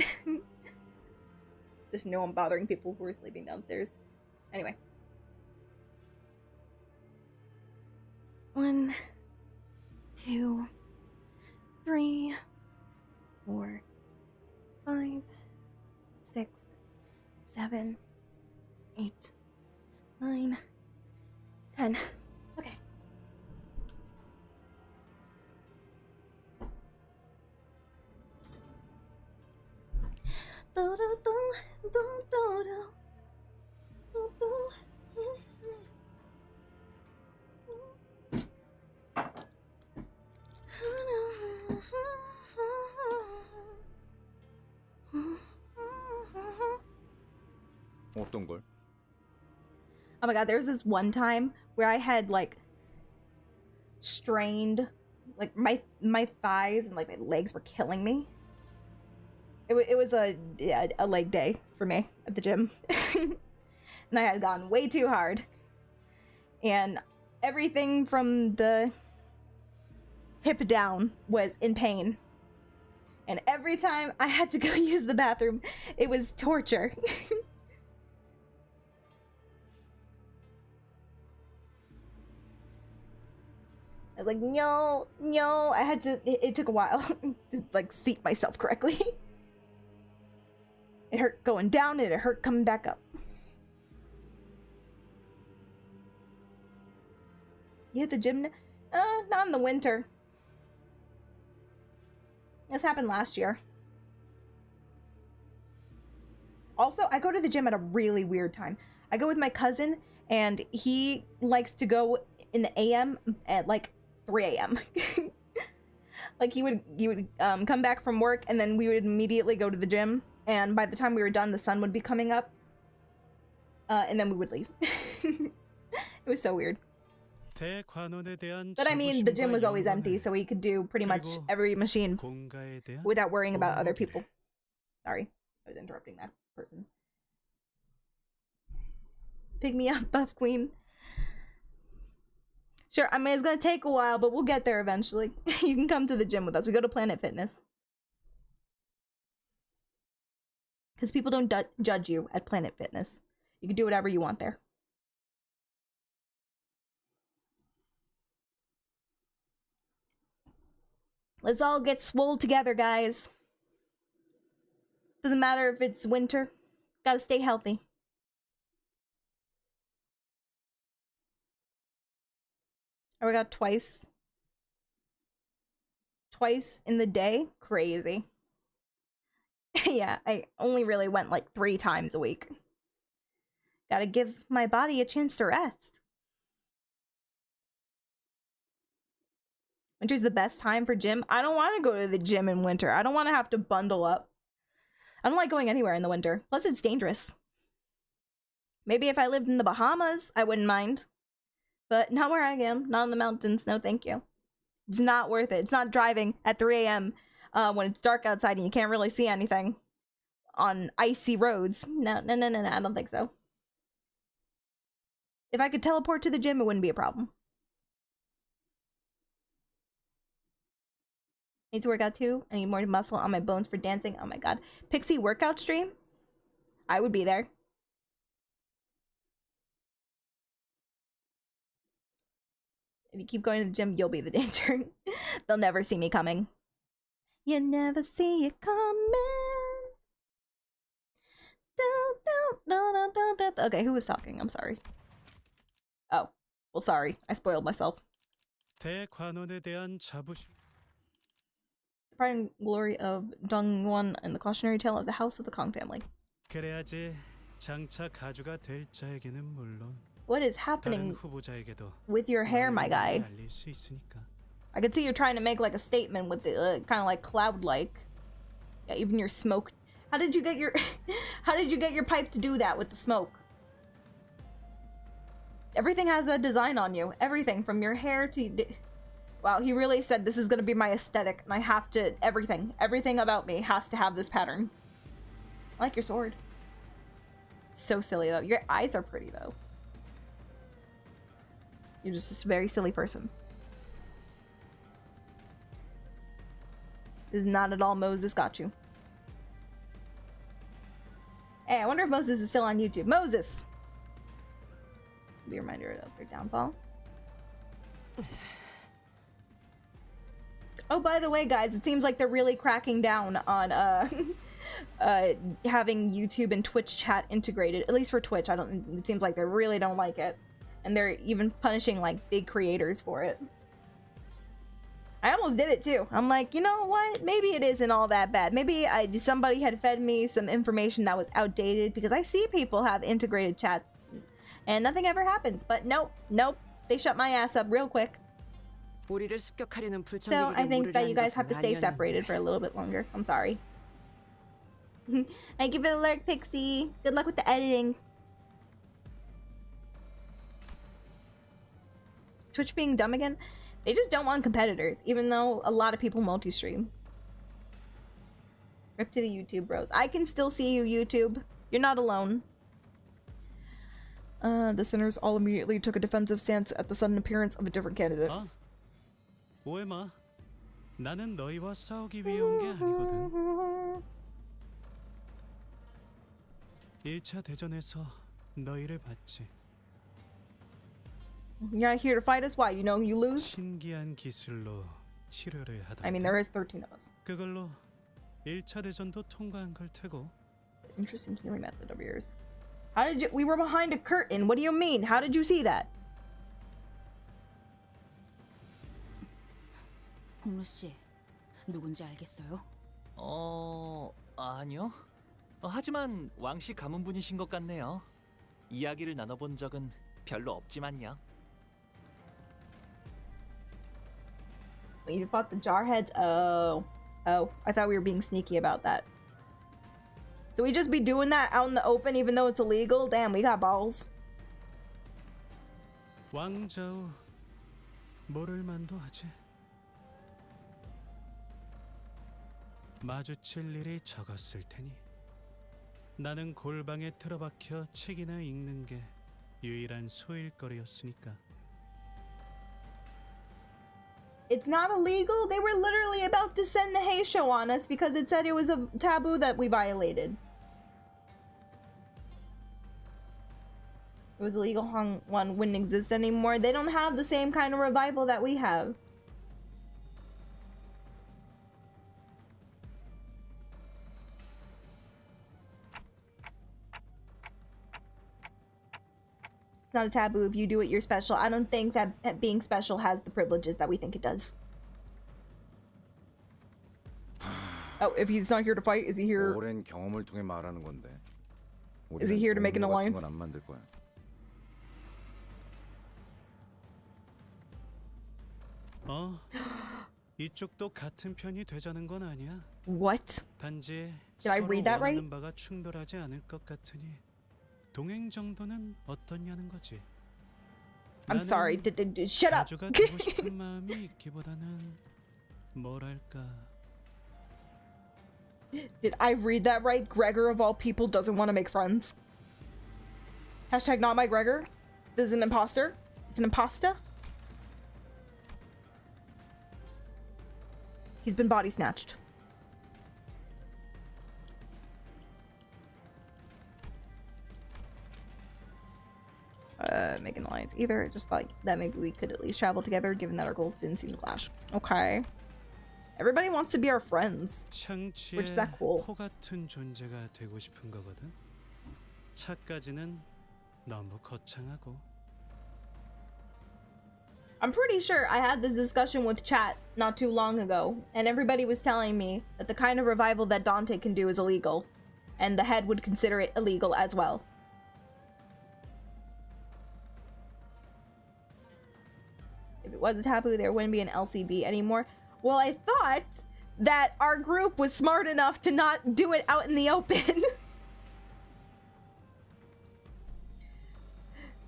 Just know I'm bothering people who are sleeping downstairs. Anyway. 1, 2, 3, 4, 5, 6, 7, 8, 9, 10. Okay. 어떤 걸? Oh my god, there was this one time where I had like strained, like my thighs and like my legs were killing me. It was a leg day for me at the gym. And I had gone way too hard. And everything from the hip down was in pain. And every time I had to go use the bathroom, it was torture. I was like, no, no. I had to, it took a while to like seat myself correctly. It hurt going down and it hurt coming back up. You hit the gym? Not in the winter. This happened last year. Also, I go to the gym at a really weird time. I go with my cousin, and he likes to go in the AM at like 3 a.m. Like he would come back from work, and then we would immediately go to the gym. And by the time we were done, the sun would be coming up, and then we would leave. It was so weird. But I mean, the gym was always empty, so we could do pretty much every machine without worrying about other people. Sorry, I was interrupting that person. Pick me up, Buff Queen. Sure, I mean, it's gonna take a while, but we'll get there eventually. You can come to the gym with us. We go to Planet Fitness. Because people don't judge you at Planet Fitness. You can do whatever you want there. Let's all get swole together, guys. Doesn't matter if it's winter. Gotta stay healthy. I work out twice. Twice in the day? Crazy. Yeah, I only really went like 3 times a week. Gotta give my body a chance to rest. Winter's the best time for gym. I don't want to go to the gym in winter. I don't want to have to bundle up. I don't like going anywhere in the winter. Plus, it's dangerous. Maybe if I lived in the Bahamas, I wouldn't mind. But not where I am. Not in the mountains. No, thank you. It's not worth it. It's not driving at 3 a.m. When it's dark outside and you can't really see anything on icy roads. No, no, no, no, no. I don't think so. If I could teleport to the gym, it wouldn't be a problem. Need to work out too. I need more muscle on my bones for dancing. Oh my god. Pixie workout stream? I would be there. If you keep going to the gym, you'll be the danger. They'll never see me coming. You never see it coming. Okay, who was talking? I'm sorry. Oh. Well, sorry. I spoiled myself. The pride and glory of Dongwon and the cautionary tale of the House of the Kong family. What is happening with your hair, my guy? I can see you're trying to make like a statement with the kind of like cloud-like. Yeah, even your smoke. How did you get your how did you get your pipe to do that with the smoke? Everything has a design on you. Everything from your hair to wow, he really said this is gonna be my aesthetic, and I have to everything about me has to have this pattern. I like your sword. It's so silly though. Your eyes are pretty though. You're just a very silly person. This is not at all Moses got you. Hey, I wonder if Moses is still on YouTube. Moses! Be a reminder of their downfall. Oh, by the way, guys, it seems like they're really cracking down on having YouTube and Twitch chat integrated. At least for Twitch, it seems like they really don't like it. And they're even punishing like big creators for it. I almost did it too. I'm like, you know what? Maybe it isn't all that bad. Maybe somebody had fed me some information that was outdated, because I see people have integrated chats and nothing ever happens. But nope. They shut my ass up real quick. So I think that you guys have to stay separated for a little bit longer. I'm sorry. Thank you for the lurk, Pixie. Good luck with the editing. Twitch being dumb again? They just don't want competitors, even though a lot of people multi-stream. Rip to the YouTube bros. I can still see you, YouTube. You're not alone. The sinners all immediately took a defensive stance at the sudden appearance of a different candidate. 오해 마. 나는 너희와 싸우기 위해 온 게 아니거든. 1차 대전에서 너희를 봤지. You're not here to fight us? Why? You know you lose? 신기한 기술로 치료를 하다. I mean, there is 13 of us. 그걸로 1차 대전도 통과한 걸 테고. Interesting healing method of yours. How did you? We were behind a curtain. What do you mean? How did you see that? 홍루 씨, 누군지 알겠어요? 아니요. 하지만 왕씨 가문분이신 것 같네요. 이야기를 나눠본 적은 별로 없지만요. You fought the jarheads? Oh, I thought we were being sneaky about that. So we just be doing that out in the open even though it's illegal? Damn, we got balls. 왕좌우 모를 만도 하지. 마주칠 일이 적었을 테니 나는 골방에 틀어박혀 책이나 읽는 게 유일한 소일거리였으니까. It's not illegal. They were literally about to send the Hay Show on us because it said it was a taboo that we violated. It was illegal. Hong One wouldn't exist anymore. They don't have the same kind of revival that we have. It's not a taboo. If you do it, you're special. I don't think that being special has the privileges that we think it does. Oh, if he's not here to fight, is he here? 오랜 경험을 통해 말하는 건데. Is he here to make an alliance? 안 만들 거야. 이쪽도 같은 편이 되자는 건 아니야. What? 단지 Did I read that right? 서로 원하는 바가 충돌하지 않을 것 같으니 동행 정도는 어떠냐는 거지. I'm sorry. Shut up. 가주가 되고 싶은 마음이 있기보다는 뭐랄까. Did I read that right? Gregor of all people doesn't want to make friends. Hashtag not my Gregor. This is an imposter. It's an imposter. He's been body snatched. Make an alliance either. Just like that maybe we could at least travel together given that our goals didn't seem to clash. Okay. Everybody wants to be our friends. Which is that cool. 포 같은 존재가 되고 싶은 거거든. 차까지는 너무 거창하고. I'm pretty sure I had this discussion with chat not too long ago, and everybody was telling me that the kind of revival that Dante can do is illegal, and the head would consider it illegal as well. If it was a taboo, there wouldn't be an LCB anymore. Well, I thought that our group was smart enough to not do it out in the open.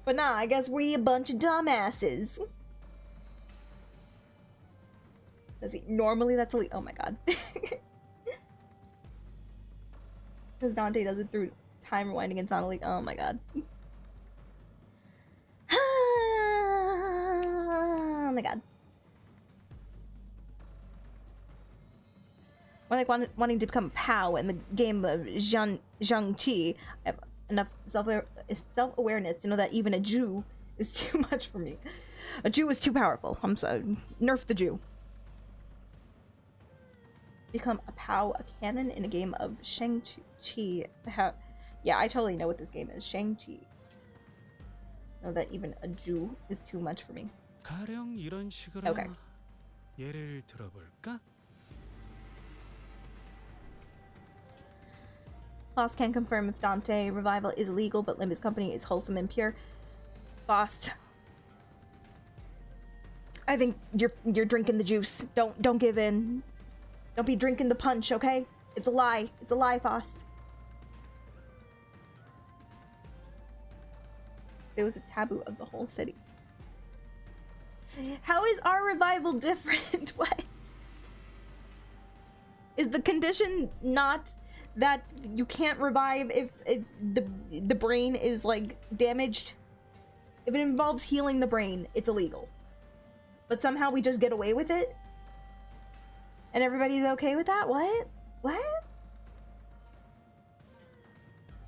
But nah, I guess we're a bunch of dumbasses. Does he normally that's illegal? Oh my god. Because Dante does it through time rewinding, it's not illegal. Oh my god. Oh my god. Or like wanting to become a POW in the game of Zhangqi. I have enough self-awareness to know that even a Jew is too much for me. A Jew is too powerful. I'm sorry. Nerf the Jew. Become a POW, a canon in a game of Shang-Chi. Yeah, I totally know what this game is. Shang-Chi. Know that even a Jew is too much for me. 가령 이런 식으로 Okay. 예를 들어볼까? Lost can confirm with Dante. Revival is legal, but Limbus company is wholesome and pure. Lost. I think you're drinking the juice. Don't give in. Don't be drinking the punch, okay? It's a lie. It's a lie, Faust. It was a taboo of the whole city. How is our revival different? What? Is the condition not that you can't revive if the brain is like damaged? If it involves healing the brain, it's illegal. But somehow we just get away with it? And everybody's okay with that? What? What?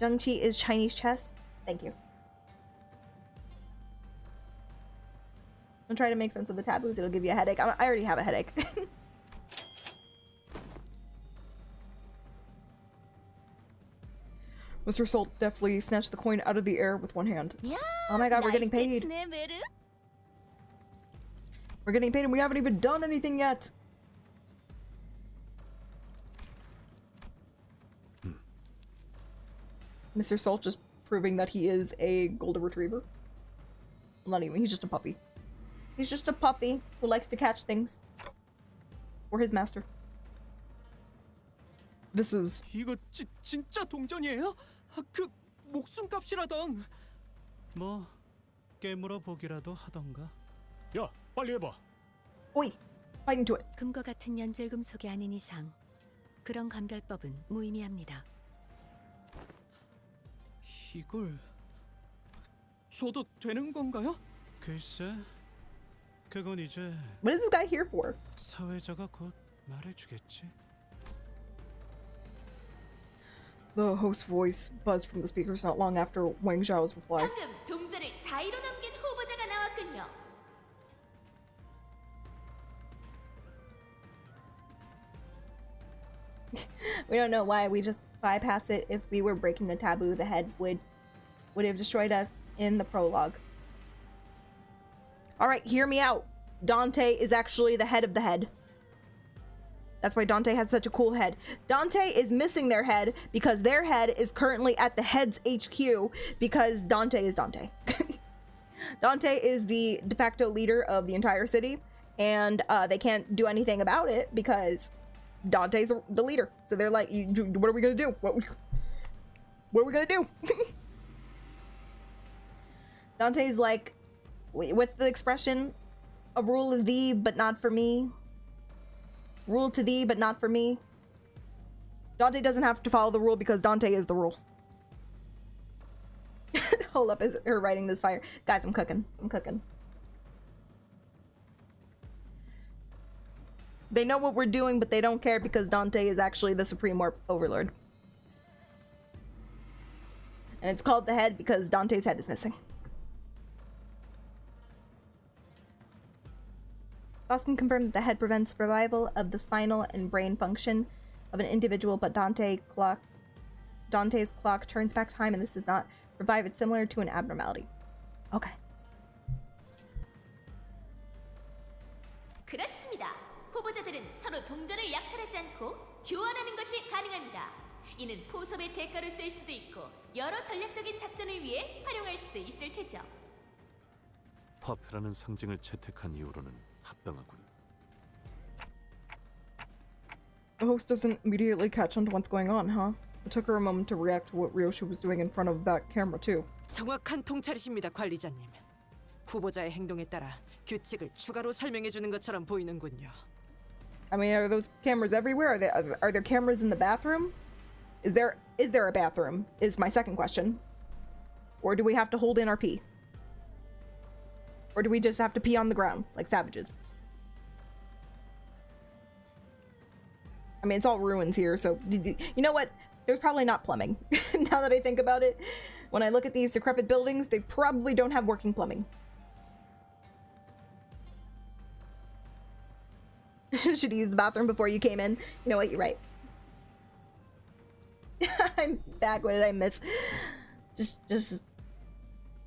Zhangqi is Chinese chess? Thank you. I'm trying to make sense of the taboos. It'll give you a headache. I already have a headache. Mr. Salt deftly snatched the coin out of the air with one hand. Yeah. Oh my god, we're getting paid. We're getting paid and we haven't even done anything yet. Mr. Salt just proving that he is a golden retriever. Not even, he's just a puppy. He's just a puppy who likes to catch things. For his master. This is... 이거 진짜 동전이에요? 그 목숨값이라던. 뭐 깨물어 보기라도 하던가. 야, 빨리 해봐. 오이, fighting to it. 금과 같은 연질금속이 아닌 이상 그런 감별법은 무의미합니다. 이걸 줘도 되는 건가요? 글쎄, 그건 이제 What is this guy here for? 사회자가 곧 말해주겠지. The host's voice buzzed from the speakers not long after Wang Zhao's reply. 방금 동전을 자의로 넘긴 후보자가 나왔군요. We don't know why we just bypass it. If we were breaking the taboo, the head would have destroyed us in the prologue. Alright, hear me out. Dante is actually the head of the head. That's why Dante has such a cool head. Dante is missing their head because their head is currently at the head's HQ because Dante is Dante. Dante is the de facto leader of the entire city, and they can't do anything about it because Dante's the leader. So they're like, what are we gonna do? What are we gonna do? Dante's like, what's the expression? A rule of thee, but not for me. Rule to thee, but not for me. Dante doesn't have to follow the rule because Dante is the rule. Hold up, is her writing this fire? Guys, I'm cooking. I'm cooking. They know what we're doing, but they don't care because Dante is actually the supreme overlord. And it's called the head because Dante's head is missing. Boston confirmed that the head prevents revival of the spinal and brain function of an individual, but Dante's clock turns back time and this does not revive it, similar to an abnormality. Okay. 그렇습니다. 후보자들은 서로 동전을 약탈하지 않고 교환하는 것이 가능합니다. 이는 포섭의 대가로 쓸 수도 있고 여러 전략적인 작전을 위해 활용할 수도 있을 테죠. 화폐라는 상징을 채택한 이후로는 합당하군. The host doesn't immediately catch on to what's going on, huh? It took her a moment to react to what Ryoshi was doing in front of that camera, too. 정확한 통찰이십니다, 관리자님. 후보자의 행동에 따라 규칙을 추가로 설명해 주는 것처럼 보이는군요. I mean, are those cameras everywhere? Are there cameras in the bathroom? Is there a bathroom? Is my second question. Or do we have to hold in our pee? Or do we just have to pee on the ground like savages? I mean, it's all ruins here, so you know what? There's probably not plumbing. Now that I think about it, when I look at these decrepit buildings, they probably don't have working plumbing. Should use the bathroom before you came in. You know what? You're right. I'm back. What did I miss? Just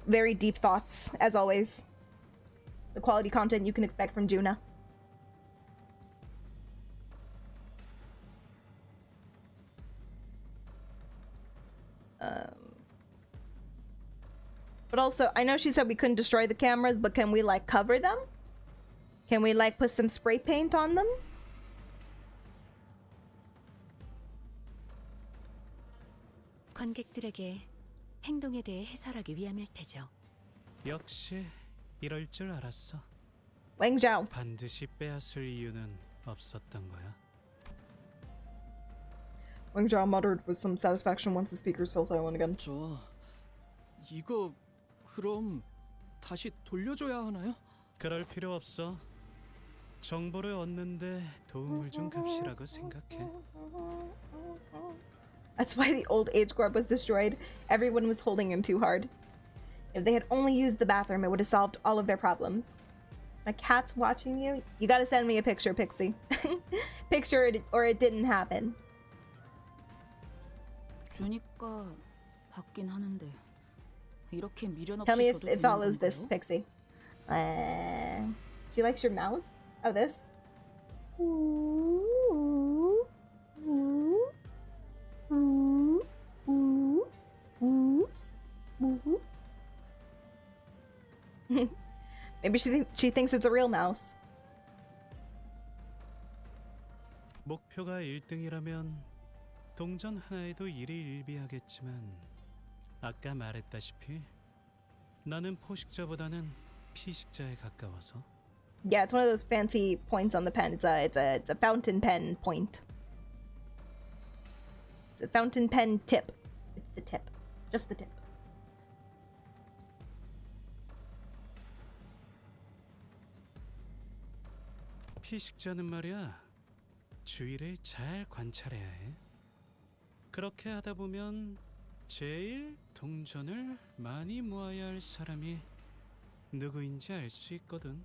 very deep thoughts, as always. The quality content you can expect from Juna. But also, I know she said we couldn't destroy the cameras, but can we, like, cover them? Can we, like, put some spray paint on them? 관객들에게 행동에 대해 해설하기 위함일 테죠. 역시 이럴 줄 알았어. 웽자오. 반드시 빼앗을 이유는 없었던 거야. 웽자오 muttered with some satisfaction once the speakers fell silent again. 이거 그럼 다시 돌려줘야 하나요? 그럴 필요 없어. 정보를 얻는데 도움을 준 값이라고 생각해. That's why the old age grub was destroyed. Everyone was holding him too hard. If they had only used the bathroom, it would have solved all of their problems. My cat's watching you? You gotta send me a picture, Pixie. Picture it or it didn't happen. 주니까 받긴 하는데 이렇게 미련 없이 Tell me if 줘도 it 되는 follows 건가요? this, Pixie. She likes your mouse? Oh, this? Maybe she thinks it's a real mouse. 목표가 1등이라면 동전 하나에도 일희일비하겠지만 아까 말했다시피 나는 포식자보다는 피식자에 가까워서. Yeah, it's one of those fancy points on the pen. It's a fountain pen point. It's a fountain pen tip. It's the tip. Just the tip. 피식자는 말이야, 주위를 잘 관찰해야 해. 그렇게 하다 보면 제일 동전을 많이 모아야 할 사람이 누구인지 알 수 있거든.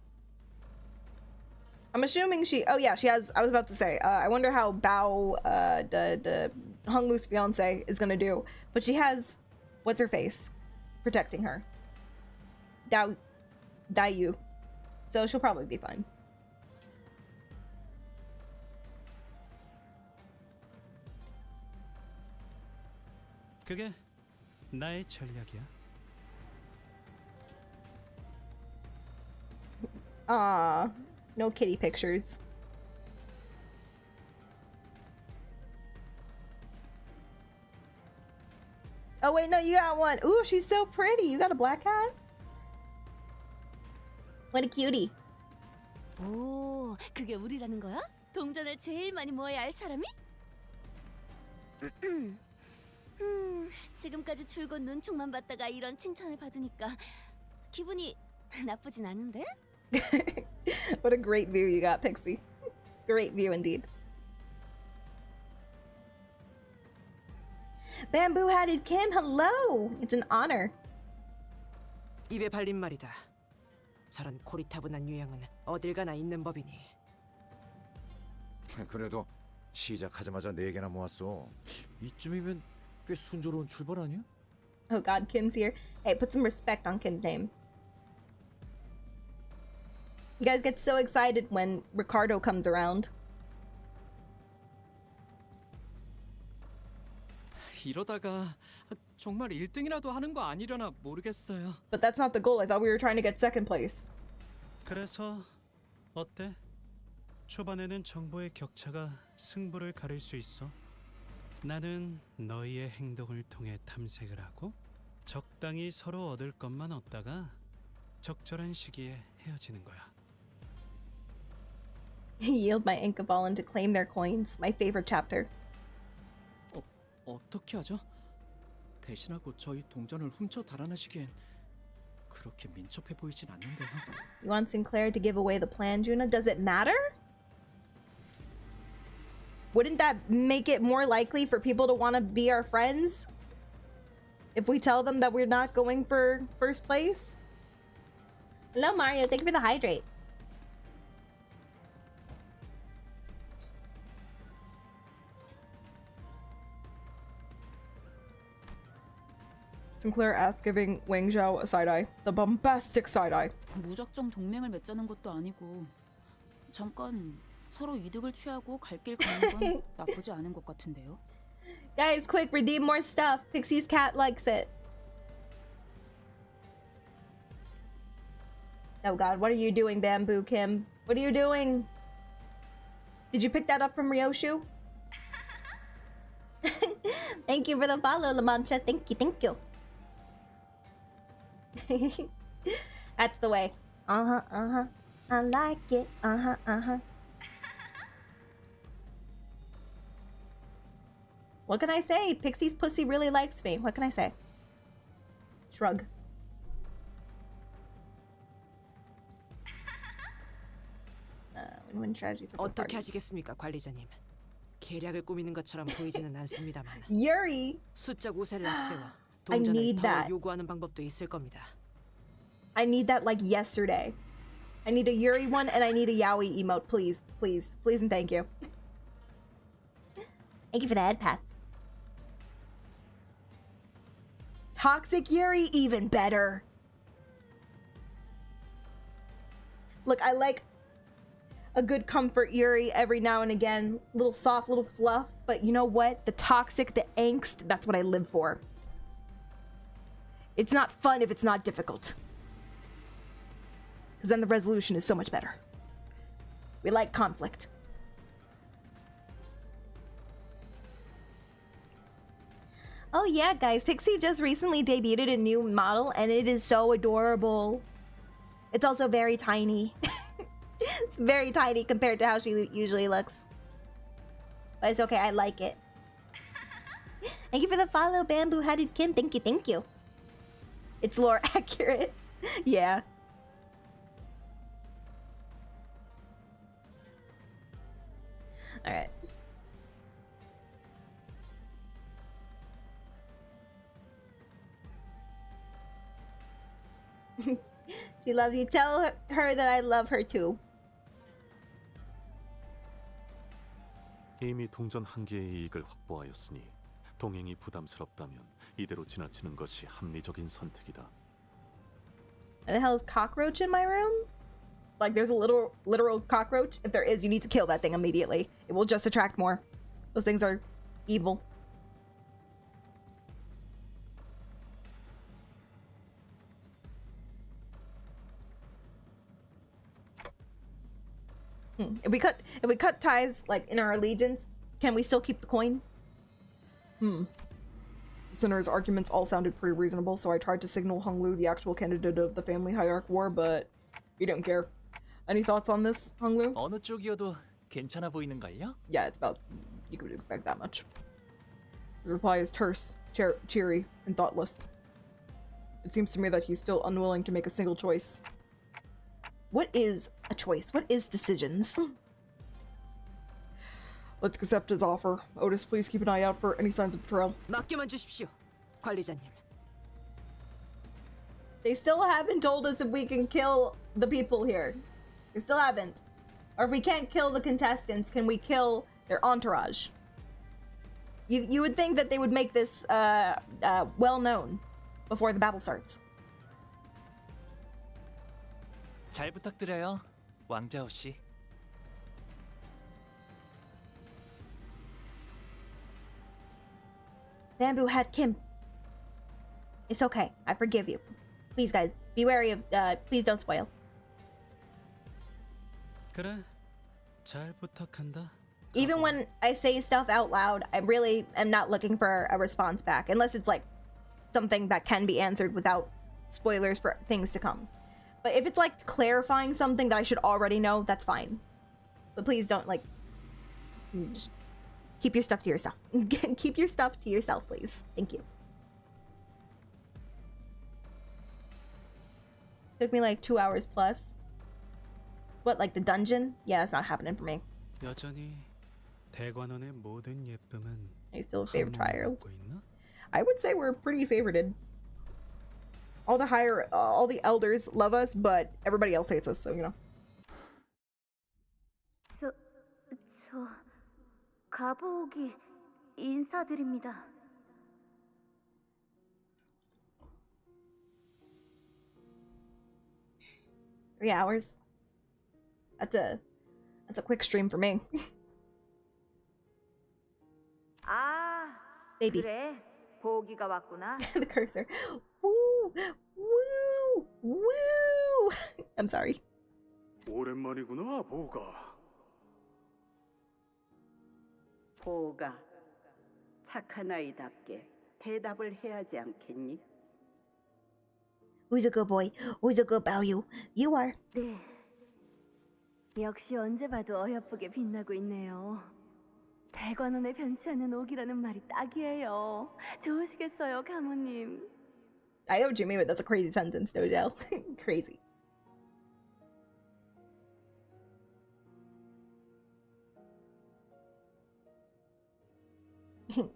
I'm assuming she. Oh yeah, she has. I was about to say. I wonder how Bao, the Hung Lu's fiance, is gonna do. But she has, what's her face, protecting her. Dayu. So she'll probably be fine. 그게 나의 전략이야. No kitty pictures. Oh wait, no, you got one. Ooh, she's so pretty. You got a black cat? What a cutie. 오, 그게 우리라는 거야? 동전을 제일 많이 모아야 할 사람이? 지금까지 줄곧 눈총만 봤다가 이런 칭찬을 받으니까 기분이 나쁘진 않은데? What a great view you got, Pixie. Great view indeed. Bamboo-hatted Kim, hello! It's an honor. 입에 발린 말이다. 저런 고리타분한 유형은 어딜 가나 있는 법이니. 그래도 시작하자마자 4개나 모았어. 이쯤이면 꽤 순조로운 출발 아니야? Oh god, Kim's here. Hey, put some respect on Kim's name. You guys get so excited when Ricardo comes around. 이러다가 정말 1등이라도 하는 거 아니려나 모르겠어요. But that's not the goal. I thought we were trying to get second place. 그래서 어때? 초반에는 정보의 격차가 승부를 가릴 수 있어. 나는 너희의 행동을 통해 탐색을 하고 적당히 서로 얻을 것만 얻다가 적절한 시기에 헤어지는 거야. Yield my Inkaball to claim their coins. My favorite chapter. 어떻게 하죠? 배신하고 저희 동전을 훔쳐 달아나시기엔 그렇게 민첩해 보이진 않는데요. You want Sinclair to give away the plan, Juna? Does it matter? Wouldn't that make it more likely for people to want to be our friends? If we tell them that we're not going for first place? Hello, Mario. Thank you for the hydrate. Sinclair asks, giving Wang Zhao a side-eye. The bombastic side-eye. 무작정 동맹을 맺자는 것도 아니고 잠깐 서로 이득을 취하고 갈 길 가는 건 나쁘지 않은 것 같은데요. Guys, quick, redeem more stuff. Pixie's cat likes it. Oh god, what are you doing, Bamboo Kim? What are you doing? Did you pick that up from Ryoshu? Thank you for the follow, La Mancha. Thank you, thank you. That's the way. Uh-huh, uh-huh. I like it. Uh-huh, uh-huh. What can I say? Pixie's pussy really likes me. What can I say? Shrug. Win-win strategy for both 어떻게 parties. 하시겠습니까, 관리자님? 계략을 꾸미는 것처럼 보이지는 않습니다만. Yuri! 수적 우세를 앞세워 I 동전을 need 더 that. 요구하는 방법도 있을 겁니다. I need that like yesterday. I need a Yuri one and I need a Yaoi emote, please. Please. Please and thank you. Thank you for the head pats. Toxic Yuri, even better. Look, I like a good comfort Yuri every now and again. Little soft, little fluff. But you know what? The toxic, the angst, that's what I live for. It's not fun if it's not difficult. Because then the resolution is so much better. We like conflict. Oh yeah, guys, Pixie just recently debuted a new model and it is so adorable. It's also very tiny. It's very tiny compared to how she usually looks. But it's okay, I like it. Thank you for the follow, Bamboo Hatted Kim. Thank you, thank you. It's lore accurate. Yeah. Alright. She loves you. Tell her that I love her too. 이미 동전 한 개의 이익을 확보하였으니 동행이 부담스럽다면 이대로 지나치는 것이 합리적인 선택이다. The hell is cockroach in my room? Like there's a literal cockroach? If there is, you need to kill that thing immediately. It will just attract more. Those things are evil. If we cut ties like in our allegiance, can we still keep the coin? The Sinner's arguments all sounded pretty reasonable, so I tried to signal Hung Lu the actual candidate of the family hierarch war, but he didn't care. Any thoughts on this, Hung Lu? 어느 쪽이어도 괜찮아 보이는걸요? Yeah, it's about... you could expect that much. The reply is terse, cheery, and thoughtless. It seems to me that he's still unwilling to make a single choice. What is a choice? What is decisions? Let's accept his offer. Otis, please keep an eye out for any signs of betrayal. 맡겨만 주십시오, 관리자님. They still haven't told us if we can kill the people here. They still haven't. Or if we can't kill the contestants, can we kill their entourage? You would think that they would make this well known before the battle starts. 잘 부탁드려요, 왕자오 씨. Bamboo Hat Kim. It's okay. I forgive you. Please, guys, be wary of. Please don't spoil. 그래, 잘 부탁한다. Even when I say stuff out loud, I really am not looking for a response back, unless it's like something that can be answered without spoilers for things to come. But if it's like clarifying something that I should already know, that's fine. But please don't like. Just keep your stuff to yourself. Keep your stuff to yourself, please. Thank you. Took me like 2 hours plus. What, like the dungeon? Yeah, that's not happening for me. 여전히 대관원의 모든 예쁨은 Are you still a favorite 항목을 child? 받고 있나? I would say we're pretty favorited. All the elders love us, but everybody else hates us, so you know. 저 가보기 인사드립니다. 3 hours. That's a quick stream for me. 아, Baby. 그래. 보기가 왔구나. The cursor. Woo! Woo! Woo! I'm sorry. 오랜만이구나, 보가. 보가 착한 아이답게 대답을 해야 하지 않겠니? Who's a good boy? Who's a good Bao? You are. 네. 역시 언제 봐도 어여쁘게 빛나고 있네요. 대관원에 변치 않는 옥이라는 말이 딱이에요. 좋으시겠어요, 가모님. I know what you mean, but that's a crazy sentence, Dojo. Crazy.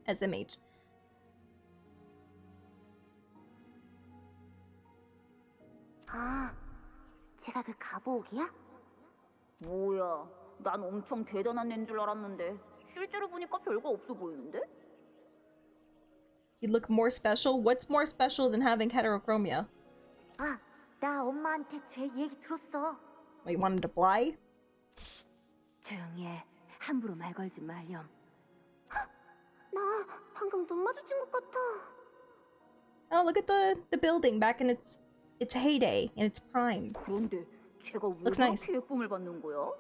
SMH. 아, 제가 그 가보옥이야? 뭐야, 난 엄청 대단한 애인 줄 알았는데 실제로 보니까 별거 없어 보이는데? You look more special? What's more special than having heterochromia? 아, 나 엄마한테 제 얘기 들었어. What, you wanted to fly? 조용히 해. 함부로 말 걸지 말렴. 나 방금 눈 마주친 것 같아. Oh, look at the building back in its heyday, in its prime. 그런데 제가 왜 Looks nice. 그렇게 예쁨을 받는 거야?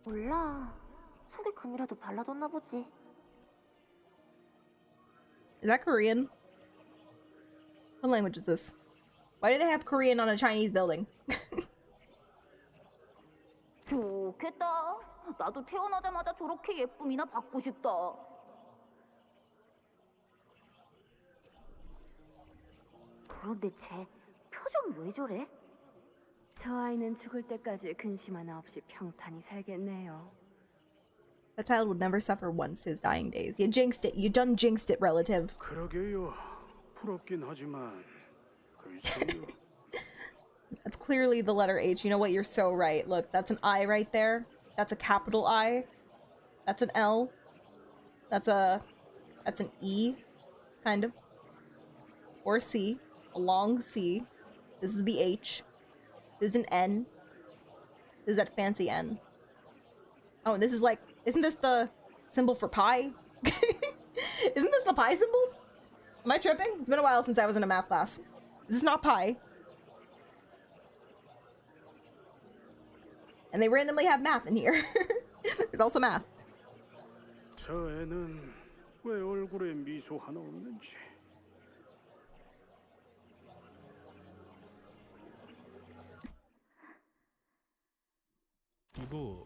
몰라. 속에 금이라도 발라뒀나 보지. Is that Korean? What language is this? Why do they have Korean on a Chinese building? 좋겠다. 나도 태어나자마자 저렇게 예쁨이나 받고 싶다. 그런데 쟤 표정 왜 저래? 저 아이는 죽을 때까지 근심 하나 없이 평탄히 살겠네요. That child would never suffer once to his dying days. You jinxed it. You done jinxed it, relative. 그러게요. 부럽긴 하지만 글쎄요. That's clearly the letter H. You know what? You're so right. Look, that's an I right there. That's a capital I. That's an L. That's an E, kind of. Or a C. A long C. This is the H. This is an N. This is that fancy N. Oh, and this is like, isn't this the symbol for pi? Isn't this the pi symbol? Am I tripping? It's been a while since I was in a math class. This is not pi. And they randomly have math in here. There's also math. 저 애는 왜 얼굴에 미소 하나 없는지. 이거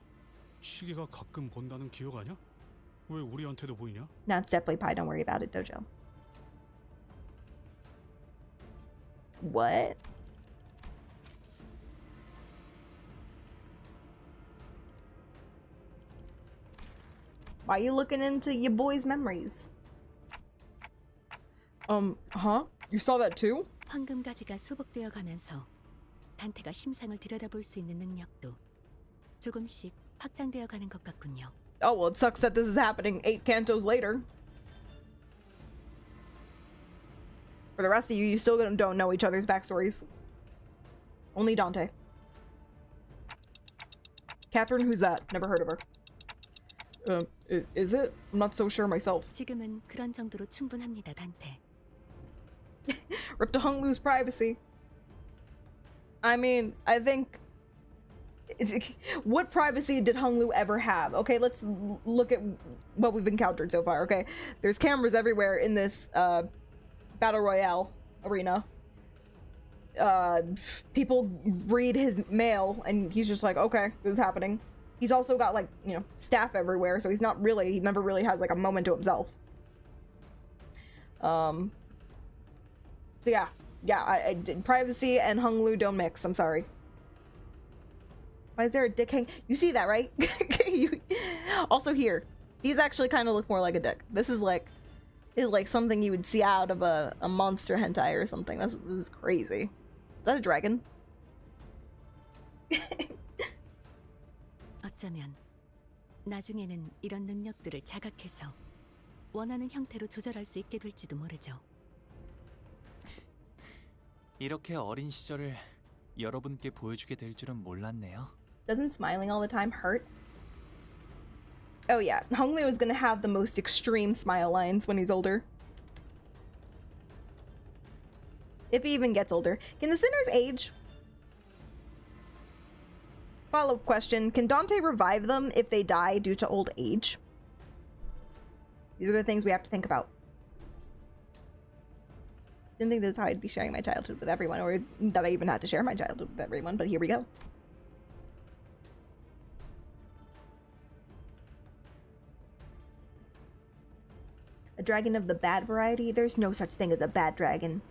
시계가 가끔 본다는 기억 아냐? 왜 우리한테도 보이냐? No, it's definitely pi. Don't worry about it, Dojo. What? Why are you looking into your boy's memories? Huh? You saw that too? 황금가지가 수복되어 가면서 단테가 심상을 들여다볼 수 있는 능력도 조금씩 확장되어 가는 것 같군요. Oh, well, it sucks that this is happening 8 cantos later. For the rest of you, you still don't know each other's backstories. Only Dante. Catherine, who's that? Never heard of her. Is it? I'm not so sure myself. 지금은 그런 정도로 충분합니다, 단테. Rip to Hunglu's privacy. I mean, I think... what privacy did Hunglu ever have? Okay, let's look at what we've encountered so far, okay? There's cameras everywhere in this Battle Royale arena. People read his mail, and he's just like, okay, this is happening. He's also got, like, you know, staff everywhere, so he never really has, like, a moment to himself. So yeah, privacy and Hunglu don't mix, I'm sorry. Why is there a dick hang? You see that, right? Also here, these actually kind of look more like a dick. This is like something you would see out of a monster hentai or something. This is crazy. Is that a dragon? 어쩌면 나중에는 이런 능력들을 자각해서 원하는 형태로 조절할 수 있게 될지도 모르죠. 이렇게 어린 시절을 여러분께 보여주게 될 줄은 몰랐네요. Doesn't smiling all the time hurt? Oh yeah, Honglu is gonna have the most extreme smile lines when he's older. If he even gets older. Can the sinners age? Follow-up question. Can Dante revive them if they die due to old age? These are the things we have to think about. Didn't think this is how I'd be sharing my childhood with everyone, or that I even had to share my childhood with everyone, but here we go. A dragon of the bad variety? There's no such thing as a bad dragon.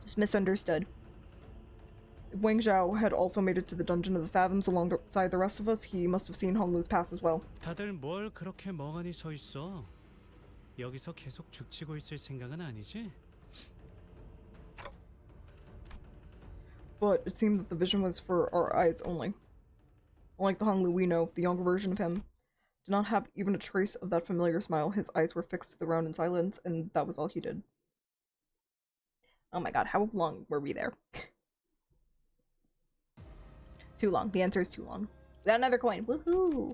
Just misunderstood. If Wang Zhao had also made it to the Dungeon of the Fathoms alongside the rest of us, he must have seen Honglu's past as well. 다들 뭘 그렇게 멍하니 서 있어? 여기서 계속 죽치고 있을 생각은 아니지? But it seemed that the vision was for our eyes only. Unlike the Honglu we know, the younger version of him did not have even a trace of that familiar smile. His eyes were fixed to the ground in silence, and that was all he did. Oh my god, how long were we there? Too long. The answer is too long. We got another coin. Woohoo!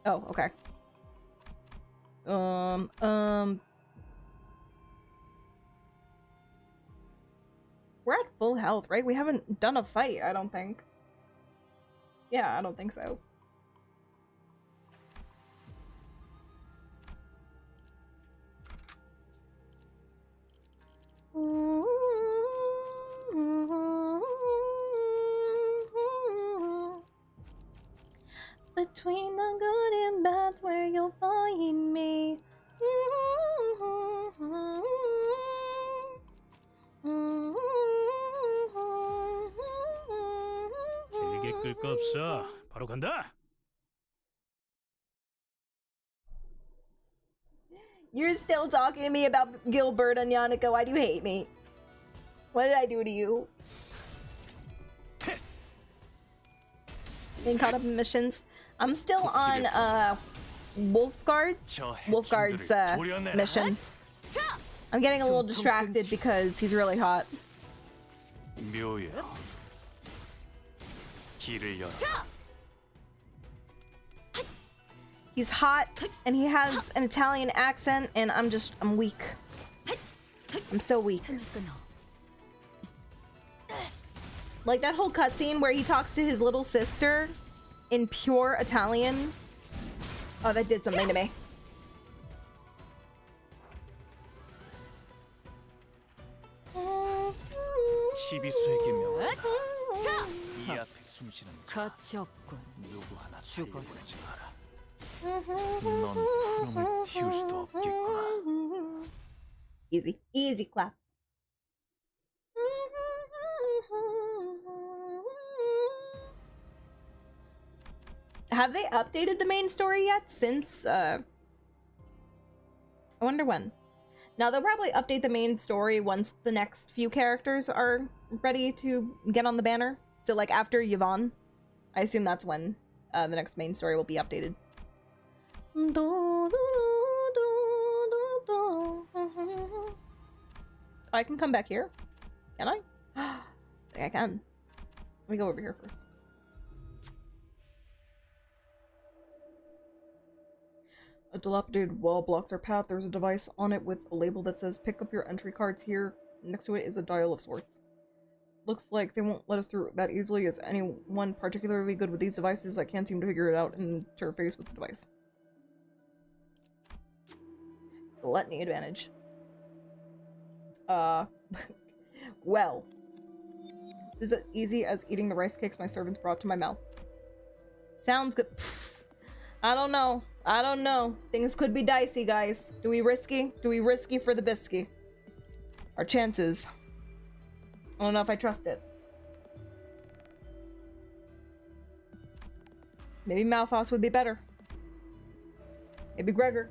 Oh, okay. We're at full health, right? We haven't done a fight, I don't think. Yeah, I don't think so. Between the good and bad's where you'll find me. 길게 끌 거 없어. 바로 간다. You're still talking to me about Gilbert and Yannick. Why do you hate me? What did I do to you? Being caught up in missions. I'm still on Wolfguard's mission. I'm getting a little distracted because he's really hot. 묘해. 길을 열어. He's hot and he has an Italian accent and I'm weak. I'm so weak. Like that whole cutscene where he talks to his little sister in pure Italian. Oh, that did something to me. 시비수에게 명하다. 이 앞에 숨쉬는 자 누구 하나 살려보지 마라. 넌 푸름을 틔울 수도 없겠구나. Easy. Easy clap. Have they updated the main story yet since, I wonder when. Now, they'll probably update the main story once the next few characters are ready to get on the banner. So, like, after Yvonne, I assume that's when the next main story will be updated. I can come back here? Can I? I think I can. Let me go over here first. A dilapidated wall blocks our path. There's a device on it with a label that says pick up your entry cards here. Next to it is a dial of sorts. Looks like they won't let us through that easily. Is anyone particularly good with these devices? I can't seem to figure it out and interface with the device. Gluttony advantage. Well. Is it easy as eating the rice cakes my servants brought to my mouth? Sounds good. Pfft. I don't know. I don't know. Things could be dicey, guys. Do we risky? Do we risky for the bisky? Our chances I don't know if I trust it. Maybe Malphos would be better. Maybe Gregor.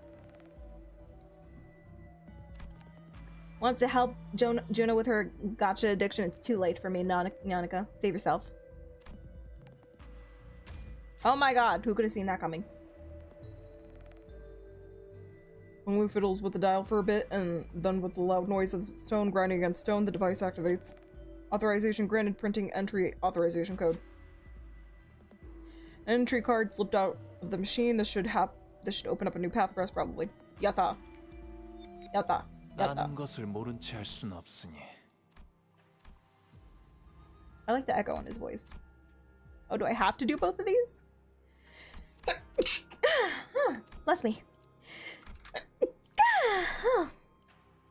Wants to help Juno with her gacha addiction. It's too late for me, Nyanika. Save yourself. Oh my god, who could have seen that coming? Only fiddles with the dial for a bit, and then with the loud noise of stone grinding against stone, the device activates. Authorization granted, printing entry authorization code. Entry card slipped out of the machine. This should open up a new path for us, probably. Yatta. Yatta. 아는 것을 모른 채 할 순 없으니. I like the echo on his voice. Oh, do I have to do both of these? Bless me.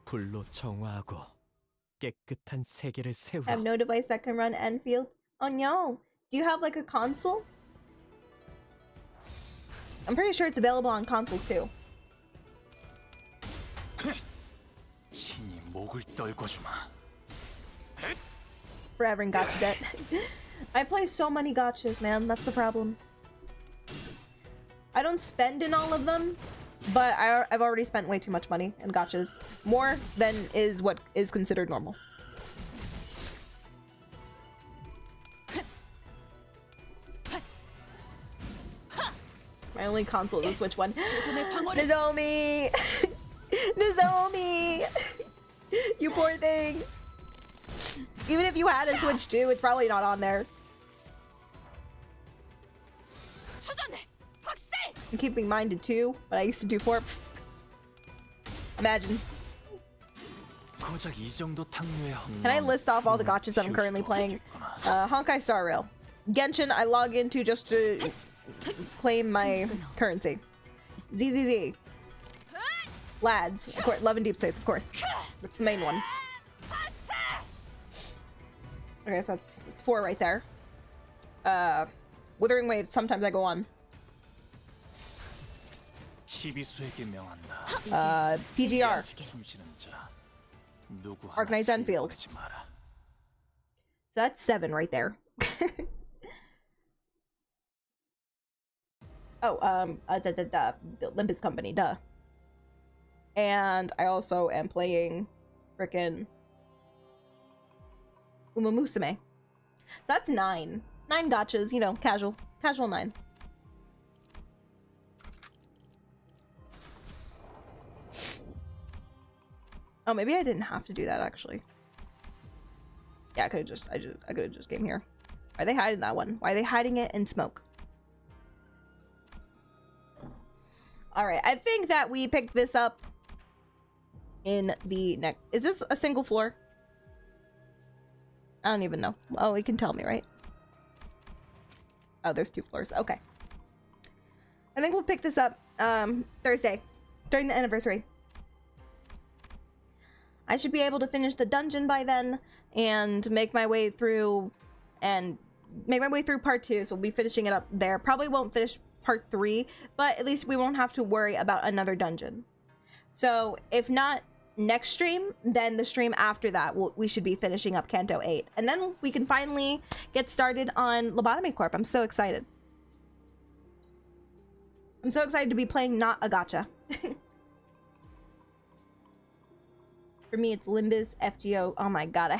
불로 정화하고 깨끗한 세계를 세우라. I have no device that can run Enfield. Oh no. Do you have like a console? I'm pretty sure it's available on consoles too. 친히 목을 떨궈주마. Forever in gacha debt. I play so many gachas, man. That's the problem. I don't spend in all of them, but I've already spent way too much money in gachas. More than is what is considered normal. My only console is the Switch one. Nozomi! Nozomi! You poor thing! Even if you had a Switch 2, it's probably not on there. I'm keeping mine to 2, but I used to do 4. Imagine. Can I list off all the gachas that I'm currently playing? Honkai Star Rail. Genshin, I log into just to claim my currency. ZZZ. Lads. Of course, Love and Deep Space, of course. That's the main one. Okay, so that's 4 right there. Withering Waves, sometimes I go on. PGR. Arknight's Enfield. So that's 7 right there. Oh, the Limbus Company, duh. And I also am playing frickin' Uma Musume. So that's 9. 9 gachas, you know, casual. Casual 9. Oh, maybe I didn't have to do that actually. Yeah, I could have just came here. Why are they hiding that one? Why are they hiding it in smoke? Alright, I think that we picked this up in the next... Is this a single floor? I don't even know. Oh, you can tell me, right? Oh, there's 2 floors. Okay. I think we'll pick this up Thursday during the anniversary. I should be able to finish the dungeon by then and make my way through part 2, so we'll be finishing it up there. Probably won't finish part 3, but at least we won't have to worry about another dungeon. So if not next stream, then the stream after that we should be finishing up Canto 8, and then we can finally get started on Lobotomy Corp. I'm so excited. I'm so excited to be playing not a gacha. For me, it's Limbus, FGO. Oh my god,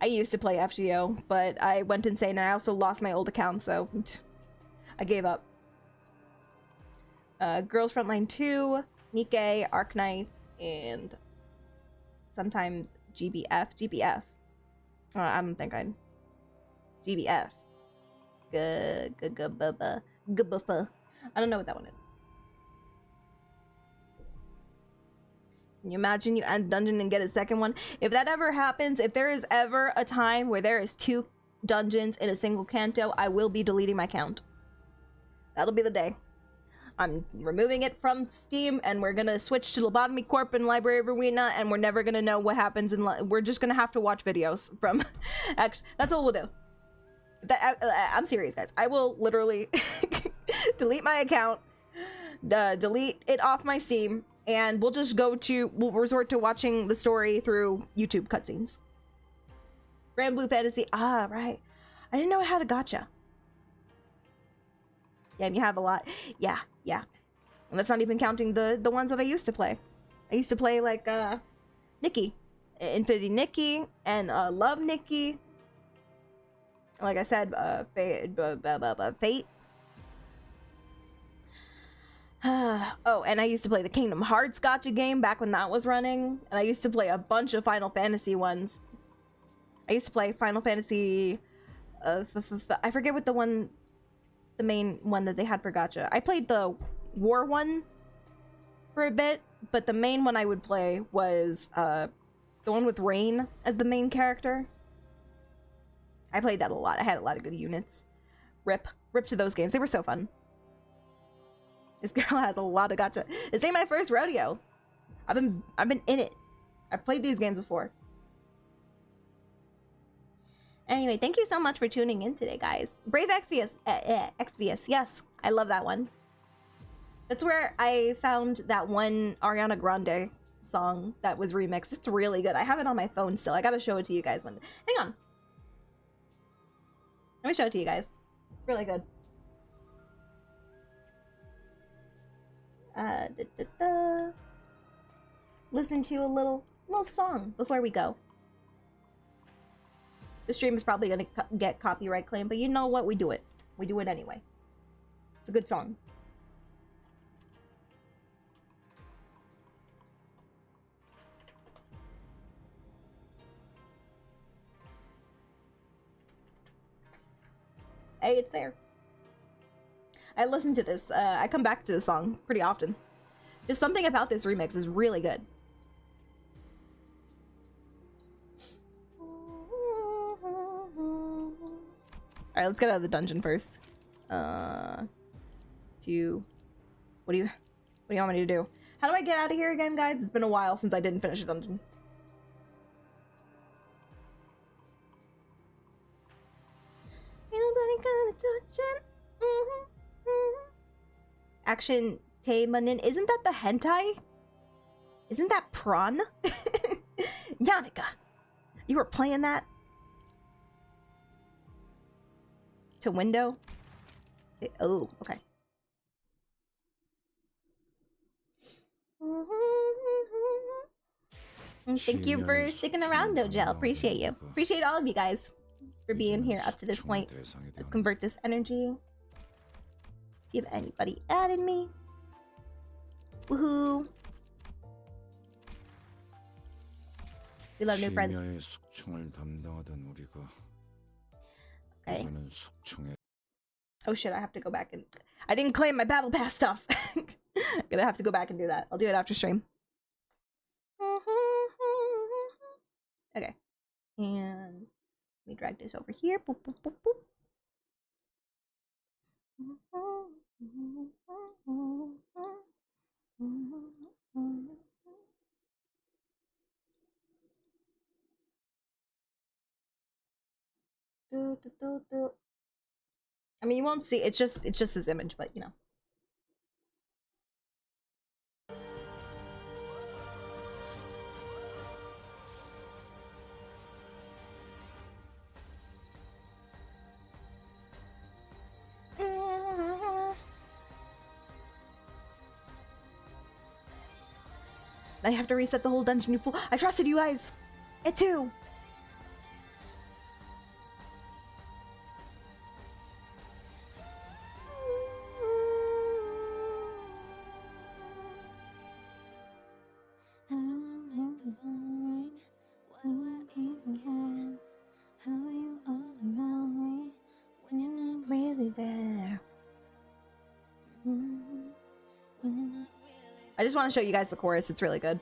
I used to play FGO, but I went insane and I also lost my old account, so I gave up. Girls Frontline 2, Nikkei, Arknights, and sometimes GBF. GBF. I don't think I'd... GBF. Gbuffa. I don't know what that one is. Can you imagine you end dungeon and get a second one? If that ever happens, if there is ever a time where there is 2 dungeons in a single Canto, I will be deleting my account. That'll be the day. I'm removing it from Steam, and we're gonna switch to Lobotomy Corp and Library of Rowena, and we're never gonna know what happens in we're just gonna have to watch videos from actually, that's what we'll do. I'm serious, guys. I will literally delete my account, delete it off my Steam, and we'll resort to watching the story through YouTube cutscenes. Grand Blue Fantasy. Ah, right. I didn't know it had a gacha. Yeah, you have a lot. Yeah. And that's not even counting the ones that I used to play. I used to play like Nikki, Infinity Nikki, and Love Nikki. Like I said, Fate. Oh, and I used to play the Kingdom Hearts gacha game back when that was running. And I used to play a bunch of Final Fantasy ones. I used to play Final Fantasy... I forget what the main one that they had for gacha. I played the War one for a bit, but the main one I would play was the one with Rain as the main character. I played that a lot. I had a lot of good units. Rip to those games. They were so fun. This girl has a lot of gacha. This ain't my first rodeo. I've been in it. I've played these games before. Anyway, thank you so much for tuning in today, guys. Brave Exvius. Exvius. Yes, I love that one. That's where I found that one Ariana Grande song that was remixed. It's really good. I have it on my phone still. I gotta show it to you guys. Hang on. Let me show it to you guys. It's really good. Listen to a little song before we go. The stream is probably gonna get copyright claim, but you know what? We do it. We do it anyway. It's a good song. Hey, it's there. I listen to this. I come back to the song pretty often. Just something about this remix is really good. Alright, let's get out of the dungeon first. What do you want me to do? How do I get out of here again, guys? It's been a while since I didn't finish a dungeon. Ain't nobody gonna touch it. Action Teimanin. Isn't that the hentai? Isn't that prawn? Yannicka, you were playing that? To window? Oh, okay. Thank you for sticking around, Dojel. Appreciate you. Appreciate all of you guys for being here up to this point. Let's convert this energy. See if anybody added me. Woohoo! We love new friends. Okay. Oh shit, I have to go back and... I didn't claim my battle pass stuff. Gonna have to go back and do that. I'll do it after stream. Okay. And let me drag this over here. Boop, boop, boop, boop. I mean, you won't see. It's just this image, but you know. I have to reset the whole dungeon, you fool. I trusted you guys. It too. I just want to show you guys the chorus. It's really good.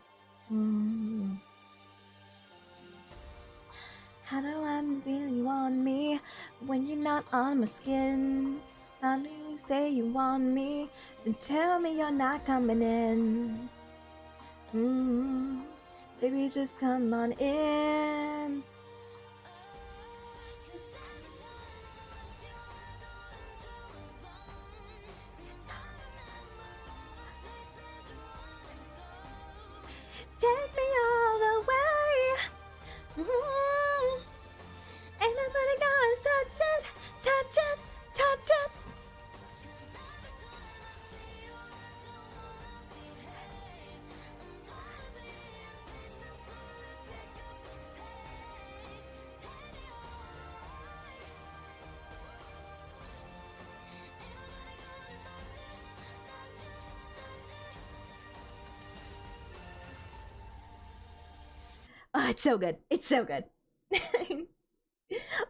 How do I feel you on me when you're not on my skin? How do you say you want me and tell me you're not coming in? Baby, just come on in. Take me all the way. touch it, touch it, touch it. Oh, it's so good. It's so good.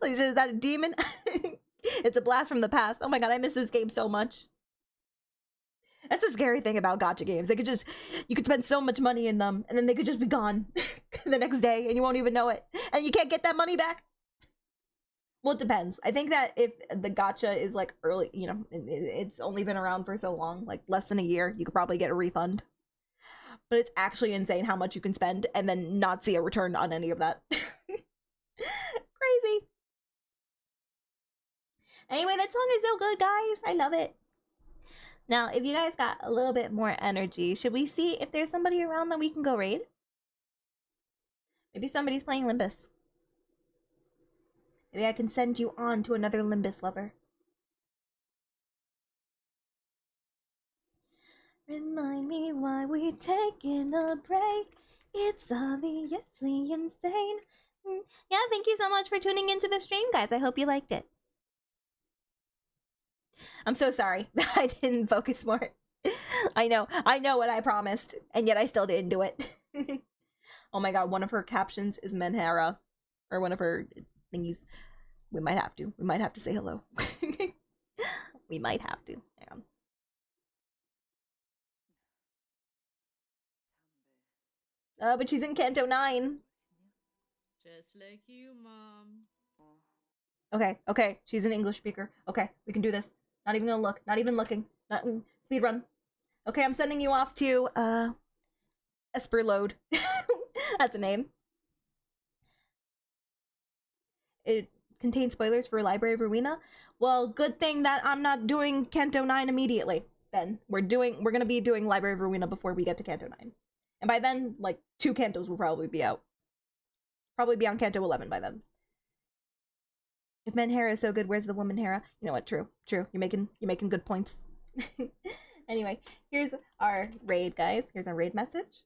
Is that a demon? It's a blast from the past. Oh my god, I miss this game so much. That's the scary thing about gacha games. You could spend so much money in them, and then they could just be gone the next day, and you won't even know it. And you can't get that money back. Well, it depends. I think that if the gacha is like early, you know, it's only been around for so long, like less than a year, you could probably get a refund. But it's actually insane how much you can spend and then not see a return on any of that. Crazy. Anyway, that song is so good, guys. I love it. Now, if you guys got a little bit more energy, should we see if there's somebody around that we can go raid? Maybe somebody's playing Limbus. Maybe I can send you on to another Limbus lover. Remind me why we taking a break. It's obviously insane. Yeah, thank you so much for tuning into the stream, guys. I hope you liked it. I'm so sorry that I didn't focus more. I know what I promised, and yet I still didn't do it. Oh my god, one of her captions is Menhera, or one of her thingies. We might have to say hello. We might have to. Hang on. But she's in Canto 9. Just like you, Mom. Okay. She's an English speaker. Okay, we can do this. Not even gonna look. Not even looking. Speed run. Okay, I'm sending you off to, Esperload. That's a name. It contains spoilers for Library of Ruina. Well, good thing that I'm not doing Canto 9 immediately. Then we're gonna be doing Library of Ruina before we get to Canto 9. And by then, like, 2 cantos will probably be out. Probably be on Canto 11 by then. If Menhera is so good, where's the woman Hera? You know what? True. You're making good points. Anyway, here's our raid, guys. Here's our raid message.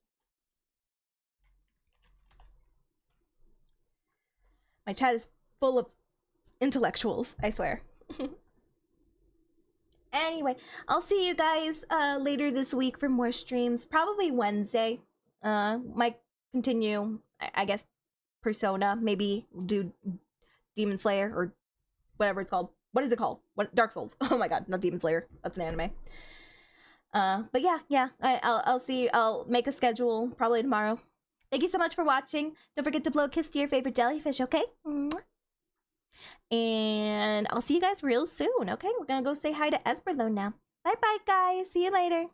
My chat is full of intellectuals, I swear. Anyway, I'll see you guys later this week for more streams. Probably Wednesday. Might continue, I guess, Persona. Maybe do Demon Slayer or whatever it's called. What is it called? What? Dark Souls. Oh my god, not Demon Slayer. That's an anime. But yeah. I'll see. I'll make a schedule probably tomorrow. Thank you so much for watching. Don't forget to blow a kiss to your favorite jellyfish, okay? And I'll see you guys real soon, okay? We're gonna go say hi to Esperlo now. Bye-bye, guys. See you later.